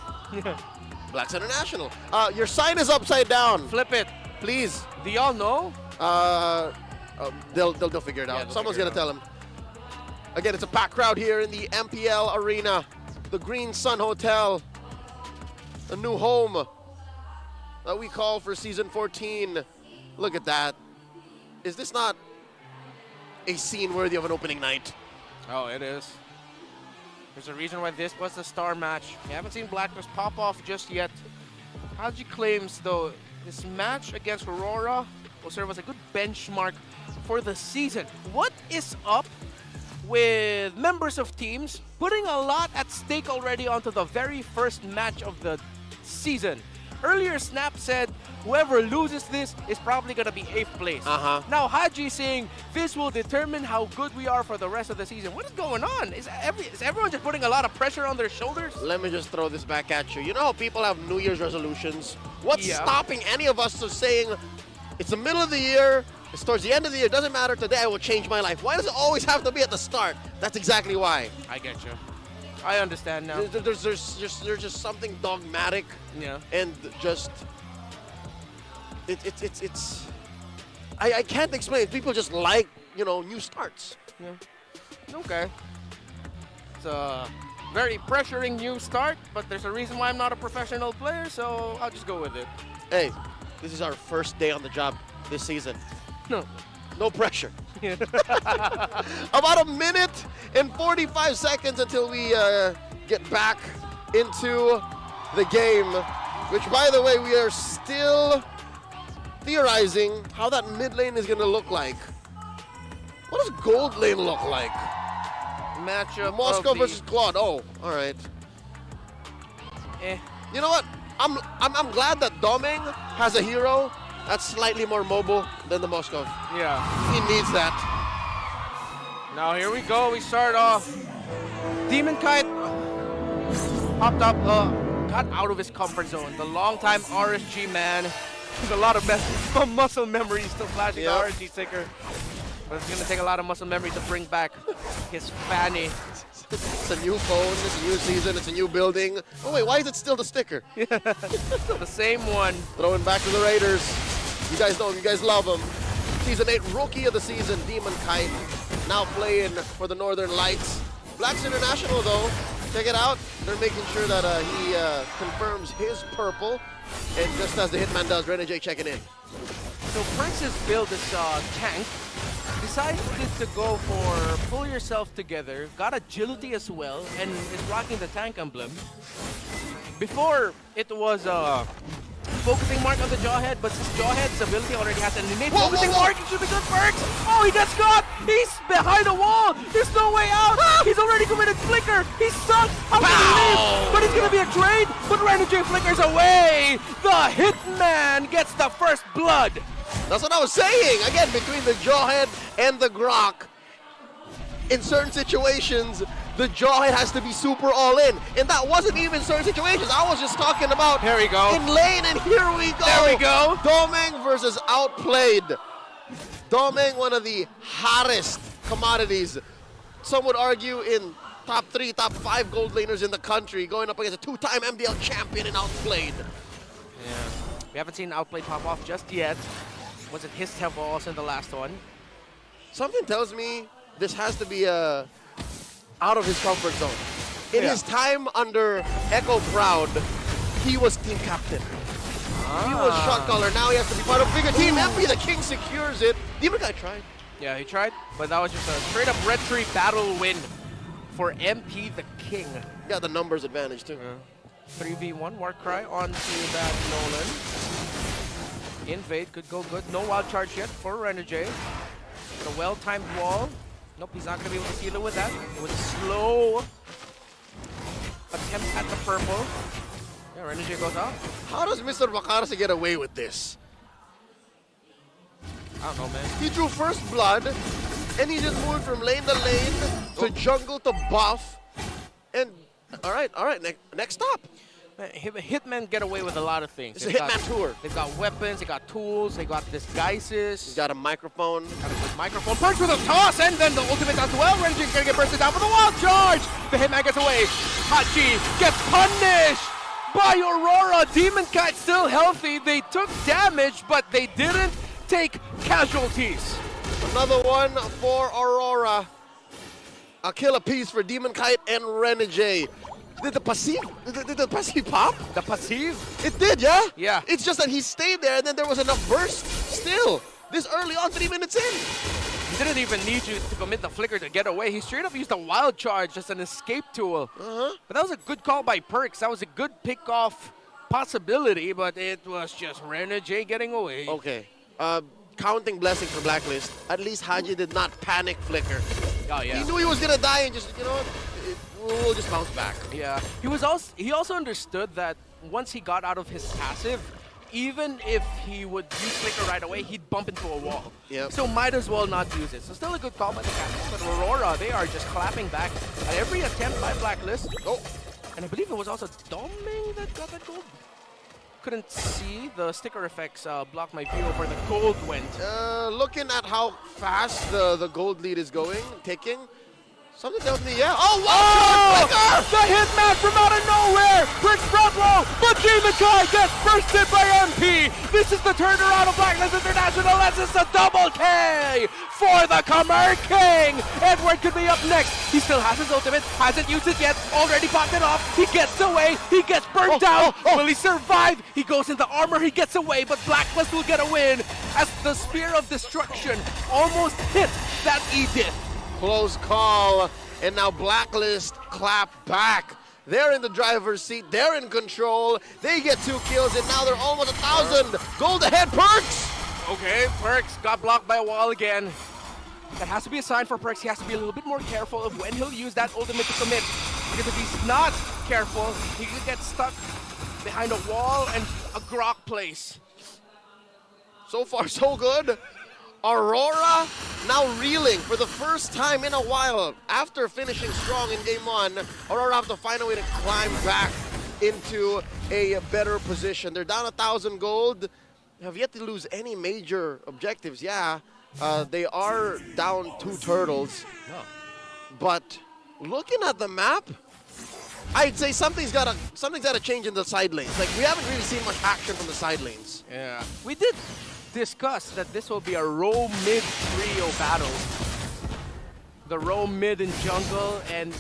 Blacklist International. Your sign is upside down. Flip it, please. Do y'all know? They'll figure it out. Someone's gonna tell them. Again, it's a packed crowd here in the MPL Arena, the Green Sun Hotel, a new home that we call for season 14. Look at that. is this not a scene worthy of an opening night? Oh, it is. There's a reason why this was the star match. We haven't seen Blacklist pop off just yet. Haji claims, though, this match against Aurora will serve as a good benchmark for the season. What is up with members of teams putting a lot at stake already onto the very first match of the season? Earlier, Snap said whoever loses this is probably going to be 8th place. Now, Haji saying this will determine how good we are for the rest of the season. What is going on? Is everyone just putting a lot of pressure on their shoulders? Let me just throw this back at you. You know how people have New Year's resolutions? What's stopping any of us from saying, it's the middle of the year, it's towards the end of the year, it doesn't matter, today I will change my life. Why does it always have to be at the start? That's exactly why. I get you. I understand now. There's just something dogmatic. Yeah. And just I can't explain. People just like, new starts. Yeah. Okay. It's a very pressuring new start, but there's a reason why I'm not a professional player, so I'll just go with it. Hey, this is our first day on the job this season. No pressure. About a minute and 45 seconds until we get back into the game, which, by the way, we are still theorizing how that mid lane is going to look like. What does gold lane look like? Matchup Moscow of versus Claude. Oh, all right. You know what? I'm glad that Doming has a hero that's slightly more mobile than the Moscow. Yeah. He needs that. Now here we go. We start off. Demon Kite popped up, got out of his comfort zone. The longtime RSG man. There's a lot of muscle memory still flashing the RSG sticker. But it's going to take a lot of muscle memory to bring back his fanny. It's a new phone, it's a new season, it's a new building. Oh wait, why is it still the sticker? The same one. Throwing back to the Raiders. You guys know, you guys love him. Season 8 Rookie of the Season, Demon Kite. Now playing for the Northern Lights. Blacklist International though, check it out. They're making sure that he confirms his purple. And just as the Hitman does, Renegade checking in. So Prince's build is tank. Decided to go for pull yourself together, got agility as well, and is rocking the tank emblem. Before, it was focusing mark on the Jawhead, but since Jawhead's ability already has an innate focusing mark, it should be good perks. Oh, he gets caught! He's behind the wall! There's no way out! He's already committed flicker! He's sunk! How can he live? But he's gonna be a trade, but Renegade flickers away! The Hitman gets the first blood! That's what I was saying. Again, between the Jawhead and the Grok, in certain situations, the Jawhead has to be super all in. And that wasn't even certain situations. I was just talking about here we go. In lane, and here we go. There we go. Doming versus Outplayed. Doming, one of the hottest commodities. Some would argue in top 3, top 5 gold laners in the country, going up against a 2-time MDL champion in Outplayed. Yeah. We haven't seen Outplayed pop off just yet. Was it his tempo also in the last one? Something tells me this has to be out of his comfort zone. In his time under Echo Proud, he was team captain. He was shot caller. Now he has to be part of a bigger team. MP the King secures it. Demon Guy tried. Yeah, he tried, but that was just a straight up red tree battle win for MP the King. Got the numbers advantage too. 3v1 Warcry onto that Nolan. Invade could go good. No wild charge yet for Renegade. The well-timed wall. Nope, he's not going to be able to seal it with that. It was a slow attempt at the purple. Yeah, Renegade goes out. How does Mr. Bacarse get away with this? I don't know, man. He drew first blood, and he just moved from lane to lane to jungle to buff. And all right, next stop. Hitmen get away with a lot of things. It's a Hitman tour. They've got weapons, they got tools, they got disguises. He's got a microphone. Got a good microphone. Perch with a toss, and then the ultimate as well. Renegade's gonna get bursted down with a wild charge. The Hitman gets away. Hachi gets punished by Aurora. Demon Kite still healthy. They took damage, but they didn't take casualties. Another one for Aurora. A kill apiece for Demon Kite and Renegade. Did the passive pop? The passive? It did, yeah? Yeah. It's just that he stayed there and then there was enough burst. Still, this early on, 3 minutes in. He didn't even need you to commit the flicker to get away. He straight up used a wild charge as an escape tool. But that was a good call by Perks. That was a good pick-off possibility, but it was just Renegade getting away. Okay. Counting blessing for Blacklist. At least Haji did not panic flicker. Oh, yeah. He knew he was gonna die and just, you know what? We'll just bounce back. Yeah. He also understood that once he got out of his passive, even if he would use flicker right away, he'd bump into a wall. Yep. So might as well not use it. So still a good call by the captain. But Aurora, they are just clapping back at every attempt by Blacklist. Oh. And I believe it was also Doming that got that gold. Couldn't see. The sticker effects blocked my view of where the gold went. Looking at how fast the gold lead is going, ticking, something tells me, yeah. Oh, wow! The hitman from out of nowhere! Bricks front low, but G-Makai gets bursted by MP! This is the turnaround of Blacklist International as it's a double K for the Khmer King! Edward could be up next. He still has his ultimate, hasn't used it yet, already popped it off. He gets away, he gets burnt down. Will he survive? He goes into armor, he gets away, but Blacklist will get a win as the Spear of Destruction almost hit that Edith. Close call, and now Blacklist clap back. They're in the driver's seat, they're in control, they get 2 kills, and now they're almost 1,000. Gold ahead, Perks! Okay, Perks got blocked by a wall again. That has to be a sign for Perks. He has to be a little bit more careful of when he'll use that ultimate to commit. Because if he's not careful, he could get stuck behind a wall and a grok place. So far, so good. Aurora now reeling for the first time in a while. After finishing strong in game 1, Aurora have to find a way to climb back into a better position. They're down 1,000 gold. They have yet to lose any major objectives. Yeah, they are down 2 turtles. But looking at the map, I'd say something's gotta change in the side lanes. Like, we haven't really seen much action from the side lanes. Yeah, we did discuss that this will be a row mid trio battle. The row mid and jungle, and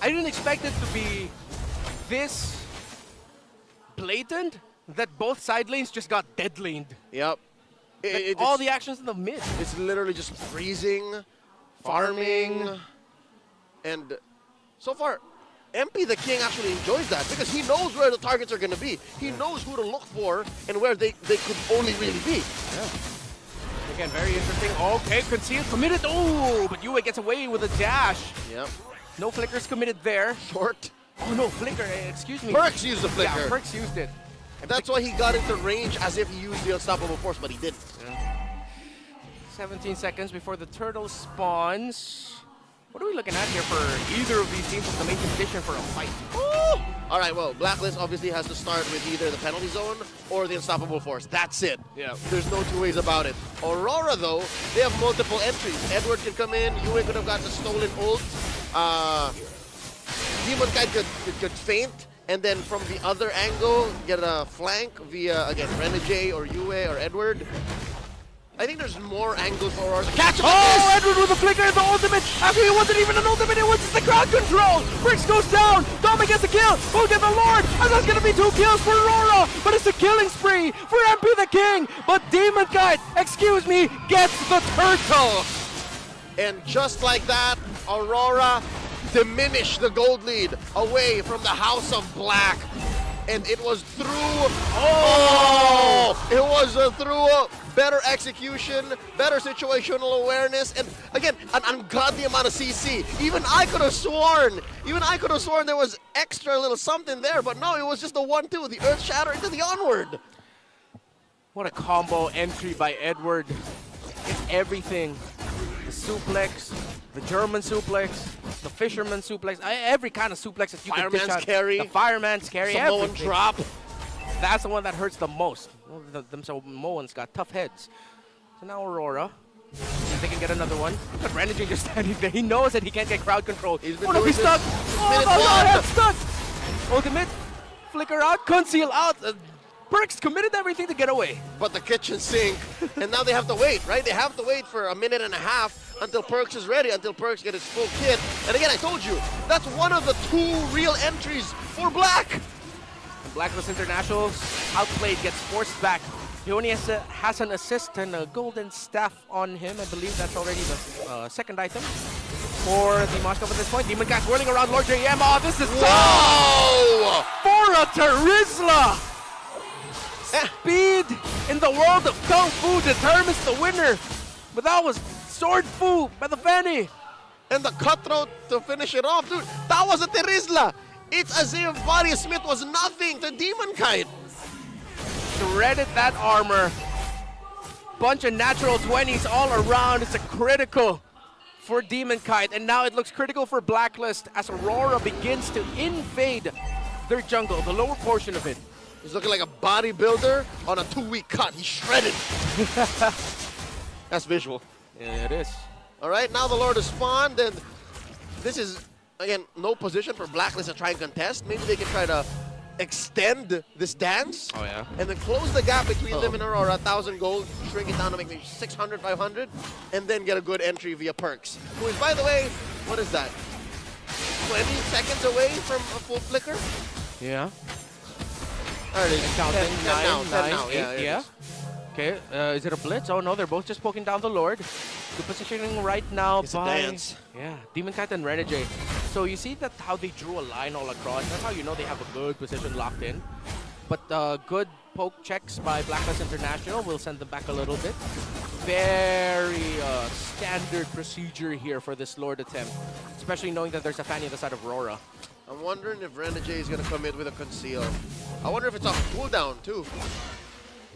I didn't expect it to be this blatant that both side lanes just got dead laned. Yep. All the actions in the mid. It's literally just freezing, farming, and so far, MP the King actually enjoys that because he knows where the targets are going to be. He knows who to look for and where they could only really be. Yeah. Again, very interesting. Okay, concealed, committed. Oh, but Yue gets away with a dash. Yep. No flickers committed there. Short. Oh no, flicker, excuse me. Perks used the flicker. Yeah, Perks used it. That's why he got into range as if he used the unstoppable force, but he didn't. Yeah. 17 seconds before the turtle spawns. What are we looking at here for either of these teams as the main condition for a fight? Ooh! All right, well, Blacklist obviously has to start with either the penalty zone or the unstoppable force. That's it. Yeah. There's no 2 ways about it. Aurora, though, they have multiple entries. Edward could come in. Yue could have gotten a stolen ult. Demon Kite could feint. And then from the other angle, get a flank via, again, Renegade or Yue or Edward. I think there's more angles for Aurora to catch him. Oh, Edward with the flicker and the ultimate. Actually, it wasn't even an ultimate. It was just the crowd control. Bricks goes down. Dominic gets a kill. Who get the Lord? And that's going to be 2 kills for Aurora. But it's a killing spree for MP the King. But Demon Kite, excuse me, gets the turtle. And just like that, Aurora diminish the gold lead away from the House of Black. And it was through, it was through better execution, better situational awareness, and again, an ungodly amount of CC. Even I could have sworn there was extra little something there, but no, it was just the 1-2, the Earth Shatter into the Onward. What a combo entry by Edward. It's everything. The suplex, the German suplex, the fisherman suplex, every kind of suplex that you can dish out. Carry. The fireman's carry, Samoan everything. drop. That's the one that hurts the most. Well, them Samoans got tough heads. So now Aurora, see if they can get another one. But Renegade just standing there. He knows that he can't get crowd control. Oh no, he's stuck. Oh no, that's stuck. Ultimate, flicker out, conceal out. Perks committed everything to get away. But the kitchen sink, and now they have to wait, right? They have to wait for a minute and a half until Perks is ready, until Perks gets his full kit. And again, I told you, that's one of the 2 real entries for Black. And Blacklist International's outplayed, gets forced back He only has an assist and a golden staff on him. I believe that's already the second item for the Moscow at this point. Demon Cat whirling around Lord JM. Oh, this is tough for a Terizla. Speed in the world of Kung Fu determines the winner. But that was sword fu by the Fanny. And the cutthroat to finish it off, dude. That was a Terizla. It's as if Varia Smith was nothing to Demon Kite. Shredded that armor. Bunch of natural 20s all around. It's a critical for Demon Kite. And now it looks critical for Blacklist as Aurora begins to invade their jungle, the lower portion of it. He's looking like a bodybuilder on a 2-week cut. He's shredded. That's visual. Yeah, it is. All right, now the Lord has spawned, and this is, again, no position for Blacklist to try and contest. Maybe they can try to extend this dance. Oh, yeah. And then close the gap between them and Aurora, 1,000 gold, shrink it down to make maybe 600, 500, and then get a good entry via Perks. Who is, by the way, what is that? 20 seconds away from a full flicker? Yeah. All right, it's 10 now. Yeah. Okay, is it a blitz? Oh no, they're both just poking down the Lord. The positioning right now It's a dance. Yeah, Demon Kite and Renegade. So you see that how they drew a line all across. That's how you know they have a good position locked in. But good poke checks by Blacklist International will send them back a little bit. Very standard procedure here for this Lord attempt, especially knowing that there's a Fanny on the side of Aurora. I'm wondering if Renegade is going to commit with a conceal. I wonder if it's a cooldown too.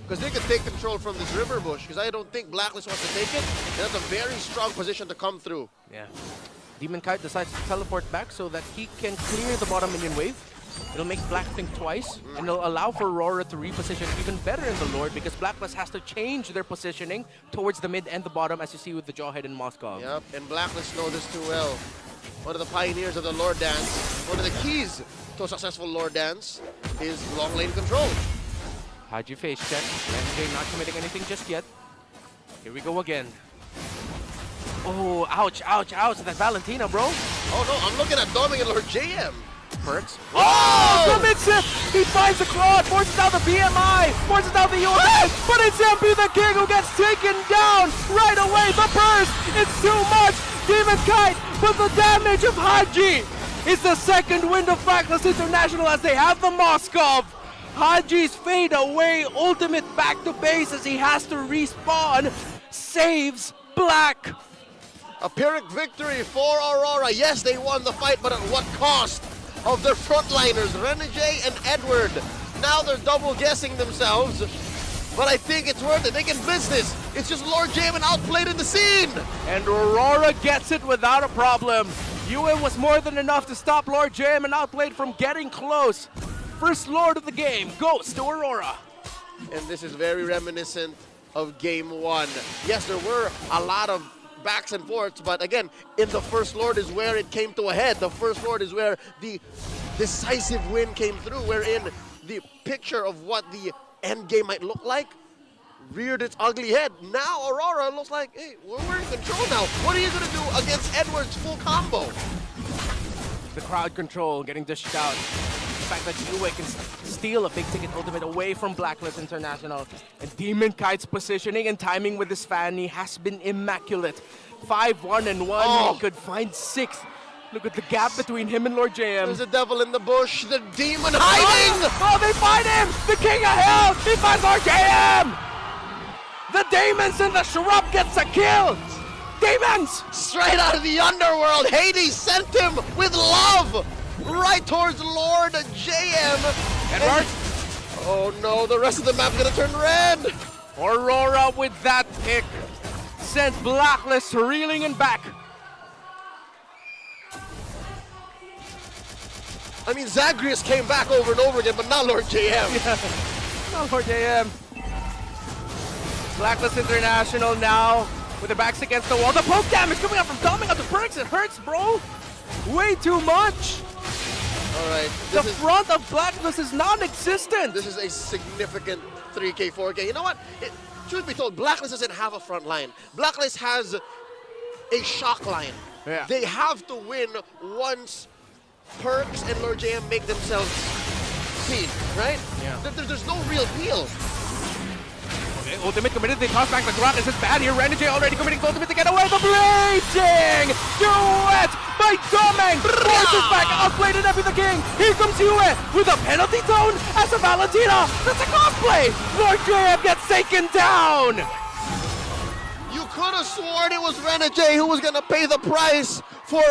Because they could take control from this river bush, because I don't think Blacklist wants to take it. And that's a very strong position to come through. Yeah. Demon Kite decides to teleport back so that he can clear the bottom minion wave. It'll make Black think twice, and it'll allow for Aurora to reposition even better in the Lord, because Blacklist has to change their positioning towards the mid and the bottom, as you see with the Jawhead in Moscow. Yep, and Blacklist know this too well. One of the pioneers of the Lord Dance, one of the keys to a successful Lord Dance is long lane control. Haji face check. MJ not committing anything just yet. Here we go again. Oh, ouch, ouch, ouch. That Valentina, bro. Oh no, I'm looking at Doming and Lord JM. Perks. Oh! Commits it! He finds the Claw, forces out the BMI, forces out the UFS, but it's MP the King who gets taken down right away. The burst, it's too much. Demon Kite, but the damage of Haji is the second win of Blacklist International as they have the Moskov. Haji's fade away, ultimate back to base as he has to respawn, saves Black. A Pyrrhic victory for Aurora. Yes, they won the fight, but at what cost? Of their frontliners, Renegade and Edward. Now they're double guessing themselves, but I think it's worth it. They can blitz this. It's just Lord Jamin outplayed in the scene. And Aurora gets it without a problem. Yue was more than enough to stop Lord Jamin, outplayed from getting close. First Lord of the game goes to Aurora. And this is very reminiscent of Game 1. Yes, there were a lot of backs and forths, but again, in the First Lord is where it came to a head. The First Lord is where the decisive win came through, wherein the picture of what the end game might look like reared its ugly head. Now Aurora looks like, hey, we're in control now. What are you going to do against Edward's full combo? The crowd control getting dished out. The fact that Yue can steal a big ticket ultimate away from Blacklist International. And Demon Kite's positioning and timing with his Fanny has been immaculate. 5-1-1, Oh. he could find 6th. Look at the gap between him and Lord JM. There's a devil in the bush, the demon hiding! Oh, they find him! The King of Hell! He finds Lord JM! The Demons in the shrub gets a kill! Demons! Straight out of the underworld, Hades sent him with love! Right towards Lord JM. Edward? Oh no, the rest of the map's gonna turn red. Aurora with that pick sent Blacklist reeling and back. I mean, Zagreus came back over and over again, but not Lord JM. Yeah. Not Lord JM. Blacklist International now with their backs against the wall. The poke damage coming out from Doming out the Perks. It hurts, bro. Way too much. All right. The front of Blacklist is non-existent. This is a significant 3K, 4K. You know what? Truth be told, Blacklist doesn't have a front line. Blacklist has a shock line. Yeah. They have to win once Perks and Lord JM make themselves seen, right? Yeah. There's no real peel. ultimate committed. They toss back the Grot. This is bad here. Renegade already committing to ultimate to get away. The blazing duet by Domeng. Forces back. Outplayed and the king. Here comes Yue with a penalty zone as a Valentina. That's a cosplay. Lord JM gets taken down. You could have sworn it was Renegade who was going to pay the price for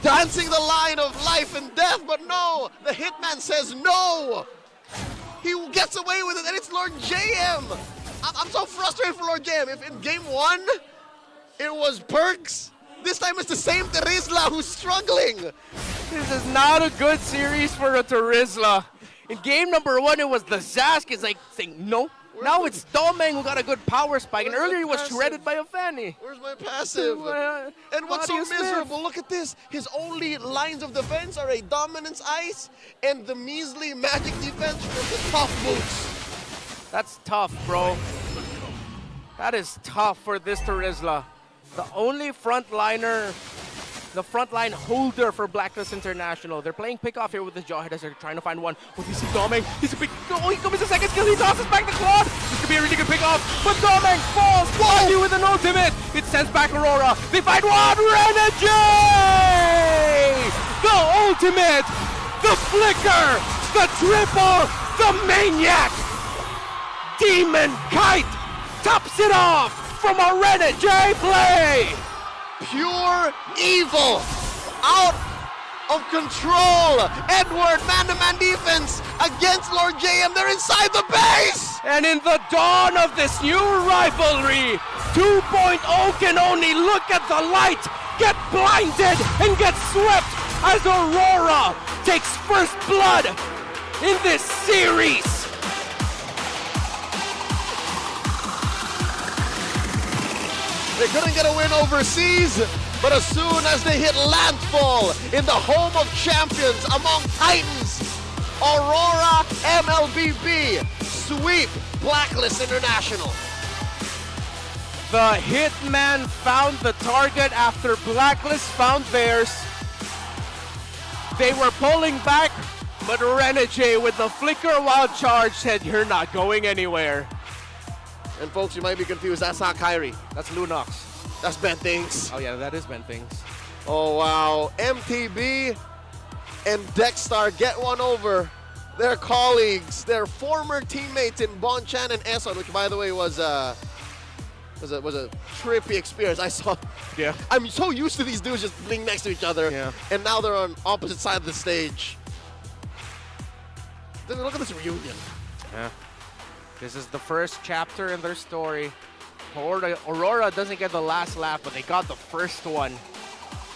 dancing the line of life and death, but no, the Hitman says no. He gets away with it, and it's Lord JM. I'm so frustrated for Lord JM. If in game 1, it was Perks, this time it's the same Terizla who's struggling. This is not a good series for a Terizla. In game number 1, it was the Zask is like saying no. Now it's Domeng who got a good power spike, and earlier he was shredded by a Fanny. Where's my passive? And what's so miserable, look at this. His only lines of defense are a Dominance Ice and the measly magic defense from the top boots. That's tough, bro. That is tough for this Terizla. The only frontliner, the frontline holder for Blacklist International. They're playing pick-off here with the Jawhead as they're trying to find one. What do you see Domeng? He's a big, oh, he comes a second skill. He tosses back the Claw. This could be a really good pick-off, but Domeng falls. Whoa! With an ultimate. It sends back Aurora. They find one. Renegade! The ultimate, the flicker, the triple, the maniac. Demon Kite tops it off from a Renegade play. Pure evil, out of control. Edward, man-to-man defense against Lord JM. They're inside the base. And in the dawn of this new rivalry, 2.0 can only look at the light, get blinded, and get swept as Aurora takes first blood in this series. They couldn't get a win overseas, but as soon as they hit landfall in the home of champions among Titans, Aurora MLBB sweep Blacklist International. The Hitman found the target after Blacklist found theirs. They were pulling back, but Renegade with the flicker wild charge said, "You're not going anywhere." And folks, you might be confused. That's not Kyrie. That's Lunox. That's Ben Things. Oh yeah, that is Ben Things. Oh wow. MTB and Dexstar get one over their colleagues, their former teammates in Bonchan and Eson, which by the way was a trippy experience. I saw. Yeah. I'm so used to these dudes just being next to each other. Yeah. And now they're on opposite sides of the stage. Look at this reunion. Yeah. This is the first chapter in their story. Aurora doesn't get the last laugh, but they got the first one.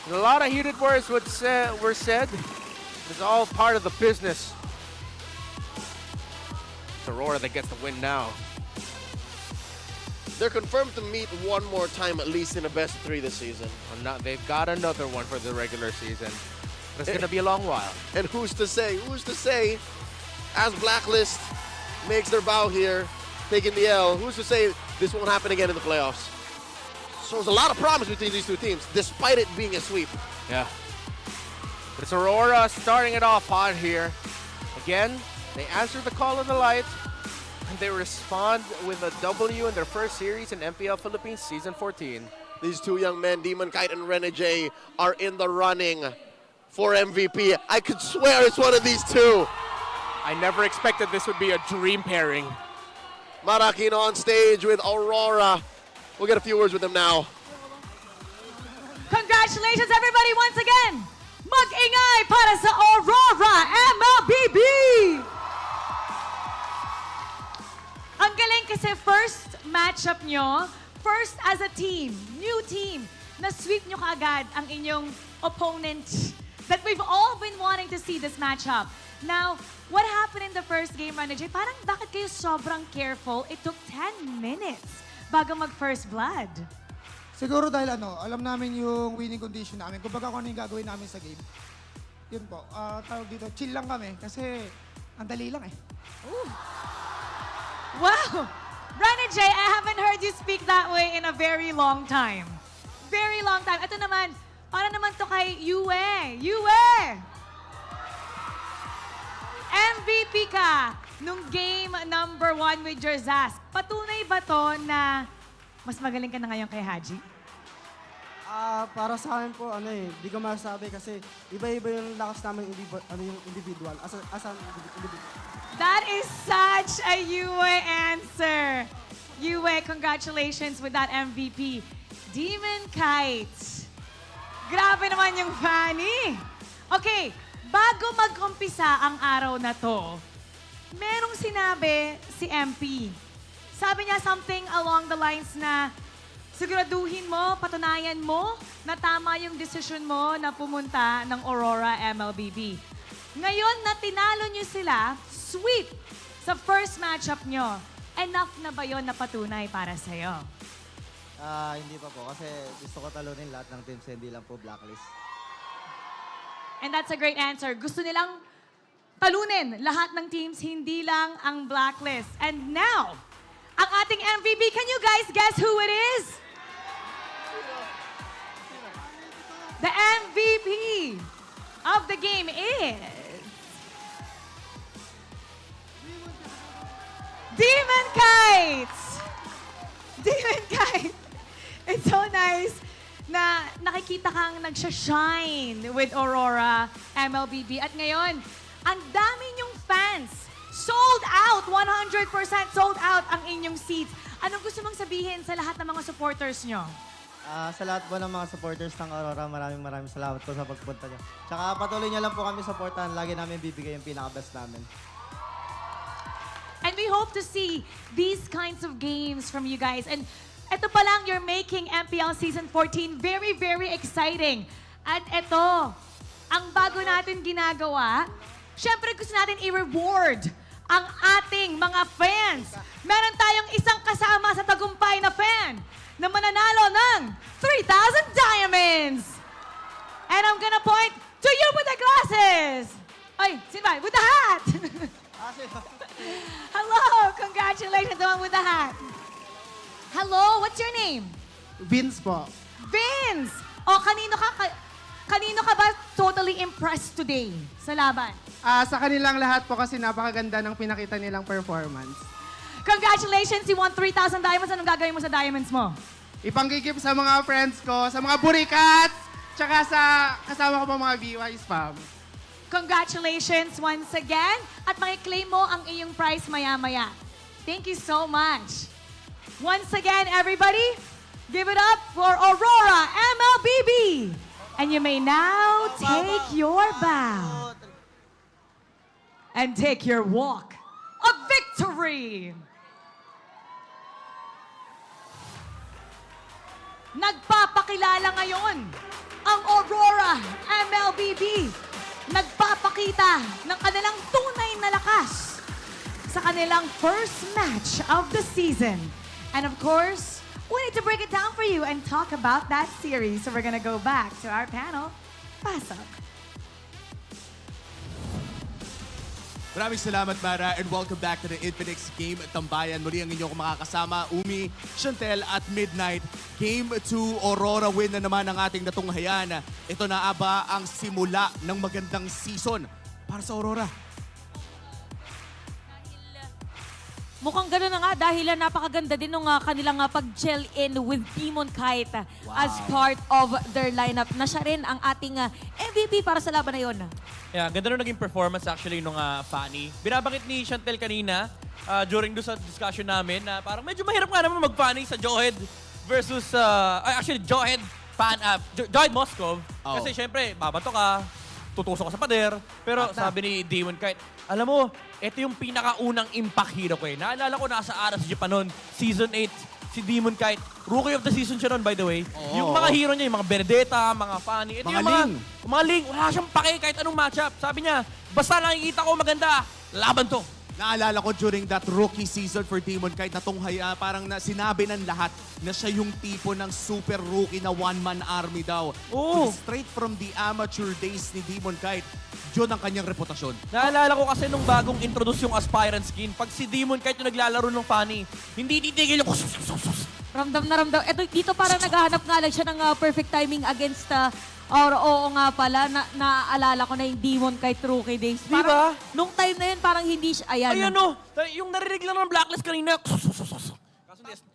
And a lot of heated words were said. It's all part of the business. It's Aurora that gets the win now. They're confirmed to meet one more time, at least in a best of 3 this season. They've got another one for the regular season. It's going to be a long while. And who's to say? Who's to say? As Blacklist makes their bow here, taking the L, who's to say this won't happen again in the playoffs? So there's a lot of promise between these two teams, despite it being a sweep. Yeah. But it's Aurora starting it off hot here. Again, they answer the call of the light, and they respond with a W in their first series in MPL Philippines Season 14. These two young men, Demon Kite and Renegade, are in the running for MVP. I could swear it's one of these two. I never expected this would be a dream pairing. Marakino on stage with Aurora. We'll get a few words with them now. Congratulations, everybody, once again. Mag-ingay para sa Aurora MLBB! Ang galing kasi first matchup nyo, first as a team, new team, na-sweep nyo kaagad ang inyong opponent that we've all been wanting to see this matchup. Now, what happened in the first game, Renegade? Parang bakit kayo sobrang careful? It took 10 minutes bago mag-first blood. Siguro dahil alam namin yung winning condition namin. Kung baga kung ano yung gagawin namin sa game. Yun po, tawag dito, chill lang kami kasi ang dali lang eh. Ooh. Wow! Renegade, I haven't heard you speak that way in a very long time. Very long time. Ito naman, para naman to kay Yue. Yue! MVP ka. nung game number 1 with your Zaz, patunay ba to na mas magaling ka na ngayon kay Haji? Para sa akin po, di ko masabi kasi iba-iba yung lakas namin yung individual. As an individual. That is such a Yue answer. Yue, congratulations with that MVP. Demon Kite. Grabe naman yung Fanny. Okay, bago mag-umpisa ang araw na to, merong sinabi si MP. Sabi niya something along the lines na siguraduhin mo, patunayan mo na tama yung decision mo na pumunta ng Aurora MLBB. Ngayon na tinalo niyo sila, sweep sa first matchup niyo. Enough na ba yon na patunay para sa'yo? Hindi pa po kasi gusto ko talunin lahat ng teams, hindi lang po Blacklist. And that's a great answer. Gusto nilang talunin lahat ng teams, hindi lang ang Blacklist. And now, ang ating MVP, can you guys guess who it is? The MVP of the game is... Demon Kites! Demon Kite! It's so nice na nakikita kang nagsha-shine with Aurora MLBB. At ngayon, ang dami niyong fans. Sold out! 100% sold out ang inyong seats. Anong gusto mong sabihin sa lahat ng mga supporters niyo? Sa lahat po ng mga supporters ng Aurora, maraming salamat po sa pagpunta niyo. Tsaka patuloy niyo lang po kami supportan. Lagi namin bibigay yung pinaka-best namin. And we hope to see these kinds of games from you guys. And ito pa lang, you're making MPL Season 14 very, very exciting. At ito, ang bago natin ginagawa, syempre gusto natin i-reward ang ating mga fans. Meron tayong isang kasama sa tagumpay na fan na mananalo ng 3,000 diamonds. And I'm gonna point to you with the glasses. Ay, sino ba? With the hat. Hello! Congratulations, the one with the hat. Hello, what's your name? Vince po. Vince! O, kanino ka ba totally impressed today sa laban? Sa kanilang lahat po kasi napakaganda ng pinakita nilang performance. Congratulations, you won 3,000 diamonds. Anong gagawin mo sa diamonds mo? Ipangkikip sa mga friends ko, sa mga burikats, tsaka sa kasama ko pa mga VYs, fam. Congratulations once again. At makiklaim mo ang iyong prize maya-maya. Thank you so much. Once again, everybody, give it up for Aurora MLBB. And you may now take your bow and take your walk of victory. Nagpapakilala ngayon ang Aurora MLBB. Nagpapakita ng kanilang tunay na lakas sa kanilang first match of the season. And of course, we need to break it down for you and talk about that series. So we're gonna go back to our panel. Pasok. Maraming salamat, Mara, and welcome back to the Infinix Game Tambayan. Muli ang inyong makakasama, Umi, Chantel at Midnight. Game 2, Aurora win na naman ang ating natunghayan. Ito na aba ang simula ng magandang season para sa Aurora. Mukhang gano'n na nga dahil napakaganda din nung kanilang pag-gel in with Demon Kite as part of their lineup. Na siya rin ang ating MVP para sa laban na yun. Yeah, ganda nung naging performance actually nung Fanny. Binabanggit ni Chantel kanina during do sa discussion namin na parang medyo mahirap nga naman mag-Fanny sa Johed versus, actually Johed Moskov. Kasi syempre, babato ka, tutusok ka sa pader. Pero sabi ni Demon Kite, alam mo, ito yung pinakaunang impact hero ko eh. Naalala ko nasa Aras Japan noon, Season 8, si Demon Kite. Rookie of the season siya noon, by the way. Yung mga hero niya, yung mga Benedetta, mga Fanny. Ito mga Ling. Wala siyang pake kahit anong matchup. Sabi niya, basta nakikita ko maganda, laban to. Naalala ko during that rookie season for Demon Kite, parang sinabi ng lahat na siya yung tipo ng super rookie na one-man army daw. Straight from the amateur days ni Demon Kite, yun ang kanyang reputasyon. Naalala ko kasi nung bagong introduce yung aspirant skin, pag si Demon Kite yung naglalaro ng Fanny, hindi titigil yung Ramdam na ramdam. Dito parang naghahanap nga lang siya ng perfect timing against Or oo nga pala, naaalala ko na yung Demon Kite Rookie Days. Di ba? Nung time na yun, parang hindi siya, Ayan o, yung narinig lang ng Blacklist kanina.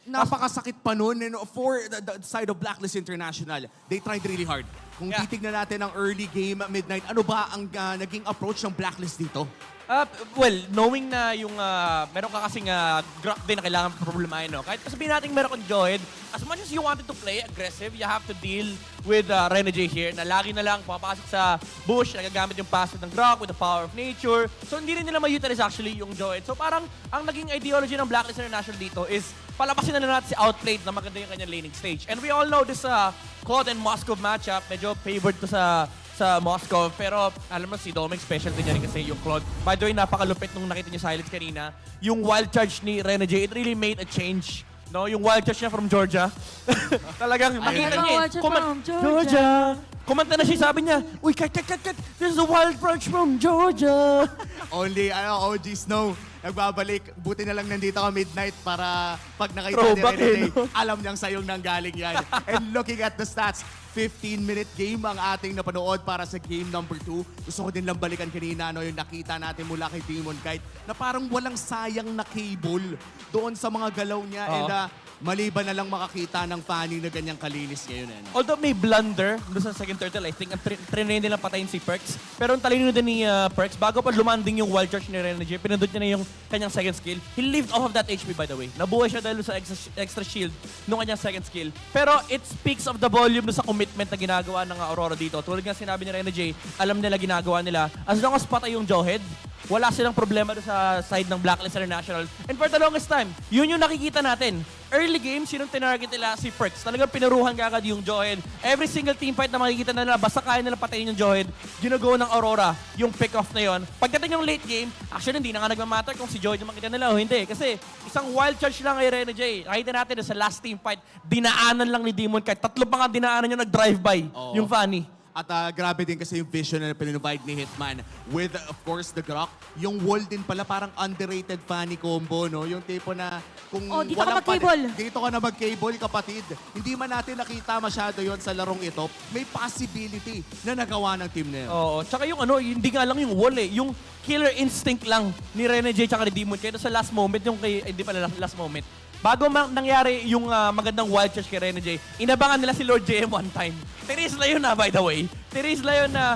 Napakasakit pa nun. For the side of Blacklist International, they tried really hard. Kung titignan natin ang early game, midnight, ano ba ang naging approach ng Blacklist dito? Well, knowing na yung meron ka kasing Grok din na kailangan problemahin, no? Kahit sabihin natin meron kang Joed, as much as you wanted to play aggressive, you have to deal with Renegade here na lagi na lang papasok sa bush, nagagamit yung passive ng Grok with the power of nature. So hindi rin nila ma-utilize actually yung Joed. So parang ang naging ideology ng Blacklist International dito is palabasin na lang natin si Outplayed na maganda yung kanyang laning stage. And we all know this Claude and Moscow matchup, medyo favored to sa Moscow. Pero alam mo, si Dominic specialty niya rin kasi yung Claude. By the way, napakalupit nung nakita niyo silence kanina. Yung wild charge ni Renegade, it really made a change. No, yung wild charge niya from Georgia. Talagang makita niya. Georgia. Kumanta na siya, sabi niya, uy, cut. There's a wild charge from Georgia. Only, OG Snow, nagbabalik. Buti na lang nandito ka midnight para pag nakita ni Renegade, alam niyang sayong nanggaling yan. And looking at the stats, 15-minute game ang ating napanood para sa game number 2. Gusto ko din lang balikan kanina yung nakita natin mula kay Demon Kite na parang walang sayang na cable doon sa mga galaw niya. And maliban na lang makakita ng Fanny na ganyang kalinis ngayon. Although may blunder doon sa second turtle, I think ang trinay nila patayin si Perks. Pero ang talino din ni Perks, bago pa lumanding yung wild charge ni Renegade, pinindot niya na yung kanyang second skill. He lived off of that HP, by the way. Nabuhay siya dahil sa extra shield nung kanyang second skill. Pero it speaks of the volume sa commitment na ginagawa ng Aurora dito. Tulad nga sinabi ni Renegade, alam nila ginagawa nila. As long as patay yung Jawhead, wala silang problema doon sa side ng Blacklist International. And for the longest time, yun yung nakikita natin. Early game, sinong tinarget nila? Si Perks. Talagang pinaruhan kagad yung Jawhead. Every single team fight na makikita nila, basta kaya nila patayin yung Jawhead, ginagawa ng Aurora yung pick-off na yon. Pagdating yung late game, actually hindi na nga nagmamatter kung si Jawhead yung makita nila o hindi. Kasi isang wild charge lang kay Renegade. Nakita natin na sa last team fight, dinaanan lang ni Demon Kite. 3 pa nga dinaanan yung nag-drive-by, yung Fanny. At grabe din kasi yung vision na pinrovide ni Hitman with, of course, the Grok. Yung wall din pala parang underrated Fanny combo, no? Yung tipo na kung dito ka mag-cable. Dito ka na mag-cable, kapatid. Hindi man natin nakita masyado yon sa larong ito. May possibility na nagawa ng team na yun. Oo. Tsaka yung hindi nga lang yung wall eh. Yung killer instinct lang ni Renegade tsaka ni Demon. Kaya sa last moment, hindi pala last moment. Bago nangyari yung magandang wild charge kay Renegade, inabangan nila si Lord JM one time. Tiris na yun by the way. Tiris na yun na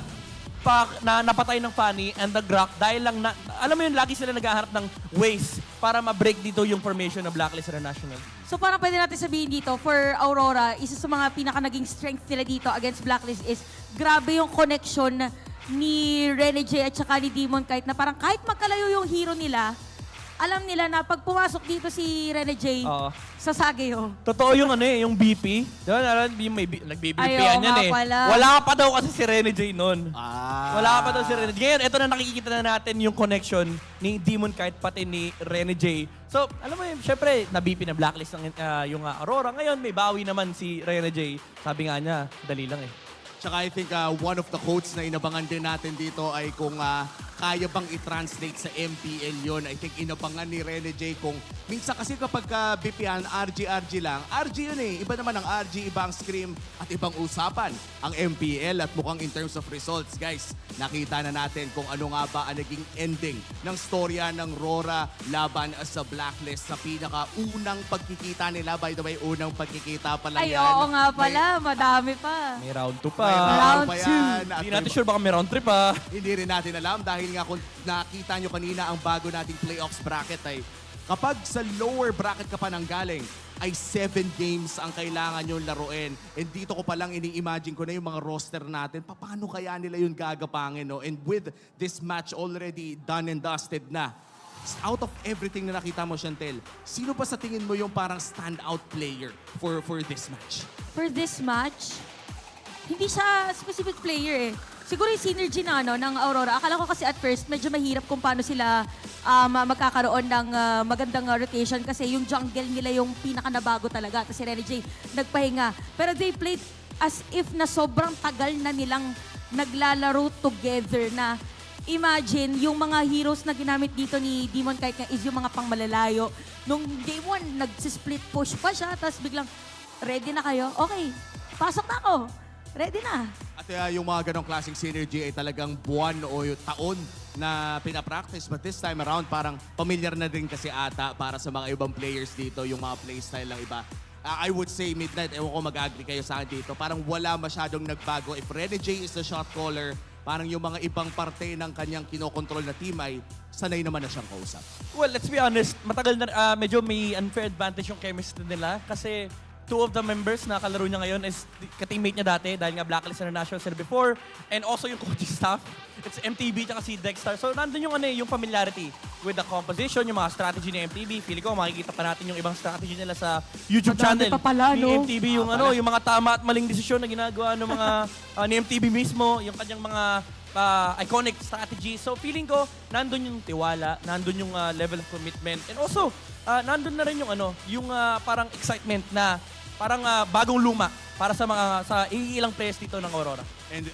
napatay ng Fanny and the Grok dahil lang alam mo yun, lagi sila naghahanap ng ways para ma-break dito yung formation ng Blacklist International. So parang pwede natin sabihin dito, for Aurora, isa sa mga pinaka-naging strength nila dito against Blacklist is grabe yung connection ni Renegade at saka ni Demon Kite na parang kahit magkalayo yung hero nila, alam nila na pag pumasok dito si Renegade, sasageo. Totoo yung yung BP. Diba, nag-BP-yan yan eh. Pala. Wala pa daw kasi si Renegade nun. Wala pa daw si Renegade. Ngayon, ito na nakikita na natin yung connection ni Demon Kite pati ni Renegade. So, alam mo yun, syempre, na-BP na blacklist yung Aurora. Ngayon, may bawi naman si Renegade. Sabi nga niya, dali lang eh. Tsaka I think one of the quotes na inabangan din natin dito ay kung kaya bang i-translate sa MPL yun. I think inabangan ni Renegade kung minsan kasi kapag BPN, RG lang. RG yun eh. Iba naman ang RG, iba ang Scream at ibang usapan ang MPL. At mukhang in terms of results, guys, nakita na natin kung ano nga ba ang naging ending ng storya ng RORA laban sa Blacklist sa pinaka-unang pagkikita nila. By the way, unang pagkikita pa lang yan. Ay, oo nga pala. Madami pa. May round 2 pa. Round 2. Hindi natin sure baka may round 3 pa. Hindi rin natin alam dahil nga kung nakita nyo kanina ang bago nating playoffs bracket ay kapag sa lower bracket ka pa nang galing ay 7 games ang kailangan nyo laruin. And dito ko palang ini-imagine ko na yung mga roster natin. Paano kaya nila yung gagapangin? No? And with this match already done and dusted na, out of everything na nakita mo, Chantel, sino ba sa tingin mo yung parang standout player for this match? For this match, hindi siya specific player eh. Siguro yung synergy ng Aurora. Akala ko kasi at first, medyo mahirap kung paano sila magkakaroon ng magandang rotation kasi yung jungle nila yung pinaka-nabago talaga. Tapos si Renegade nagpahinga. Pero they played as if na sobrang tagal na nilang naglalaro together na imagine yung mga heroes na ginamit dito ni Demon Kite is yung mga pangmalalayo. Nung game 1, nagsisplit push pa siya. Tapos biglang, ready na kayo? Okay, pasok na ako. ready na. At yung mga ganong klaseng synergy ay talagang buwan o yung taon na pinapractice. But this time around, parang familiar na din kasi ata para sa mga ibang players dito, yung mga playstyle ng iba. I would say Midnight, ewan ko mag-agree kayo sa akin dito, parang wala masyadong nagbago. If Rene J is the shot caller, parang yung mga ibang parte ng kanyang kinokontrol na team ay sanay naman na siyang kausap. Well, let's be honest, matagal na, medyo may unfair advantage yung chemistry nila kasi two of the members na kalaro niya ngayon is ka-teammate niya dati dahil nga Blacklist International sila before, and also yung coaching staff. It's MTB tsaka si Dexter. So nandun yung, yung familiarity with the composition, yung mga strategy ni MTB. Feeling ko makikita pa natin yung ibang strategy nila sa YouTube Madami channel pa pala, ni no? MTB, yung, yung mga tama at maling desisyon na ginagawa ng mga ni MTB mismo, yung kanyang mga iconic strategy. So feeling ko, nandun yung tiwala, nandun yung level of commitment, and also, nandun na rin yung yung parang excitement na parang bagong luma para sa mga iilang players dito ng Aurora. And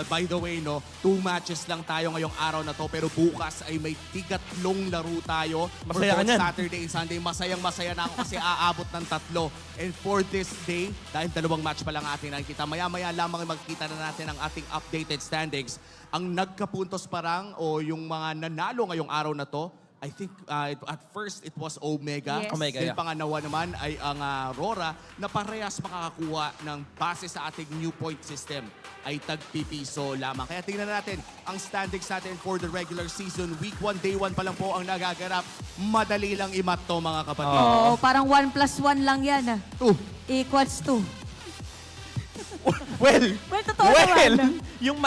by the way, 2 matches lang tayo ngayong araw na to, pero bukas ay may tigatlong laro tayo. Masaya for ka niyan. Saturday and Sunday. Masayang-masaya na ako kasi aabot ng 3. And for this day, dahil 2 match pa lang atin nakikita, maya-maya lamang magkita na natin ang ating updated standings. Ang nagkapuntos parang o yung mga nanalo ngayong araw na to, I think at first it was Omega. Yes. Omega, Then yeah. pangalawa naman ay ang RORA na parehas makakakuha ng base sa ating new point system ay tag-pipiso lamang. Kaya tingnan natin ang standings natin for the regular season. Week 1, day 1 pa lang po ang nagaganap. Madali lang imat to mga kapatid. Oo, parang 1 + 1 lang yan. 2 equals 2. Well, totoo naman.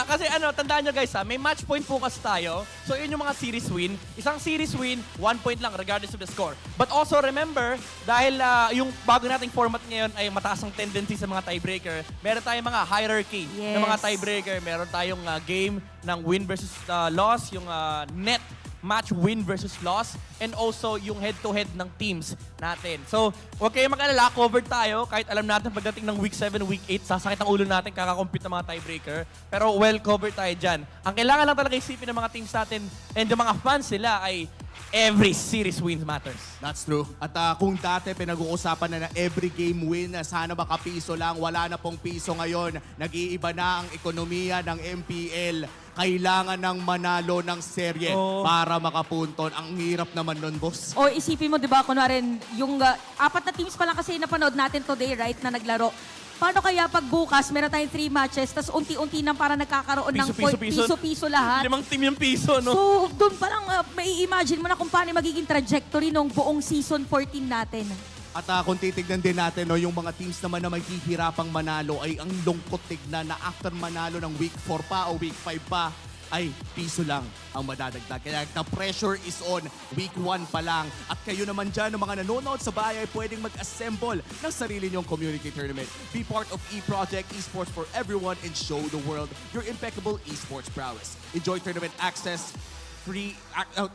Kasi tandaan nyo guys may match point focus tayo. So yun yung mga series win. Isang series win, 1 point lang regardless of the score. But also remember, dahil yung bago nating format ngayon ay mataas ang tendency sa mga tiebreaker, meron tayong mga hierarchy ng mga tiebreaker. Meron tayong game ng win versus loss, yung net match win versus loss, and also yung head-to-head ng teams natin. So, huwag kayong mag-alala, covered tayo. Kahit alam natin pagdating ng week 7, week 8, sasakit ang ulo natin, kakakompute ng mga tiebreaker. Pero well covered tayo dyan. Ang kailangan lang talaga isipin ng mga teams natin and yung mga fans nila ay every series wins matters. That's true. At kung dati pinag-uusapan na every game win, sana makapiso lang, wala na pong piso ngayon. Nag-iiba na ang ekonomiya ng MPL. Kailangan ng manalo ng serye para makapunton. Ang hirap naman nun, boss. O isipin mo, di ba, kunwari, yung 4 na teams pa lang kasi napanood natin today, right, na naglaro. Paano kaya pag bukas, meron tayong 3 matches, tapos unti-unti nang para nagkakaroon ng piso-piso lahat. 5 team yung piso, no? So, doon parang may imagine mo na kung paano magiging trajectory ng buong season 14 natin. At kung titignan din natin, yung mga teams naman na maghihirapang manalo ay ang lungkot tignan na after manalo ng week 4 pa o week 5 pa, ay piso lang ang madadagdag. Kaya the pressure is on week 1 pa lang. At kayo naman dyan, mga nanonood sa bahay, ay pwedeng mag-assemble ng sarili nyong community tournament. Be part of E-Project, Esports for everyone, and show the world your impeccable esports prowess. Enjoy tournament access,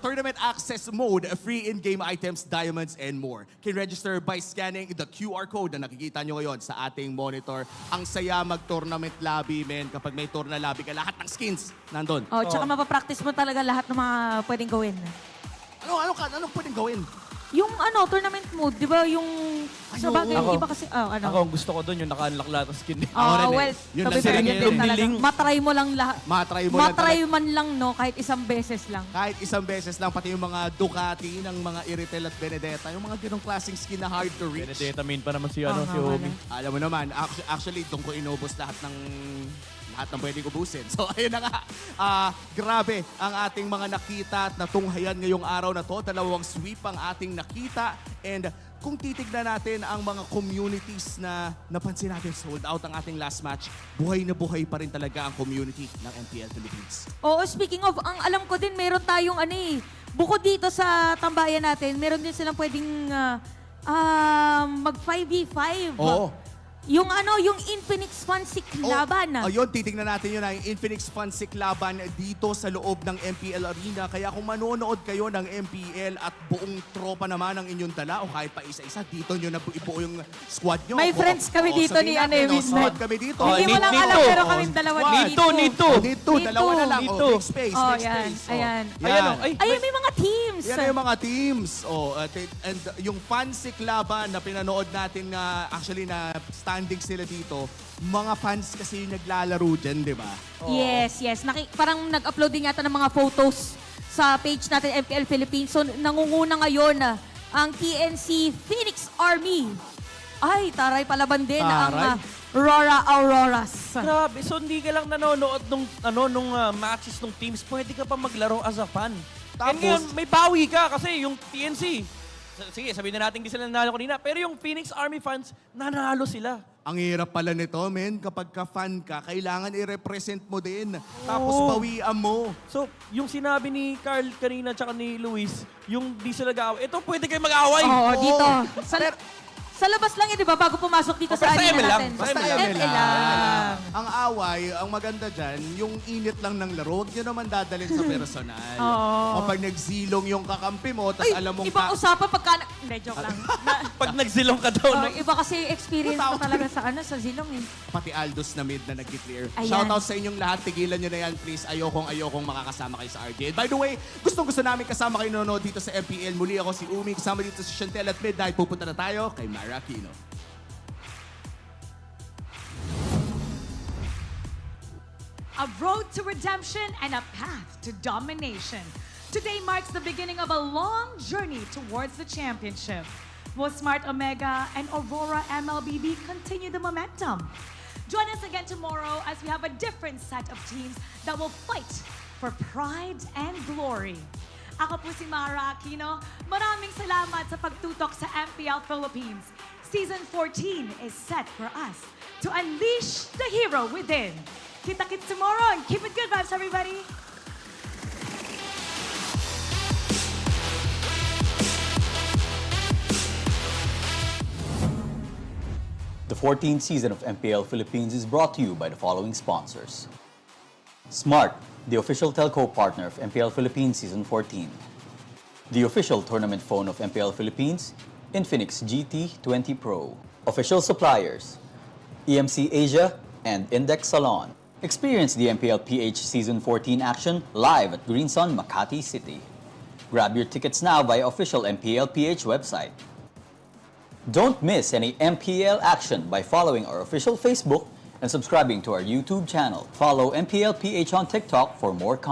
tournament access mode, free in-game items, diamonds, and more. Can register by scanning the QR code na nakikita nyo ngayon sa ating monitor. Ang saya mag-tournament lobby, men. Kapag may tournament lobby ka, lahat ng skins nandun. Tsaka mapapractice mo talaga lahat ng mga pwedeng gawin. Ano pwedeng gawin? Yung tournament mode, di ba yung sa bagay, iba kasi, Ako, gusto ko doon yung naka-unlock lahat ng skin. Well, Yun sabi lang ko din din talaga. Matry mo lang lahat. Matry man lang, no? Kahit isang beses lang. Kahit isang beses lang, pati yung mga Ducati ng mga Iritel at Benedetta, yung mga ganong klaseng skin na hard to reach. Benedetta main pa naman si Omi. Alam mo naman, actually, doon ko inubos lahat ng pwedeng ubusin. So, ayun na nga. Grabe ang ating mga nakita at natunghayan ngayong araw na to. 2 sweep ang ating nakita. And kung titignan natin ang mga communities na napansin natin sold out ang ating last match, buhay na buhay pa rin talaga ang community ng MPL Philippines. Oo, speaking of, ang alam ko din, meron tayong bukod dito sa tambayan natin, meron din silang pwedeng mag 5v5. Oo. Yung Infinix Fansik laban. Ayun, titignan natin yun, yung Infinix Fansik laban dito sa loob ng MPL Arena. Kaya kung manonood kayo ng MPL at buong tropa naman ang inyong dala o kahit pa isa-isa, dito nyo na ibuo yung squad nyo. May friends kami dito ni squad kami dito. Hindi mo lang alam, pero kaming dalawa dito. Dito, dalawa na lang. Big space, big space. Ayan. Ayan, may mga teams. Yan yung mga teams. And yung Fansik laban na pinanood natin na actually na standing sila dito, mga fans kasi yung naglalaro dyan, di ba? Yes, yes. Parang nag-upload din yata ng mga photos sa page natin, MPL Philippines. So, nangunguna ngayon ang TNC Phoenix Army. Ay, taray palaban din ang RORA Auroras. Grabe, so hindi ka lang nanonood nung matches ng teams, pwede ka pa maglaro as a fan. And ngayon, may bawi ka kasi yung TNC, sige, sabihin na natin hindi sila nanalo kanina, pero yung Phoenix Army fans, nanalo sila. Ang hirap pala nito, men. Kapag ka-fan ka, kailangan i-represent mo din. Tapos bawian mo. So, yung sinabi ni Carl kanina tsaka ni Luis, yung di sila mag-away, ito pwede kayo mag-away. Oo, dito. Sa labas lang di ba? Bago pumasok dito sa arena natin. Basta ML lang. Ang away, ang maganda dyan, yung init lang ng laro, huwag nyo naman dadalhin sa personal. O pag nagzilong yung kakampi mo, tapos alam mong... Ibang usapan pagka... Hindi, joke lang. Pag nagzilong ka daw. Iba kasi experience mo talaga sa zilong eh. Pati Aldos na mid na nag-clear. Ayan. Shoutout sa inyong lahat. Tigilan nyo na yan, please. Ayokong makakasama kayo sa RJ. By the way, gusto namin kasama kayo nanonood dito sa MPL. Muli ako si Umi, kasama dito si Chantel at Mid. Dahil pupunta na tayo kay Mara Aquino. A road to redemption and a path to domination. Today marks the beginning of a long journey towards the championship. Will Smart Omega and Aurora MLBB continue the momentum? Join us again tomorrow as we have a different set of teams that will fight for pride and glory. Ako po si Mara Aquino. Maraming salamat sa pagtutok sa MPL Philippines. Season 14 is set for us to unleash the hero within. Kita-kits tomorrow and keep it good vibes, everybody. The 14th season of MPL Philippines is brought to you by the following sponsors. Smart, the official telco partner of MPL Philippines Season 14. The official tournament phone of MPL Philippines, Infinix GT20 Pro. Official suppliers, EMC Asia and Index Salon. Experience the MPL PH Season 14 action live at Green Sun, Makati City. Grab your tickets now via official MPL PH website. Don't miss any MPL action by following our official Facebook and subscribing to our YouTube channel. Follow MPL PH on TikTok for more content.